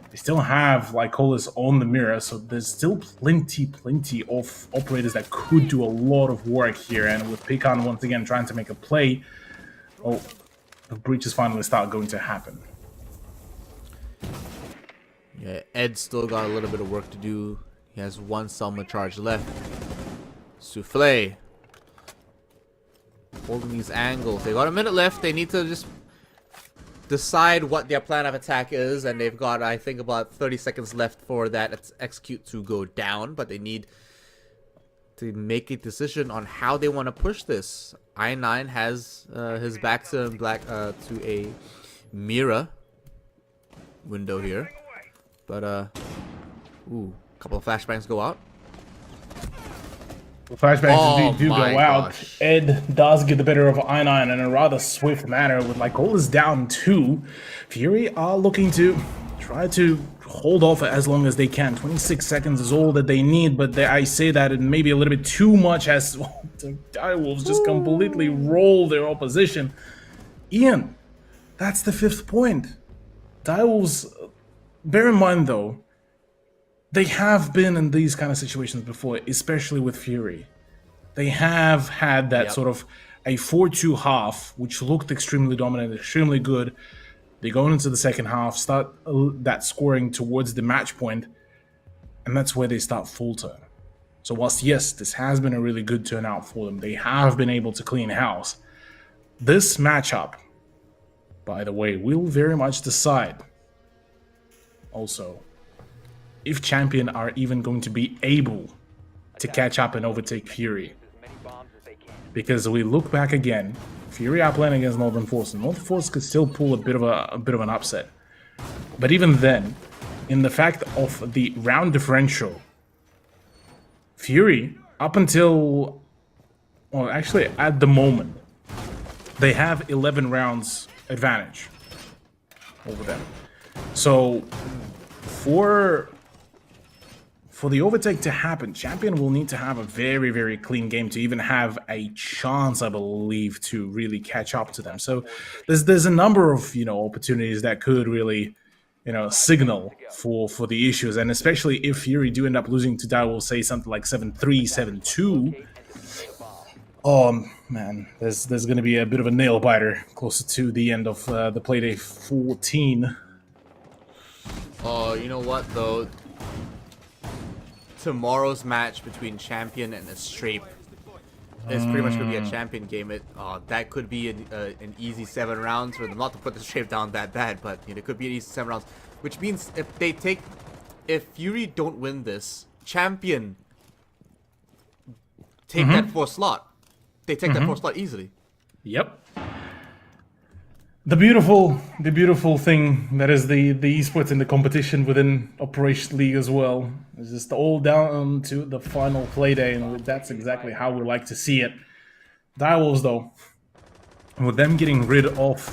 Speaker 11: they still have Lycolas on the mirror, so there's still plenty of operators that could do a lot of work here. And with Pecan once again trying to make a play, well, the breaches finally start going to happen.
Speaker 9: Yeah, Ed's still got a little bit of work to do. He has one Selma charge left. Souffle. Holding these angles. They got a minute left. They need to just decide what their plan of attack is. And they've got, I think, about 30 seconds left for that execute to go down. But they need to make a decision on how they want to push this. I9 has his back to black to a mirror window here. But, ooh, a couple of flashbangs go out.
Speaker 11: The flashbangs do go out.
Speaker 9: Gosh.
Speaker 11: Ed does get the better of I9 in a rather swift manner with Lycola's down 2. Fury are looking to try to hold off as long as they can. 26 seconds is all that they need, but I say that it may be a little bit too much as the Direwolves just completely roll their opposition. Ian, that's the 5th point. Direwolves, bear in mind though, they have been in these kind of situations before, especially with Fury. They have had that sort of a 4-2 half, which looked extremely dominant, extremely good. They go into the second half, start that scoring towards the match point, and that's where they start faltering. So whilst, yes, this has been a really good turnout for them, they have been able to clean house. This matchup, by the way, will very much decide also if Champion are even going to be able to catch up and overtake Fury. Because we look back again, Fury are playing against Northern Force, and Northern Force could still pull a bit of an upset. But even then, in the fact of the round differential, Fury, up until, well, actually at the moment, they have 11 rounds advantage over them. So for the overtake to happen, Champion will need to have a very, very clean game to even have a chance, I believe, to really catch up to them. So there's a number of, opportunities that could really, signal for the issues. And especially if Fury do end up losing to Direwolves, say something like 7-3, 7-2. Oh, man, there's going to be a bit of a nail biter closer to the end of the Playday 14.
Speaker 9: Oh, you know what, though? Tomorrow's match between Champion and Estrape is pretty much going to be a Champion game. That could be an easy 7 rounds for them. Not to put the Estrape down that bad, but it could be an easy 7 rounds. Which means if Fury don't win this, Champion take that 4th slot. They take that 4th slot easily.
Speaker 11: Yep. The beautiful thing that is the esports and the competition within Operation League as well is just all down to the final Playday, and that's exactly how we like to see it. Direwolves, though, with them getting rid of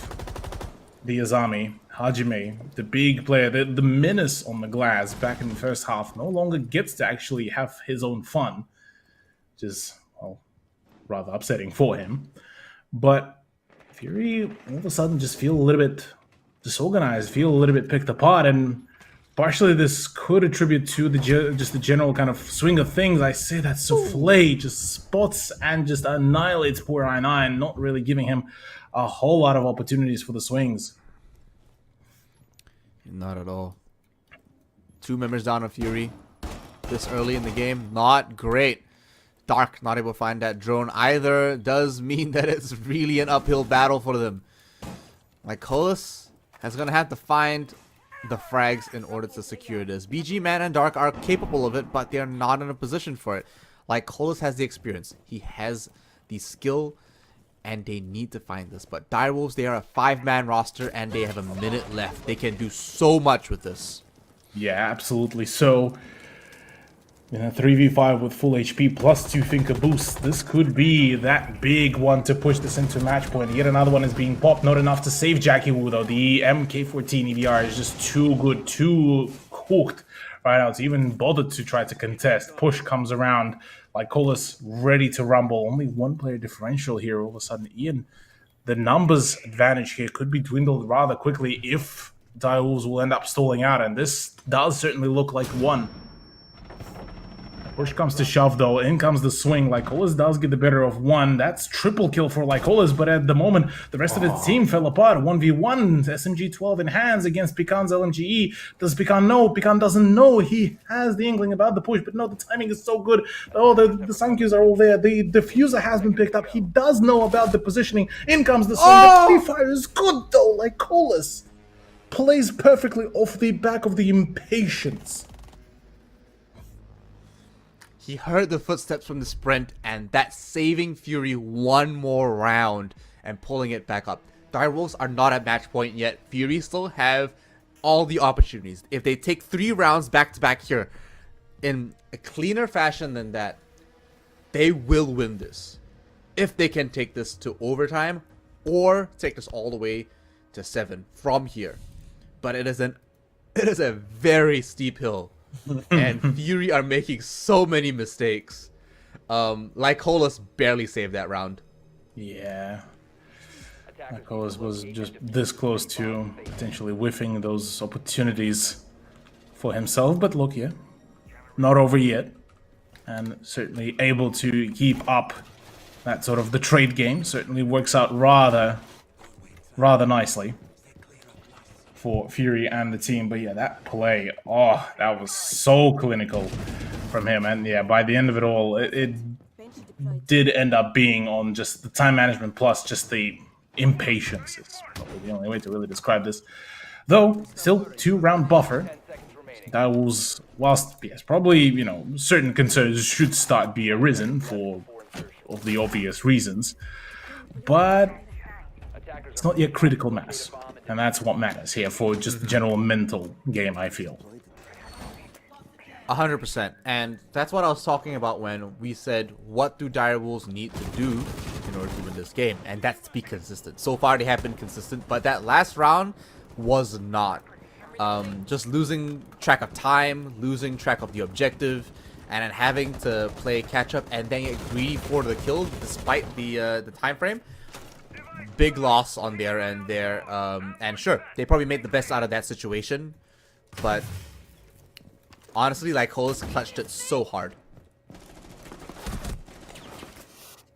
Speaker 11: the Azami, Hajime, the big player, the menace on the glass back in the first half, no longer gets to actually have his own fun, which is, well, rather upsetting for him. But Fury all of a sudden just feel a little bit disorganized, feel a little bit picked apart, and partially this could attribute to the general kind of swing of things. I say that Souffle just spots and just annihilates poor I9, not really giving him a whole lot of opportunities for the swings.
Speaker 9: Not at all. 2 members down of Fury this early in the game. Not great. Dark not able to find that drone either does mean that it's really an uphill battle for them. Lycolas is going to have to find the frags in order to secure this. BG Man and Dark are capable of it, but they're not in a position for it. Lycolas has the experience. He has the skill, and they need to find this. But Direwolves, they are a 5-man roster, and they have a minute left. They can do so much with this.
Speaker 11: Yeah, absolutely. So in a 3v5 with full HP plus 2 Thinker boosts, this could be that big one to push this into match point. Yet another one is being popped, not enough to save Jackie Wu though. The MK14 EVR is just too good, too cooked right now to even bother to try to contest. Push comes around, Lycolas ready to rumble. Only 1 player differential here all of a sudden. Ian, the numbers advantage here could be dwindled rather quickly if Direwolves will end up stalling out, and this does certainly look like one. Push comes to shove though, in comes the swing. Lycolis does get the better of one. That's triple kill for Lycolis, but at the moment, the rest of the team fell apart. 1v1, SMG-12 in hands against Pecan's LMGE. Does Pecan know? Pecan doesn't know. He has the inkling about the push, but no, the timing is so good. Oh, the sun cues are all there. The diffuser has been picked up. He does know about the positioning. In comes the swing. The pre-fire is good though. Lycolis plays perfectly off the back of the impatience.
Speaker 9: He heard the footsteps from the sprint, and that's saving Fury one more round and pulling it back up. Direwolves are not at match point yet. Fury still have all the opportunities. If they take 3 rounds back-to-back here in a cleaner fashion than that, they will win this. If they can take this to overtime or take this all the way to 7 from here. But it is a very steep hill. And Fury are making so many mistakes. Lycolis barely saved that round.
Speaker 11: Yeah. Lycolis was just this close to potentially whiffing those opportunities for himself. But look, yeah, not over yet. And certainly able to keep up that sort of the trade game. Certainly works out rather nicely for Fury and the team. But yeah, that play, that was so clinical from him. And yeah, by the end of it all, it did end up being on just the time management plus just the impatience. It's probably the only way to really describe this. Though, still 2-round buffer. That was, whilst, yes, probably, certain concerns should start be arisen for of the obvious reasons. But it's not yet critical mass. And that's what matters here for just the general mental game, I feel.
Speaker 9: 100%. And that's what I was talking about when we said, what do Direwolves need to do in order to win this game? And that's to be consistent. So far, they have been consistent, but that last round was not. Just losing track of time, losing track of the objective, and then having to play catch-up and then get greedy for the kill despite the time frame. Big loss on their end there. And sure, they probably made the best out of that situation, but honestly, Lycolis clutched it so hard.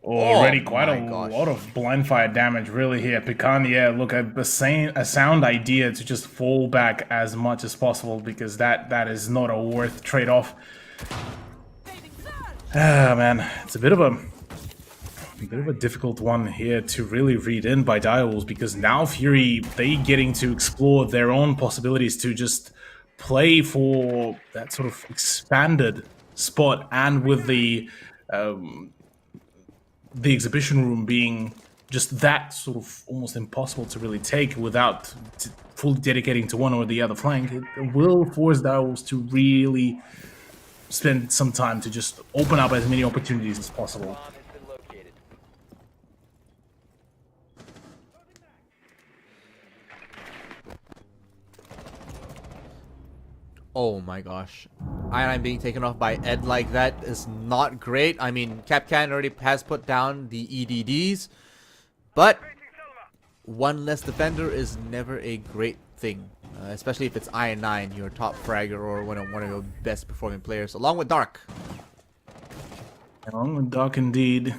Speaker 11: Already quite a lot of blind fire damage really here. Pecan, yeah, look, a sound idea to just fall back as much as possible, because that is not a worth trade-off. Man, it's a bit of a difficult one here to really read in by Direwolves, because now Fury, they getting to explore their own possibilities to just play for that sort of expanded spot, and with the exhibition room being just that sort of almost impossible to really take without fully dedicating to one or the other flank, it will force Direwolves to really spend some time to just open up as many opportunities as possible.
Speaker 9: Oh my gosh. Iron being taken off by Ed like that is not great. I mean, Kapkan already has put down the EDDs, but one less defender is never a great thing. Especially if it's Iron 9, your top fragger or one of your best performing players, along with Dark.
Speaker 11: Along with Dark indeed.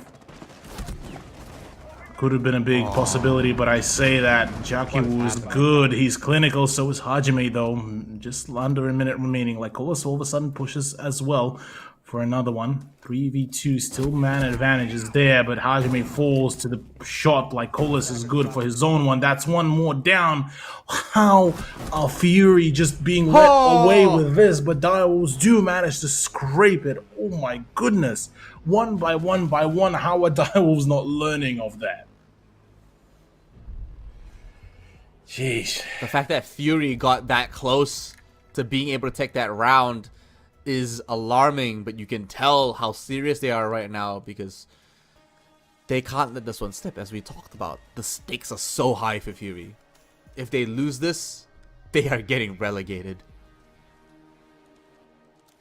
Speaker 11: Could have been a big possibility, but I say that Jackie was good. He's clinical, so is Hajime, though. Just under a minute remaining. Lycolis all of a sudden pushes as well for another one. 3v2, still man advantage is there, but Hajime falls to the shot. Lycolis is good for his own one. That's one more down. How are Fury just being let away with this? But Direwolves do manage to scrape it. Oh my goodness. One by one, how are Direwolves not learning of that? Jeez.
Speaker 9: The fact that Fury got that close to being able to take that round is alarming, but you can tell how serious they are right now, because they can't let this one slip, as we talked about. The stakes are so high for Fury. If they lose this, they are getting relegated.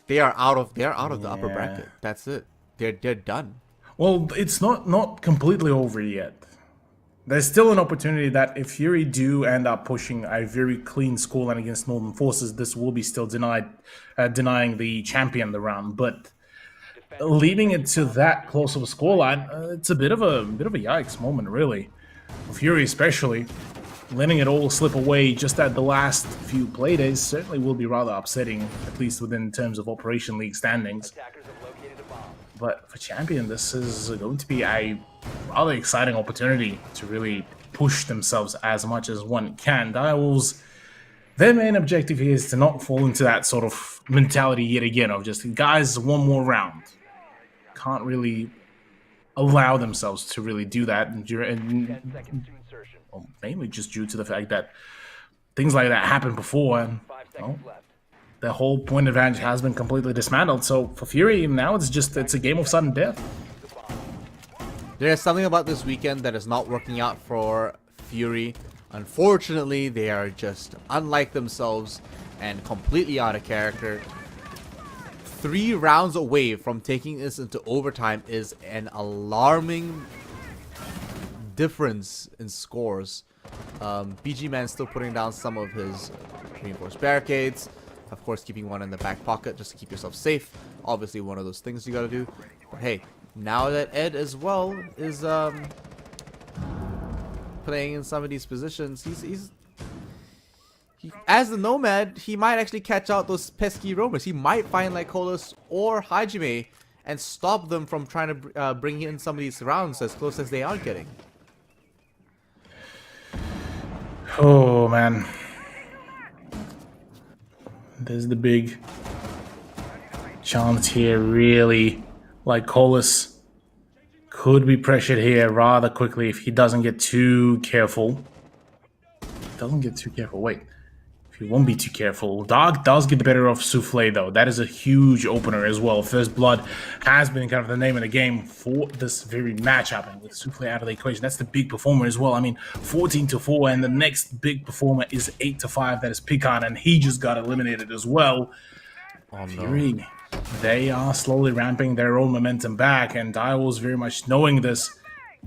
Speaker 9: They are out of the upper bracket. That's it. They're done.
Speaker 11: Well, it's not completely over yet. There's still an opportunity that if Fury do end up pushing a very clean scoreline against Northern Forces, this will be still denying the champion the round. But leading it to that close of a scoreline, it's a bit of a yikes moment, really. Fury especially, letting it all slip away just at the last few play days certainly will be rather upsetting, at least within terms of Operation League standings. But for Champion, this is going to be a rather exciting opportunity to really push themselves as much as one can. Direwolves, their main objective here is to not fall into that sort of mentality yet again of just, guys, one more round. Can't really allow themselves to really do that, well, mainly just due to the fact that things like that happened before, and well, the whole point advantage has been completely dismantled. So for Fury, now it's a game of sudden death.
Speaker 9: There's something about this weekend that is not working out for Fury. Unfortunately, they are just unlike themselves and completely out of character. 3 rounds away from taking this into overtime is an alarming difference in scores. BG Man still putting down some of his reinforced barricades. Of course, keeping one in the back pocket just to keep yourself safe. Obviously, one of those things you gotta do. But hey, now that Ed as well is playing in some of these positions, he, as the Nomad, he might actually catch out those pesky roamers. He might find like Colas or Hajime and stop them from trying to bring in some of these rounds as close as they are getting.
Speaker 11: Oh man, there's the big chance here, really. Like Colas could be pressured here rather quickly if he doesn't get too careful. Wait, if he won't be too careful. Dark does get the better of Souffle though. That is a huge opener as well. First Blood has been kind of the name of the game for this very matchup, and with Souffle out of the equation, that's the big performer as well. I mean, 14-4, and the next big performer is 8-5. That is Pecan, and he just got eliminated as well.
Speaker 9: Oh no.
Speaker 11: Fury, they are slowly ramping their own momentum back, and Direwolves very much knowing this,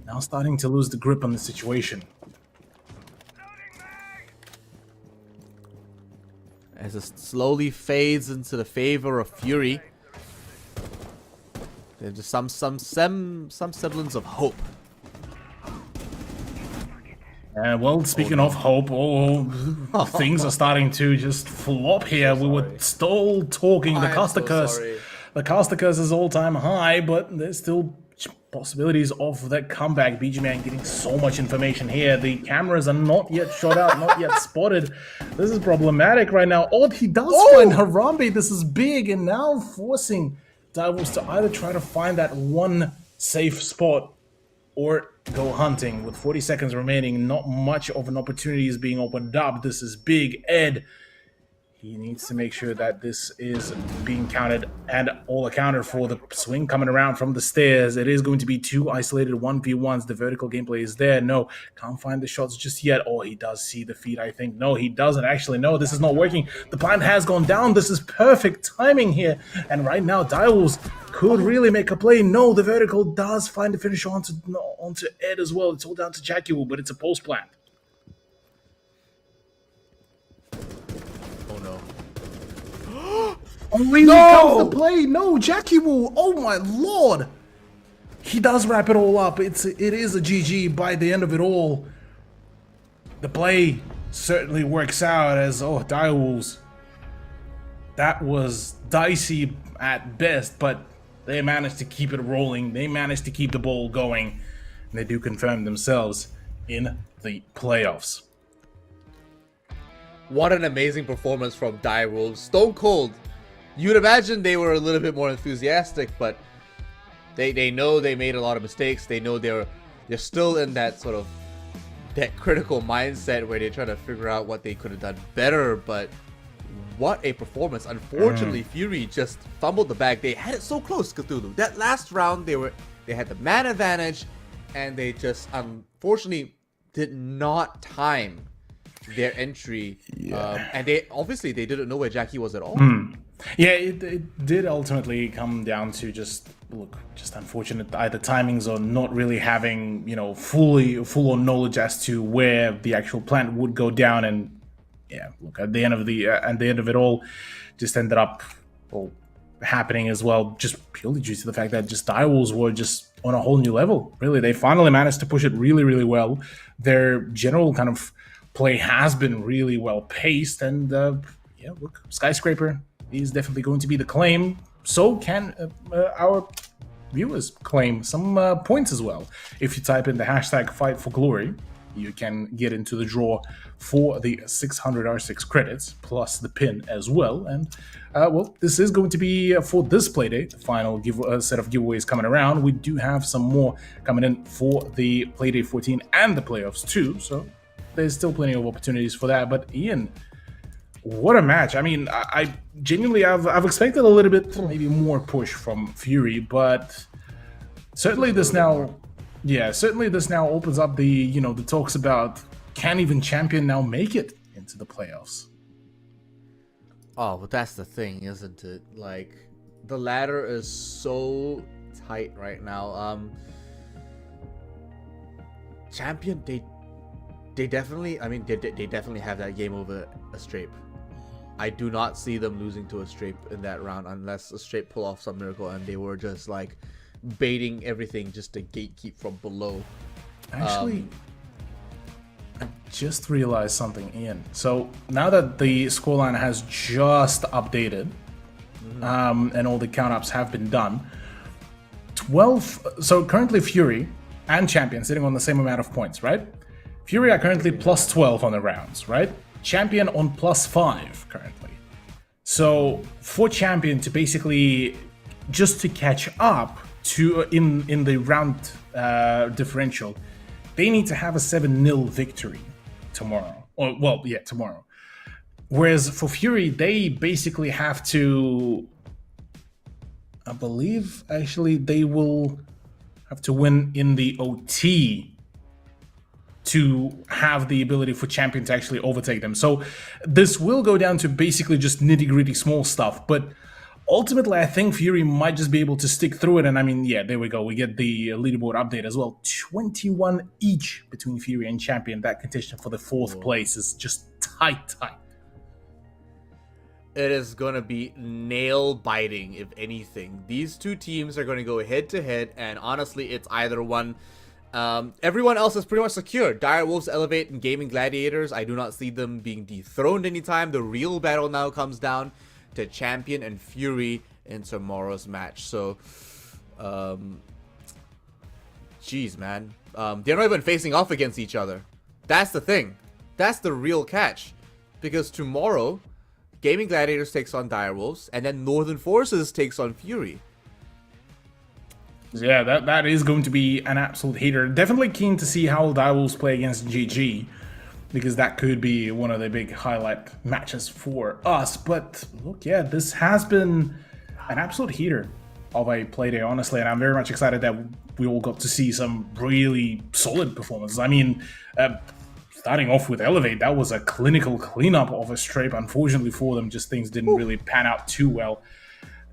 Speaker 11: now starting to lose the grip on the situation.
Speaker 9: As it slowly fades into the favor of Fury, there's just some semblance of hope.
Speaker 11: Well, speaking of hope, things are starting to just flop here. We were still talking the Caster Curse. The Caster Curse is all-time high, but there's still possibilities of that comeback. BG Man getting so much information here. The cameras are not yet shot out, not yet spotted. This is problematic right now. Oh, he does find Harambe. This is big, and now forcing Direwolves to either try to find that one safe spot or go hunting. With 40 seconds remaining, not much of an opportunity is being opened up. This is big. Ed, he needs to make sure that this is being counted and all accounted for. The swing coming around from the stairs. It is going to be 2 isolated 1v1s. The vertical gameplay is there. No, can't find the shots just yet. Oh, he does see the feed, I think. No, he doesn't actually. No, this is not working. The plant has gone down. This is perfect timing here. And right now, Direwolves could really make a play. No, the vertical does find the finish onto Ed as well. It's all down to Jackie Wu, but it's a post plant. Oh, he comes the play. No, Jackie Wu. Oh my lord. He does wrap it all up. It is a GG by the end of it all. The play certainly works out as, Direwolves. That was dicey at best, but they managed to keep it rolling. They managed to keep the ball going. And they do confirm themselves in the playoffs.
Speaker 9: What an amazing performance from Direwolves. Stone cold. You'd imagine they were a little bit more enthusiastic, but they know they made a lot of mistakes. They know they're still in that sort of that critical mindset where they're trying to figure out what they could have done better. But what a performance! Unfortunately, Fury just fumbled the bag. They had it so close, Cthulhu. That last round, they had the man advantage, and they just unfortunately did not time their entry. And they didn't know where Jackie was at all.
Speaker 11: Yeah, it did ultimately come down to just unfortunate either timings or not really having, full-on knowledge as to where the actual plant would go down. And yeah, look, at the end of it all, just ended up happening as well, just purely due to the fact that just Direwolves were just on a whole new level. Really, they finally managed to push it really, really well. Their general kind of play has been really well paced, and yeah, look, Skyscraper is definitely going to be the claim. So can our viewers claim some points as well. If you type in the hashtag Fight for Glory, you can get into the draw for the 600 R6 credits plus the pin as well. And well, this is going to be for this playdate, the final set of giveaways coming around. We do have some more coming in for the playdate 14 and the playoffs too, so there's still plenty of opportunities for that. But Ian, what a match. I mean, I genuinely I've expected a little bit maybe more push from Fury, but certainly this now opens up the the talks about, can even Champion now make it into the playoffs?
Speaker 9: Oh, but that's the thing, isn't it? Like, the ladder is so tight right now. Champion, they definitely, I mean, they definitely have that game over Astrape. I do not see them losing to Astrape in that round unless Astrape pull off some miracle and they were just like baiting everything just to gatekeep from below.
Speaker 11: Actually, I just realized something, Ian. So now that the scoreline has just updated, and all the count-ups have been done, 12. So currently Fury and Champion sitting on the same amount of points, right? Fury are currently plus 12 on the rounds, right? Champion on plus 5 currently. So for Champion to basically just to catch up to in the round differential, they need to have a 7-0 victory tomorrow. Or well, yeah, tomorrow. Whereas for Fury, they basically have to, I believe, actually, they will have to win in the OT to have the ability for Champion to actually overtake them. So this will go down to basically just nitty-gritty small stuff, but ultimately I think Fury might just be able to stick through it. And I mean, yeah, there we go. We get the leaderboard update as well. 21 each between Fury and Champion. That contention for the 4th place is just tight.
Speaker 9: It is going to be nail-biting, if anything. These two teams are going to go head-to-head, and honestly, it's either one. Everyone else is pretty much secure. Direwolves Elevate and Gaming Gladiators, I do not see them being dethroned anytime. The real battle now comes down to Champion and Fury in tomorrow's match. So, jeez, man. They're not even facing off against each other. That's the thing. That's the real catch. Because tomorrow, Gaming Gladiators takes on Direwolves, and then Northern Forces takes on Fury.
Speaker 11: Yeah, that is going to be an absolute heater. Definitely keen to see how Direwolves play against GG, because that could be one of the big highlight matches for us. But look, yeah, this has been an absolute heater of a playday, honestly, and I'm very much excited that we all got to see some really solid performances. I mean, starting off with Elevate, that was a clinical cleanup of Astrape. Unfortunately for them, just things didn't really pan out too well.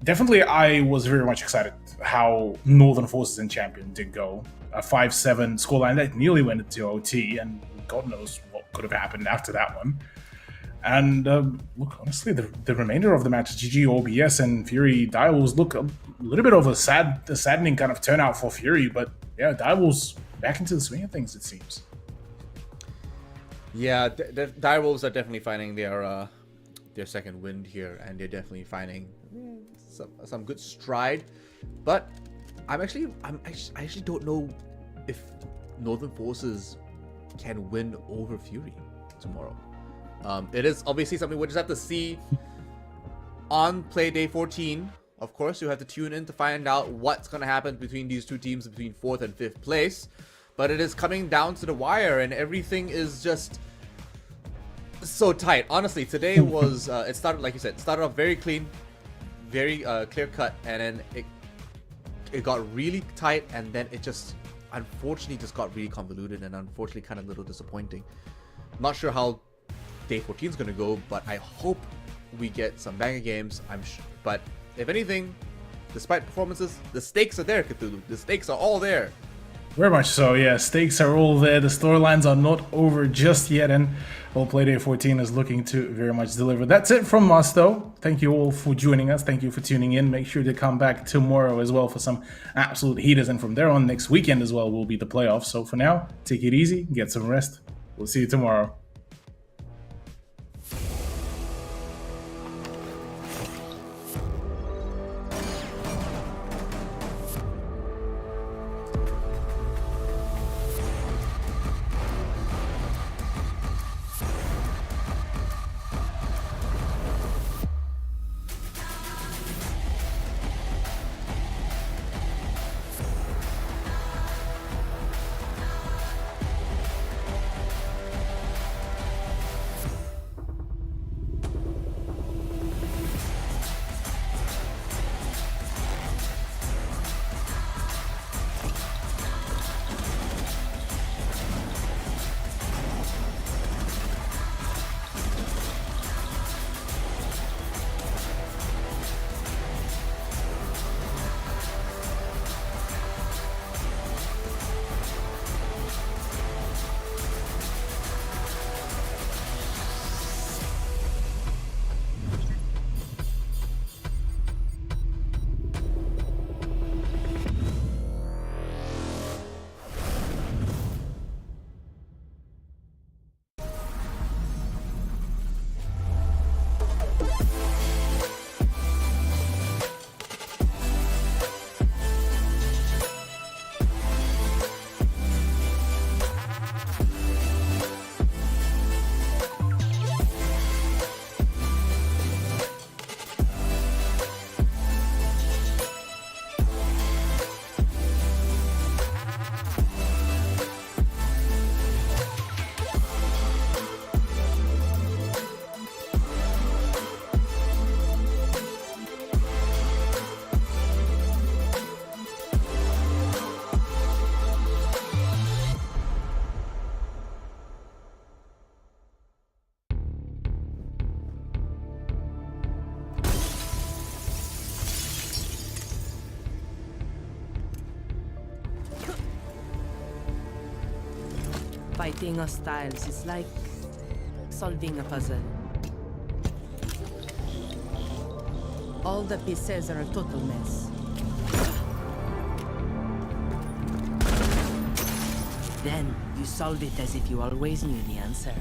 Speaker 11: Definitely, I was very much excited how Northern Forces and Champion did go. A 5-7 scoreline that nearly went into OT, and God knows what could have happened after that one. And look, honestly, the remainder of the match, GG, OBS, and Fury Direwolves look a little bit of a saddening kind of turnout for Fury, but yeah, Direwolves back into the swing of things, it seems.
Speaker 9: Yeah, Direwolves are definitely finding their second wind here, and they're definitely finding some good stride. But I actually don't know if Northern Forces can win over Fury tomorrow. It is obviously something we'll just have to see on play day 14. Of course, you have to tune in to find out what's going to happen between these two teams between 4th and 5th place. But it is coming down to the wire, and everything is just so tight. Honestly, today was it started, like you said, started off very clean, very clear cut, and then it got really tight, and then it just unfortunately just got really convoluted, and unfortunately kind of a little disappointing. Not sure how day 14 is going to go, but I hope we get some banger games. But if anything, despite performances, the stakes are there, Cthulhu. The stakes are all there
Speaker 11: Very much so, yeah. Stakes are all there. The storylines are not over just yet, and well, Playday 14 is looking to very much deliver. That's it from us, though. Thank you all for joining us. Thank you for tuning in. Make sure to come back tomorrow as well for some absolute heaters, and from there on, next weekend as well will be the playoffs. So for now, take it easy, get some rest. We'll see you tomorrow.
Speaker 4: Fighting hostiles is like solving a puzzle. All the pieces are a total mess. Then you solve it as if you always knew the answer.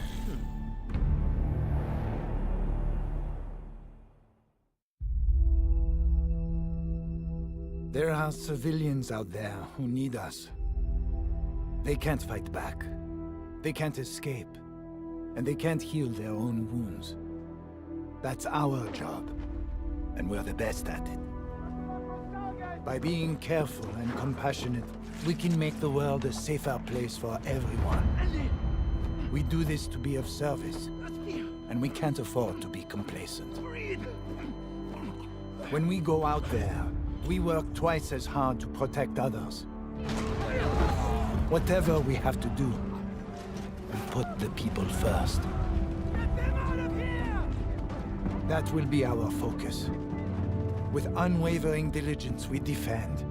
Speaker 5: There are civilians out there who need us. They can't fight back. They can't escape. And they can't heal their own wounds. That's our job. And we're the best at it. By being careful and compassionate, we can make the world a safer place for everyone. We do this to be of service. And we can't afford to be complacent. When we go out there, we work twice as hard to protect others. Whatever we have to do, we put the people first. That will be our focus. With unwavering diligence, we defend.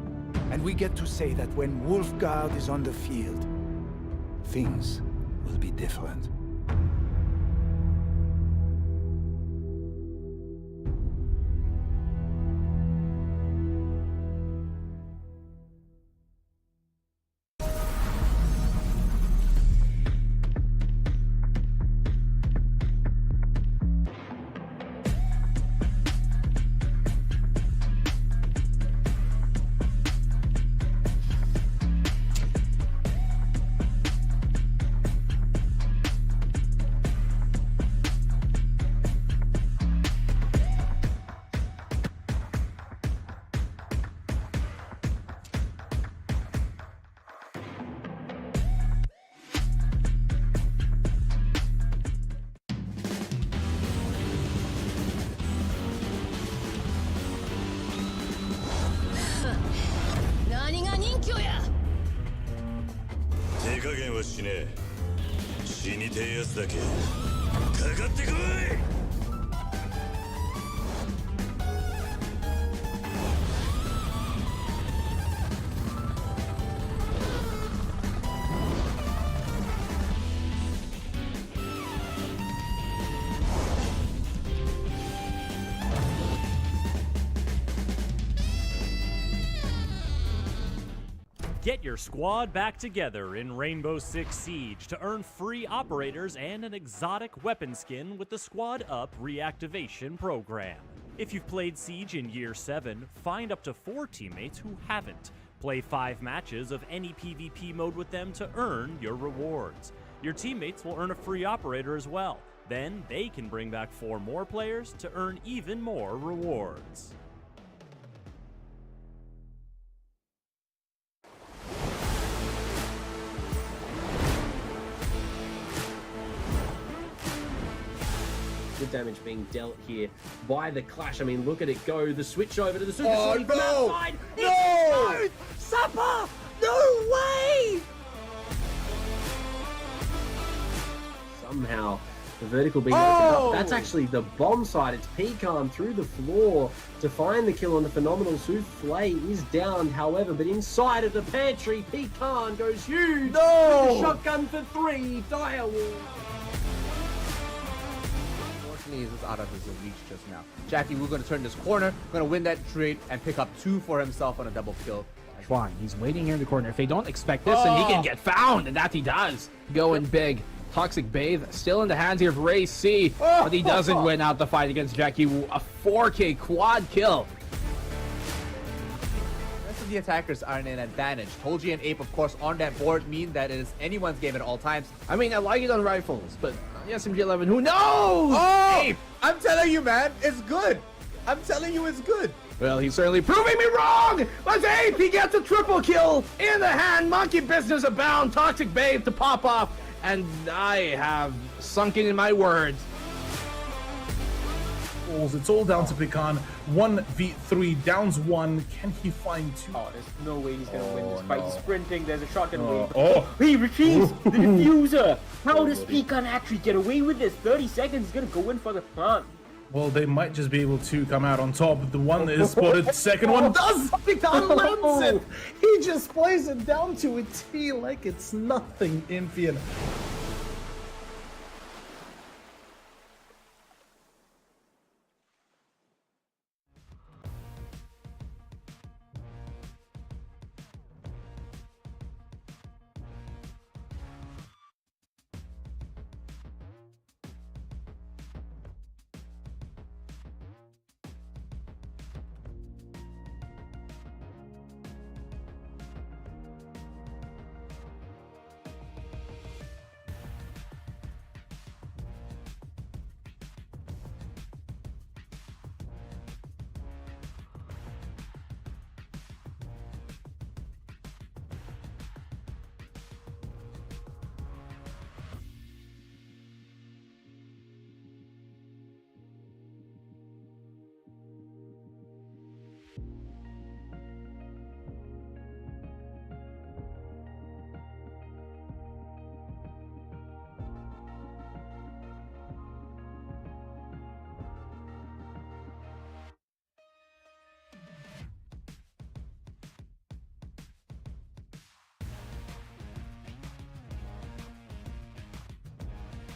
Speaker 5: And we get to say that when Wolfguard is on the field, things will be different.
Speaker 7: Get your squad back together in Rainbow Six Siege to earn free operators and an exotic weapon skin with the Squad Up reactivation program. If you've played Siege in Year 7, find up to 4 teammates who haven't. Play 5 matches of any PvP mode with them to earn your rewards. Your teammates will earn a free operator as well. Then they can bring back 4 more players to earn even more rewards.
Speaker 8: Good damage being dealt here by the Clash. I mean, look at it go. The switch over to the Super
Speaker 9: Oh,
Speaker 8: Sonic from
Speaker 9: no!
Speaker 8: outside.
Speaker 9: No!
Speaker 8: It's Supper! No way! Somehow, the vertical being opened up. That's actually the bomb side. It's Pecan through the floor to find the kill on the phenomenal Souffle is downed, however, but inside of the pantry, Pecan goes huge.
Speaker 9: No!
Speaker 8: With the shotgun for 3. Direwolf.
Speaker 9: Unfortunately, he's just out of his reach just now. Jackie Wu going to turn this corner, going to win that trade and pick up 2 for himself on a double kill.
Speaker 10: Schwan, he's waiting here in the corner. If they don't expect this, then he can get found, and that he does. Going big. Toxic Bathe still in the hands here of Ray C, but he doesn't win out the fight against Jackie Wu. A 4K quad kill.
Speaker 9: The rest of the attackers are in an advantage. Tolji and Ape, of course, on that board mean that it is anyone's game at all times.
Speaker 10: I mean, I like it on rifles, but on the SMG-11, who knows?
Speaker 9: Oh!
Speaker 10: Ape!
Speaker 9: I'm telling you, man, it's good. I'm telling you, it's good.
Speaker 10: Well, he's certainly proving me wrong! But Ape, he gets a triple kill in the hand. Monkey business abound. Toxic Babe to pop off. And I have sunken in my words.
Speaker 11: It's all down to Pecan. 1v3, downs 1. Can he find 2?
Speaker 12: Oh, there's no way he's gonna win this fight. He's sprinting. There's a shotgun wave.
Speaker 11: Oh.
Speaker 12: He retrieves the diffuser. How does Pecan actually get away with this? 30 seconds. He's gonna go in for the front.
Speaker 11: Well, they might just be able to come out on top. The one that is spotted, second one does.
Speaker 14: Pecan lands it! He just plays it down to a T like it's nothing, Imphian.